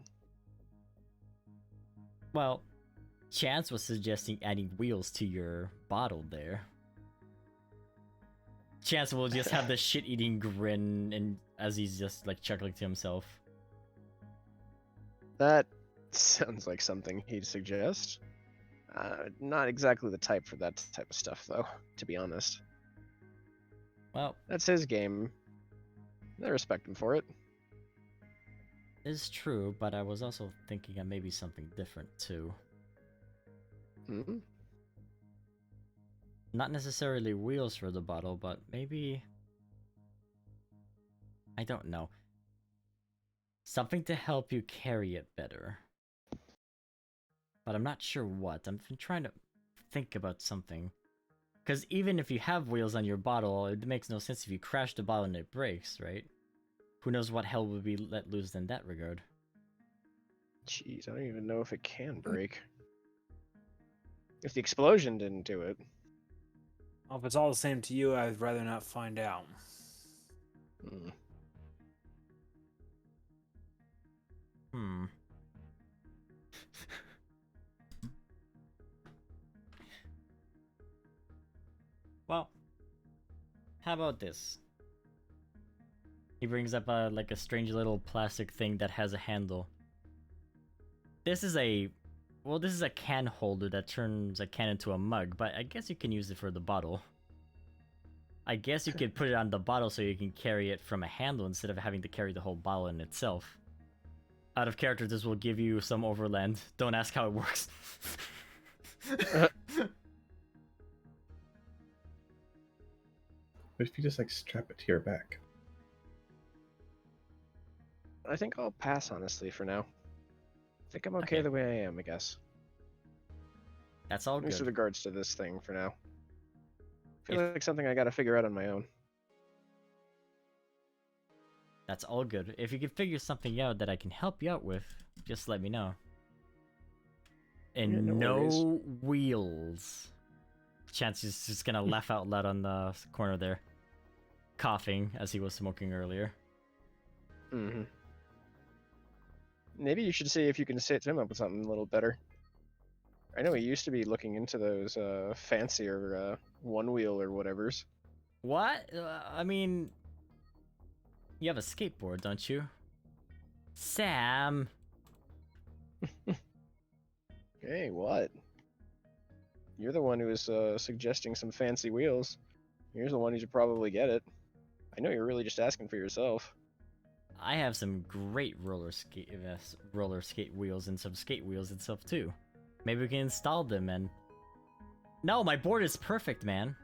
well, Chance was suggesting adding wheels to your bottle there. Chance will just have the shit-eating grin and as he's just like chuckling to himself. That sounds like something he'd suggest. Not exactly the type for that type of stuff, though, to be honest. Well, That's his game. I respect him for it. it's true, but I was also thinking of maybe something different too. Hmm? Not necessarily wheels for the bottle, but maybe... I don't know. Something to help you carry it better. But I'm not sure what. I'm trying to think about something. Because even if you have wheels on your bottle, it makes no sense if you crash the bottle and it breaks, right? Who knows what hell would be let loose in that regard. Jeez, I don't even know if it can break. If the explosion didn't do it. Well, if it's all the same to you, I'd rather not find out. Hmm. Hmm. Well, how about this? He brings up like a strange little plastic thing that has a handle. This is a can holder that turns a can into a mug, but I guess you can use it for the bottle. I guess you could put it on the bottle so you can carry it from a handle instead of having to carry the whole bottle in itself. Out of character, this will give you some overland. Don't ask how it works. What if you just like strap it to your back? I think I'll pass, honestly, for now. I think I'm okay Okay. the way I am, I guess. That's all At least good. with regards to this thing for now. I feel like something I gotta figure out on my own. That's all good. If you can figure something out that I can help you out with, just let me know. And Yeah, no no wheels. Chance is just gonna laugh out loud on the corner there, coughing as he was smoking earlier. Mm-hmm. Maybe you should see if you can set him up with something a little better. I know he used to be looking into those fancier one wheel or whatever's. What? I mean, you have a skateboard, don't you? Sam! Hey, what? You're the one who was suggesting some fancy wheels. You're the one who should probably get it. I know you're really just asking for yourself. I have some great roller skate wheels and some skate wheels and stuff too. Maybe we can install them and... No, my board is perfect, man.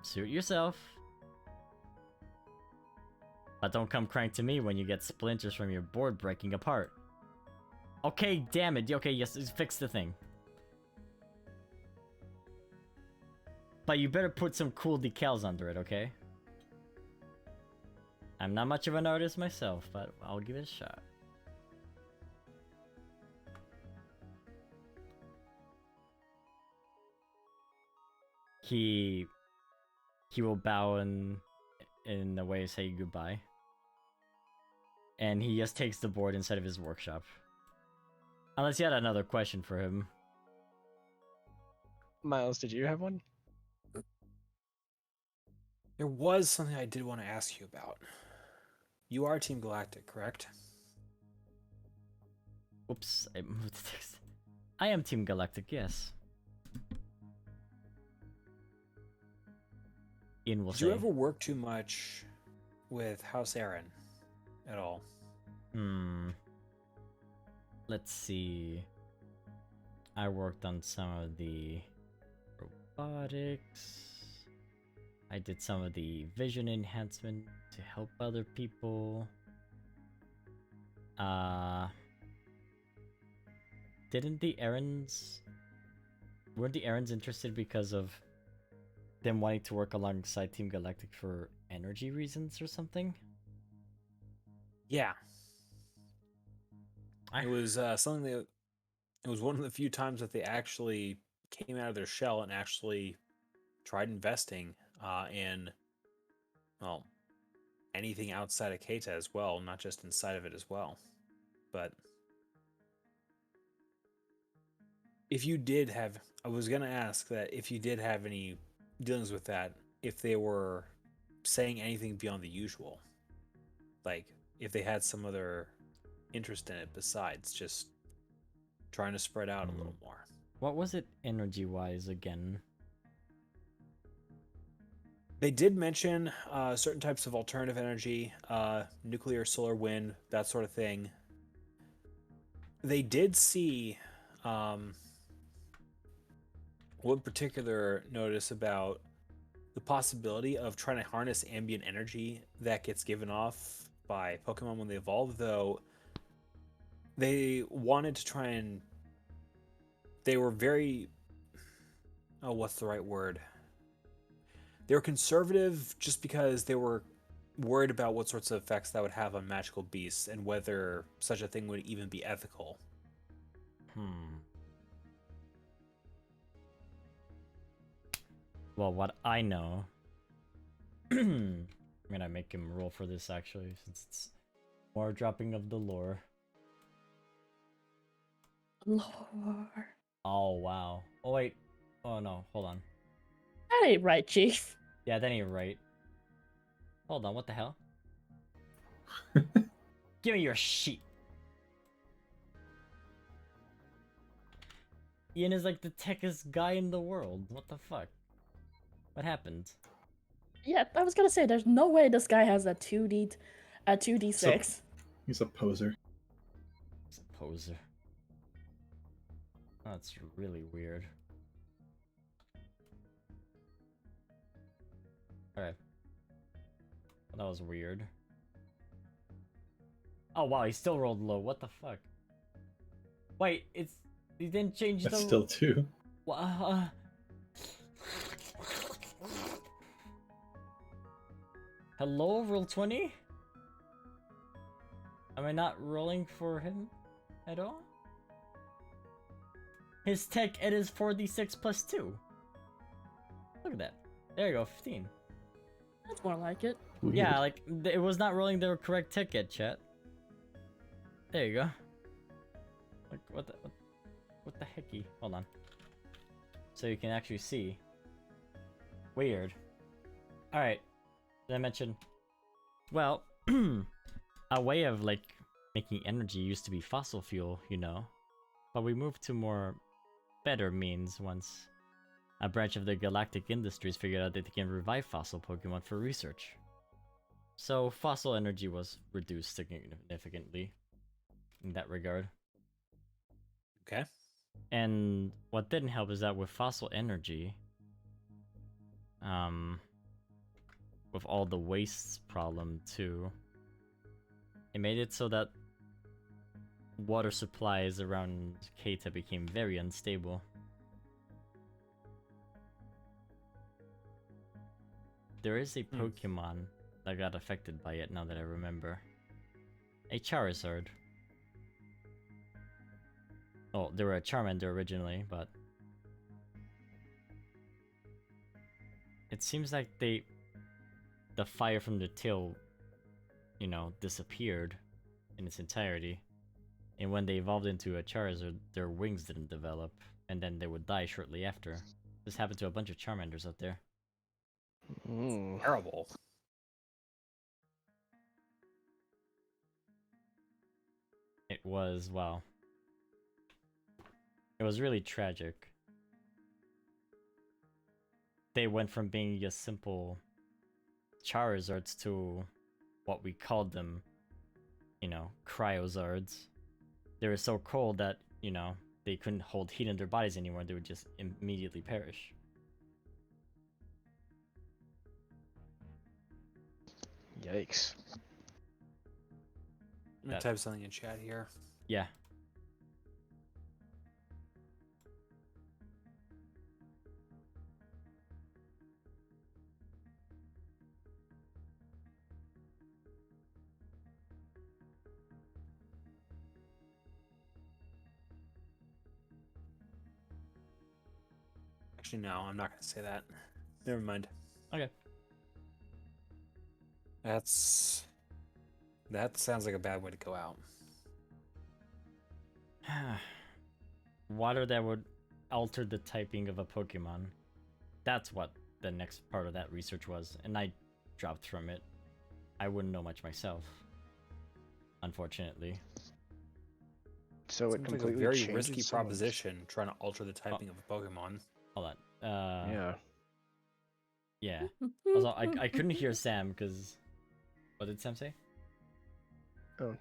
Suit yourself. But don't come crying to me when you get splinters from your board breaking apart. Okay, damn it. Okay, yes, fix the thing. But you better put some cool decals under it, okay? I'm not much of an artist myself, but I'll give it a shot. He will bow and in a way say goodbye. And he just takes the board inside of his workshop. Unless you had another question for him. Miles, did you have one? There was something I did want to ask you about. You are Team Galactic, correct? Oops, I moved the text. I am Team Galactic, yes. Ian will Did say. you ever work too much with House Aaron at all? Let's see. I worked on some of the robotics. I did some of the vision enhancement to help other people. Weren't the errands interested because of them wanting to work alongside Team Galactic for energy reasons or something? Yeah. It was something that it was one of the few times that they actually came out of their shell and actually tried investing in, well, anything outside of Keita as well, not just inside of it as well. But if you did have, I was going to ask that if you did have any dealings with that, if they were saying anything beyond the usual. Like, if they had some other interest in it besides just trying to spread out a little more. What was it energy-wise again? They did mention certain types of alternative energy, nuclear, solar, wind, that sort of thing. They did see one particular notice about the possibility of trying to harness ambient energy that gets given off by Pokemon when they evolve, though they wanted to try and... They were very... Oh, what's the right word? They were conservative just because they were worried about what sorts of effects that would have on magical beasts and whether such a thing would even be ethical. Well, what I know. I'm gonna make him roll for this actually, since it's more dropping of the lore. Lord. Oh wow. Oh wait. Oh no. Hold on. That ain't right, Chief. Yeah, that ain't right. Hold on. What the hell? Give me your sheet. Ian is like the techest guy in the world. What the fuck? What happened? Yeah, I was gonna say, there's no way this guy has a 2d6. He's a poser. He's a poser. That's really weird. Alright. Well, that was weird. Oh wow, he still rolled low. What the fuck? Wait, he didn't change That's the. still 2. Hello, roll 20? Am I not rolling for him at all? His tech ed is 4d6 plus 2. Look at that. There you go, 15. That's more like it. Weird. Yeah, like, it was not rolling the correct tech ed, chat. There you go. Like, what the hecky? Hold on. So you can actually see. Weird. Alright. Did I mention? Well, a way of, like, making energy used to be fossil fuel, you know? But we moved to more better means once a branch of the galactic industries figured out that they can revive fossil Pokemon for research. So fossil energy was reduced significantly in that regard. Okay. And what didn't help is that with fossil energy, with all the waste problem too, it made it so that water supplies around Keita became very unstable. There is a Pokemon that got affected by it now that I remember. A Charizard. Oh, they were a Charmander originally, but it seems like the fire from the tail, you know, disappeared in its entirety. And when they evolved into a Charizard, their wings didn't develop, and then they would die shortly after. This happened to a bunch of Charmanders out there. Terrible. It was, wow. It was really tragic. They went from being just simple Charizards to what we called them, you know, Cryozards. They were so cold that, you know, they couldn't hold heat in their bodies anymore. They would just immediately perish. Yikes. I'm gonna type something in chat here. Yeah. Actually, no, I'm not gonna say that. Never mind. Okay. That sounds like a bad way to go out. Water that would alter the typing of a Pokemon. That's what the next part of that research was, and I dropped from it. I wouldn't know much myself, unfortunately. So it Seems completely like a very changes risky someone's- proposition trying to alter the typing of a Pokemon. Hold on. Yeah. Yeah. Also, I couldn't hear Sam because. What did Sam say? Oh.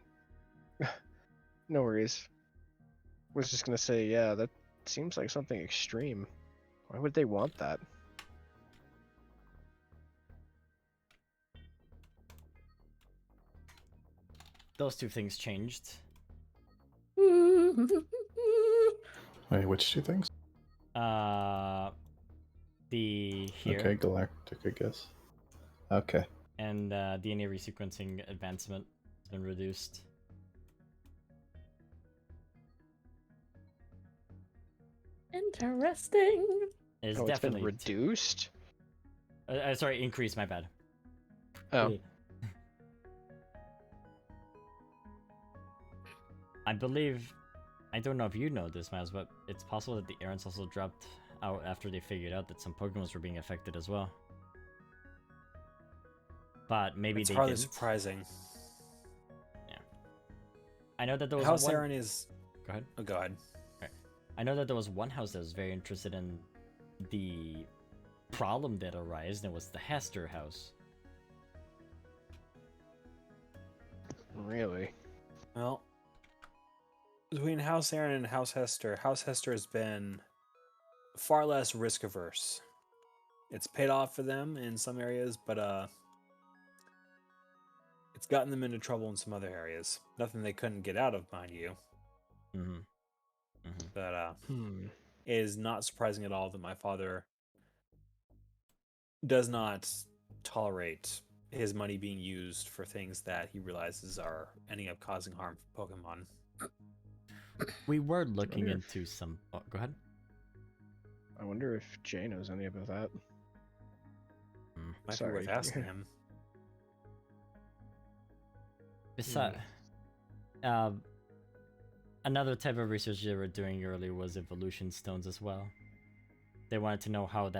No worries. Was just gonna say, yeah, that seems like something extreme. Why would they want that? Those two things changed. Wait, which 2 things? The here. Okay, galactic, I guess. Okay. And DNA resequencing advancement has been reduced. Interesting. It's Oh, it's been definitely reduced? Sorry, increase. My bad. Oh, I believe. I don't know if you know this, Miles, but it's possible that the errands also dropped out after they figured out that some Pokemons were being affected as well. But maybe It's they hardly didn't. surprising. Yeah. I know that there was House one. Aaron is. Go ahead. Oh, go ahead. I know that there was one house that was very interested in the problem that arose, and it was the Hester house. really? Well, between House Aaron and House Hester has been far less risk averse. It's paid off for them in some areas, but it's gotten them into trouble in some other areas. Nothing they couldn't get out of, mind you. Mm-hmm. But Hmm. it is not surprising at all that my father does not tolerate his money being used for things that he realizes are ending up causing harm for Pokemon. We were looking wonder if- into some. Oh, go ahead. I wonder if Jay knows any about that. Might be Sorry. worth asking him. Besides, another type of research they were doing earlier was evolution stones as well. They wanted to know how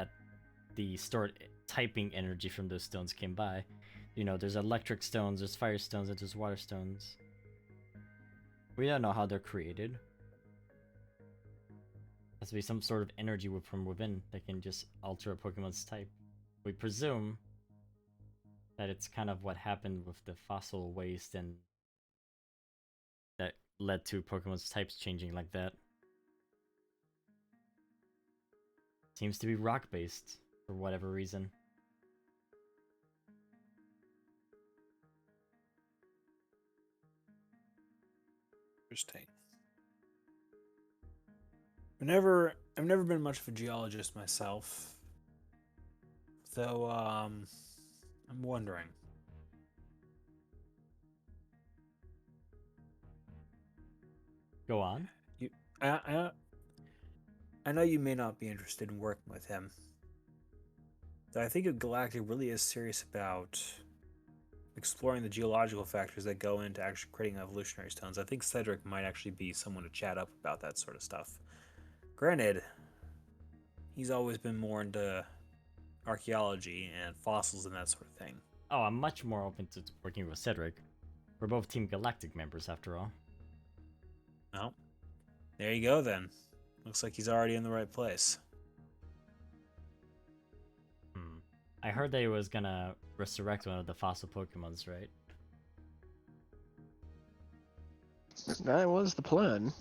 the stored typing energy from those stones came by. You know, there's electric stones, there's fire stones, and there's water stones. We don't know how they're created. Has to be some sort of energy from within that can just alter a Pokemon's type. We presume that it's kind of what happened with the fossil waste and that led to Pokemon's types changing like that. Seems to be rock-based for whatever reason. Interesting. I've never been much of a geologist myself. So I'm wondering. Go on. I know you may not be interested in working with him. But I think if Galactic really is serious about exploring the geological factors that go into actually creating evolutionary stones, I think Cedric might actually be someone to chat up about that sort of stuff. Granted, he's always been more into archaeology and fossils and that sort of thing. Oh, I'm much more open to working with Cedric. We're both Team Galactic members, after all. Well, there you go then. Looks like he's already in the right place. I heard that he was gonna resurrect one of the fossil Pokemons, right? That was the plan.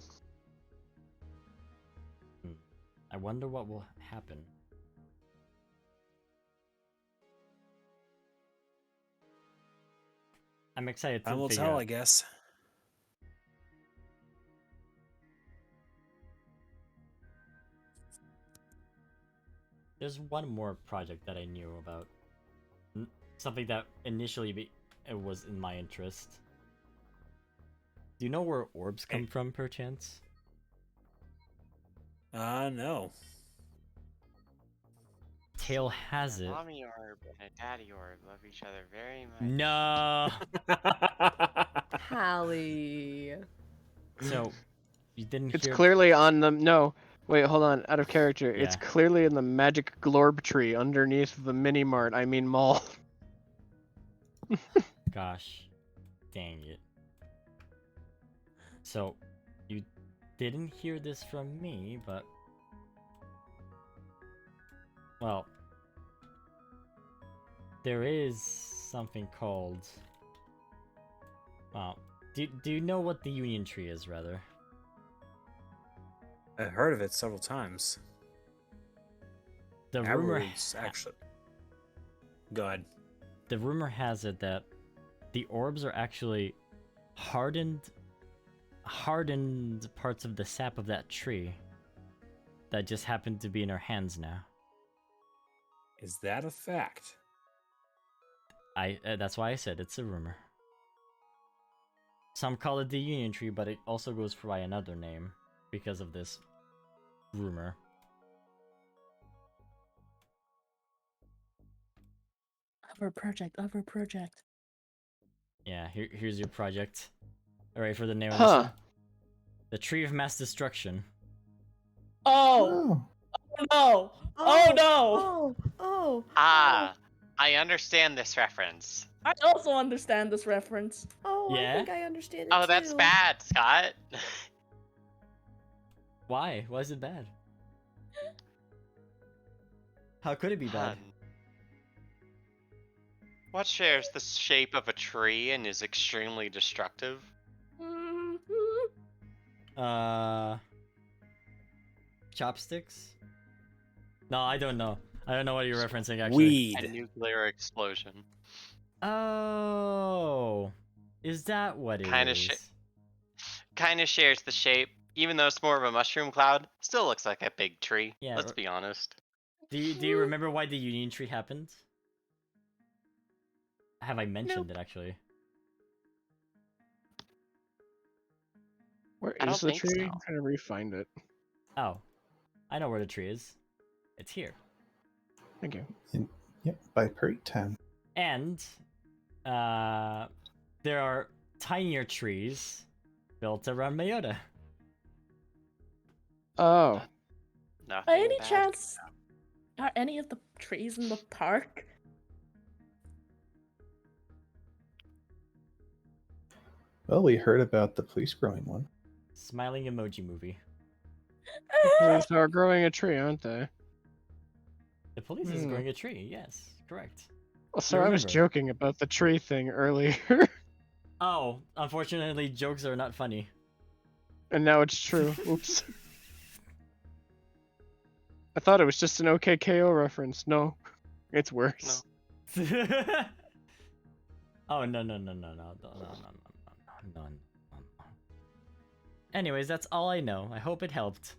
I wonder what will happen. I'm excited to Time will figure tell, out. I guess. There's one more project that I knew about. Something that initially it was in my interest. Do you know where orbs come from, perchance? No. Tale has A it. mommy orb and a daddy orb love each other very much. No. Hallie. So, you didn't It's hear. clearly on the no. Wait, hold on. Out of character. It's Yeah. clearly in the magic glorb tree underneath the mini mart. I mean mall. Gosh, dang it. So, you didn't hear this from me, but well, there is something called. Well, do you know what the Union Tree is, rather? I've heard of it several times. The rumor Afterwards, actually. Go ahead. The rumor has it that the orbs are actually hardened parts of the sap of that tree that just happen to be in our hands now. Is that a fact? That's why I said it's a rumor. Some call it the Union Tree, but it also goes by another name because of this rumor. Of our project. Yeah, here's your project. Alright, for the name of this one. The Tree of Mass Destruction. Oh! Oh, No! Oh no! Oh! Ah, I understand this reference. I also understand this reference. Oh, I Yeah? think I understand it Oh, that's too. bad, Scott. Why? Why is it bad? How could it be bad? What shares the shape of a tree and is extremely destructive? Chopsticks? No, I don't know. I don't know what you're referencing actually. Weed. A nuclear explosion. Oh, is that what it Kinda is? Kinda shares the shape. Even though it's more of a mushroom cloud, still looks like a big tree. Yeah, Let's be honest. Do you remember why the Union Tree happened? Have I mentioned it actually? Where I is don't the think tree? so. I'm trying to re-find it. Oh, I know where the tree is. It's here. Thank you. Yep, by Prairie 10. And there are tinier trees built around Mayotta. Oh, Nothing By any bad. chance, are any of the trees in the park? Well, we heard about the police growing one. Smiling emoji movie. the police are growing a tree, aren't they? The police is growing a tree. Yes, correct. Oh, sorry, I was remember. joking about the tree thing earlier, Oh, unfortunately, jokes are not funny. and now it's true. Oops. I thought it was just an OKKO reference. No, it's worse. Oh no. Anyways, that's all I know. I hope it helped.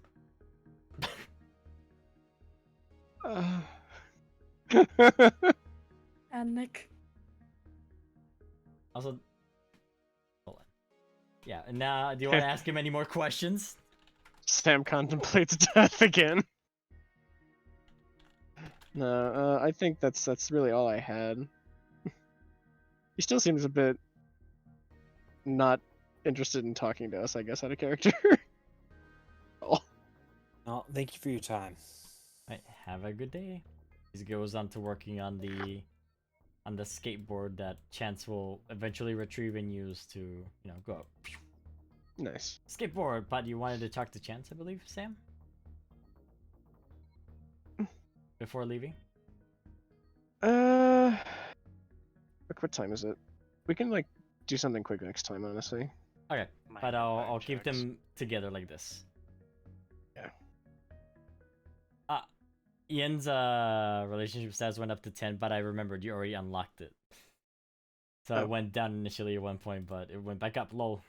And Nick. Also, hold on. Yeah, and now, do you want to ask him any more questions? Sam contemplates death again. No, I think that's really all I had. He still seems a bit not interested in talking to us, I guess, out of character. Oh. Oh, thank you for your time. Right, have a good day. He goes on to working on the skateboard that Chance will eventually retrieve and use to, you know, go up. Nice. Skateboard, but you wanted to talk to Chance, I believe, Sam? Before leaving? Look, what time is it? We can like do something quick next time, honestly. Okay, but I'll keep them together like this. Yeah. Ian's relationship status went up to 10, but I remembered you already unlocked it. So it went down initially at one point, but it went back up low.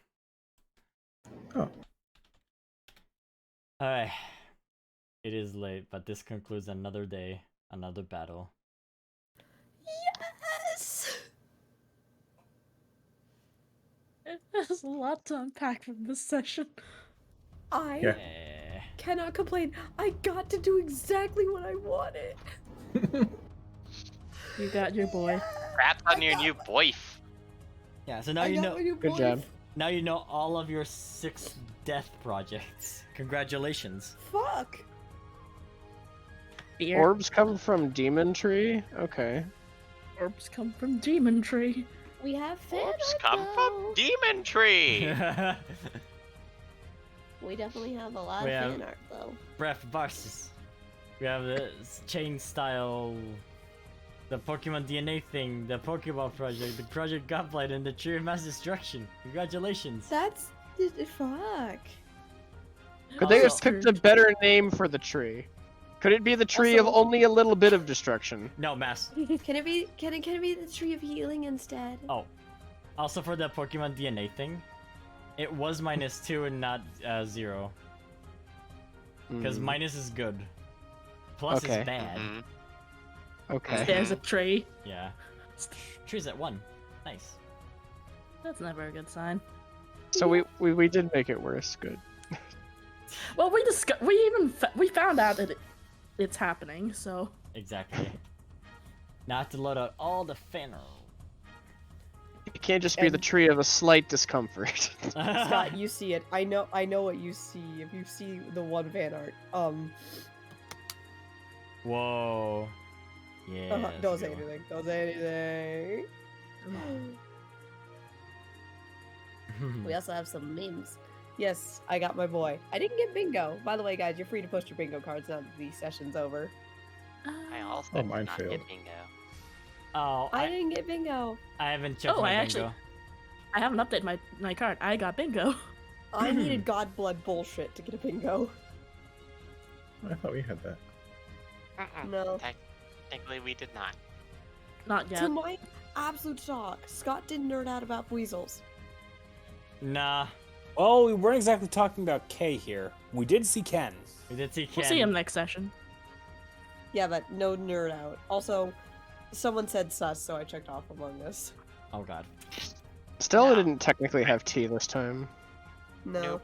Oh. Alright. It is late, but this concludes another day, another battle. Yes! There's a lot to unpack from this session. I Yeah. cannot complain. I got to do exactly what I wanted. You got your boy. Congrats on your new boyf. Yeah, so now I you got know. my new Good boy. job. Now you know all of your 6 death projects. Congratulations. Fuck. Beer. Orbs come from Demon Tree? Okay. Orbs come from Demon Tree. We have fan Orbs art, come from though. Demon Tree. We definitely have a lot We of have- fan art, though. Breath Barsis. We have the chain style, the Pokemon DNA thing, the Pokeball project, the Project Godblight, and the Tree of Mass Destruction. Congratulations. That's fuck. Could they have Also- picked a better name for the tree? Could it be the tree of Also- only a little bit of destruction? No, Mass. Can it be? Can it be the tree of healing instead? Oh. Also for the Pokemon DNA thing, it was -2 and not 0. Because Mm, minus is good. Plus Okay. is bad. Mhm. okay. There's a tree. Yeah. Tree's at 1. Nice. That's never a good sign. So we did make it worse. Good. Well, we found out that it's happening. So Exactly. Now I have to load out all the fan art. It can't just be the tree of a slight discomfort. Scott, you see it. I know what you see if you see the one fan art. Whoa. Yeah. Don't say anything. Don't say anything. We also have some memes. Yes, I got my boy. I didn't get bingo. By the way, guys, you're free to post your bingo cards now that the session's over. I also Oh, did mine not failed. get bingo. Oh, I didn't get bingo. I haven't checked Oh, my I bingo. I haven't updated my card. I got bingo. I needed god blood bullshit to get a bingo. I thought we had that. No. Technically, we did not. Not yet. To my absolute shock, Scott didn't nerd out about weasels. Nah. Well, we weren't exactly talking about Kay here. We did see Ken. We did see Ken. We'll see him next session. Yeah, but no nerd out. Also, someone said sus, so I checked off Among Us. Oh god. Stella No. didn't technically have tea this time. No. Nope.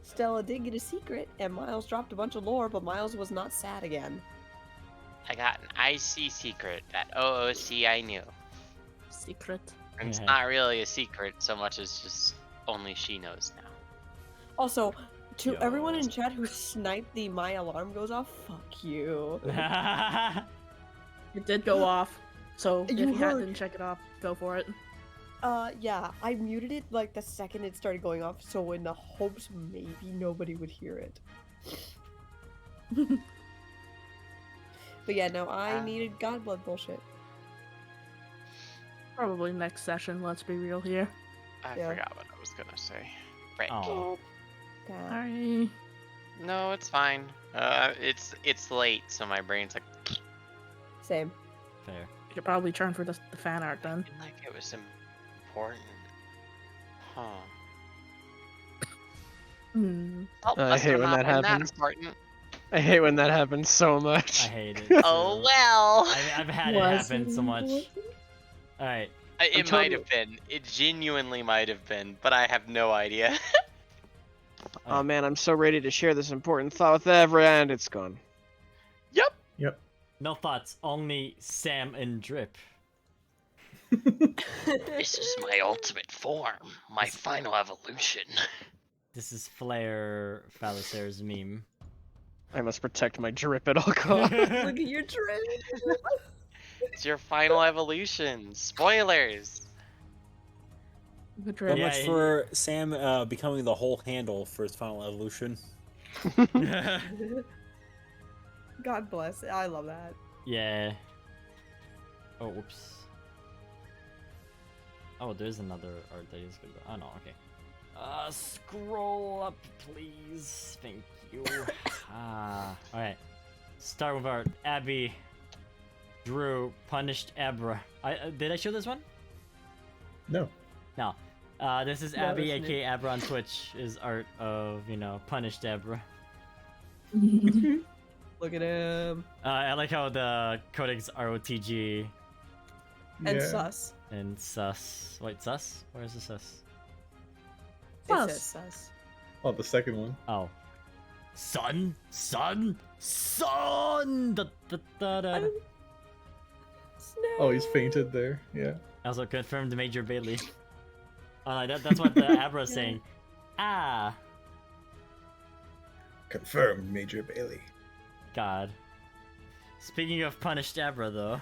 Stella did get a secret, and Miles dropped a bunch of lore, but Miles was not sad again. I got an icy secret that OOC I knew. Secret. And it's Yeah. not really a secret so much as just only she knows now. Also, to Yo. everyone in chat who sniped the my alarm goes off, fuck you. It did go off. So if You you heard- didn't check it off, go for it. Yeah, I muted it like the second it started going off, so in the hopes maybe nobody would hear it. But yeah, no, I needed godblood bullshit. Probably next session, let's be real here. I Yeah. forgot what I was gonna say. Right. Oh. God. Sorry. No, it's fine. It's late, so my brain's like, Same. Fair. You could probably turn for the fan art then. like it was important. Huh. Hmm. Oh, I must hate have when not that been happens. important. I hate when that happens so much. I hate it. Oh too. well. I've had it Was happen it so much. important? Alright. It might have been. It genuinely might have been, but I have no idea. Oh man, I'm so ready to share this important thought with everyone, and it's gone. Yep. Yep. No thoughts, only Sam and Drip. This is my ultimate form, my final evolution. This is Flare Phallisaur's meme. I must protect my drip at all costs. Look at your trend. It's your final evolution. Spoilers. The So drip. Yeah, much for Sam becoming the whole handle for his final evolution. God bless. I love that. Yeah. Oh, whoops. Oh, there's another art that is good. Oh no, okay. Scroll up, please. Thank you. Alright. Start with art. Abby drew punished Abra. Did I show this one? No. No. This is No, Abby, it's aka Abra on Twitch, is art of, punished Abra. Look at him. I like how the codex ROTG And Yeah. sus. and sus. Wait, sus? Where is the sus? It Sus. says sus. Oh, the second one. Oh. Son? Son? Son! Da, da, da, da. Oh, he's fainted there. Yeah. Also confirmed Major Bailey. Oh, no, that's what the Abra is saying. Ah! Confirmed, Major Bailey. God. Speaking of punished Abra, though.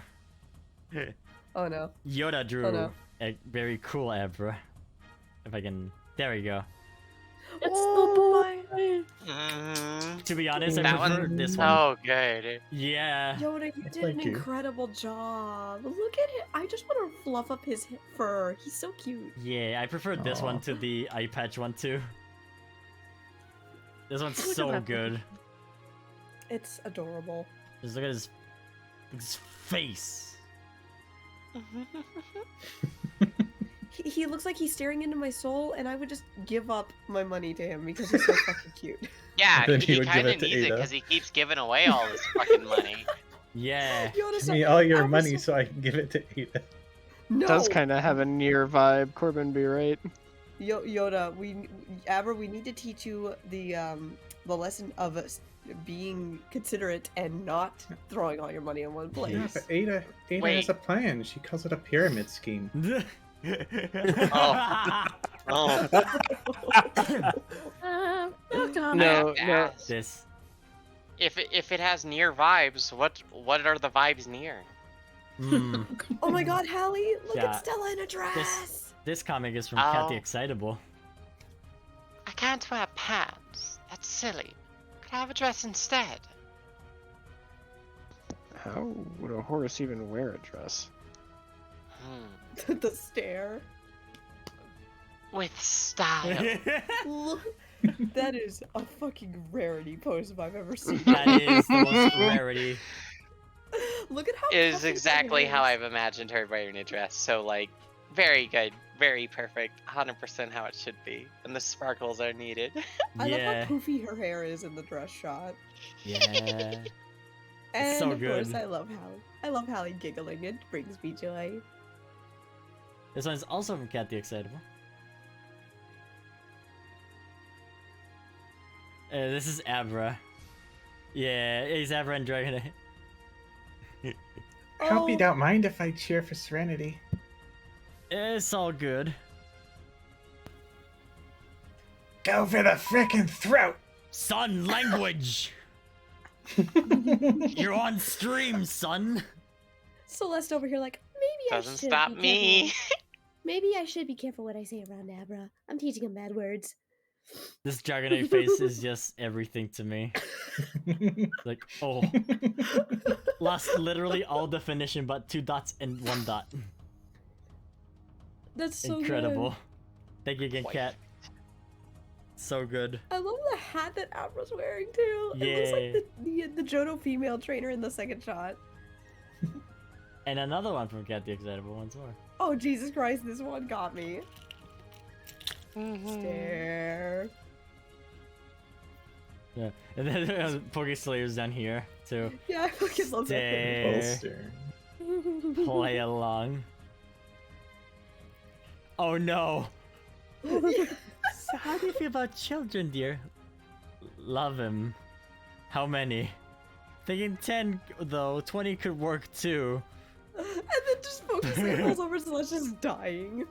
Oh no. Yoda drew Oh, no. a very cool Abra. If I can... There we go. It's Oh the boy. To be honest, I That prefer one- this one. Oh, good. Yeah. Yoda, you did Thank an you. incredible job. Look at it. I just want to fluff up his fur. He's so cute. Yeah, I prefer this one Aw. to the eye patch one too. This one's Look at so that. good. It's adorable. Just look at his face. He looks like he's staring into my soul, and I would just give up my money to him because he's so fucking cute. Yeah, Then he he would give kind it of to needs it Ada. because he keeps giving away all this fucking money. Yeah. Yoda's Give me all your I was money so- so I can give it to Ada. No. Does kind of have a near vibe. Corbin be right. Yoda, we Abra, we need to teach you the lesson of being considerate and not throwing all your money in one place. Yeah, but Ada Wait. has a plan. She calls it a pyramid scheme. Oh. Oh god. No, I have to no. ask, This. If it has near vibes, what are the vibes near? Mm, Oh my god, Hallie! Look Yeah. at Stella in a dress! this comic is from Cat the Oh. Excitable. I can't wear pants. That's silly. Could I have a dress instead? How would a horse even wear a dress? The stare. With style. Look, that is a fucking rarity post if I've ever seen. That is the most rarity. Look at how. It is puffy that exactly how is. I've imagined her wearing a dress. So like, very good, very perfect, 100% how it should be. And the sparkles are needed. I love Yeah. how poofy her hair is in the dress shot. Yeah. And so of course, good. I love Hallie. I love Hallie giggling. It brings me joy. This one's also from Cat the Excitable. This is Abra. Yeah, he's Abra and Dragon. I hope you Oh. don't mind if I cheer for Serenity. It's all good. Go for the frickin' throat! Son, language! You're on stream, son! Celeste over here, like, maybe I Doesn't should stop be me. careful. Maybe I should be careful what I say around Abra. I'm teaching him bad words. This Dragonite face is just everything to me. Like, oh. Lost literally all definition but 2 dots and 1 dot. That's so Incredible. good. Thank you again, Cat. So good. I love the hat that Abra's wearing too. It looks like the Johto female trainer in the second shot. And another one from Cat the Excitable once more. Oh Jesus Christ, this one got me. Stare. Yeah. And then Pokeslayer's down here too. Yeah, I fucking love that thing. Stare. Play along. Oh no. So how do you feel about children, dear? Love him. How many? Thinking 10 though, 20 could work too. And then just focusing falls over Celeste just dying.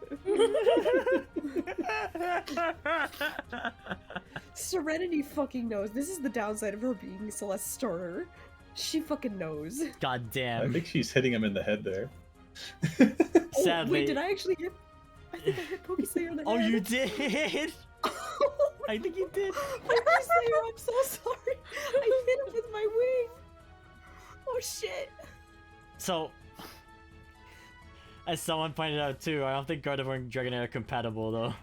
Serenity fucking knows. This is the downside of her being Celeste's starter. She fucking knows. God I damn. think she's hitting him in the head there. Oh, Sadly. wait, did I actually hit? I think I hit Pokeslayer in the Oh, head. you did? I think you did. Pokeslayer, I'm so sorry. I hit him with my wing. Oh shit. So, as someone pointed out too, I don't think Gardevoir and Dragonair are compatible though.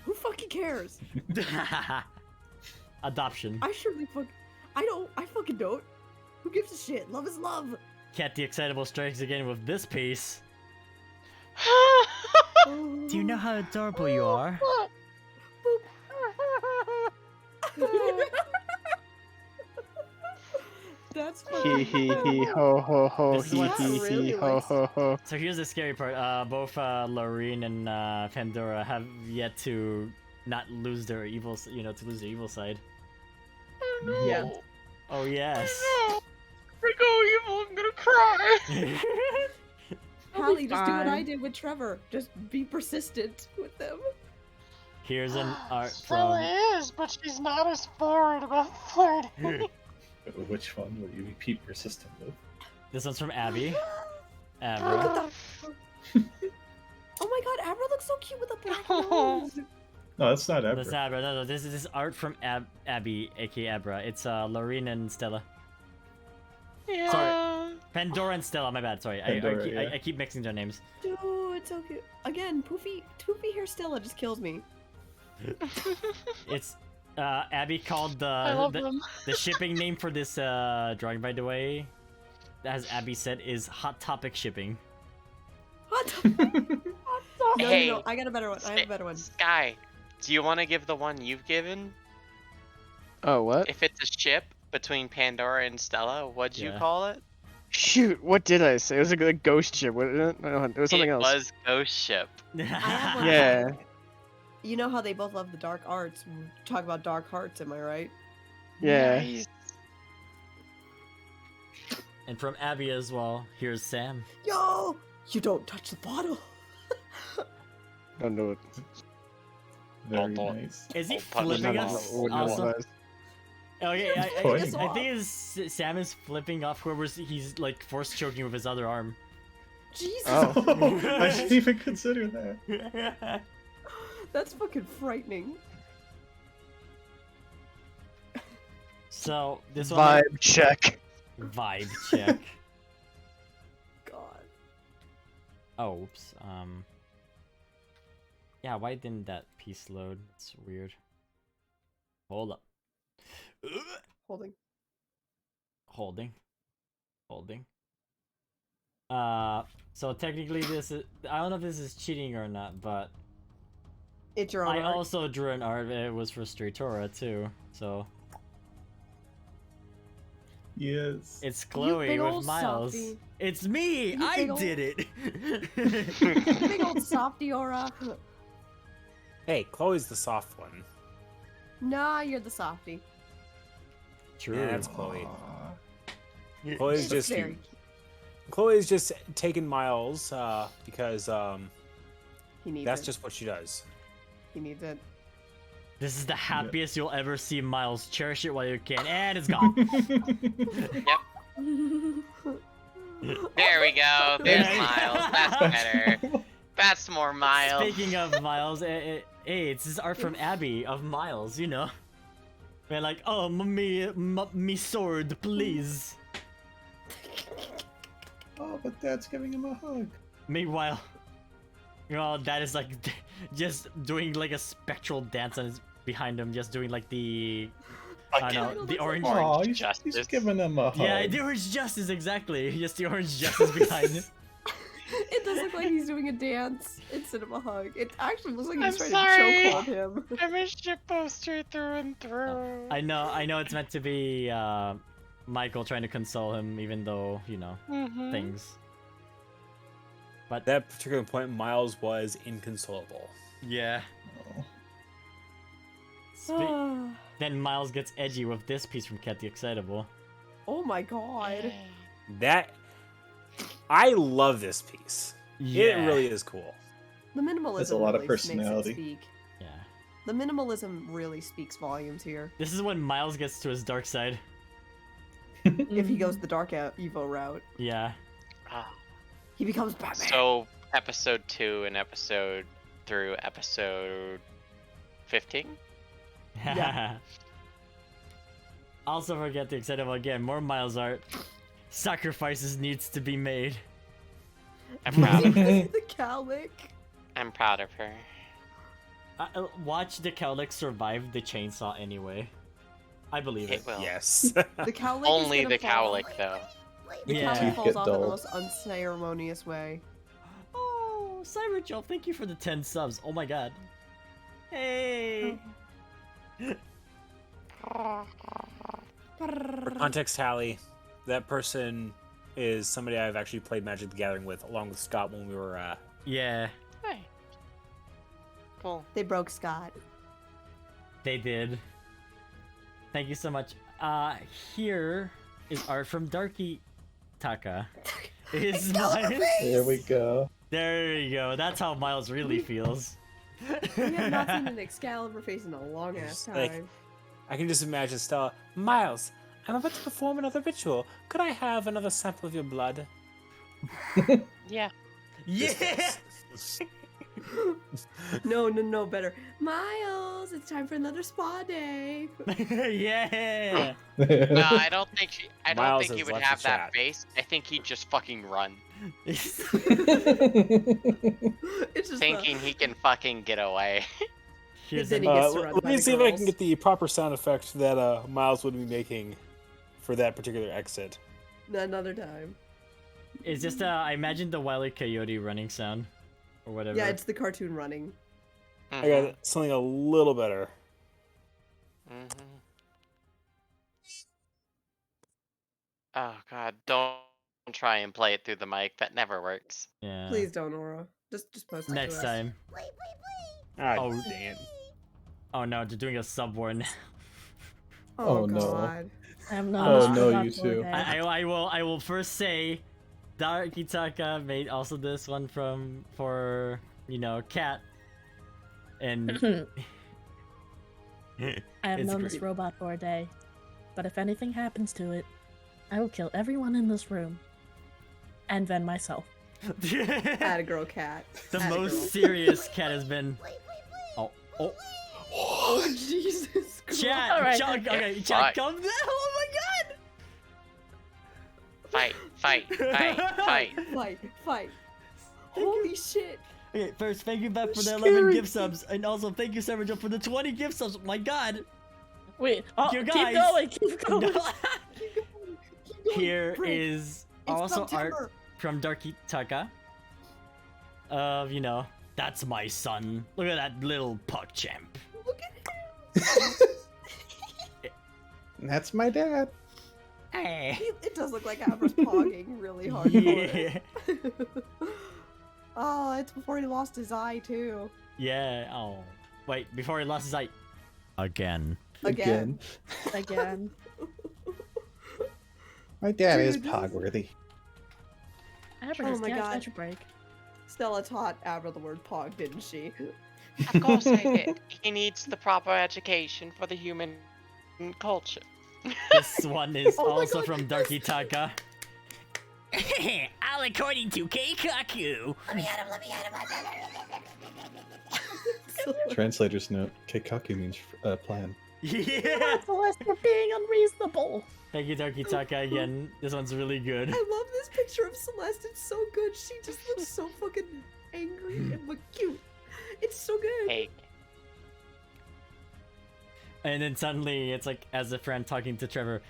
Who fucking cares? Adoption. I surely I fucking don't. Who gives a shit? Love is love. Cat the Excitable strikes again with this piece. Do you know how adorable you are? That's Hee funny. hee hee ho ho ho This is hee what's- hee really hee ho likes- ho ho. So here's the scary part. Both Lorene and Pandora have yet to not lose their evil, to lose their evil side. Yeah. Oh yes. I go evil, I'm gonna cry. Hallie, just do what fine. I did with Trevor. Just be persistent with them. Here's an art Stella from. is, but she's not as forward about flirting. Which one will you be persistent with? This one's from Abby. Look Abra. at that. Oh my god, Abra looks so cute with a black nose. No, that's not ever. That's Abra. No, this is art from Abby, aka Abra. It's Lorene and Stella. Yeah. Sorry. Pandora and Stella. My bad. Sorry. Pandora, I keep mixing their names. Dude, it's so cute. Again, poofy hair Stella just kills me. It's Abby called I love the them. the shipping name for this drawing, by the way, as Abby said, is Hot Topic Shipping. What? No, Hey, no, I got a better one. I have a better one. Sky, do you want to give the one you've given? Oh what? If it's a ship between Pandora and Stella, what'd you Yeah. call it? Shoot, what did I say? It was a good ghost ship, wasn't it? No, it was something it else. was Ghost Ship. have one. Yeah. You know how they both love the dark arts. We talk about dark hearts, am I right? Yeah. Nice. And from Abby as well, here's Sam. Yo, you don't touch the bottle. Don't do it. Very Don't- nice. Is he Don't touch flipping the us? bottle. Wouldn't Also? advise. Okay, I Pointing. think Sam is flipping off whoever's he's like force choking with his other arm. Jesus, Oh. I didn't even consider that. that's fucking frightening. So this one Vibe check. vibe check. God. Oh, oops. Yeah, why didn't that piece load? It's weird. Hold up. Holding. Holding. So technically this is, I don't know if this is cheating or not, but It's your own I art. also drew an art. It was for Stratora too, so Yes. it's You Chloe big with old Miles. softie. It's me. You I big ol'- did it. Big old softy aura. Hey, Chloe's the soft one. Nah, you're the softy. True. Yeah, that's Chloe. Aw. Chloe's It's just very Chloe's just taking Miles because He needs that's it. just what she does. He needs it. This is the happiest you'll ever see Miles. Cherish it while you can, and it's gone. There we go. There's There you Miles. That's better. That's more Miles. Speaking of Miles, hey, it's this art from Abby of Miles. You know, we're like, oh, me sword, please. Oh, but Dad's giving him a hug. Meanwhile, that is like just doing like a spectral dance on his, behind him, just doing like the I don't know, the orange. Aw, he's Justice. giving him a hug. Yeah, the orange justice exactly. Just the orange justice behind him. It does look like he's doing a dance instead of a hug. It actually looks like he's I'm trying sorry. to chokehold him. I'm a shitposter through and through. I know it's meant to be Michael trying to console him, even though things. But At that particular point, Miles was inconsolable. yeah. Oh. Then Miles gets edgy with this piece from Cat the Excitable. Oh my god. That I love this piece. Yeah. It really is cool. The minimalism Has a lot of really makes it personality. speak. Yeah. The minimalism really speaks volumes here. This is when Miles gets to his dark side. If he goes the dark Evo route, Yeah. he becomes Batman. So episode 2 and episode through episode 15. Yeah. Also forget the Excitable again. More Miles art. Sacrifices needs to be made. I'm proud of her. the cowlick. I'm proud of her. Watch the Cowlick survive the chainsaw anyway. I believe it. It will. Yes. The cowlick Only is gonna the fall. cowlick, though. The Yeah. cowlick Teeth falls get off in the dulled. most unceremonious way. Oh, Cyber Joe, thank you for the 10 subs. Oh my god. Hey. For context, Hallie, that person is somebody I've actually played Magic the Gathering with, along with Scott when we were. Yeah, Hey. Cool. They broke Scott. they did. Thank you so much. Here is art from Darky Taka. Is mine. There we go. There you go. That's how Miles really feels. We have not seen an Excalibur face in a long ass Just like- time. I can just imagine Stella. Miles, I'm about to perform another ritual. Could I have another sample of your blood? Yeah. Yeah. No, better. Miles, it's time for another spa day. Yeah. No, I don't think Miles he has would left have the that chat. face. I think he'd just fucking run, It's just thinking he can fucking get away. Here's Then an, he gets surrounded let by me the see if I can girls. get the proper sound effect that Miles would be making for that particular exit. another time. it's just I imagine the Wile E. Coyote running sound or whatever. Yeah, it's the cartoon running. I got something a little better. Mm-hmm. Oh god, don't try and play it through the mic. That never works. Yeah. Please don't, Aura. Just post it Next to us. time. Ah, Oh. dang it. Oh no, they're doing a sub war now. Oh, no. God. I have Oh, noticed no, robot you for too. day. I will first say, Darkitaka made also this one for Cat, and I have it's known this great. robot for a day, but if anything happens to it, I will kill everyone in this room, and then myself. Atta girl cat. The Atta most girl. serious Cat has been. Oh. Oh Jesus Christ. Chat, Alright, okay, Fight. chat, come down. Oh my God. Fight. Fight. Holy shit. Okay, first, thank you back for the Scary. 11 gift subs, and also thank you, Sergio, for the 20 gift subs. My God. Wait, oh, You keep guys- going, keep going. Here Frick. is It's also September. art from Darkitaka. That's my son. Look at that little puck champ. Look at That's my dad. Hey. it does look like Abra's pogging really hard. Yeah. Oh, it's before he lost his eye too. Yeah. Oh. Wait, before he lost his eye. Again. Again. Again. My dad is Dude, this is- pogworthy. Abra Oh has my got God. catch a break. Stella taught Abra the word pog, didn't she? Of course I did. He needs the proper education for the human culture. This one is Oh my also God, from yes. Darkitaka. All according to Keikaku. Translator's note: Keikaku means plan. Yeah. Celeste, you're being unreasonable. Thank you, Darkitaka, again. This one's really good. I love this picture of Celeste. It's so good. She just looks so fucking angry and but cute. It's so good. Hey, And then suddenly it's like as a friend talking to Trevor.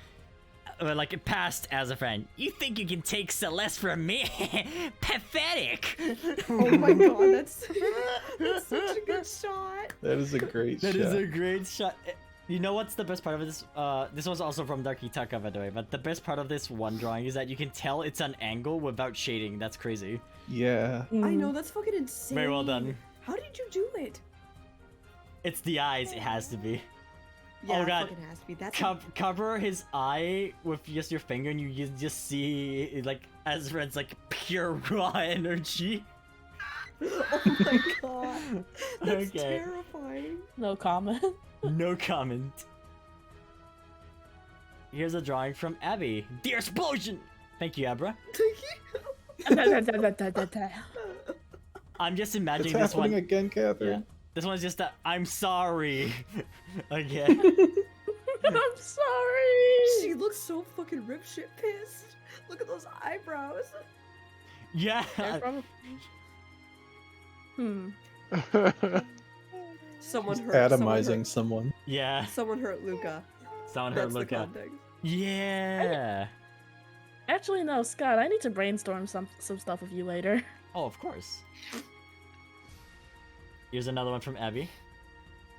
Like it passed as a friend. You think you can take Celeste from me? Pathetic. Oh my God, that's such a good shot. That is a great That shot. is a great shot. You know what's the best part of this? This was also from Darkitaka, by the way. But the best part of this one drawing is that you can tell it's an angle without shading. That's crazy. Yeah. I know, that's fucking insane. Very well done. How did you do it? It's the eyes. It has to be. Yeah, Oh, it God. fucking has to be. That's Cover his eye with just your finger, and you just see like as friends like pure raw energy. Oh my God, that's Okay. terrifying. No comment. No comment. Here's a drawing from Abby. The explosion. Thank you, Abra. I'm just It's imagining this happening one. again, Catherine. This one's just a I'm sorry again. I'm sorry. She looks so fucking ripshit pissed. Look at those eyebrows. Yeah. They're from- Someone She's hurt. atomizing someone. Yeah. Someone hurt Luca. Someone heard That's the Luca. context. Yeah. Actually, no, Scott. I need to brainstorm some stuff with you later. Oh, of course. Here's another one from Abby.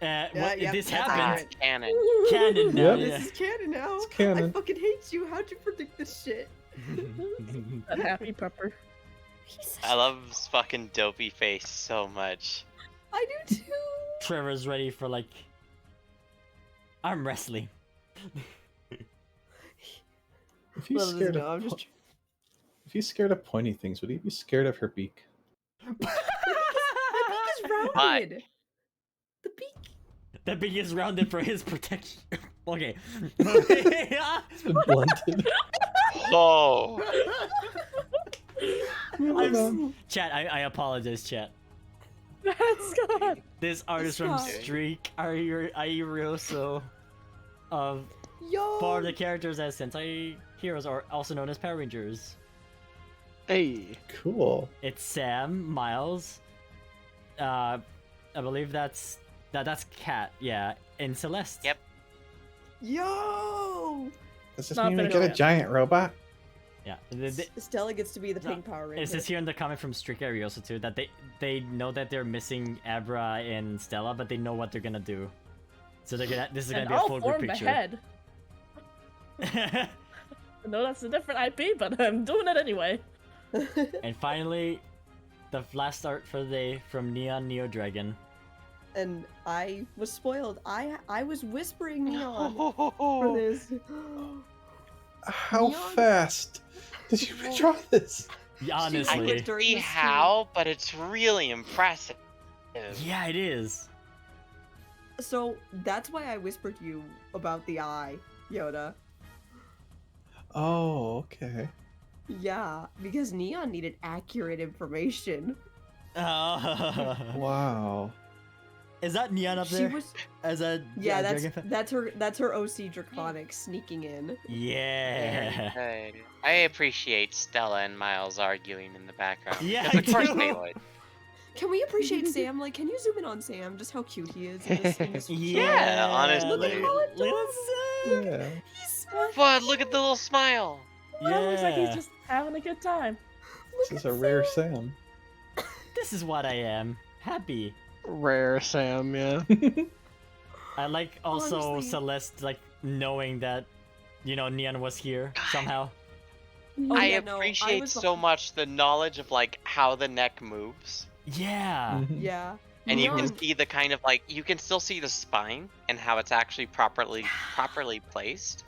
What, yep, this that's happened. that's canon. Canon now. Yep. Yeah. This is canon now. It's canon. I fucking hate you. How'd you predict this shit? That happy pepper. I love his fucking dopey face so much. I do too. Trevor's ready for like arm wrestling. If he's Little does he scared know, I'm of just if he's scared of pointy things, would he be scared of her beak? The beak is rounded. The beak. That beak is rounded for his protection. Okay. It's been blunted. Oh, Hold on. Chat, I apologize, chat. That's Scott. This artist from Stop. Streak, Airioso, of Yo. for the characters as Sentai heroes, are also known as Power Rangers. Hey. Cool. It's Sam, Miles, I believe that's Cat, yeah, and Celeste. Yep. Yo. Does this Not mean we finished get a yet. giant robot? Yeah. Stella gets to be the No, pink Power Ranger. It says here in the comment from Streak Arioso too that they know that they're missing Abra and Stella, but they know what they're gonna do. So they're gonna this is gonna And be a I'll full group form the picture. head. I know that's a different IP, but I'm doing it anyway. And finally, the last art for the day from Neon Neo Dragon. and I was spoiled. I was whispering Neon for this. How Neon- fast did you draw this? Yeah, I honestly. can during see the stream. how, but it's really impressive. Yeah, it is. So that's why I whispered to you about the eye, Yoda. Oh, okay. Yeah, because Neon needed accurate information. Wow. Is that Neon up She there? was. As a Yeah, dragon? that's her OC Draconic sneaking in. Yeah. Very good. I appreciate Stella and Miles arguing in the background. Yeah, because of I course they do. would. Can we appreciate Sam? Like, can you zoom in on Sam? Just how cute he is in this show? Yeah, honestly. Look at how adorable. Yeah. He's so But look at the little smile. Well, it looks like he's Yeah. just having a good time. This is a rare Sam. This is what I am. Happy. Rare Sam, yeah. I like also Honestly. Celeste like knowing that, you know, Neon was here somehow. Oh, I yeah, no, I appreciate was so much the knowledge of like how the neck moves. Yeah. Mhm. Yeah. And you Neon- can see the kind of like you can still see the spine and how it's actually properly placed.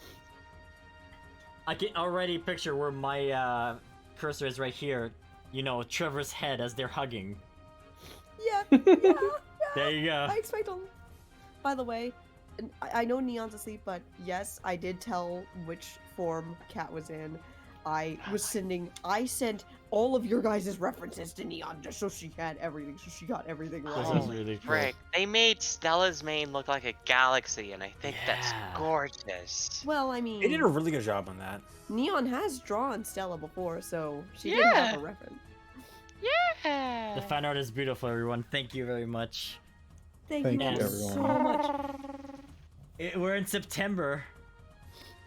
I can already picture where my cursor is right here. You know, Trevor's head as they're hugging. Yeah, yeah. There you go. I expect him. By the way, I know Neon's asleep, but yes, I did tell which form Cat was in. I sent all of your guys' references to Neon just so she had everything. So she got everything This right. is really cool. Frick. They made Stella's mane look like a galaxy, and I think that's Yeah. gorgeous. Well, I They mean, did a really good job on that. Neon has drawn Stella before, so she did have Yeah. a reference. Yeah. The fan art is beautiful, everyone. Thank you very much. Thank Thank you you, so everyone. much. We're in September.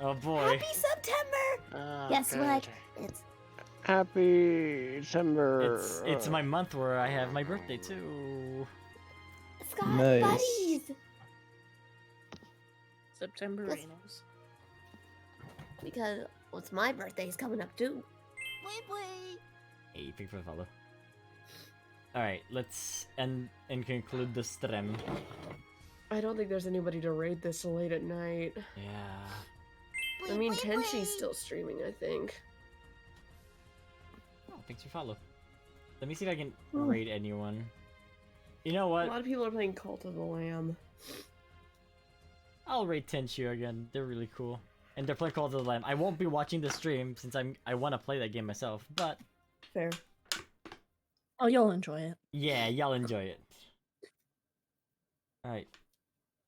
Oh boy. Happy September! Oh, Guess what? good. It's Happy December. It's my month where I have my birthday too. Scott Nice. Buddies! September Yes. Reynolds. Because it's my birthday's coming up too. Wait, wait. Hey, thanks for the follow. Alright, let's end and conclude the stream. I don't think there's anybody to raid this late at night. Yeah. I mean, Tenshi's still streaming, I think. Oh, thanks for follow. Let me see if I can raid anyone. You know A what? lot of people are playing Cult of the Lamb. I'll raid Tenshu again. They're really cool. And they're playing Call of the Lamb. I won't be watching the stream since I want to play that game myself, but Fair. Oh, you'll enjoy it. yeah, y'all enjoy it. Alright.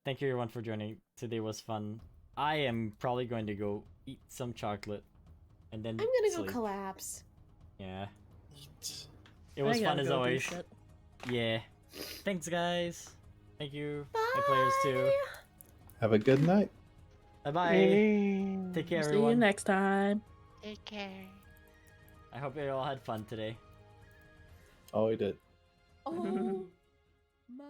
Thank you everyone for joining. Today was fun. I am probably going to go eat some chocolate and then I'm gonna sleep. go collapse. Yeah. It was I fun gotta as go do always. shit. Yeah. Thanks guys. Thank you. Bye. My players too. Have a good night. Bye bye. Take care See you everyone. next time. Take care. I hope you all had fun today. Oh, we did. Oh my